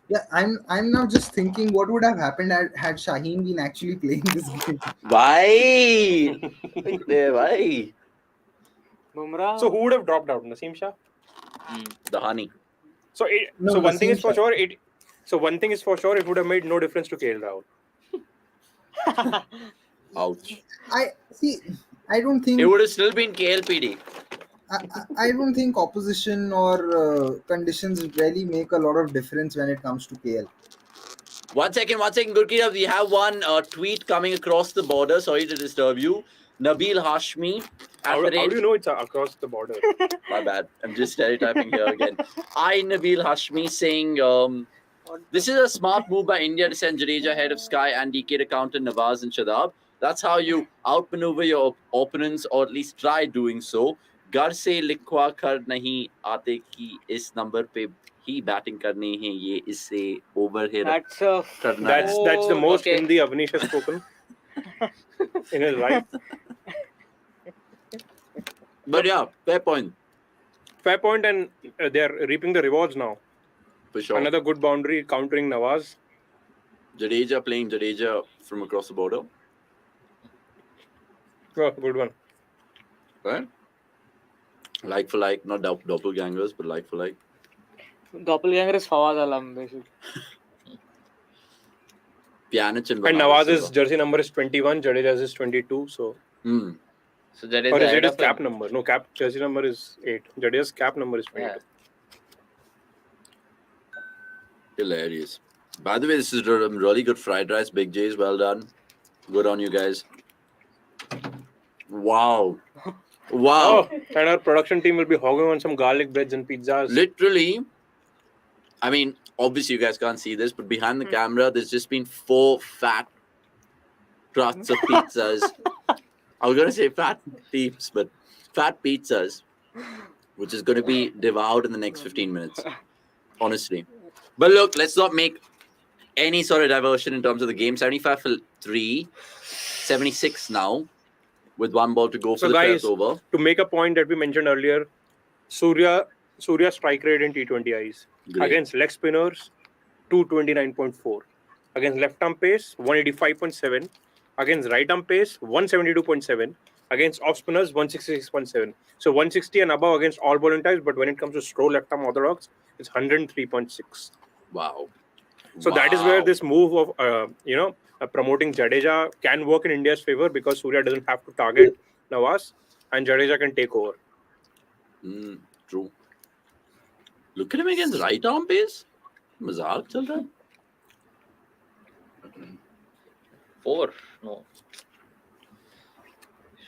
Yeah, I'm now just thinking what would have happened had Shaheen been actually playing this game. Why? Why? Bumrah. So who would have dropped out? Naseem Shah? Dahani. So one thing is for sure. One thing is for sure. It would have made no difference to KL Rahul. Ouch. I don't think it would have still been KLPD. I don't think opposition or conditions really make a lot of difference when it comes to KL. One second, Gurkira. We have one tweet coming across the border. Sorry to disturb you. Nabil Hashmi. How do you know it's across the border? My bad. I'm just stereotyping here again. Nabil Hashmi saying, this is a smart move by India to send Jadeja ahead of Sky and DK to counter Nawaz and Shadab. That's how you outmaneuver your opponents, or at least try doing so. घर से लिखवा कर नहीं आते कि इस number पे ही batting करनी है ये इससे ओवर हिट करना है. That's the most Hindi Avnish has spoken in his life. But yeah, fair point, and they are reaping the rewards now. For sure. Another good boundary countering Nawaz. Jadeja playing Jadeja from across the border. Oh, good one. Right? Like for like, not doppelgangers, but like for like. Doppelganger is Fawaz Alam, basically. Pjanic and Nawaz's jersey number is 21, Jadeja's is 22, so... So Jadeja or is it his cap number? No, jersey number is 8. Jadeja's cap number is 22. Yeah. Hilarious. By the way, this is really good fried rice. Big J's, well done. Good on you guys. Wow. Oh, and our production team will be hogging on some garlic breads and pizzas. Literally, I mean, obviously you guys can't see this, but behind the camera, there's just been 4 fat crusts of pizzas. I was going to say fat peeps, but fat pizzas, which is going to be devoured in the next 15 minutes. Honestly. But look, let's not make any sort of diversion in terms of the game. 75 for 3, 76 now. With 1 ball to go for the first over. To make a point that we mentioned earlier, Surya strike rate in T20Is. Great. Against leg spinners, 229.4. Against left arm pace, 185.7. Against right arm pace, 172.7. Against off spinners, 166.7. So 160 and above against all bowling types, but when it comes to slow left arm orthodox, it's 103.6. Wow. So that is where this move of, promoting Jadeja can work in India's favor, because Surya doesn't have to target Nawaz and Jadeja can take over. True. Look at him against right arm pace. Mazak chal raha hai. 4. No.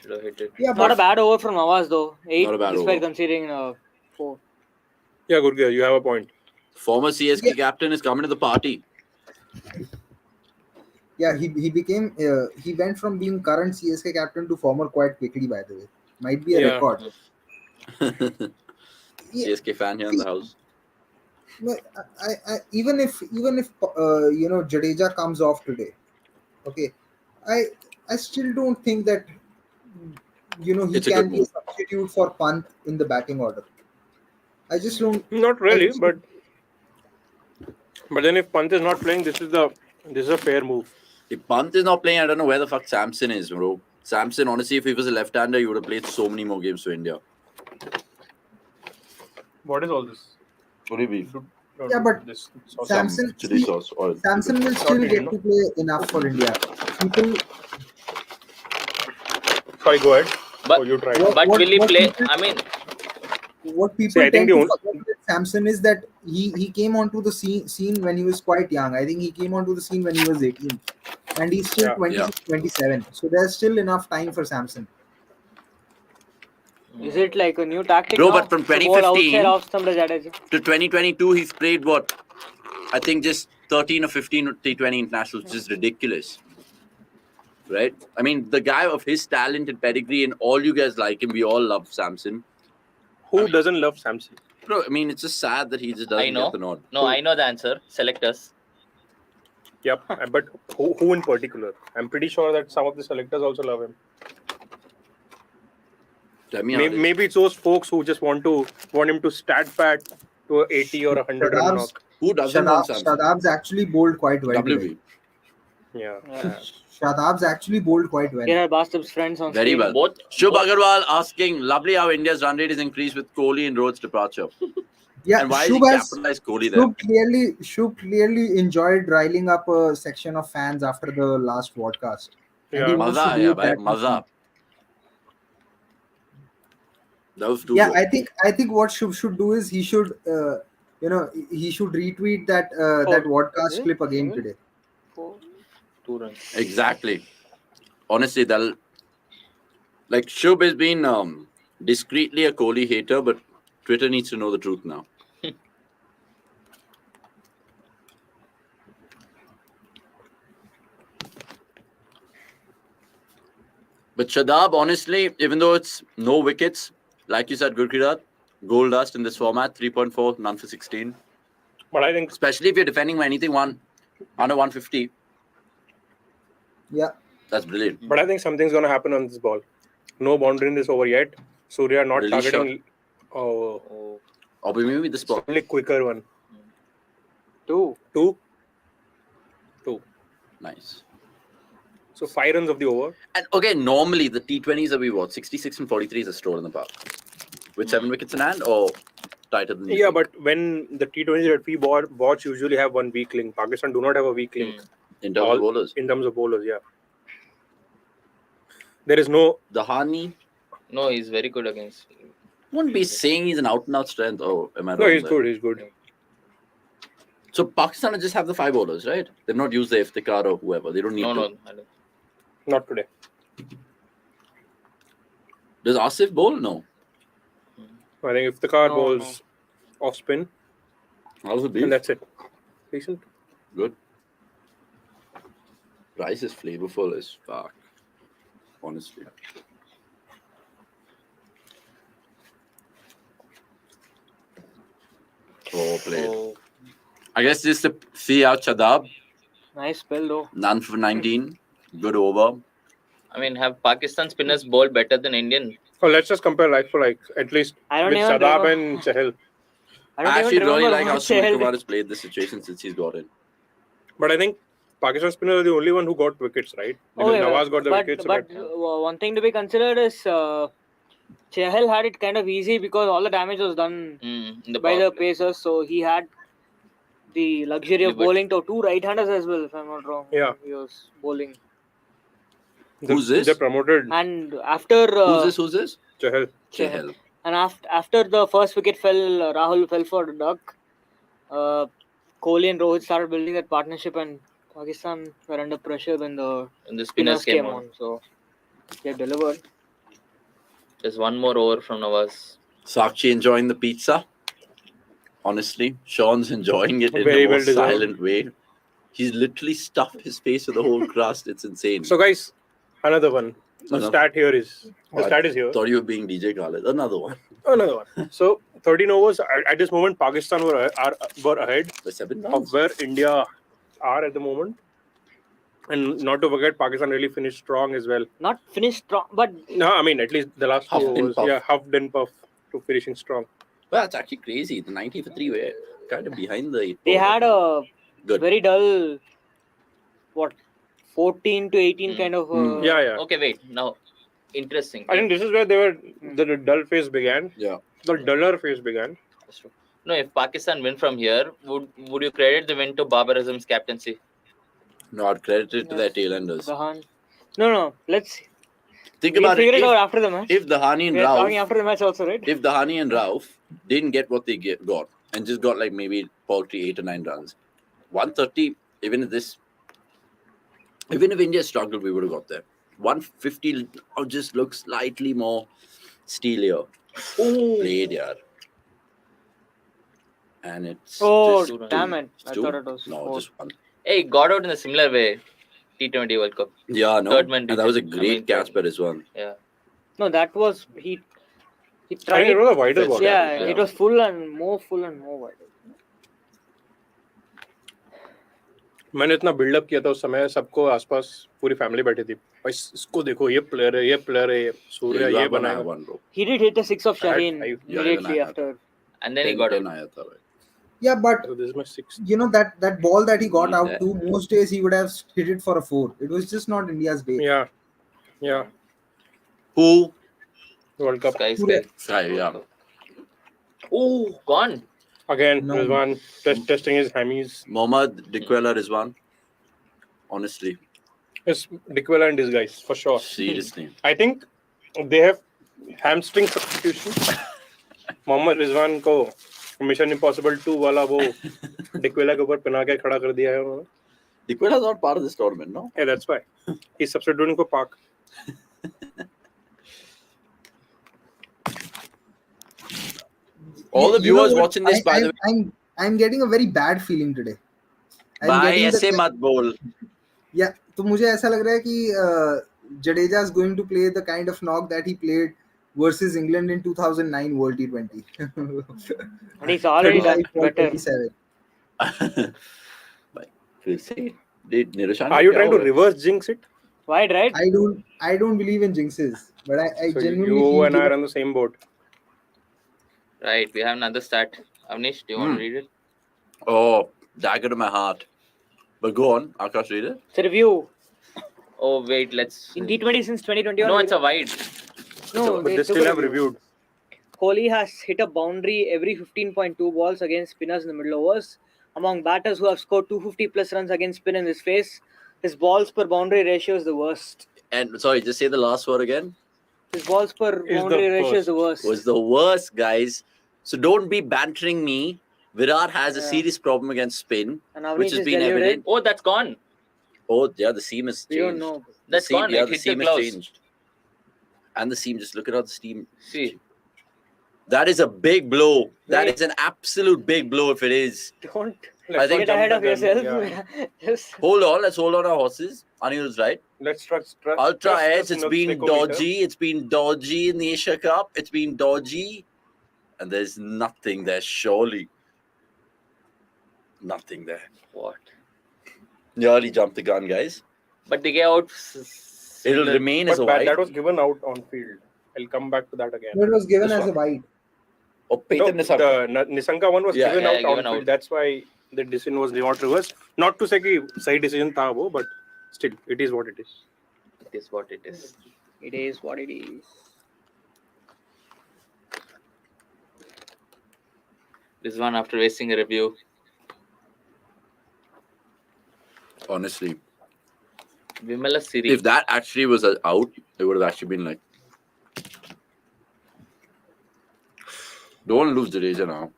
Should have hit it. Yeah, not a bad over from Nawaz though. 8 not a bad despite over. Considering 4. Yeah, Gurkira, you have a point. Former CSK captain is coming to the party. Yeah, he became he went from being current CSK captain to former quite quickly, by the way. Might be a record. CSK fan here in the house. No, even if Jadeja comes off today, okay, I still don't think that he It's a can good be a move. substitute for Pant in the batting order. I just don't. Not really, but then if Pant is not playing, this is a fair move. If Pant is not playing, I don't know where the fuck Samson is, bro. Samson, honestly, if he was a left-hander, he would have played so many more games for India. What is all this? What do you mean? Yeah, but This Samson, Chili sauce. Or Samson will still get to play enough for India. People. Sorry, go ahead. But you try. but will he play? people- I mean, What people I think tend to the forget with Samson is that he came onto the scene when he was quite young. I think he came onto the scene when he was 18. And he's still Yeah. 26, 27. So there's still enough time for Samson. Is it like a new tactic? Bro, now? but from To bowl 2015 outside off some Jadeja? to 2022, he's played what? I think just 13 or 15 T20 internationals, which is ridiculous. Right? I mean, the guy of his talent and pedigree, and all you guys like him, we all love Samson. Who doesn't love Samson? Bro, I mean, it's just sad that he just I doesn't know. get the nod. No, I know the answer. Selectors. Yep, but who in particular? I'm pretty sure that some of the selectors also love him. Tell me how it is. Maybe it's those folks who just want him to stat pat to a 80 or 100 run knock. Who doesn't want Samson? Shadab's actually bowled quite well. WB. Yeah. Shadab's actually bowled quite well. Here are Bastup's friends on Very screen. well. Both. Shubh Agarwal asking, lovely how India's run rate is increased with Kohli and Rohit's departure. Yeah, And why is he Shubh has- capitalized Kohli there? Shubh clearly enjoyed riling up a section of fans after the last podcast. And Yeah. he wants to Maza, do yeah, it bhai, that maza. That was too Yeah, good. I think what Shubh should do is he should he should retweet that that podcast clip again today. 2 runs. Exactly. Honestly, that'll like Shubh has been discreetly a Kohli hater, but Twitter needs to know the truth now. But Shadab, honestly, even though it's no wickets, like you said, Gurkirat, goal dust in this format, 3.4, none for 16. But I think Especially if you're defending by anything under 150. Yeah. That's brilliant. But I think something's going to happen on this ball. No boundary in this over yet. Surya not Really targeting. Oh, Or maybe this ball. only quicker one. 2. Nice. So 5 runs of the over. And okay, normally the T20s that we watch, 66 and 43 is a stroll in the park. With 7 wickets in hand or tighter than Yeah, but when the T20s that we watch usually have one weak link. Pakistan do not have a weak link in terms of bowlers. in terms of bowlers, yeah. There is no... Dahani No, he's very good against. wouldn't be saying he's an out-and-out strength. Oh, am I wrong? No, he's there? good, he's good. So Pakistan just have the 5 bowlers, right? They've not used the Iftikhar or whoever. They don't need No, to. no. I don't. Not today. Does Asif bowl? No. I think if the car No, bowls off spin, How's it be? and that's it. Decent. Good. Rice is flavorful as fuck. Honestly. Oh, played. Oh, I guess this is the see out Shadab. Nice spell though. None for 19. Good over. I mean, have Pakistan spinners bowled better than Indian? Oh, let's just compare like for like, at least I don't with even Shadab remember. and Chahal. I don't I actually even really remember like how what Chahal Surya did. has played this situation since he's got in. But I think Pakistan spinners are the only one who got wickets, right? Because Nawaz got the wickets. But one thing to be considered is Chahal had it kind of easy because all the damage was done In the by power the play. pacers, so he had the luxury of Liberty. bowling to 2 right-handers as well, if I'm not wrong. Yeah. He was bowling. Who's this? They promoted And after Who's this? Chahal. Chahal. and after the first wicket fell, Rahul fell for the duck. Kohli and Rohit started building that partnership, and Pakistan were under pressure when the And the spinners spinners came came on. on. So they delivered. There's one more over from Nawaz. Sakshi enjoying the pizza. Honestly, Sean's enjoying it in Very the well most deserved. silent way. He's literally stuffed his face with the whole crust. It's insane. So, guys, another one. The Another- stat here is What? stat is here. Thought you were being DJ Khaled. Another one. Another one. So, 13 overs. At this moment, Pakistan were ahead The 7 of runs. where India are at the moment. And not to forget, Pakistan really finished strong as well. Not finished strong, but No, I mean, at least the last two Huffed and overs. puffed. Yeah, huffed and puffed to finishing strong. Well, it's actually crazy. The 90 for 3 were kind of behind the 8 they had a Good. very dull, 14 to 18 kind of. Yeah. Okay, wait. Now, interesting. I think this is where the dull phase began. Yeah. The duller phase began. That's true. No, if Pakistan win from here, would you credit the win to Babar Azam's captaincy? No, I'd credit it to their tailenders. Gahan. No. Let's Think we'll about figure it. it out after the match. If the Hani and We're talking Rauf, after the match also, right? if the Hani and Rauf didn't get what they got and just got like maybe paltry 8 or 9 runs, 130, even if India struggled, we would have got there. 150 just looks slightly more steelier. Played, yeah. And it's just damn it. I two? thought it was No, 4. just 1. Hey, got out in a similar way. T20 World Cup. Yeah, no. Third man And that was a decision. great catch by Rizwan. Yeah. No, he I tried. think it was a wider ball. Yeah, Yeah. it was full and more wide. मैंने इतना buildup किया था उस समय सबको आसपास पूरी family बैठी थी भाई इसको देखो ये प्लेयर है सूर्या ये बनाएगा. He did hit a 6 of Shaheen I- immediately yeah, after. And then he got out. Yeah, but So this is my 6th. you know that ball that he got Yeah. out to, most days he would have hit it for a 4. It was just not India's day. Yeah. Who? World Cup Sky. Yeah. Oh, gone. again. No. Rizwan testing his hammies. Mohammad Dikwela Rizwan. Honestly, It's Dikwela in disguise for sure. seriously. I think they have hamstring substitution. Mohammad Rizwan को mission impossible 2 वाला वो डिक्वेला के ऊपर पहना के खड़ा कर दिया है उन्होंने. Dikwela's not part of this tournament, no? Yeah, that's why he's substituting for Park. All the You know viewers what? watching this, by the way, I'm getting a very bad feeling today. I'm bye, getting the- ऐसे मत बोल. Yeah, तो मुझे ऐसा लग रहा है कि Jadeja is going to play the kind of knock that he played versus England in 2009 World T20. And he's already done 35 for better. 27. फिर से did Niroshan Are you क्या trying to हुआ? reverse jinx it? Wide, right? I don't believe in jinxes, but I So genuinely you feel and I that- are on the same boat. Right, we have another stat. Avnish, do you want to read it? Oh, dagger to my heart. But go on, Akash, read it. It's a review. Oh, wait, let's. In T20 since 2021. No, it's a wide. No, But they took still a have review. reviewed. Kohli has hit a boundary every 15.2 balls against spinners in the middle overs. Among batters who have scored 250 plus runs against spin in this phase, his balls per boundary ratio is the worst. And sorry, just say the last word again. His balls per Is boundary the ratio is the worst. Was the worst, guys. So don't be bantering me. Virat has a Yeah. serious problem against spin, And Avnish which has is been deluded. evident. Oh, that's gone. Oh, yeah, the seam has We changed. don't know. That's seam, gone. yeah, It the hit the seam has gloves. changed. And the seam, just look at how the seam. See, That is a big blow. That Wait. is an absolute big blow if it is. Don't Let's think- get not ahead jump of the gun. yourself. Yeah. Just Hold on, let's hold on our horses. Anil's right. Let's trust. Ultra trust edge, the it's been speedometer. dodgy. It's been dodgy in the Asia Cup. It's been dodgy. And there's nothing there, surely. Nothing there. what? Nearly jumped the gun, guys. But they get out. It'll remain as But a that wide. was given out on field. I'll come back to that again. It was given This as a one. wide. Oh, No, Peyton Nissanka. the Nissanka one was Yeah, given yeah, out given on field. out. That's why the decision was not reversed. Not to say कि सही decision था वो, but still, it is what it is. It is what it is. it is what it is. This one after wasting a review. Honestly, Vimala Siri. if that actually was out, it would have actually been like. Don't want to lose Jadeja now.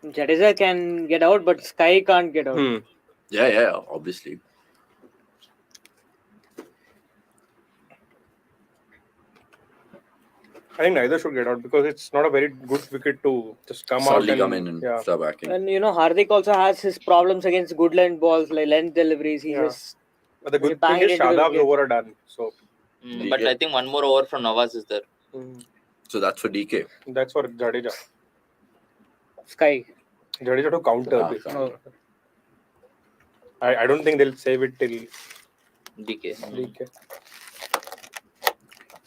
Jadeja can get out, but Sky can't get out. Yeah, obviously. I think neither should get out because it's not a very good wicket to just come Suddenly out and come in and yeah. start backing. And Hardik also has his problems against good length balls, like length deliveries. He Yeah. just But the When you good thing bang it is into the Shadab's wicket. over are done. So But I think one more over from Nawaz is there. So that's for DK. that's for Jadeja. Sky. Jadeja to counter. Ah, basically. Oh. I don't think they'll save it till DK.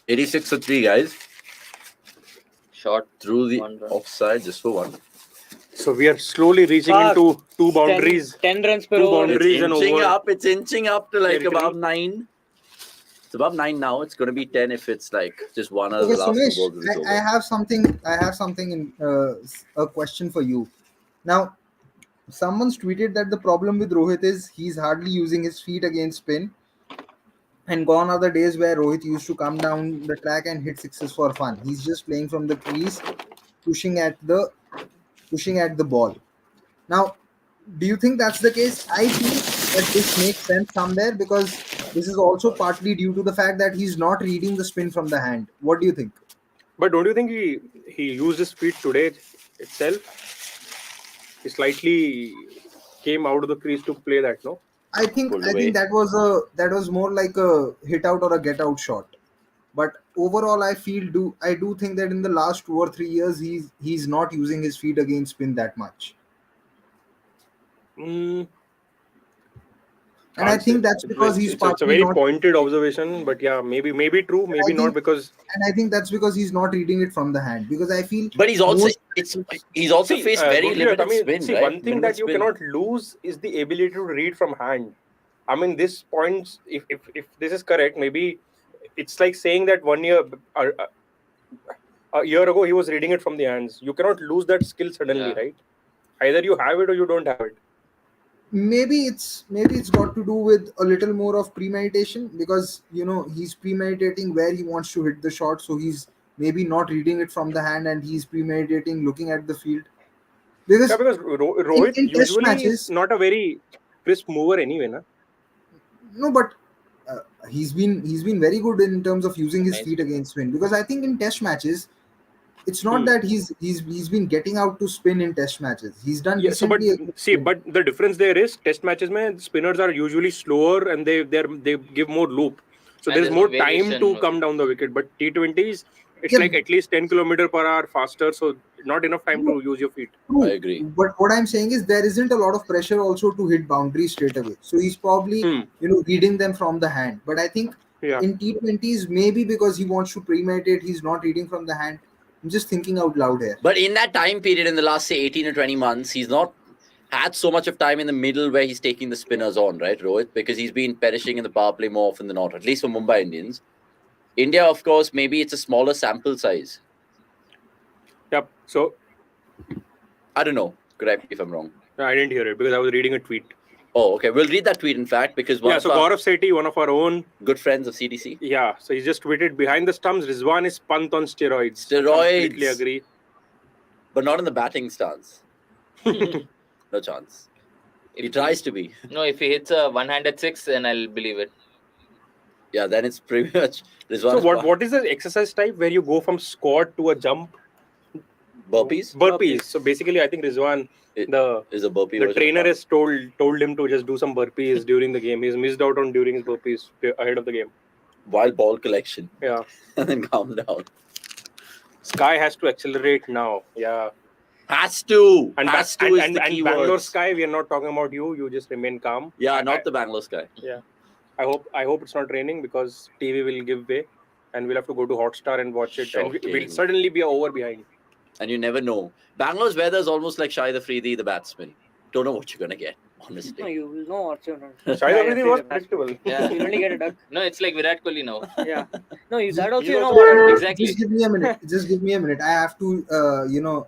86 for 3, guys. Shot Through the 1 run. offside, just for 1. So we are slowly reaching into 2 boundaries. 10 runs per 2 over. boundaries and over. It's inching up to like territory. above 9. It's above 9 now. It's going to be 10 if it's like just one of Okay, the last 2 Sumesh, balls. Is over. I have something in a question for you. Now, someone's tweeted that the problem with Rohit is he's hardly using his feet against spin. And gone are the days where Rohit used to come down the track and hit sixes for fun. He's just playing from the crease, pushing at the ball. Now, do you think that's the case? I feel that this makes sense somewhere because this is also partly due to the fact that he's not reading the spin from the hand. What do you think? But don't you think he used his feet today itself? He slightly came out of the crease to play that, no? I think that was more like a hit out or a get out shot. But overall, I do think that in the last 2 or 3 years, he's not using his feet against spin that much. Mm, And I think that's because he's it's a partly very not, pointed observation, but yeah, maybe true, maybe not, because and I think that's because he's not reading it from the hand. Because I feel, But he's also faced very Gurpreet, limited I mean, spin, see, right? one thing that you spin. cannot lose is the ability to read from hand. I mean, this points, if this is correct, maybe it's like saying that 1 year, a year ago, he was reading it from the hands. You cannot lose that skill suddenly, right? Either you have it or you don't have it. maybe it's got to do with a little more of premeditation, because he's premeditating where he wants to hit the shot, so he's maybe not reading it from the hand and he's premeditating looking at the field. Because Yeah, because Rohit in test usually matches, is not a very crisp mover anyway, na? no, but he's been very good in terms of using his feet against spin, because I think in test matches it's not that he's been getting out to spin in test matches. He's done decently against spin. But the difference there is test matches, man, spinners are usually slower and they give more loop, so And there's more time to come down the wicket. But T20s, it's like at least 10 km/h faster, so not enough time to use your feet. True. I agree. But what I'm saying is there isn't a lot of pressure also to hit boundaries straight away. So he's probably reading them from the hand. But I think in T20s, maybe because he wants to premeditate, he's not reading from the hand. I'm just thinking out loud here. But in that time period, in the last, say, 18 or 20 months, he's not had so much of time in the middle where he's taking the spinners on, right, Rohit? Because he's been perishing in the power play more often than not, at least for Mumbai Indians. India, of course, maybe it's a smaller sample size. Yep. So I don't know. Correct me if I'm wrong. I didn't hear it because I was reading a tweet. Oh, okay. We'll read that tweet, in fact, because so Gaurav Sethi, one of our own good friends of CDC. Yeah, so he just tweeted, behind the stumps, Rizwan is punt on steroids. Completely agree. But not in the batting stance. No chance. He tries to be. No, if he hits a one-handed 6, then I'll believe it. Yeah, then it's pretty much Rizwan. So what is the exercise type where you go from squat to a jump? Burpees. So basically, I think Rizwan is a burpee. The trainer has told him to just do some burpees during the game. He's missed out on doing his burpees ahead of the game. While ball collection. Yeah. And then calm down. Sky has to accelerate now. Yeah. Has to. And Bangalore Sky, we are not talking about you. You just remain calm. Yeah, not the Bangalore Sky. Yeah. I hope it's not raining, because TV will give way and we'll have to go to Hotstar and watch it. Shocking. And we'll suddenly be over behind. And you never know. Bangalore's weather is almost like Shahid Afridi, the batsman. Don't know what you're going to get, honestly. No, you will know what you're not. Shahid Afridi was predictable. Yeah. You'll only get a duck. No, it's like Virat Kohli now. Yeah. No, that also you know what. Exactly. Just give me a minute. I have to,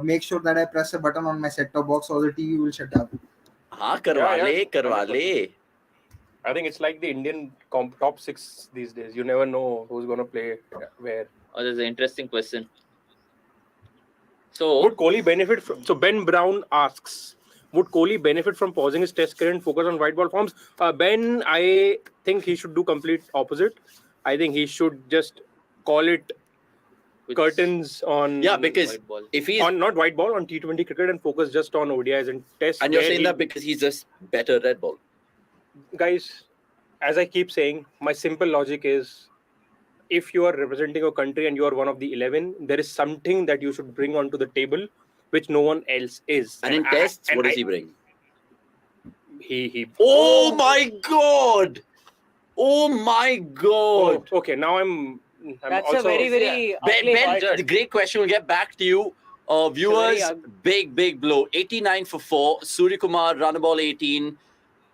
make sure that I press a button on my set-top box or the TV will shut up. Karwa le. I think it's like the Indian top 6 these days. You never know who's going to play where. Oh, that's an interesting question. So would Kohli benefit from? So Ben Brown asks, would Kohli benefit from pausing his Test career and focus on white ball forms? Ben, I think he should do complete opposite. I think he should just call it curtains on. Yeah, because if he's on not white ball, on T20 cricket, and focus just on ODIs and Tests. And you're saying that because he's just better red ball. Guys, as I keep saying, my simple logic is, if you are representing a country and you are one of the 11, there is something that you should bring onto the table which no one else is. And in tests, what does he bring? he. Oh my God! Oh my God! Oh, okay, now I'm That's also, a very ugly Ben, Hoik. the great question. We'll get back to you. Viewers, big blow. 89 for 4. Surya Kumar, run a ball 18.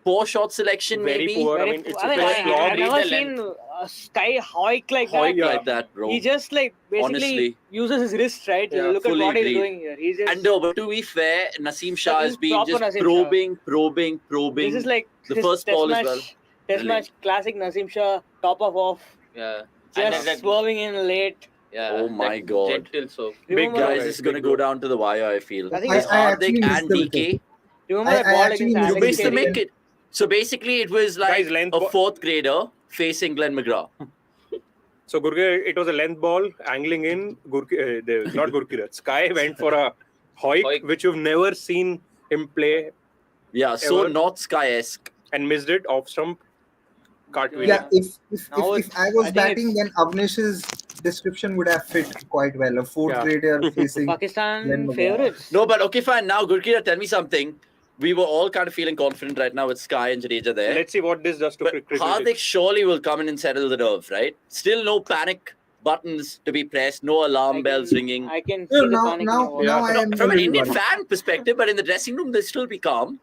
Poor shot selection, very maybe. poor. I Very mean, it's I mean, a slog. I've never seen a Sky Hoik like Hoik that. like that, bro. He just like basically Honestly. uses his wrist, right? Yeah, Look at fully what he's agreed. doing here. He's just And but to be fair, Naseem Shah has been proper just Naseem probing. this is like The his first test ball match, as well. Test match, classic Naseem Shah, top of off, Yeah. And just that- swerving in late. Yeah. Oh my that God. Gentle so. Big Remember, blow, Guys, guys, this is going to big go blow. down to the wire, I feel. I think Because I actually Hardik missed and the DK, wicket. remember I that ball actually against missed you Alex missed the Carey? wicket. So basically, it was like Guys, length a ball. 4th grader facing Glenn McGrath. So it was a length ball angling in. Not Gurkirat. Sky went for a Hoik, which you've never seen him play. Yeah, so Ever. not Sky-esque. And missed it off stump. Cartwheel. Yeah, if Now I was I think batting, it's- then Avnish's description would have fit quite well. A 4th Yeah. grader facing Pakistan Glenn McGrath. favorites. No, but okay, fine. Now, Gurkira, tell me something. We were all kind of feeling confident right now with Sky and Jadeja there. Let's see what this does to But cricket. Hardik surely will come in and settle the nerves, right? Still no panic buttons to be pressed, no alarm bells ringing. I can No, see the now, panic in now, your voice. now I No, am from an really Indian worried. fan perspective, but in the dressing room, they'll still be calm.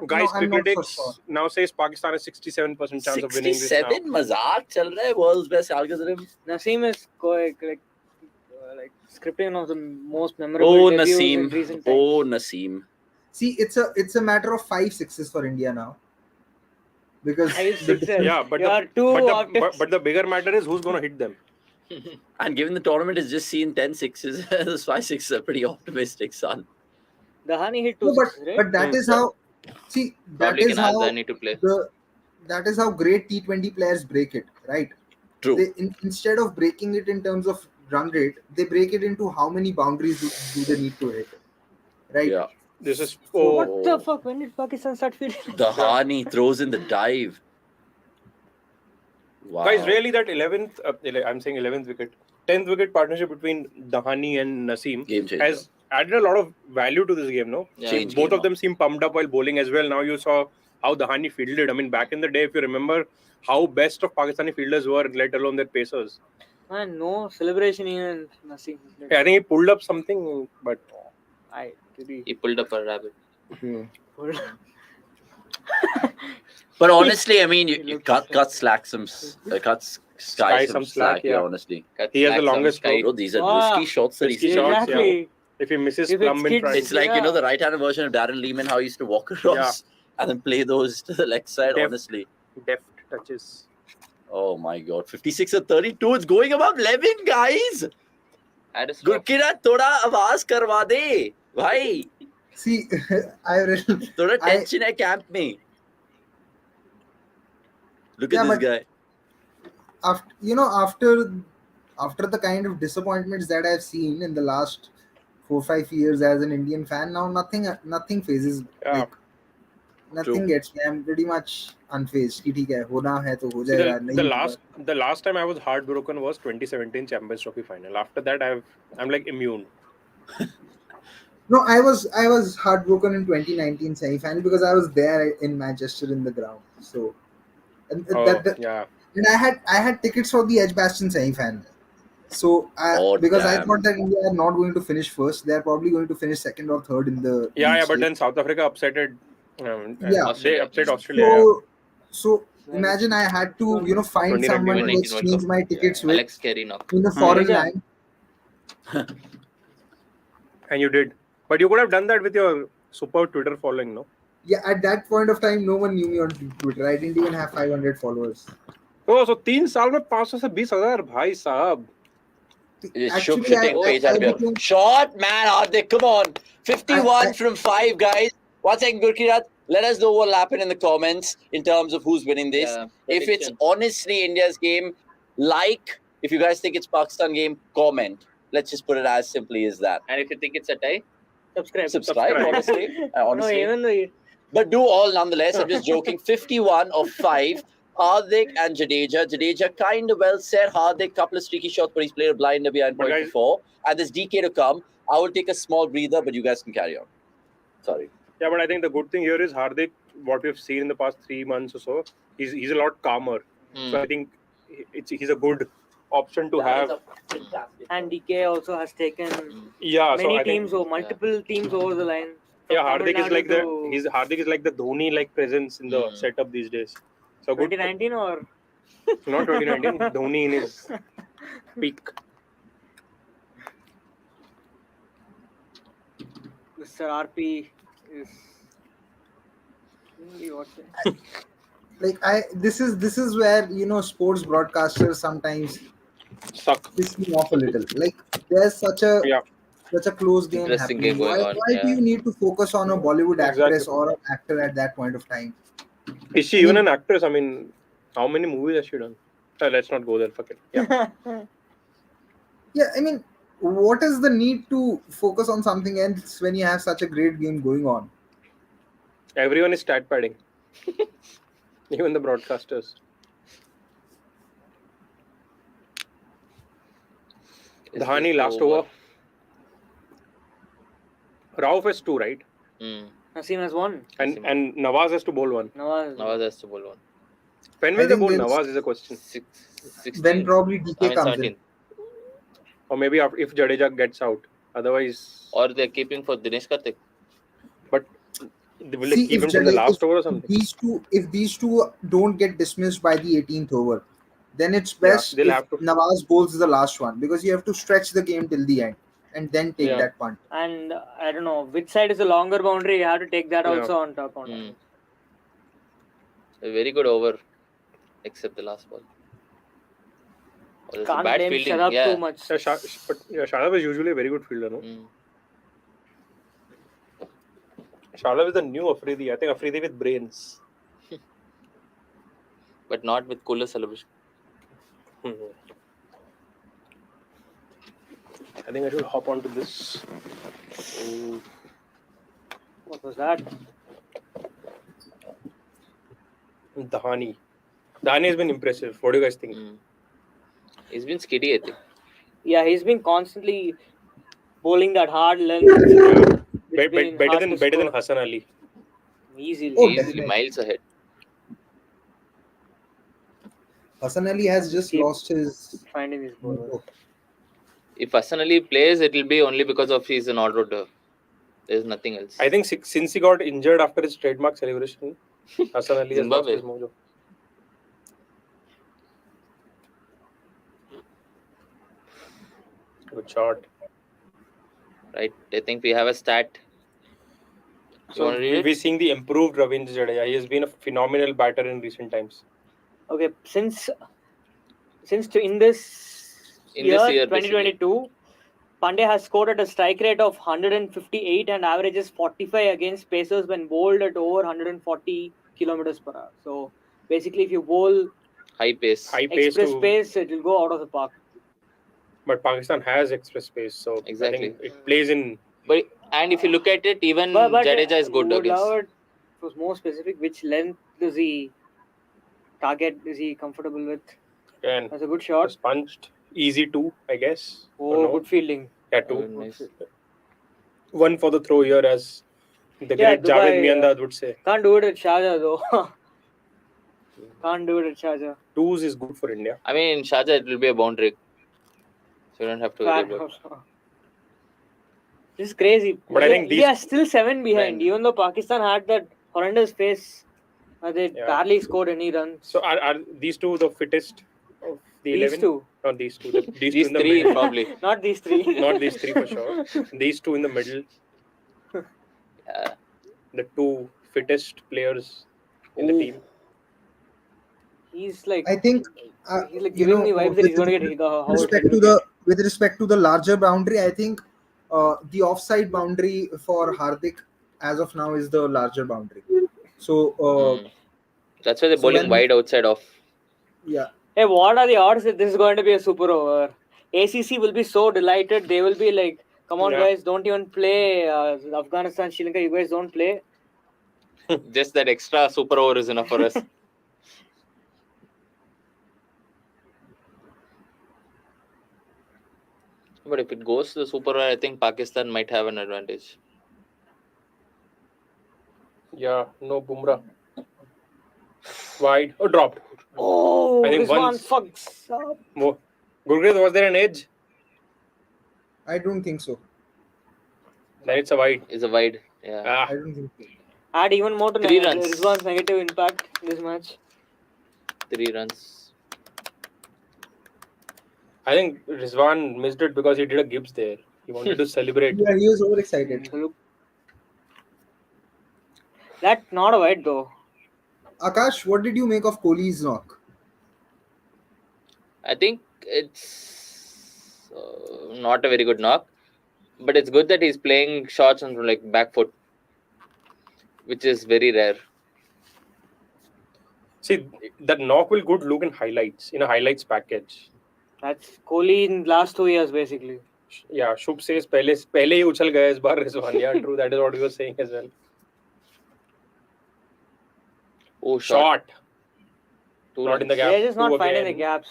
Guys, No, I'm not Cricketic so sure. now says Pakistan has 67% chance of winning this now. 67 mazak chal raha hai, world's best algorithm. Naseem is like scripting one of the most memorable Oh, debuts in Naseem. recent times. Oh, Naseem. See, it's a matter of 5 sixes for India now. Because 5 the sixes. difference- Yeah, but You are too optimistic. but the bigger matter is who's going to hit them. And given the tournament has just seen 10 sixes, those 5 sixes are pretty optimistic, son. Dahani hit 2 No, sixes, right? but that is how. See, that Probably is can ask how Dhani to play. that is how great T20 players break it, right? True. Instead of breaking it in terms of run rate, they break it into how many boundaries do they need to hit, right? Yeah. This is What the fuck? When did Pakistan start feeling? Dahani throws in the dive. Wow. Guys, really that 11th, I'm saying 11th wicket, 10th wicket partnership between Dahani and Naseem Game changer. has added a lot of value to this game, no? Yeah. Change Both game of them seem pumped up while bowling as well. Now you saw how Dahani fielded. I mean, back in the day, if you remember how best of Pakistani fielders were, let alone their pacers. Man, no celebration even Naseem. Yeah, I think he pulled up something, but He pulled up a rabbit. But honestly, I mean, you cut slack some, cut Sky some slack, yeah. honestly. He has the longest sky. Bro, these are Ah, risky shots that risky he's shots, taking. Exactly. if he misses If it's plumb in kids- front. It's like, you know, Yeah. the right-handed version of Darren Lehman, how he used to walk across and then play those to the leg side, Def- honestly. Deft touches. Oh my God. 56 or 32. It's going above 11, guys. Had a stop. Gurkira, thoda आवाज करवा दे भाई. See, I really, थोड़ा I- tension है camp में. Look Yeah, at this but- guy. after the kind of disappointments that I've seen in the last 4-5 years as an Indian fan, now nothing phases. Yeah. Like, nothing True. gets me. I'm pretty much unfazed. कि ठीक है, होना है तो हो See, जाएगा, नहीं the last time I was heartbroken was 2017 Champions Trophy final. After that, I'm like immune. No, I was heartbroken in 2019 semi-final because I was there in Manchester in the ground. So, and Yeah. and I had tickets for the Edgbaston semi-final. So Oh, because I damn. thought that India are not going to finish first, they are probably going to finish second or third in the. Yeah, group but stage. then South Africa upsetted. Yeah. They upset Australia. So imagine I had to find 2019 someone to 2019 exchange World Cup. my tickets with Alex Carey knocked. in a foreign Yeah. land. And you did. But you could have done that with your super Twitter following, no? Yeah, at that point of time, no one knew me on Twitter. I didn't even have 500 followers. Oh, so 3 साल में 500 से 20,000 भाई साहब. It's Actually, shooting page out here. became- Shot, man, Hardik, come on. 51 I- from 5, guys. One second, Gurkirat. Let us know what will happen in the comments in terms of who's winning this. Yeah, If it's prediction. honestly India's game, like. If you guys think it's Pakistan game, comment. Let's just put it as simply as that. And if you think it's a tie, Subscribe. Subscribe. Honestly. No, honestly. even though But do all nonetheless. I'm just joking. 51 of 5. Hardik and Jadeja. Jadeja kind of well said. Hardik, couple of streaky shots, but he's played a blinder behind But point guys- before. And there's DK to come. I will take a small breather, but you guys can carry on. Sorry. Yeah, but I think the good thing here is Hardik what we've seen in the past 3 months or so, he's a lot calmer. So I think he's a good option to have. And DK also has taken many teams or multiple teams over the line. Yeah, Hardik is like Hardik is like the Dhoni like presence in the setup these days. So 2019 or not 2019, Dhoni in his peak. Mr. RP is this is where sports broadcasters sometimes suck. Piss me off a little. Like there's such a close game Interesting happening. game going on. Why do you need to focus on a Bollywood actress or an actor at that point of time? Is she even an actress? I mean, how many movies has she done? Let's not go there. Fuck it. Yeah. Yeah, I mean, what is the need to focus on something else when you have such a great game going on? Everyone is stat padding. Even the broadcasters. Dhani last over. Rauf has 2, right? Naseem has 1. And Nawaz has to bowl 1. Nawaz has to bowl 1. When will they bowl Nawaz is a question. 16. When probably DK comes 17. in. Or maybe if Jadeja gets out. Otherwise... Or they're keeping for Dinesh Karthik. But will they keep him till the last over or something? If these two don't get dismissed by the 18th over, then it's best if Nawaz bowls the last one, because you have to stretch the game till the end and then take that punt. And I don't know which side is the longer boundary. You have to take that also on top. A very good over, except the last ball. Can't blame Shadab too much. Shadab is usually a very good fielder, no? Shadab is the new Afridi. I think Afridi with brains. But not with cooler celebration. I think I should hop onto this. What was that? Dhani has been impressive. What do you guys think? He's been skiddy, I think. Yeah, he's been constantly bowling that hard length. Better than Hassan Ali. Easily miles ahead. Hassan Ali has just lost his finding his bowler. If Hassan Ali plays, it will be only because of he's an all-rounder. There's nothing else. I think since he got injured after his trademark celebration, Hassan Ali has lost his mojo. Good shot. Right. I think we have a stat. So we're seeing the improved Ravindra Jadeja. He has been a phenomenal batter in recent times. Okay, since in this year 2022, Pandey has scored at a strike rate of 158 and averages 45 against pacers when bowled at over 140 kilometers per hour. So basically, if you bowl high pace, express pace, it will go out of the park. But Pakistan has express pace, so exactly I think it plays in. But and if you look at it, even Jadeja is good against. It was more specific. Which length does he target? Is he comfortable with? And that's a good shot. Punched. Easy 2, I guess. Oh, good fielding. Yeah, 2. Nice. 1 for the throw here, as the great Javed Miandad would say. Can't do it at Sharjah though. Can't do it at Sharjah. 2s is good for India. I mean, in Sharjah it will be a boundary. So you don't have to worry about it. This is crazy. But I think they are still 7 behind. Even though Pakistan had that horrendous pace, they barely scored any runs. So are these two the fittest of the 11? These two. Not these two. These two in the 3 middle. probably. Not these 3. Not these 3 for sure. These 2 in the middle. Yeah. The 2 fittest players in the team. He's like. I think. He's like giving me vibes that he's going to get with respect to the larger boundary, I think the offside boundary for Hardik as of now is the larger boundary. So that's why they're bowling wide outside off. Yeah. Hey, what are the odds that this is going to be a super over? ACC will be so delighted. They will be like, come on, guys, don't even play. Afghanistan, Sri Lanka, you guys don't play. Just that extra super over is enough for us. But if it goes to the super over, I think Pakistan might have an advantage. Yeah, no Bumrah. Wide. Oh, dropped. Oh, I think this one once- fucks up. Gurpreet, was there an edge? I don't think so. Then it's a wide. It's a wide. Yeah. I don't think so. Add even more to 3 runs. Rizwan's negative impact in this match. 3 runs. I think Rizwan missed it because he did a Gibbs there. He wanted to celebrate. Yeah, he was overexcited. That's not a wide though. Akash, what did you make of Kohli's knock? I think it's not a very good knock, but it's good that he's playing shots on like back foot, which is very rare. See, that knock will good look in highlights, in a highlights package. That's Kohli in last 2 years basically. Yeah, Shubh says पहले ही उछल गया इस बार Rizwan. Yeah, true. That is what we were saying as well. Oh, Shot. Two Not in the runs. gap. They're just not Two finding the again. gaps.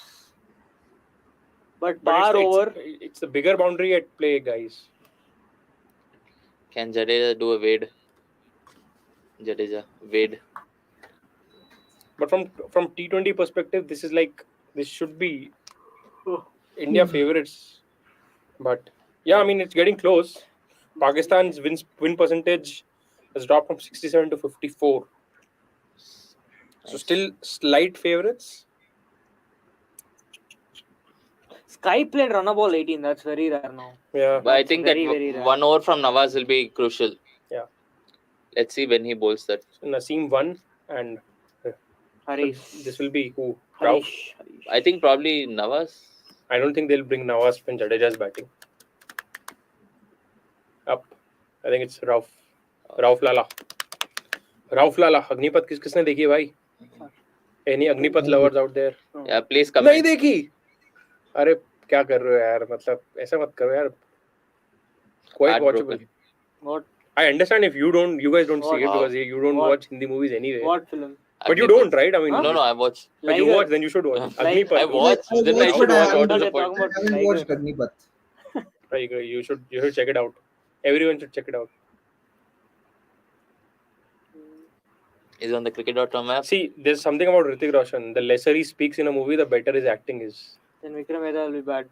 But But bar it's over. It's the bigger boundary at play, guys. Can Jadeja do a wade? Jadeja wade. But from T20 perspective, this should be India favorites. But yeah, I mean it's getting close. Pakistan's win percentage has dropped from 67 to 54. So still slight favorites. Sky played run ball 18. That's very rare now. Yeah. But I think very, that very rare. 1 over from Nawaz will be crucial. Yeah. Let's see when he bowls that. Naseem won, and Harish. this will be who? Rauf. Harish. I think probably Nawaz. I don't think they'll bring Nawaz when Jadeja's batting. Up. I think it's Rauf. Rauf Lala. Agnipat किसने देखी है भाई? Any Agnipat lovers out there? Yeah, please come. नहीं देखी. अरे क्या कर रहे हो यार? मतलब ऐसा मत करो यार. Quite watchable. What? I understand if you guys don't see it Wow. because you don't What? watch Hindi movies anyway. What film? But you don't, right? I mean, No, I watch. But you Liger. watch, then you should watch. Like, Agnipat. I watched. I Then I watched, should but I watch. What is the They're talking point? about I haven't watched Liger. Agnipat. Right, you should check it out. Everyone should check it out. Is on the cricket.com app. See, there's something about Hrithik Roshan. The lesser he speaks in a movie, the better his acting is. Then Vikram Vedha will be bad.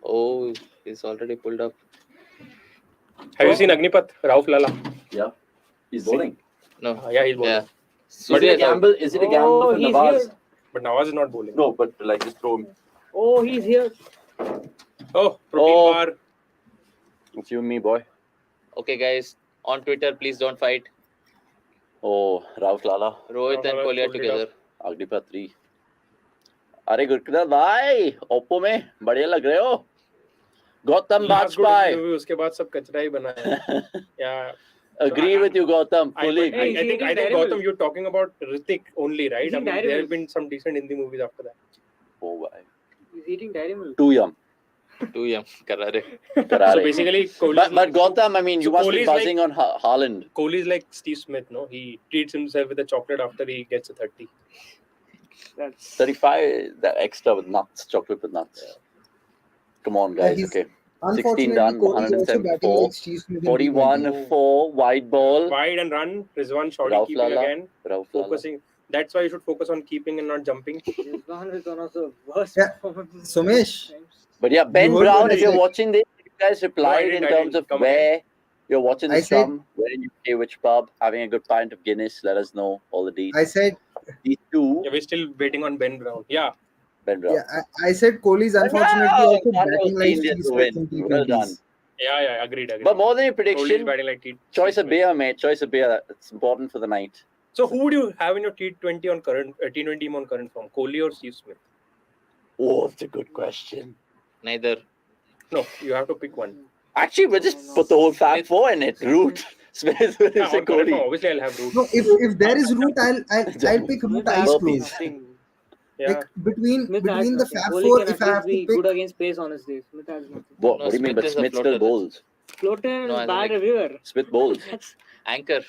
Oh, he's already pulled up. Have you seen Agnipat? Rauf Lala. Yeah. He's bowling. No. Yeah, he's bowling. Yeah. But is it a gamble? Is it a gamble Oh, for he's Nawaz? here. But Nawaz is not bowling. No, but like just throw him. Oh, he's here. Oh, protein Oh. bar. It's you and me, boy. Okay, guys. On Twitter, please don't fight. Oh, Rauf Lala. Rohit and Lala Kohli are pulled it together. Agnipat 3. अरे गुरकीरत भाई Oppo में बढ़िया लग रहे हो Gautam Last good Bajpayee movie, उसके बाद सब कचरा ही बना है. Yeah. agree with you Gautam I fully think agree. Gautam, you're talking about Hrithik only, right? Is I he mean, there terrible? have been some decent Hindi movies after that. oh bhai He's eating dairy milk. too young Too young. Kara rahe. करा So रहे. basically, Kohli. but Gautam I mean you So must be Kohli is buzzing on Haaland Kohli is like Steve Smith, no? He treats himself with a chocolate after he gets a 30. That's 35 that extra with nuts chocolate with nuts come on guys he's- okay 16 Unfortunately, done Kohli is also batting 174 like Steve Smith in 41 T20. 4 wide ball Wide and run. Rizwan Shawty Rauf keeping Lala. again. Rauf Lala. Focusing. That's why you should focus on keeping and not jumping. Rizwan is one of the worst Yeah. performances. Somesh. but yeah Ben You heard Brown what I if you're said. watching this you guys replied in I terms didn't. of Come where you're watching I this said- from where in UK which pub having a good pint of Guinness let us know all the deets I said, these two Yeah, we're still waiting on Ben Brown. Yeah. Ben Brown yeah, I said Kohli is unfortunately Wow, also one batting of like India Steve to Smith win. in Well T20s. done. Yeah, agreed. but more than a Kohli is prediction batting like choice of Smith. beer mate choice of beer it's important for the night So who would you have in your T20 on current T20 team on current form? Kohli or Steve Smith? oh that's a good question Neither. No, you have to pick one. actually we'll just put the whole Fab Four in it Root Smith Yeah, Williams on and current form, Kohli obviously I'll have Root. No, if there is route, I'll pick route eyes Burpees. closed. Nothing. Yeah. Like between Smith has the nothing. Fab Kohli Four, can if at I have least be to pick, good against pace on his day. Smith has nothing. what, No, what do you mean Smith but is a Smith still floater. bowls Floater No, is I bad like- everywhere. Smith bowls Anchor.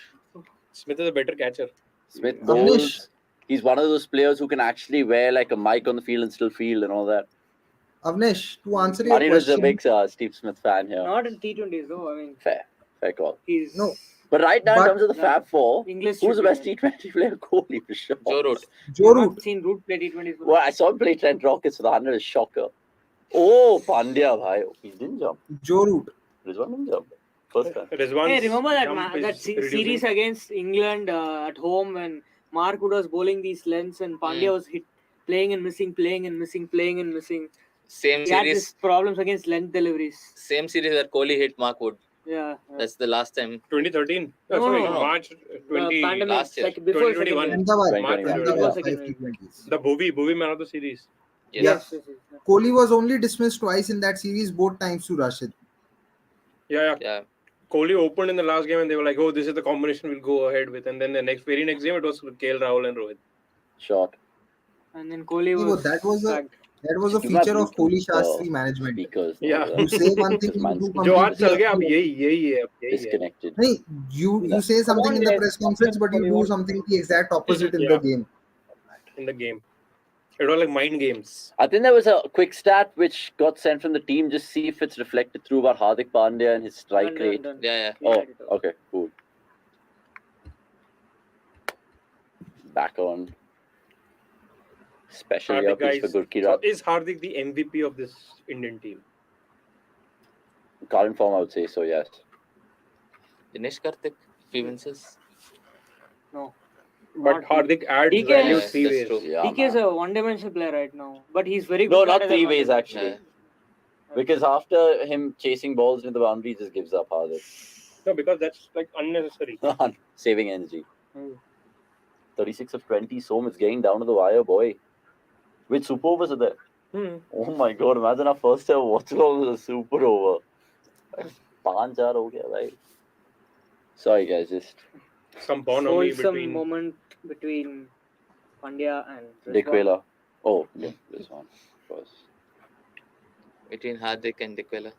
Smith is a better catcher. Smith Amish. bowls he's one of those players who can actually wear like a mic on the field and still field and all that Avnesh, to answer your Anirudh is a question, big Steve Smith fan here. Not in T20s though. I mean, Fair call. he's no, But right now, in But- terms of the Fab Four, English. who's the best champion. T20 player? Kohli for sure. Joe Root. Joe I've Root. not seen Root play T20s. Well, I saw him play Trent Rockets for the 100. Shocker. Oh, Pandya, bhai. He didn't jump. Joe Root. Rizwan didn't jump. First time. Rizwan's Hey, remember jump that is reducing. series against England at home when Mark Wood was bowling these lengths and Pandya was playing and missing. Same He had series. these problems against length deliveries. Same series where Kohli hit Mark Wood. Yeah. That's the last time. 2013. No, Sorry, no. March 20. Pandemic, last year. like before 2021. second wave. Ahmedabad. March 2021. Ahmedabad, Yeah. 5 T20s. The Bhuvi man of the series. Yes. Yeah. Yes. Kohli was only dismissed twice in that series, both times to Rashid. Yeah. Kohli opened in the last game and they were like, oh, this is the combination we'll go ahead with. And then the very next game, it was KL Rahul and Rohit. Short. And then Kohli No, was that was a sacked. feature of Kohli Shastri management. Speakers. Yeah. You say one thing, you do जो आज चल completely गया अब opposite. यही है Disconnected. Hey, you say something in the press conference, but you do something the exact opposite in the game. in the game. It was like mind games. I think there was a quick stat which got sent from the team. Just see if it's reflected through about Hardik Pandya and his strike rate. Done. Yeah. Oh, okay, cool. Back on. Special Hardik, earpiece for guys. Gurki So Rat. is Hardik the MVP of this Indian team? Current form, I would say so, yes. Dinesh Karthik, Stevenses. No. But Not Hardik adds DK value is- three that's ways. true. Yeah, DK is man. a one-dimensional player right now, but he's very good. No, at not it three as ways one-dimensional. actually. Yeah. Because after him chasing balls into the boundary, he just gives up Hardik. No, because that's like unnecessary. Saving energy. Hmm. 36 of 20, so it's getting down to the wire, boy. Which super overs are there? Oh my god, imagine our first ever Watchalong was a super over. 5-4 ho gaya, bhai. Sorry guys, just Some bonhomie Wholesome between. moment between Pandya and Dikwela. Oh, yeah, this one. Of course. Between Hardik and Dikwela.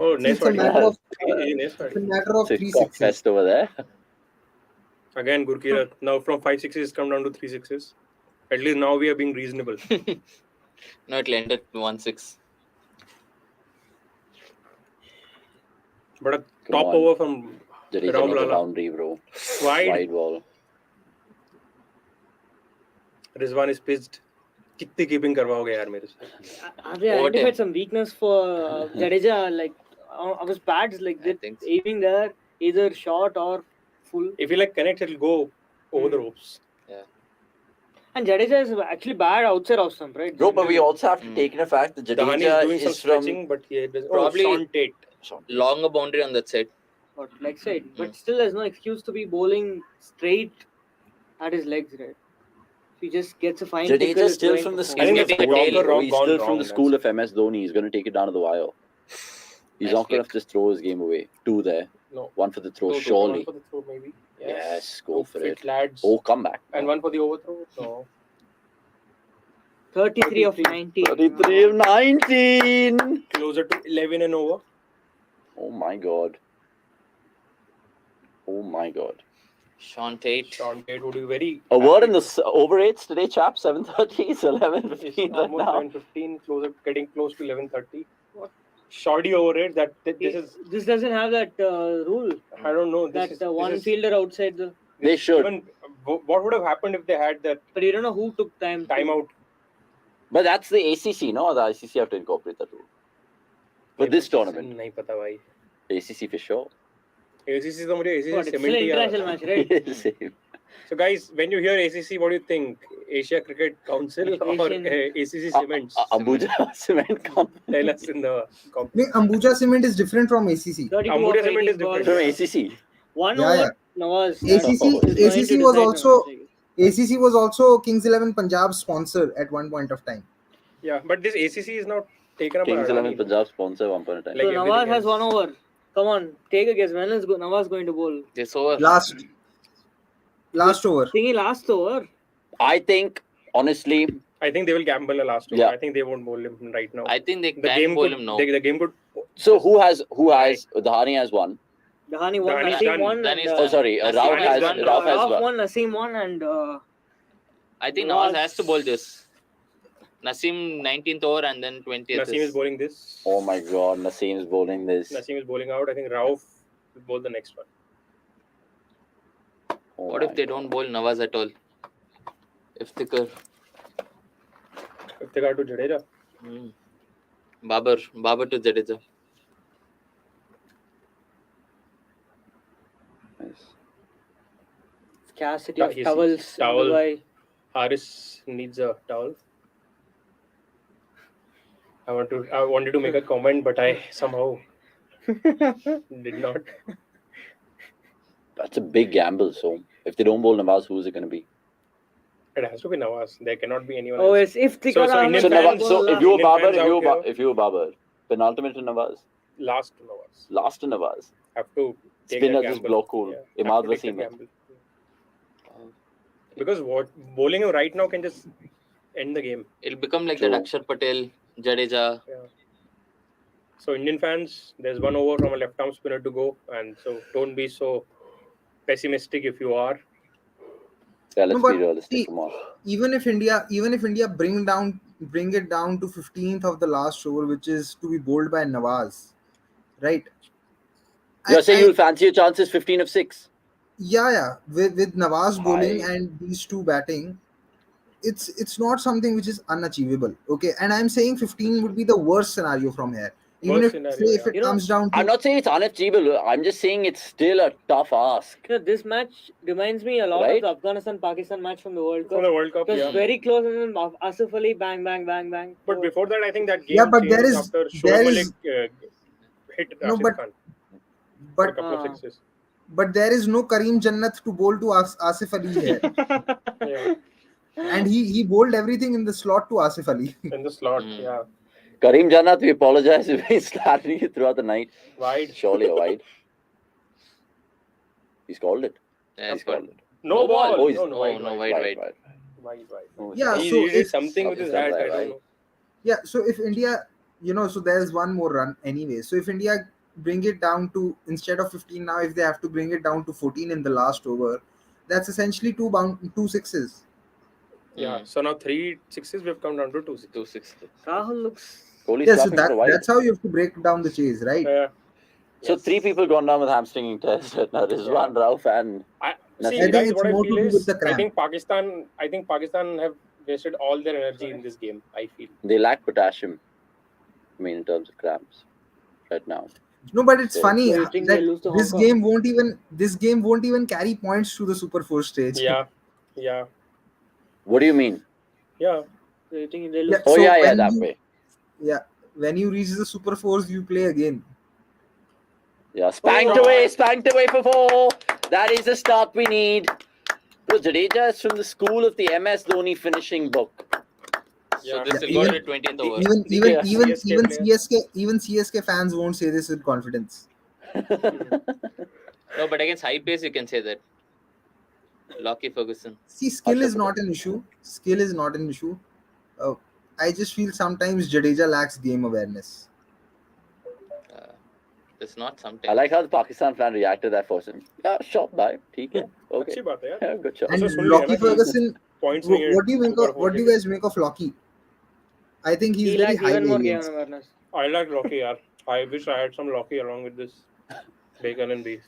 Oh, It's a matter of Neswadi. it's a matter of It's a 3 cock sixes. fest over there. Again, Gurkira. Now from 5 sixes come down to 3 sixes. At least now we are being reasonable. No, it'll end at 1-6. But a Come top on. over from Jadeja Rahul needs a Lala. boundary, bro. wide. Wide ball. Rizwan is pissed. कितनी keeping करवाओगे यार मेरे से? Have they Over identified 10. some weakness for Jadeja? Like, of his pads, like, I think so. aiming there, either short or full. If he like connects, it'll go over the ropes. And Jadeja is actually bad outside off stump, right? Bro, but we also have to take in the fact that Dhani Jadeja is doing some is from... stretching, but he does. Probably- Oh, Sean Tate. Longer boundary on that side. Or leg side. But still, there's no excuse to be bowling straight at his legs, right? He just gets a fine Jadeja tickle, is it's still going from the to school He's of getting a tail. bro. He's Gone still wrong, from the school of MS Dhoni. He's going to take it down to the wire. He's Nice not going to flick. just throw his game away. 2 there. No. 1 for the throw, No, surely. One for the throw, maybe. Yes, go for fit it. lads. Oh, come back. And one for the overthrow. No. 33 of 90. 33 of 19. Closer to 11 and over. Oh my god. Oh my god. Sean Tate. Sean Tate would be very. A word in the over 8s today, chaps. 7:30. It's 11:15 It's right almost now. 11:15, closer, getting close to 11:30. Shoddy over it. This is. This doesn't have that rule. I don't know. That This one is, fielder outside the. They should. Even, what would have happened if they had that But you don't know who took time. timeout? But that's the ACC, no? The ICC have to incorporate that rule. For this tournament. नहीं पता भाई. ACC for sure. ACC तो मुझे ACC What, it's still an 70 international match, right? Same. So guys, when you hear ACC, what do you think? Asia Cricket Council or Asian- ACC Cements? Ambuja Cement Company. Tell us in the comment. No, Ambuja Cement is different from ACC. 32 Ambuja of Cement is 18 balls. different. From ACC. One Yeah, over. Nawaz. ACC Oh, ACC was also ACC was also Kings 11 Punjab's sponsor at one point of time. Yeah, but this ACC is not taken up by Kings 11 Adani. Punjab sponsor one point of time. Like So Nawaz everything has else. 1 over. Come on, take a guess. When is Nawaz going to bowl? This over. Last over. Thingy last over. I think, honestly, I think they will gamble a last over. Yeah. I think they won't bowl him right now. I think they the can game bowl could, him now. the game could. so who has Dhani has won. Dhani won, Dhani is Naseem done. won. Dhani and, is Oh, sorry, Naseem Rauf has has won. Rauf has Rauf won. won, Naseem won, and I think Nawaz has to bowl this. Naseem 19th over and then 20th. Naseem is bowling this. Oh my God, Naseem is bowling this. Naseem is bowling out. I think Rauf will bowl the next one. Oh What my if they God. don't bowl Nawaz at all? Iftikhar. Iftikhar to Jadeja. Babar to Jadeja. Nice. Scarcity of He's- towels. in towel. Dubai. Haris needs a towel. I wanted to make a comment, but I somehow did not. That's a big gamble. So if they don't bowl Nawaz, who's it going to be? It has to be Nawaz. There cannot be anyone Oh, else. yes. If So Indian So, fans- if you were Indian Babar, fans out here. if you were Babar, penultimate to Nawaz, Last to Nawaz. last to Nawaz. Have to take Spinner that just gamble. block cool. Yeah, Imad have to take Wasim. that gamble. Because what bowling him right now can just end the game. It'll become like True. that Akshar Patel, Jadeja. Yeah. So Indian fans, there's one over from a left-arm spinner to go, and so don't be so pessimistic if you are. Yeah, let's No, but be realistic. see, Come on. even if India bring it down to 15th of the last over, which is to be bowled by Nawaz, right? You're saying you'll fancy your chances 15 of 6? Yeah. With Nawaz bowling Aye. and these two batting, it's not something which is unachievable. Okay, and I'm saying 15 would be the worst scenario from here. Even Worst if scenario, say if yeah. it comes down to I'm not saying it's unachievable. I'm just saying it's still a tough ask. This match reminds me a lot Right? of the Afghanistan-Pakistan match from the World From Cup. the World Cup, It was yeah. very close, and then Asif Ali, bang, bang, bang, bang. But before that, I think that game Yeah, but there changed is- after there Shoaib is- Malik hit No, Rashid but- Khan for a but couple of Ah. sixes. but there is no Kareem Jannat to bowl to Asif Ali here, Yeah, and he bowled everything in the slot to Asif Ali. in the slot, Mm. yeah. Kareem Jannat, we apologize if he's slattering you throughout the night. Wide. Surely a wide. He's called it. Yeah, He's called it. No ball. Oh, he's- No, wide. wide. Oh, Yeah, He, so he did if- something with his hat. I don't know. Yeah, so if India, so there's one more run anyway. So if India bring it down to, instead of 15 now, if they have to bring it down to 14 in the last over, that's essentially two sixes. Yeah. So now 3 sixes, we've come down to 2 sixes. 2-6. Rahul looks. Kohli's Yeah, so clapping for a wide. that's how you have to break down the chase, right? So 3 people gone down with hamstringing test right now. Rizwan, Rauf, and See, I think guys, it's what I more to feel do is, with the I cramp. think Pakistan have wasted all their energy in this game. I feel. they lack potassium. I mean, in terms of cramps, right now. No, but it's So- funny So you think they lose to that this Hong Kong? game won't even carry points to the Super 4 stage. Yeah. What do you mean? Yeah. So you think they lose? Yeah. Oh So yeah, when that you- way. Yeah, when you reach the Super 4s, you play again. Yeah, spanked away for 4. That is the start we need. Bro, Jadeja is from the school of the MS Dhoni finishing book. So Yeah. this will Even- go to 20th over. Even CSK fans won't say this with confidence. No, but against high pace, you can say that. Lockie Ferguson. See, skill is not an issue. I just feel sometimes Jadeja lacks game awareness. It's not I sometimes. like how the Pakistan fan reacted that first. Yeah, shot by. Okay. अच्छी बात है यार. Yeah, good shot. And Also, सुन लिया Lockie ना कि Ferguson, Points what नहीं है do you Super 4 what do you guys make of Lockie? I think he's He very lacks high even more game variance. awareness. I like Lockie, yaar. I wish I had some Lockie along with this bacon and beef.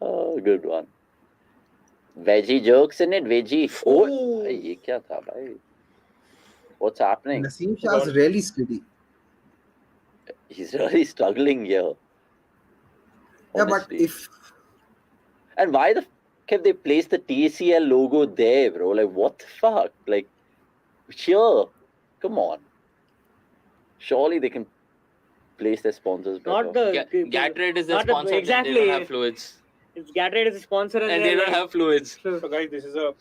Oh, good one. Veggie jokes in it, veggie. Oh, ये क्या था भाई? What's happening? Naseem Shah's really steady. He's really struggling here. Yeah, but honestly. And why the f have they placed the TCL logo there, bro? Like, what the fuck? Like, here, come on. Surely they can place their sponsors better. Not the Gatorade is the not the- sponsor. They exactly. don't have fluids. It's Gatorade is a sponsor, And they don't have fluids. So guys, this is a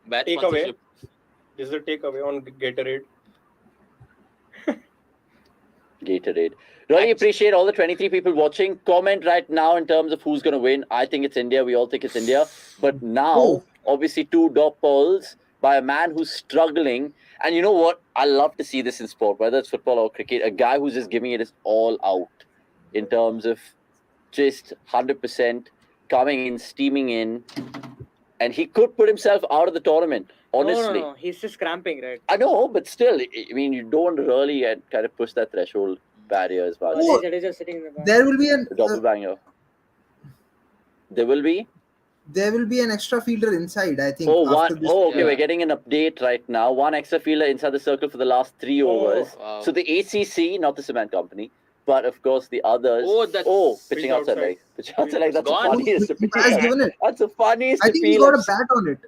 Bad takeaway. sponsorship. This is a takeaway on Gatorade. Gatorade. Really appreciate all the 23 people watching. Comment right now in terms of who's going to win. I think it's India. We all think it's India. But now, obviously, 2 dot balls by a man who's struggling. And you know what? I love to see this in sport, whether it's football or cricket. A guy who's just giving it his all out in terms of just 100% coming in, steaming in. And he could put himself out of the tournament. Honestly. No. He's just cramping, right? I know, but still, I mean, you don't really kind of push that threshold barrier as much. Oh, Jadeja sitting in the back. there will be an Double banger. There will be? there will be an extra fielder inside, I think. Okay, Yeah. we're getting an update right now. One extra fielder inside the circle for the last 3 overs. Wow. So the ACC, not the cement company, but of course the others. Pitching outside leg. Pitching outside leg. That's the Gone. funniest He has given it. That's the funniest I think he appeal. got a bat on it.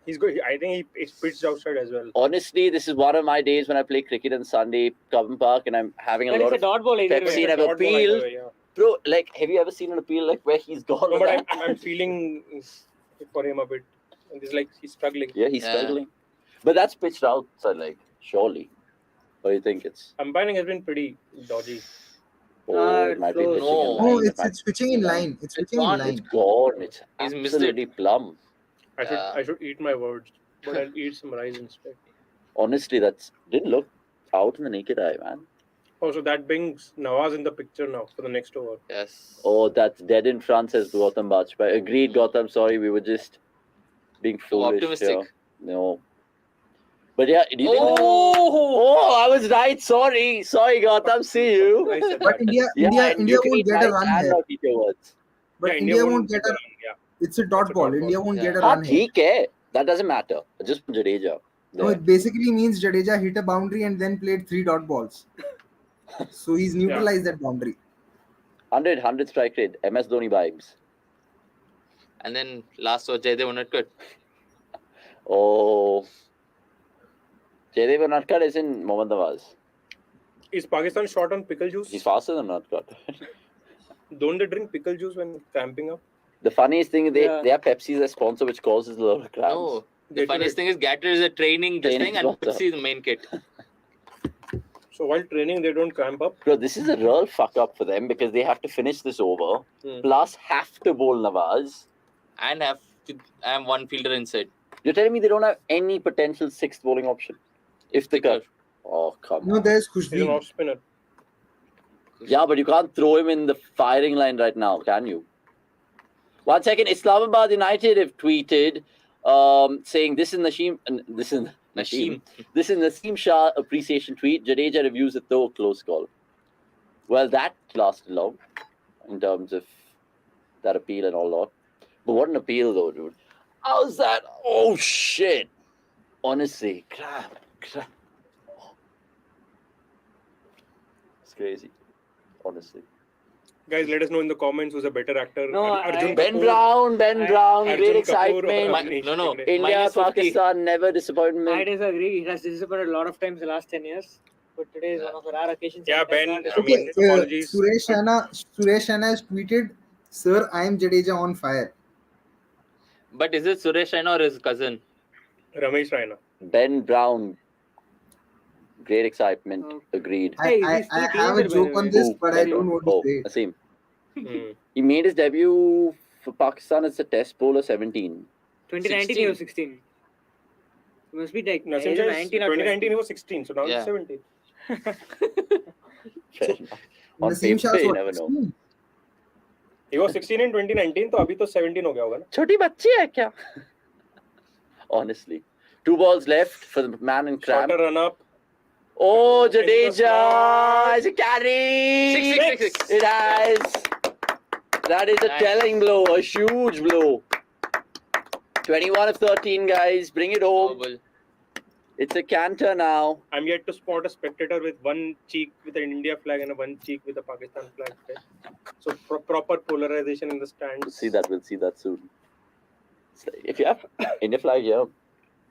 He's good. I think he's pitched outside as well. Honestly, this is one of my days when I play cricket on Sunday, Covent Park, and I'm having a But lot it's a of dot ball either Pepsi way. and I've Dot ball appealed. either way, yeah. Bro, like, have you ever seen an appeal like where he's gone? No, with but that? I'm feeling for him a bit. And it's like he's struggling. Yeah, he's Yeah. struggling. But that's pitched outside, like, surely. What do you think it's? Umpiring has been pretty dodgy. It might be close. pitching in No. line. No, It it's might it's pitching in line. It's pitching in gone. It's line. gone. It's He's missed it. absolutely plumb. I should eat my words, but I'll eat some rice instead. Honestly, that didn't look out in the naked eye, man. Oh, so that brings Nawaz in the picture now for the next over. Yes. Oh, that's dead in front, says Gautam Bajpai. Agreed, Gautam. Sorry, we were just being foolish. optimistic. Here. No. But yeah, do you think Oh! I was right. Sorry, Gautam. See you. I said But that. India and you can won't eat get a rice run and here. not eat your words. But Yeah, India won't get a. run, yeah. It's a dot It's a ball. dot India ball. won't Yeah. get a Haan, run here. theek hai. That doesn't matter. Just Jadeja. No, There. it basically means Jadeja hit a boundary and then played 3 dot balls. So he's neutralized that boundary. 100 strike rate. MS Dhoni vibes. And then last over, Jaydev Unadkat. Oh. Jaydev Unadkat is in Mohammad Nawaz. Is Pakistan short on pickle juice? He's faster than Unadkat. Don't they drink pickle juice when cramping up? The funniest thing, they Yeah. have Pepsi as a sponsor, which causes a lot of cramps. No. They The funniest thing is Gator is a training this Training thing and sponsor. Pepsi is the main kit. So while training, they don't cramp up. Bro, this is a real fuck up for them because they have to finish this over, plus have to bowl Nawaz. And have one fielder inside. You're telling me they don't have any potential 6th bowling option? If they Picker. could. Oh, come No, on. there's He's an Khushbu. off spinner. Yeah, but you can't throw him in the firing line right now, can you? 1 second. Islamabad United have tweeted saying this is Naseem. This is Naseem. This is Naseem Shah appreciation tweet. Jadeja reviews it though, close call. Well, that lasted long in terms of that appeal and all that. But what an appeal though, dude. How's that? Oh shit. Honestly, crap. It's crazy. Honestly. Guys, let us know in the comments who's a better actor. No, Arjun Ben Kapoor, Brown, Arjun great Kapoor or excitement. Anish No. Singh. India, minus 50. Pakistan, never I disappointment. disagree. It has disappointed a lot of times the last 10 years. But today is one of the rare occasions. Yeah, it has Ben, not I disappointed. mean, Okay, apologies. Suresh Raina has tweeted, "Sir, I am Jadeja on fire." But is it Suresh Raina or his cousin? Ramesh Raina. Ben Brown, great excitement. Oh. Agreed. Hey, I he's still have a teenager, by joke the on way. this, Who? but I don't want to say it. Naseem. Hmm. He made his debut for Pakistan as a test bowler 17. 2019 he was 16. He must be like Naseem either says 19 or 2019 he was 16, so now Yeah. he's 17. Fair enough. On Naseem paper, Shah's you what, never know. 16? He was 16 in 2019, तो अभी तो 17 हो गया होगा ना? छोटी बच्ची है क्या? Honestly. 2 balls left for the man in cramp. Shorter run up. Oh, Jadeja! It's a carry! Six. It has. That is a Nice. telling blow, a huge blow. 21 of 13, guys. Bring it home. Noble. It's a canter now. I'm yet to spot a spectator with one cheek with an India flag and one cheek with a Pakistan flag. Okay? So proper polarization in the stands. We'll see that soon. It's like, if you have India flag here,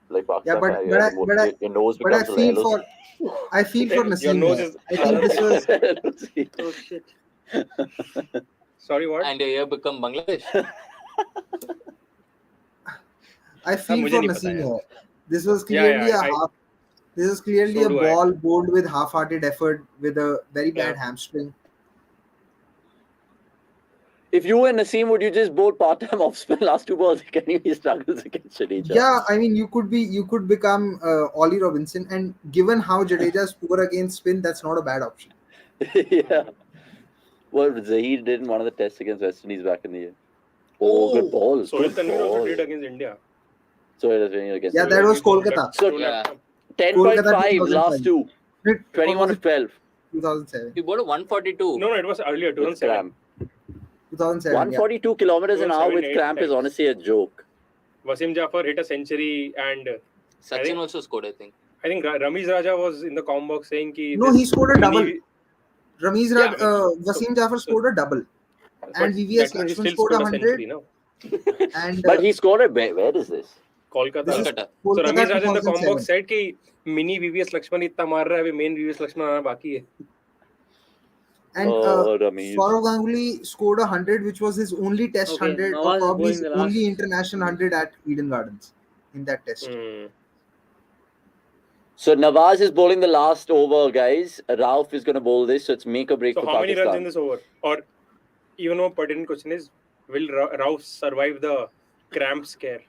like Pakistan Yeah, but- flag, but I- here, but I- your nose But I becomes feel yellow. for Your Naseem. nose here. is- I think this was Oh shit. Sorry, what? And your ear become Bangladesh. I feel मुझे for नहीं पता Naseem यार. here. This was Yeah, clearly yeah, a half. This is clearly So a do I. ball bowled with half-hearted effort with a very bad Yeah. hamstring. If you were Naseem, would you just bowl part-time off spin last 2 balls? Can you he struggles against Jadeja? Yeah, I mean you could become Ollie Robinson, and given how Jadeja's poor against spin, that's not a bad option. Yeah. Well, Zahir did in one of the tests against West Indies back in the year. Oh, good ball. Sohail Good Tanvir also ball. did against India. So it was winning against. Yeah, that was Kolkata. So Yeah. 10.5 last 2005. two. What 21 was of it? 12. 2007. He bowled a 142. No, it was earlier, With 2007. cramp. 2007. 142 kilometers an hour with 7, 8 cramp is times. honestly a joke. Wasim Jafar hit a century, and Sachin also scored, I think. Ramesh Raja was in the com box saying ki No, this he scored a double. mini- Wasim Jafar scored a double. And VVS that means he Lakshman still scored a century, 100. no? And But he scored it. Where is this? Kolkata. this is Kolkata. So Kolkata Ramesh Raja in the com 2007. box said कि mini VVS Lakshman इतना मार रहा है, अभी main VVS Lakshman आना बाकी है. And Ramesh. Saurav Ganguly scored a 100, which was his only test Okay, 100, Nawaz or is probably bowling his the only last. international 100 at Eden Gardens in that test. So Nawaz is bowling the last over, guys. Rauf is going to bowl this, so it's make or break So for how many Pakistan. runs in this over? Or even more pertinent question is, will Rauf survive the cramp scare?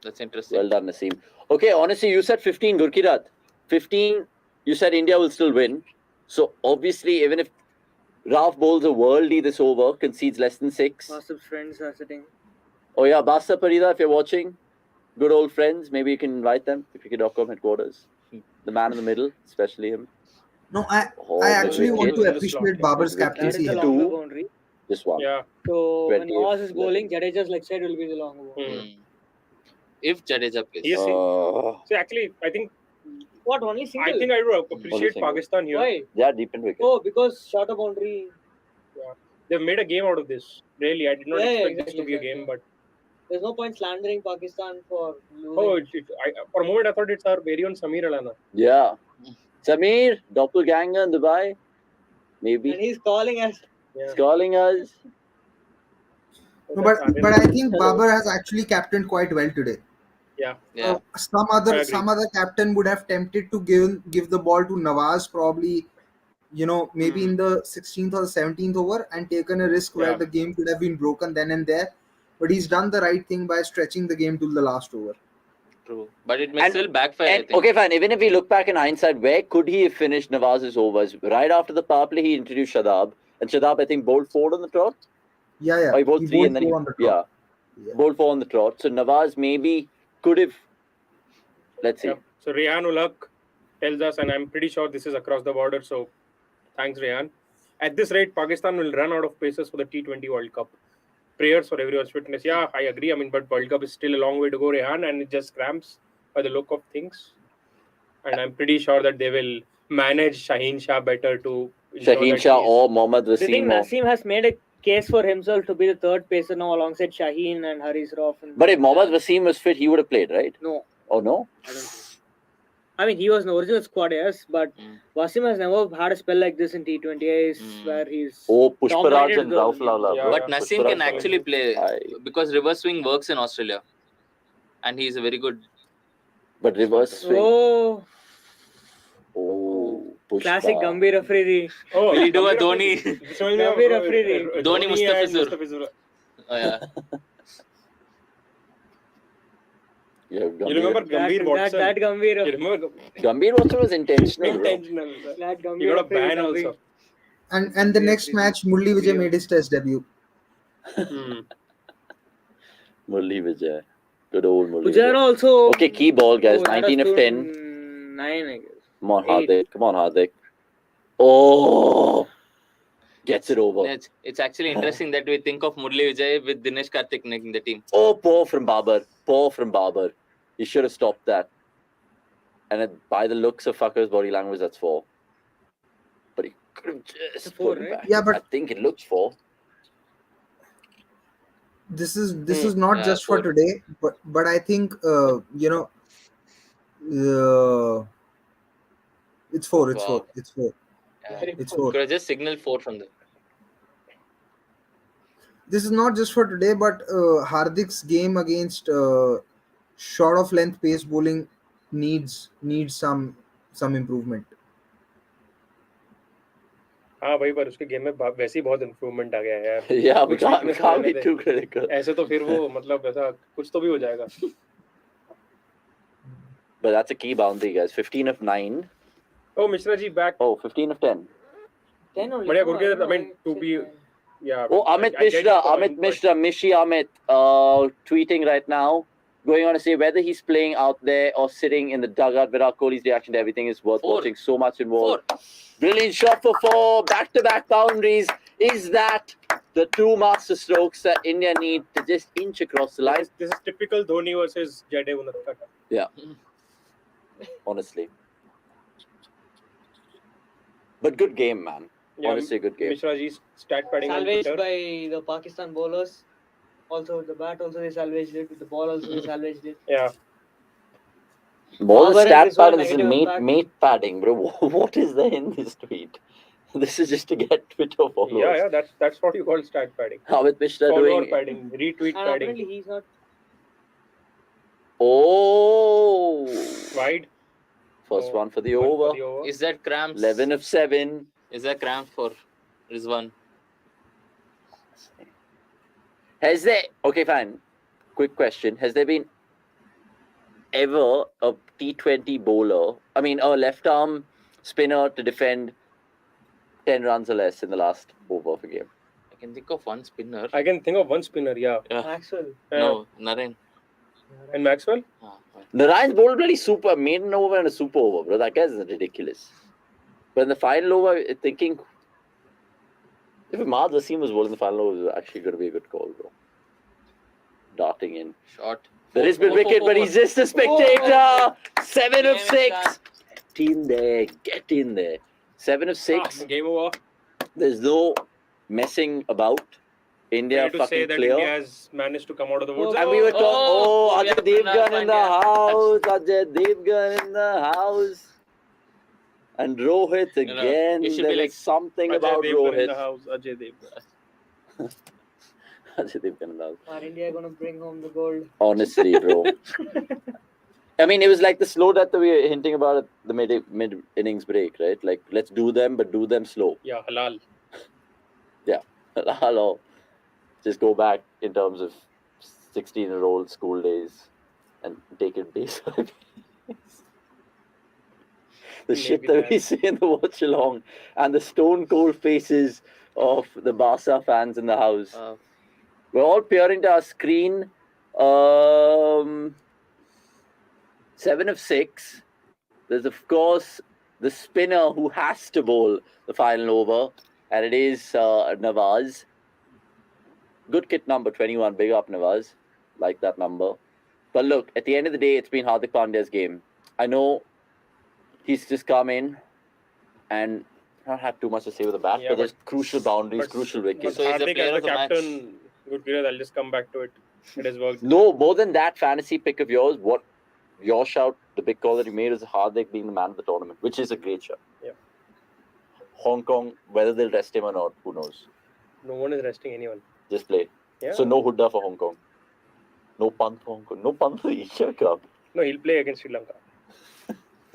That's interesting. Well done, Naseem. Okay, honestly, you said 15, Gurkirat. 15, you said India will still win. So obviously, even if Rauf bowls a worldie this over, concedes less than 6. Awesome friends are sitting. Oh yeah, Basta Parida, if you're watching, good old friends, maybe you can invite them to cricket.com headquarters. The man in the middle, especially him. No, I Oh, actually the want to wicket. appreciate Babar's Wicket. That is captaincy the here. longer Two. boundary. Just one. Yeah. So when 20 Nawaz of is bowling, Jadeja's leg side will be the longer boundary. If Jadeja plays. Yes. Uh, So actually, I think What, only single? I would appreciate single. Pakistan here. Why? they are deep in wicket. Oh, because shorter boundary. They've made a game out of this. Really, I did not Yeah, expect this exactly, to be a exactly. game, but There's no point slandering Pakistan for losing. for a moment I thought it's our very own Samir Alana. Yeah. Samir, doppelganger in Dubai. Maybe. And he's calling us. He's calling us. No, but I think Babar has actually captained quite well today. Yeah. Some other captain would have tempted to give the ball to Nawaz, probably, maybe in the 16th or 17th over, and taken a risk where the game could have been broken then and there. But he's done the right thing by stretching the game till the last over. True. But it may still backfire, I think. Okay, fine. Even if we look back in hindsight, where could he have finished Nawaz's overs? Right after the power play, he introduced Shadab. And Shadab, I think, bowled 4 on the trot. Yeah. Or he bowled 3 and then on the trot. Bowled 4 on the trot. So Nawaz maybe could have. Let's see. Yeah. So Rehan Ulaq tells us, and I'm pretty sure this is across the border. So thanks, Rehan. At this rate, Pakistan will run out of paces for the T20 World Cup. Prayers for everyone's fitness. Yeah, I agree. But World Cup is still a long way to go, Rehan, and it just cramps by the look of things. And I'm pretty sure that they will manage Shaheen Shah better to. Shaheen Shah or Mohammad Do you think Wasim. Naseem has made a case for himself to be the third pacer now alongside Shaheen and Haris Rauf? But if Mohammad Wasim was fit, he would have played, right? No. Oh, no? I don't think. I mean, he was in the original squad, yes, but Wasim has never had a spell like this in T20Is where he's. Oh, Pushparaj dominated and the- Rauf Lala. Yeah. But Naseem Pushparaj can actually play Aye. because reverse swing works in Australia. And he's a very good. But reverse swing. Oh, Pushpa. classic Gambhir Afridi. Oh, Will he do a Dhoni? Gambhir Afridi. Dhoni Mustafizur. Mustafizur. Oh, yeah. Yeah, You remember Gambhir Watson? That Gambhir. You remember Gambhir Watson was intentional. Bro. intentional. That Gambhir He got a Afridi ban dubbing. also. And the next match, Murli Vijay made his test debut. Murli Vijay. Good old Murli Pujara Vijay. also. Okay, key ball, guys. 19 of 10. 9, I guess. Come on, 8. Hardik. Come on, Hardik. Oh! Gets it over. It's actually interesting that we think of Murli Vijay with Dinesh Karthik making the team. Oh, poor from Babar. Poor from Babar. He should have stopped that. And by the looks of Fakir's body language, that's 4. But he could have just Four, put him right? back. Yeah, but I think it looks 4. this is not Yeah, just for 4. today, but I think it's 4. It's Wow. 4. It's 4. Yeah. It's 4. Could have just signal 4 from there. This is not just for today, but Hardik's game against short of length pace bowling needs some improvement. हाँ भाई पर उसके game में वैसे ही बहुत improvement आ गया है यार. Yeah, we कुछ can't weakness be रहने too दे. critical. ऐसे तो फिर वो मतलब ऐसा कुछ तो भी हो जाएगा. But that's a key boundary, guys. 15 of 9. Oh, Mishra ji back. Oh, 15 of 10. 10 only. But yeah, No, Gurkeerat, don't I mean, know to why be it's 9. Yeah. Oh, Amit I get Mishra, your point, Amit but- Mishra, Mishi Amit, tweeting right now, going on to say whether he's playing out there or sitting in the dugout. Virat Kohli's reaction to everything is worth 4. watching. So much involved. 4. Brilliant shot for 4. Back-to-back boundaries. Is that the 2 master strokes that India need to just inch across the line? This is typical Dhoni versus Jade Unatkata. Yeah. Honestly. But good game, man. Yeah, Honestly, good game. Mishra ji's stat padding on Salvaged Twitter. by the Pakistan bowlers. Also with the bat, also they salvaged it. With the ball, also they salvaged it. Yeah. More the Babar stat has one padding, this is negative impact. mate padding, bro. What is there in this tweet? This is just to get Twitter followers. Yeah, that's what you call stat padding. Amit Mishra Follower doing. padding, retweet And padding. apparently he's not. Oh. Wide. First one for the One over. for the over. Is that cramps? 11 of 7. Is that cramps for Rizwan? Has there, okay, fine. Quick question. Has there been ever a T20 bowler, I mean, a left arm spinner to defend 10 runs or less in the last over of a game? I can think of one spinner. I can think of one spinner, yeah. Maxwell. No, Naren. And Maxwell? Narayan's bowled bloody super, maiden over and a super over, bro. That guy's ridiculous. But in the final over, thinking, if Mahad Wasim was bowling the final over, it was actually going to be a good call, bro. Darting in. Shot. There has been wicket, but he's just a spectator. 7 of 6. Get in there. Get in there. 7 of 6. Game over. There's no messing about. India Fair to say fucking that clear. India has managed to come out of the woods. And we were talking, Oh, Ajay Devgan in the house. Ajay Devgan in the house. And Rohit again. it should There be like is something Ajay about Devgan in the Rohit. house. Ajay Devgan. Ajay Devgan in the house. Are India going to bring home the gold? Honestly, bro. I mean, it was like the slow death that we were hinting about at the mid innings break, right? Like, let's do them, but do them slow. Yeah, halal. Hello. Just go back in terms of 16-year-old school days and take it base by base. The shit Maybe that we see in the watch-along and the stone-cold faces of the Barca fans in the house. We're all peering to our screen. 7 of 6. There's, of course, the spinner who has to bowl the final over, and it is Nawaz. Good kit number 21. Big up, Nawaz. Like that number. But look, at the end of the day, it's been Hardik Pandya's game. I know he's just come in and not had too much to say with the bat, Yeah, but there's but- crucial boundaries, but- crucial But wickets. So he's the Hardik player as of the the match. captain, good period. I'll just come back to it. It has worked. No, more than that fantasy pick of yours, what your shout, the big call that you made is Hardik being the man of the tournament, which is a great shout. Yeah. Hong Kong, whether they'll rest him or not, who knows? No one is resting anyone. Just play. Yeah. So no Hooda for Hong Kong. No Pant for Hong Kong. No Pant for Asia Cup. No, he'll play against Sri Lanka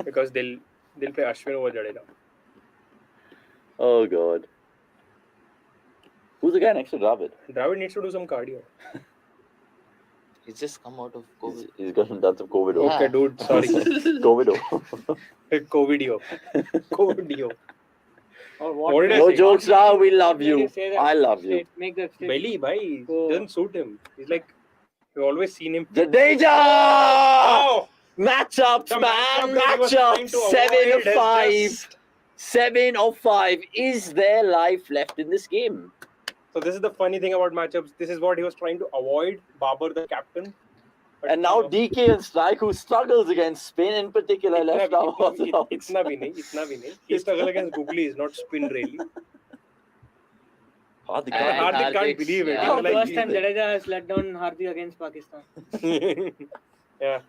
because they'll play Ashwin over Jadeja. Oh God. Who's the guy next to Dravid? Dravid needs to do some cardio. He's just come out of COVID. He's got done some COVID. Yeah. Okay, dude. Sorry. COVID. Covidio. Covidio. Or What did I No say? jokes, Rao. We love Make you. it say that I love you. straight. Make that straight. Belly, bhai. Oh. Doesn't suit him. He's like, we've always seen him. Jadeja! Oh! Matchups, The man. matchup that he was trying Matchups. to 7 avoid of has 5. just- 7 of 5. Is there life left in this game? So this is the funny thing about matchups. This is what he was trying to avoid. Babar, the captain. But, And now you know, DK and Strike, who struggles against spin in particular, left arm orthodox. itna bhi nahi. He struggle against Googly, not spin really. Hardik And Hardik can't Hardik's, believe it. yeah. He's like, First time Jadeja has let down Hardik against Pakistan. yeah.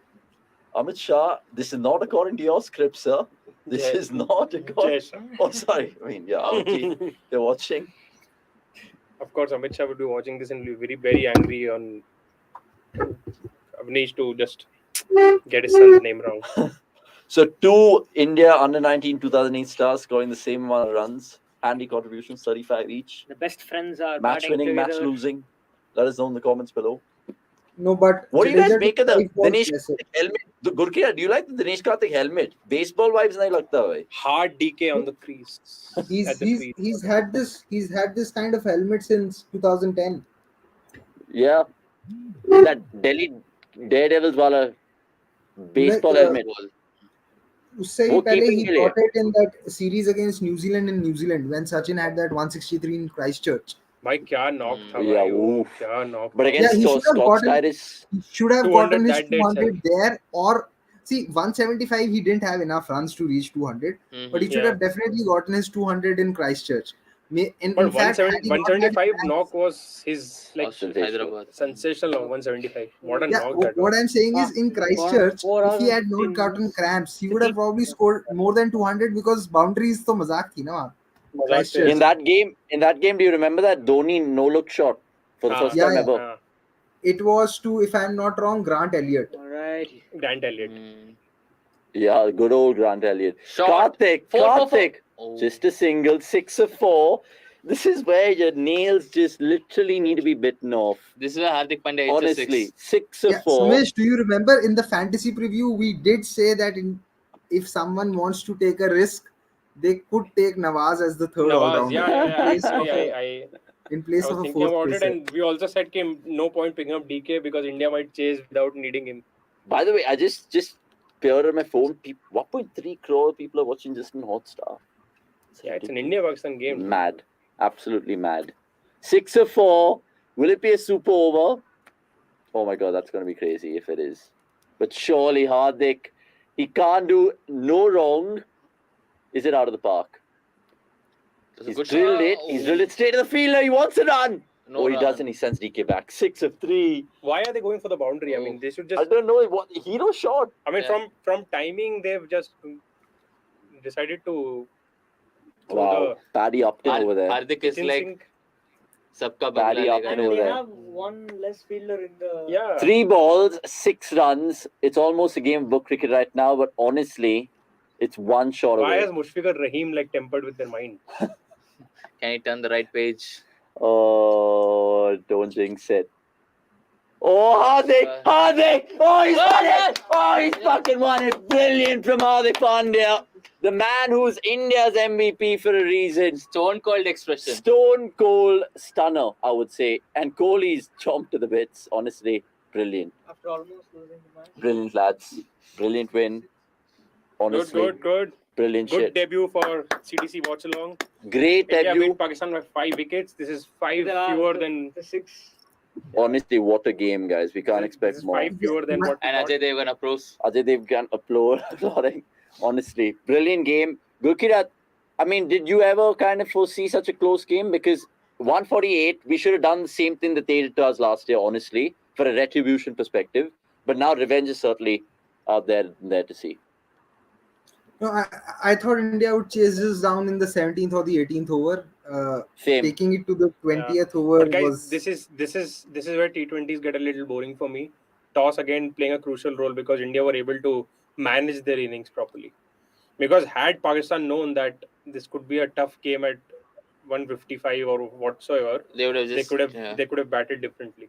Amit Shah, this is not according to your script, sir. This Jai- is not according. Jai Shah. Oh, sorry. I mean, yeah, okay. They're watching. Of course, Amit Shah would be watching this and be very, very angry on Avnish to just get his son's name wrong. So, 2 India under 19 2008 stars scoring the same amount of runs. Handy contributions, 35 each. The best friends are Match batting winning, match together. losing. Let us know in the comments below. No, but what do you guys Jadeja make of to the five was Dinesh lesser. Karthik helmet? The Gurkira, do you like the Dinesh Karthik helmet? Baseball vibes nahi lagta hai. Hard DK on the crease. At the crease. He's had this kind of helmet since 2010. Yeah, that Delhi Daredevils wala baseball Like, helmet. उससे ही वो पहले keeping he के लिए got it in that series against New Zealand in New Zealand when Sachin had that 163 in Christchurch. भाई क्या knock था Yeah, भाई वो oof. क्या knock But था. against he should have Scott gotten Styris, he should have 200 gotten his that day 200 there, or see 175 he didn't have enough runs to reach 200, but he should Yeah. have definitely gotten his 200 in Christchurch. In But fact, had he not had 175 cracks- knock was his like Hyderabad. sensational knock, 175. What a yeah, knock that what was. I'm saying is in Christchurch, four if he hours had not 15 gotten minutes. cramps, he would have probably scored more than 200 because boundaries to mazak thi na वहाँ. Christchurch. in that game, do you remember that Dhoni no-look shot for the first Yeah, time yeah. ever? It was to, if I'm not wrong, Grant Elliott. All right. Grant Elliott. Yeah, good old Grant Elliott. Shot. Karthik, Four for four. Karthik, Oh. just a single, 6 of 4. This is where your nails just literally need to be bitten off. This is where Hardik Pandya hits a Honestly, six. 6 of Yeah, 4. Sumesh, do you remember in the fantasy preview we did say that if someone wants to take a risk, they could take Nawaz as the third Nawaz, all-rounder yeah. in place I of was a thinking fourth about it, pacer. and we also said no point picking up DK because India might chase without needing him. By the way, I just peered on my phone. 1.3 crore people are watching just in Hotstar. Yeah, it's an India-Pakistan game. Mad. Absolutely mad. 6 of 4. Will it be a super over? Oh my god, that's going to be crazy if it is. But surely Hardik, he can't do no wrong. Is it out of the park? That's a He's good drilled shot. it. He's drilled it straight to the fielder. He wants a run. No he run. doesn't. He sends DK back. 6 of 3. Why are they going for the boundary? I mean, they should I just. don't know what hero shot. I mean, Yeah. from timing, they've just decided to. Wow, Paddy Upton over there. Hardik is like sabka badla Paddy lega. Upton And over they there. have one less fielder in the. Yeah. 3 balls, 6 runs. It's almost a game of book cricket right now, but honestly, it's one shot Why away. has Mushfiqur Rahim like tempered with their mind? Can he turn the right page? Oh, don't jinx it. Oh, Hardik! Hardik! Oh, he's won it! Oh, he's fucking won it! Brilliant from Hardik Pandya. The man who's India's MVP for a reason. Stone cold expression. Stone cold stunner, I would say. And Kohli's chomped to the bits. Honestly, brilliant. After almost losing the match. Brilliant, lads. Brilliant win. Honestly, Good. brilliant Good shit. debut for CDC Watchalong. Great India debut. beat Pakistan by 5 wickets. This is 5 There are fewer than. the 6. Honestly, what a game, guys. We can't This expect is more. 5 fewer than what. And Ajay Devgan approves. Ajay Devgan applauding. Honestly, brilliant game. Gurkirat, I mean, did you ever kind of foresee such a close game? Because 148, we should have done the same thing that they did to us last year, honestly, for a retribution perspective. But now revenge is certainly out there to see. No, I thought India would chase this down in the 17th or the 18th over. Same. Taking it to the 20th over But guys, was. this is where T20s get a little boring for me. Toss again playing a crucial role because India were able to manage their innings properly. Because had Pakistan known that this could be a tough game at 155 or whatsoever, They would have just. they could have batted differently.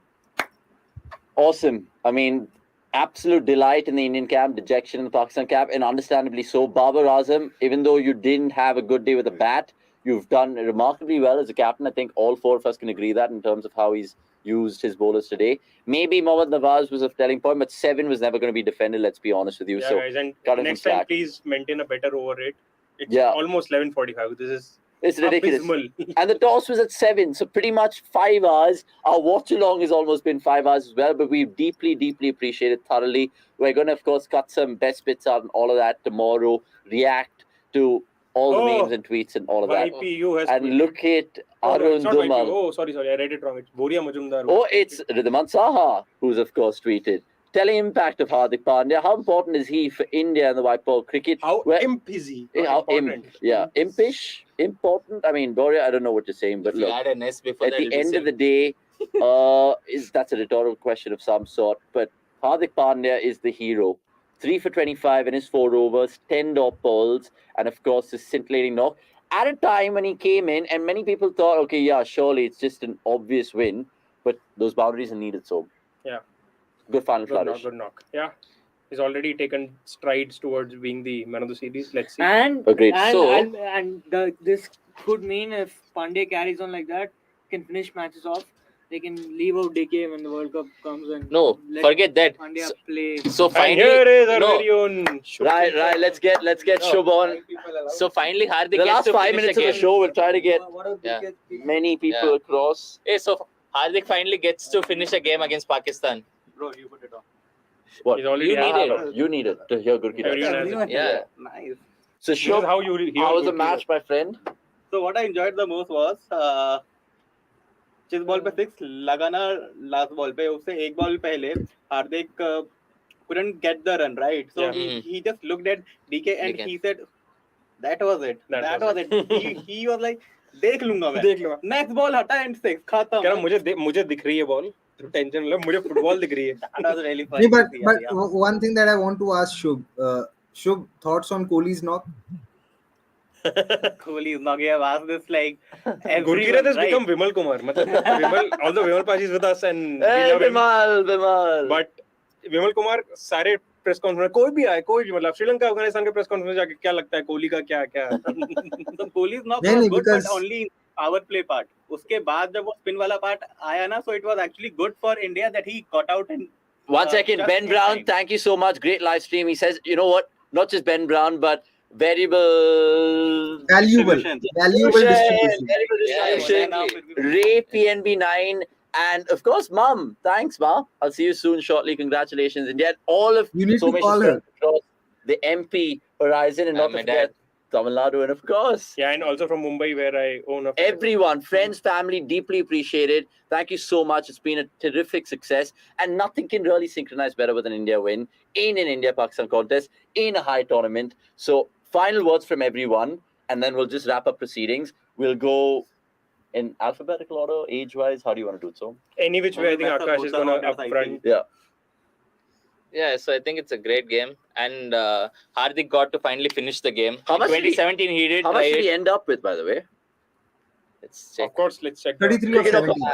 Awesome. I mean, absolute delight in the Indian camp, dejection in the Pakistan camp, and understandably so. Babar Azam, even though you didn't have a good day with the bat, you've done remarkably well as a captain. I think all 4 of us can agree that in terms of how he's used his bowlers today. Maybe Mohammad Nawaz was a telling point, but 7 was never going to be defended, let's be honest with you. Yeah, So guys, and cut him next some time slack. please maintain a better over rate. It's Yeah. almost 11:45. This is It's ridiculous. abysmal. And the toss was at 7, so pretty much 5 hours. Our watch along has almost been 5 hours as well, but we've deeply, deeply appreciated thoroughly. We're going to, of course, cut some best bits out and all of that tomorrow, react to all the memes and tweets and all of that. YPU has And tweeted. look at Oh, no, Arun it's not YPU. Dumal. Oh, sorry, I read it wrong. It's Boria Majumdar. Oh, it's Ridhaman Saha, who's, of course, tweeted. Telling impact of Hardik Pandya. How important is he for India in the white ball cricket? How Where- imp is he? How Important. impish, important. I mean, Boria, I don't know what you're saying, but If you look, add an S before at that, the it'll be end of silly. the day, that's a rhetorical question of some sort. But Hardik Pandya is the hero. 3 for 25 in his 4 overs, 10 dot balls, and of course, his scintillating knock. At a time when he came in, and many people thought, okay, yeah, surely it's just an obvious win, but those boundaries are needed. So, Yeah. Good final flourish. Good knock. Yeah. He's already taken strides towards being the man of the series. Let's see. And Agreed. This could mean if Pandey carries on like that, can finish matches off. They can leave out DK when the World Cup comes and forget that. Pandya play. So And finally, here is our very own Shubh. Right. Let's get Shubh on. So finally, Hardik The gets last to 5 finish minutes a of the game. show, we'll try to get Yeah. many people across. Hey, so Hardik finally gets to finish a game against Pakistan. Bro, you put it on. What? He's already You need had- it. You need it to hear Gurki. Everyone has it. Yeah. Nice. So This is Shubh, how you hear how was the Gurki. match, my friend? So what I enjoyed the most was जिस ball पे 6 लगाना last ball पे उससे एक ball पहले हार्दिक couldn't get the run, right? So Yeah. he just looked at DK and DK. he said that was it. That was was it. He was like देख लूंगा मैं. देख लो Next ball हटा and 6 खत्म. क्या मुझे दिख रही है बॉल टेंशन लो मुझे फुटबॉल दिख रही है That was really funny. But one thing that I want to ask Shubh, Shubh, thoughts on Kohli's knock? Kohli's knock. You have asked this like Gurkirat has right? become Vimal Kumar. Although Vimal Paji is with us and we Hey, love him, Vimal. but Vimal Kumar सारे press conference कोई भी आए कोई भी मतलब श्रीलंका अफगानिस्तान के press conference जाके क्या लगता है कोहली का क्या क्या So Kohli's knock नहीं, was good, because- but only in power play part. उसके बाद जब वो spin वाला part आया ना, so it was actually good for India that he got out and 1 second, just Ben in Brown, time. thank you so much. Great live stream. He says, you know what? Not just Ben Brown, but valuable Valuable distribution. Valuable Yeah, distribution. exactly. Ray PNB9. And of course, Mum. Thanks, Ma. I'll see you soon shortly. Congratulations. And yet, all of You need to Somesh's call her. friends across the MP horizon and not to My forget dad. Tamil Nadu. And of course, yeah and also from Mumbai where I own a everyone, friends, family, deeply appreciated. Thank you so much. It's been a terrific success. And nothing can really synchronize better with an India win in an India-Pakistan contest in a high tournament. So, final words from everyone. And then we'll just wrap up proceedings. We'll go in alphabetical order, age-wise. How do you want to do it, so? any which way I think That's a Akash is booster gonna on your up side, front. Yeah, so I think it's a great game, and Hardik got to finally finish the game. How much did he- 2017 he did. How much did right? he end up with, by the way? Let's check. Of course, let's check. 33 of Cricket.com 17. app.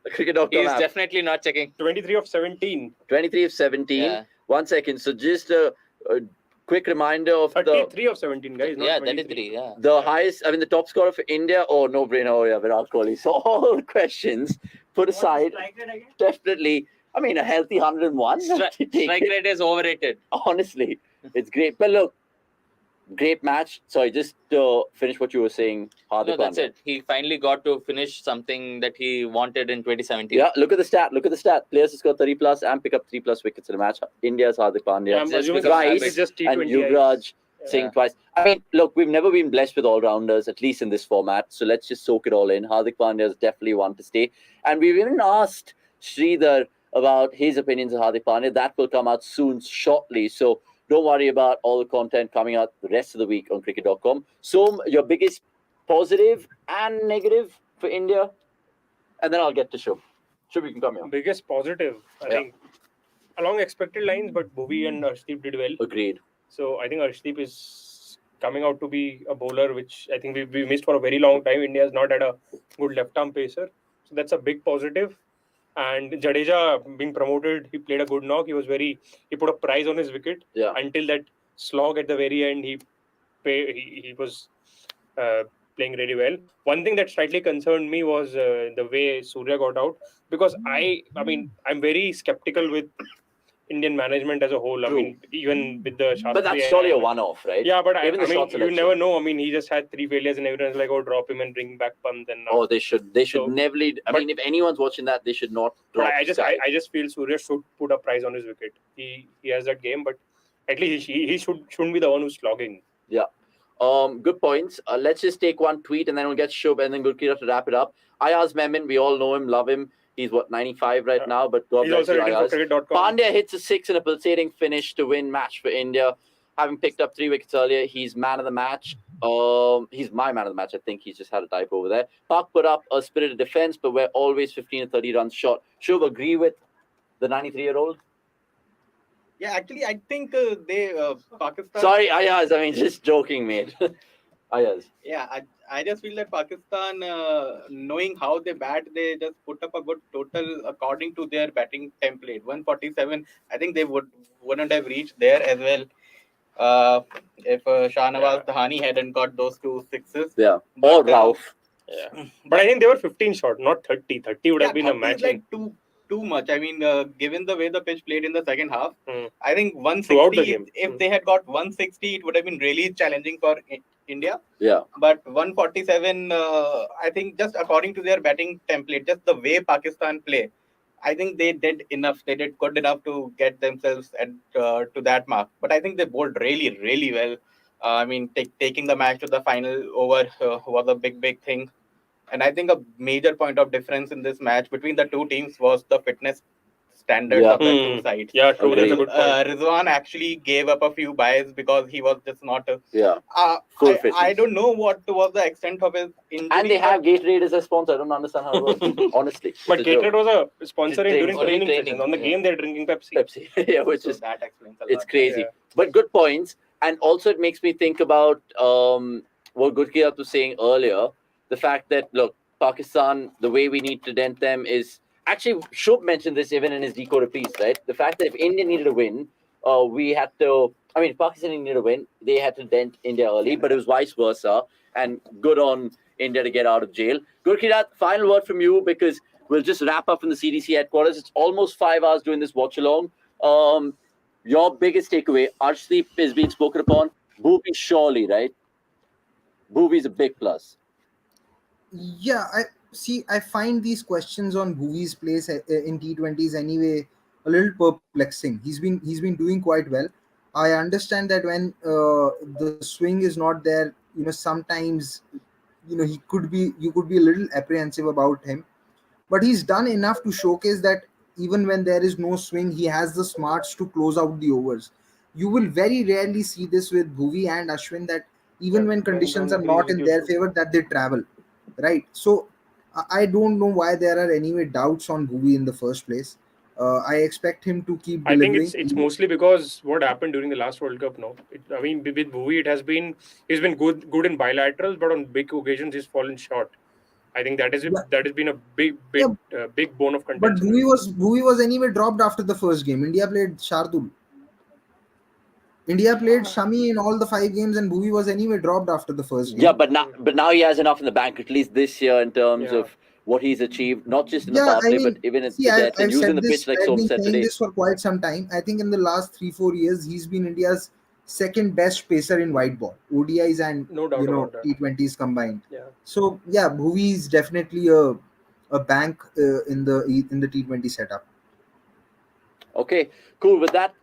The Cricket.com He's app. definitely not checking. 23 of 17. 23 of 17. Yeah. 1 second. So just a quick reminder of 33 of 17 guys. Not Yeah, 23. 33. Yeah. the highest, I mean, the top scorer for India. Oh, no brainer. Oh, yeah, Virat Kohli. So all questions put aside. Definitely. I mean, a healthy 101. Strike rate is overrated. Honestly, it's great. But look, great match. Sorry, just to finish what you were saying. Hardik No, that's Pandya. it. He finally got to finish something that he wanted in 2017. Yeah, look at the stat. Look at the stat. Players who score 30 plus and pick up 3+ wickets in a match. India's Hardik Pandya. Yeah, I'm Just assuming because Twice, it's just and T20. Yuvraj Yeah. Singh twice. I mean, look, we've never been blessed with all-rounders, at least in this format. So let's just soak it all in. Hardik Pandya is definitely one to stay. And we've even asked Sridhar about his opinions of Hardik Pandya. That will come out soon, shortly. So don't worry about all the content coming out the rest of the week on cricket.com. So your biggest positive and negative for India? And then I'll get to Shubh. Shubh, you can come here. Biggest positive, I think, along expected lines, but Bhuvi and Arshdeep did well. Agreed. So I think Arshdeep is coming out to be a bowler, which I think we missed for a very long time. India has not had a good left-arm pacer. So that's a big positive. And Jadeja being promoted, he played a good knock. He put a prize on his wicket. Yeah. Until that slog at the very end, he was playing really well. One thing that slightly concerned me was the way Surya got out, because I mean, I'm very skeptical with Indian management as a whole. I True. mean, even with the Shastri. But that's surely a one-off, right? Yeah, but I Even the mean, shot you selection. never know. I mean, he just had 3 failures and everyone's like, oh, drop him and bring back Pant. And now. Oh, they should So- never. I but- mean, if anyone's watching that, they should not But drop. I just feel Surya should put a prize on his wicket. He has that game, but at least he shouldn't be the one who's slogging. Good points. Let's just take one tweet and then we'll get Shubh and then Gurkira to wrap it up. Ayaz Memon, we all know him, love him. He's 95 right Yeah. now, but God He's bless also you, writing for Ayaz. cricket.com. Pandya hits a 6 in a pulsating finish to win match for India. Having picked up 3 wickets earlier, he's man of the match. He's my man of the match. I think he's just had a typo over there. Park put up a spirited defense, but we're always 15 to 30 runs short. Shubh, agree with the 93-year-old? Yeah, actually, I think they Pakistan. Sorry, Ayaz. I mean, just joking, mate. Ayaz. Yeah, I just feel that Pakistan, knowing how they bat, they just put up a good total according to their batting template. 147. I think they wouldn't have reached there as well if Shahnawaz Dhani hadn't got those 2 sixes. Yeah. But, or Rauf. Yeah. But I think they were 15 short, not 30. 30 would have been a 30 match. is like too much. I mean, given the way the pitch played in the second half, I think Throughout the 160. game. If they had got 160, it would have been really challenging for India. Yeah. But 147, I think just according to their batting template, just the way Pakistan play, I think they did enough. They did good enough to get themselves to that mark. But I think they bowled really, really well. I mean, taking the match to the final over was a big thing. And I think a major point of difference in this match between the two teams was the fitness standards of the two sides. Yeah, true. That's a good point. Rizwan actually gave up a few buys because he was just not full fitness. I don't know what was the extent of his injury. And they have Gatorade as a sponsor. I don't understand how it works, honestly. But Gatorade was a sponsor during training training sessions. On the game, they're drinking Pepsi. Yeah, which is that explains a lot. It's crazy. Yeah. But good points. And also it makes me think about what Gurkirat was saying earlier. The fact that, look, Pakistan, the way we need to dent them is... Actually, Shub mentioned this even in his decoder piece, right? The fact that if India needed a win, we had to... I mean, Pakistan needed a win. They had to dent India early, but it was vice versa. And good on India to get out of jail. Gurkirat, final word from you, because we'll just wrap up in the CDC headquarters. It's almost 5 hours doing this watch-along. Your biggest takeaway, Arshdeep is being spoken upon. Bhuvi surely, right? Bhuvi is a big plus. Yeah, I find these questions on Bhuvi's place in T20s anyway a little perplexing. He's been doing quite well. I understand that when the swing is not there, sometimes you could be a little apprehensive about him, but he's done enough to showcase that even when there is no swing, he has the smarts to close out the overs. You will very rarely see this with Bhuvi and Ashwin, that even when conditions are not in their favor, that they travel, right? So I don't know why there are anyway doubts on Bhuvi in the first place. I expect him to keep delivering. I think it's mostly because what happened during the last World Cup. No, I mean, with Bhuvi, he's been good in bilaterals, but on big occasions he's fallen short. I think that has been a big bone of contention. But Bhuvi was anyway dropped after the first game. India played Shardul. India played Shami in all the 5 games, and Bhuvi was anyway dropped after the first game. Yeah, but now he has enough in the bank, at least this year, in terms of what he's achieved, not just in the power play, but even in the depth and using the pitch like Soap said today. I've been saying this for quite some time. I think in the last 3-4 years, he's been India's second best pacer in white ball, ODIs and T20s combined. Yeah. So yeah, Bhuvi is definitely a bank in the T20 setup. Okay, cool. With that,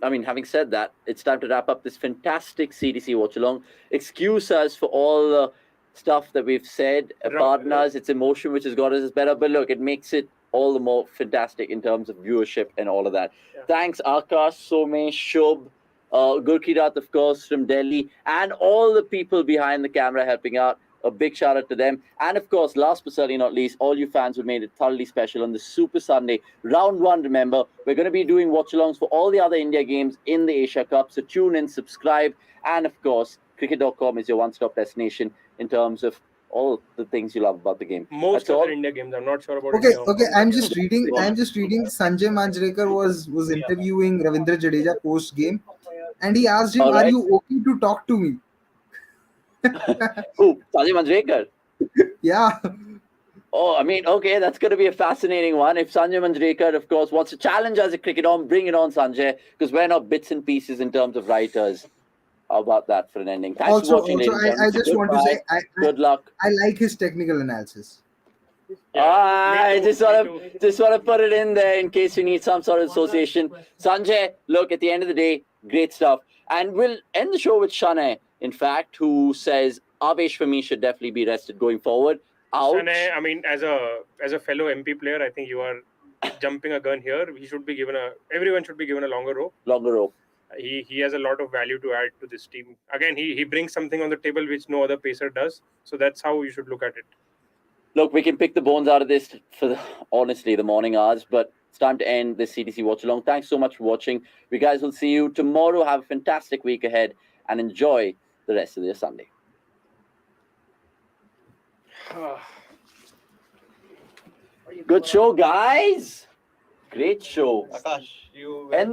I mean, having said that, it's time to wrap up this fantastic CDC watch-along. Excuse us for all the stuff that we've said. Pardon us, it's emotion which has got us better. But look, it makes it all the more fantastic in terms of viewership and all of that. Yeah. Thanks, Akash, Somesh, Shubh, Gurkirat, of course, from Delhi, and all the people behind the camera helping out. A big shout out to them. And of course, last but certainly not least, all you fans who made it thoroughly special on the Super Sunday. Round 1, remember, we're going to be doing watch-alongs for all the other India games in the Asia Cup. So tune in, subscribe. And of course, cricket.com is your one-stop destination in terms of all the things you love about the game. Most other India games, I'm not sure about Okay, I'm just reading Sanjay Manjrekar was interviewing Ravindra Jadeja post-game, and he asked him, are you okay to talk to me? Who? Sanjay Manjrekar? Yeah. Oh, I mean, okay, that's going to be a fascinating one. If Sanjay Manjrekar, of course, wants to challenge us at Cricket On, bring it on, Sanjay, because we're not bits and pieces in terms of writers. How about that for an ending? Thanks for watching, I just want to say, good luck. I like his technical analysis. Yeah, I just want to put it in there in case you need some sort of association. Sanjay, look, at the end of the day, great stuff. And we'll end the show with Shanay, in fact, who says Avesh for me should definitely be rested going forward. Ouch. Shanay, I mean, as a fellow MP player, I think you are jumping a gun here. Everyone should be given a longer rope. Longer rope. He has a lot of value to add to this team. Again, he brings something on the table which no other pacer does. So that's how you should look at it. Look, we can pick the bones out of this for honestly the morning hours, but it's time to end this CDC watch along. Thanks so much for watching. We guys will see you tomorrow. Have a fantastic week ahead and enjoy the rest of your Sunday. Good show, guys. Great show. Akash, you End the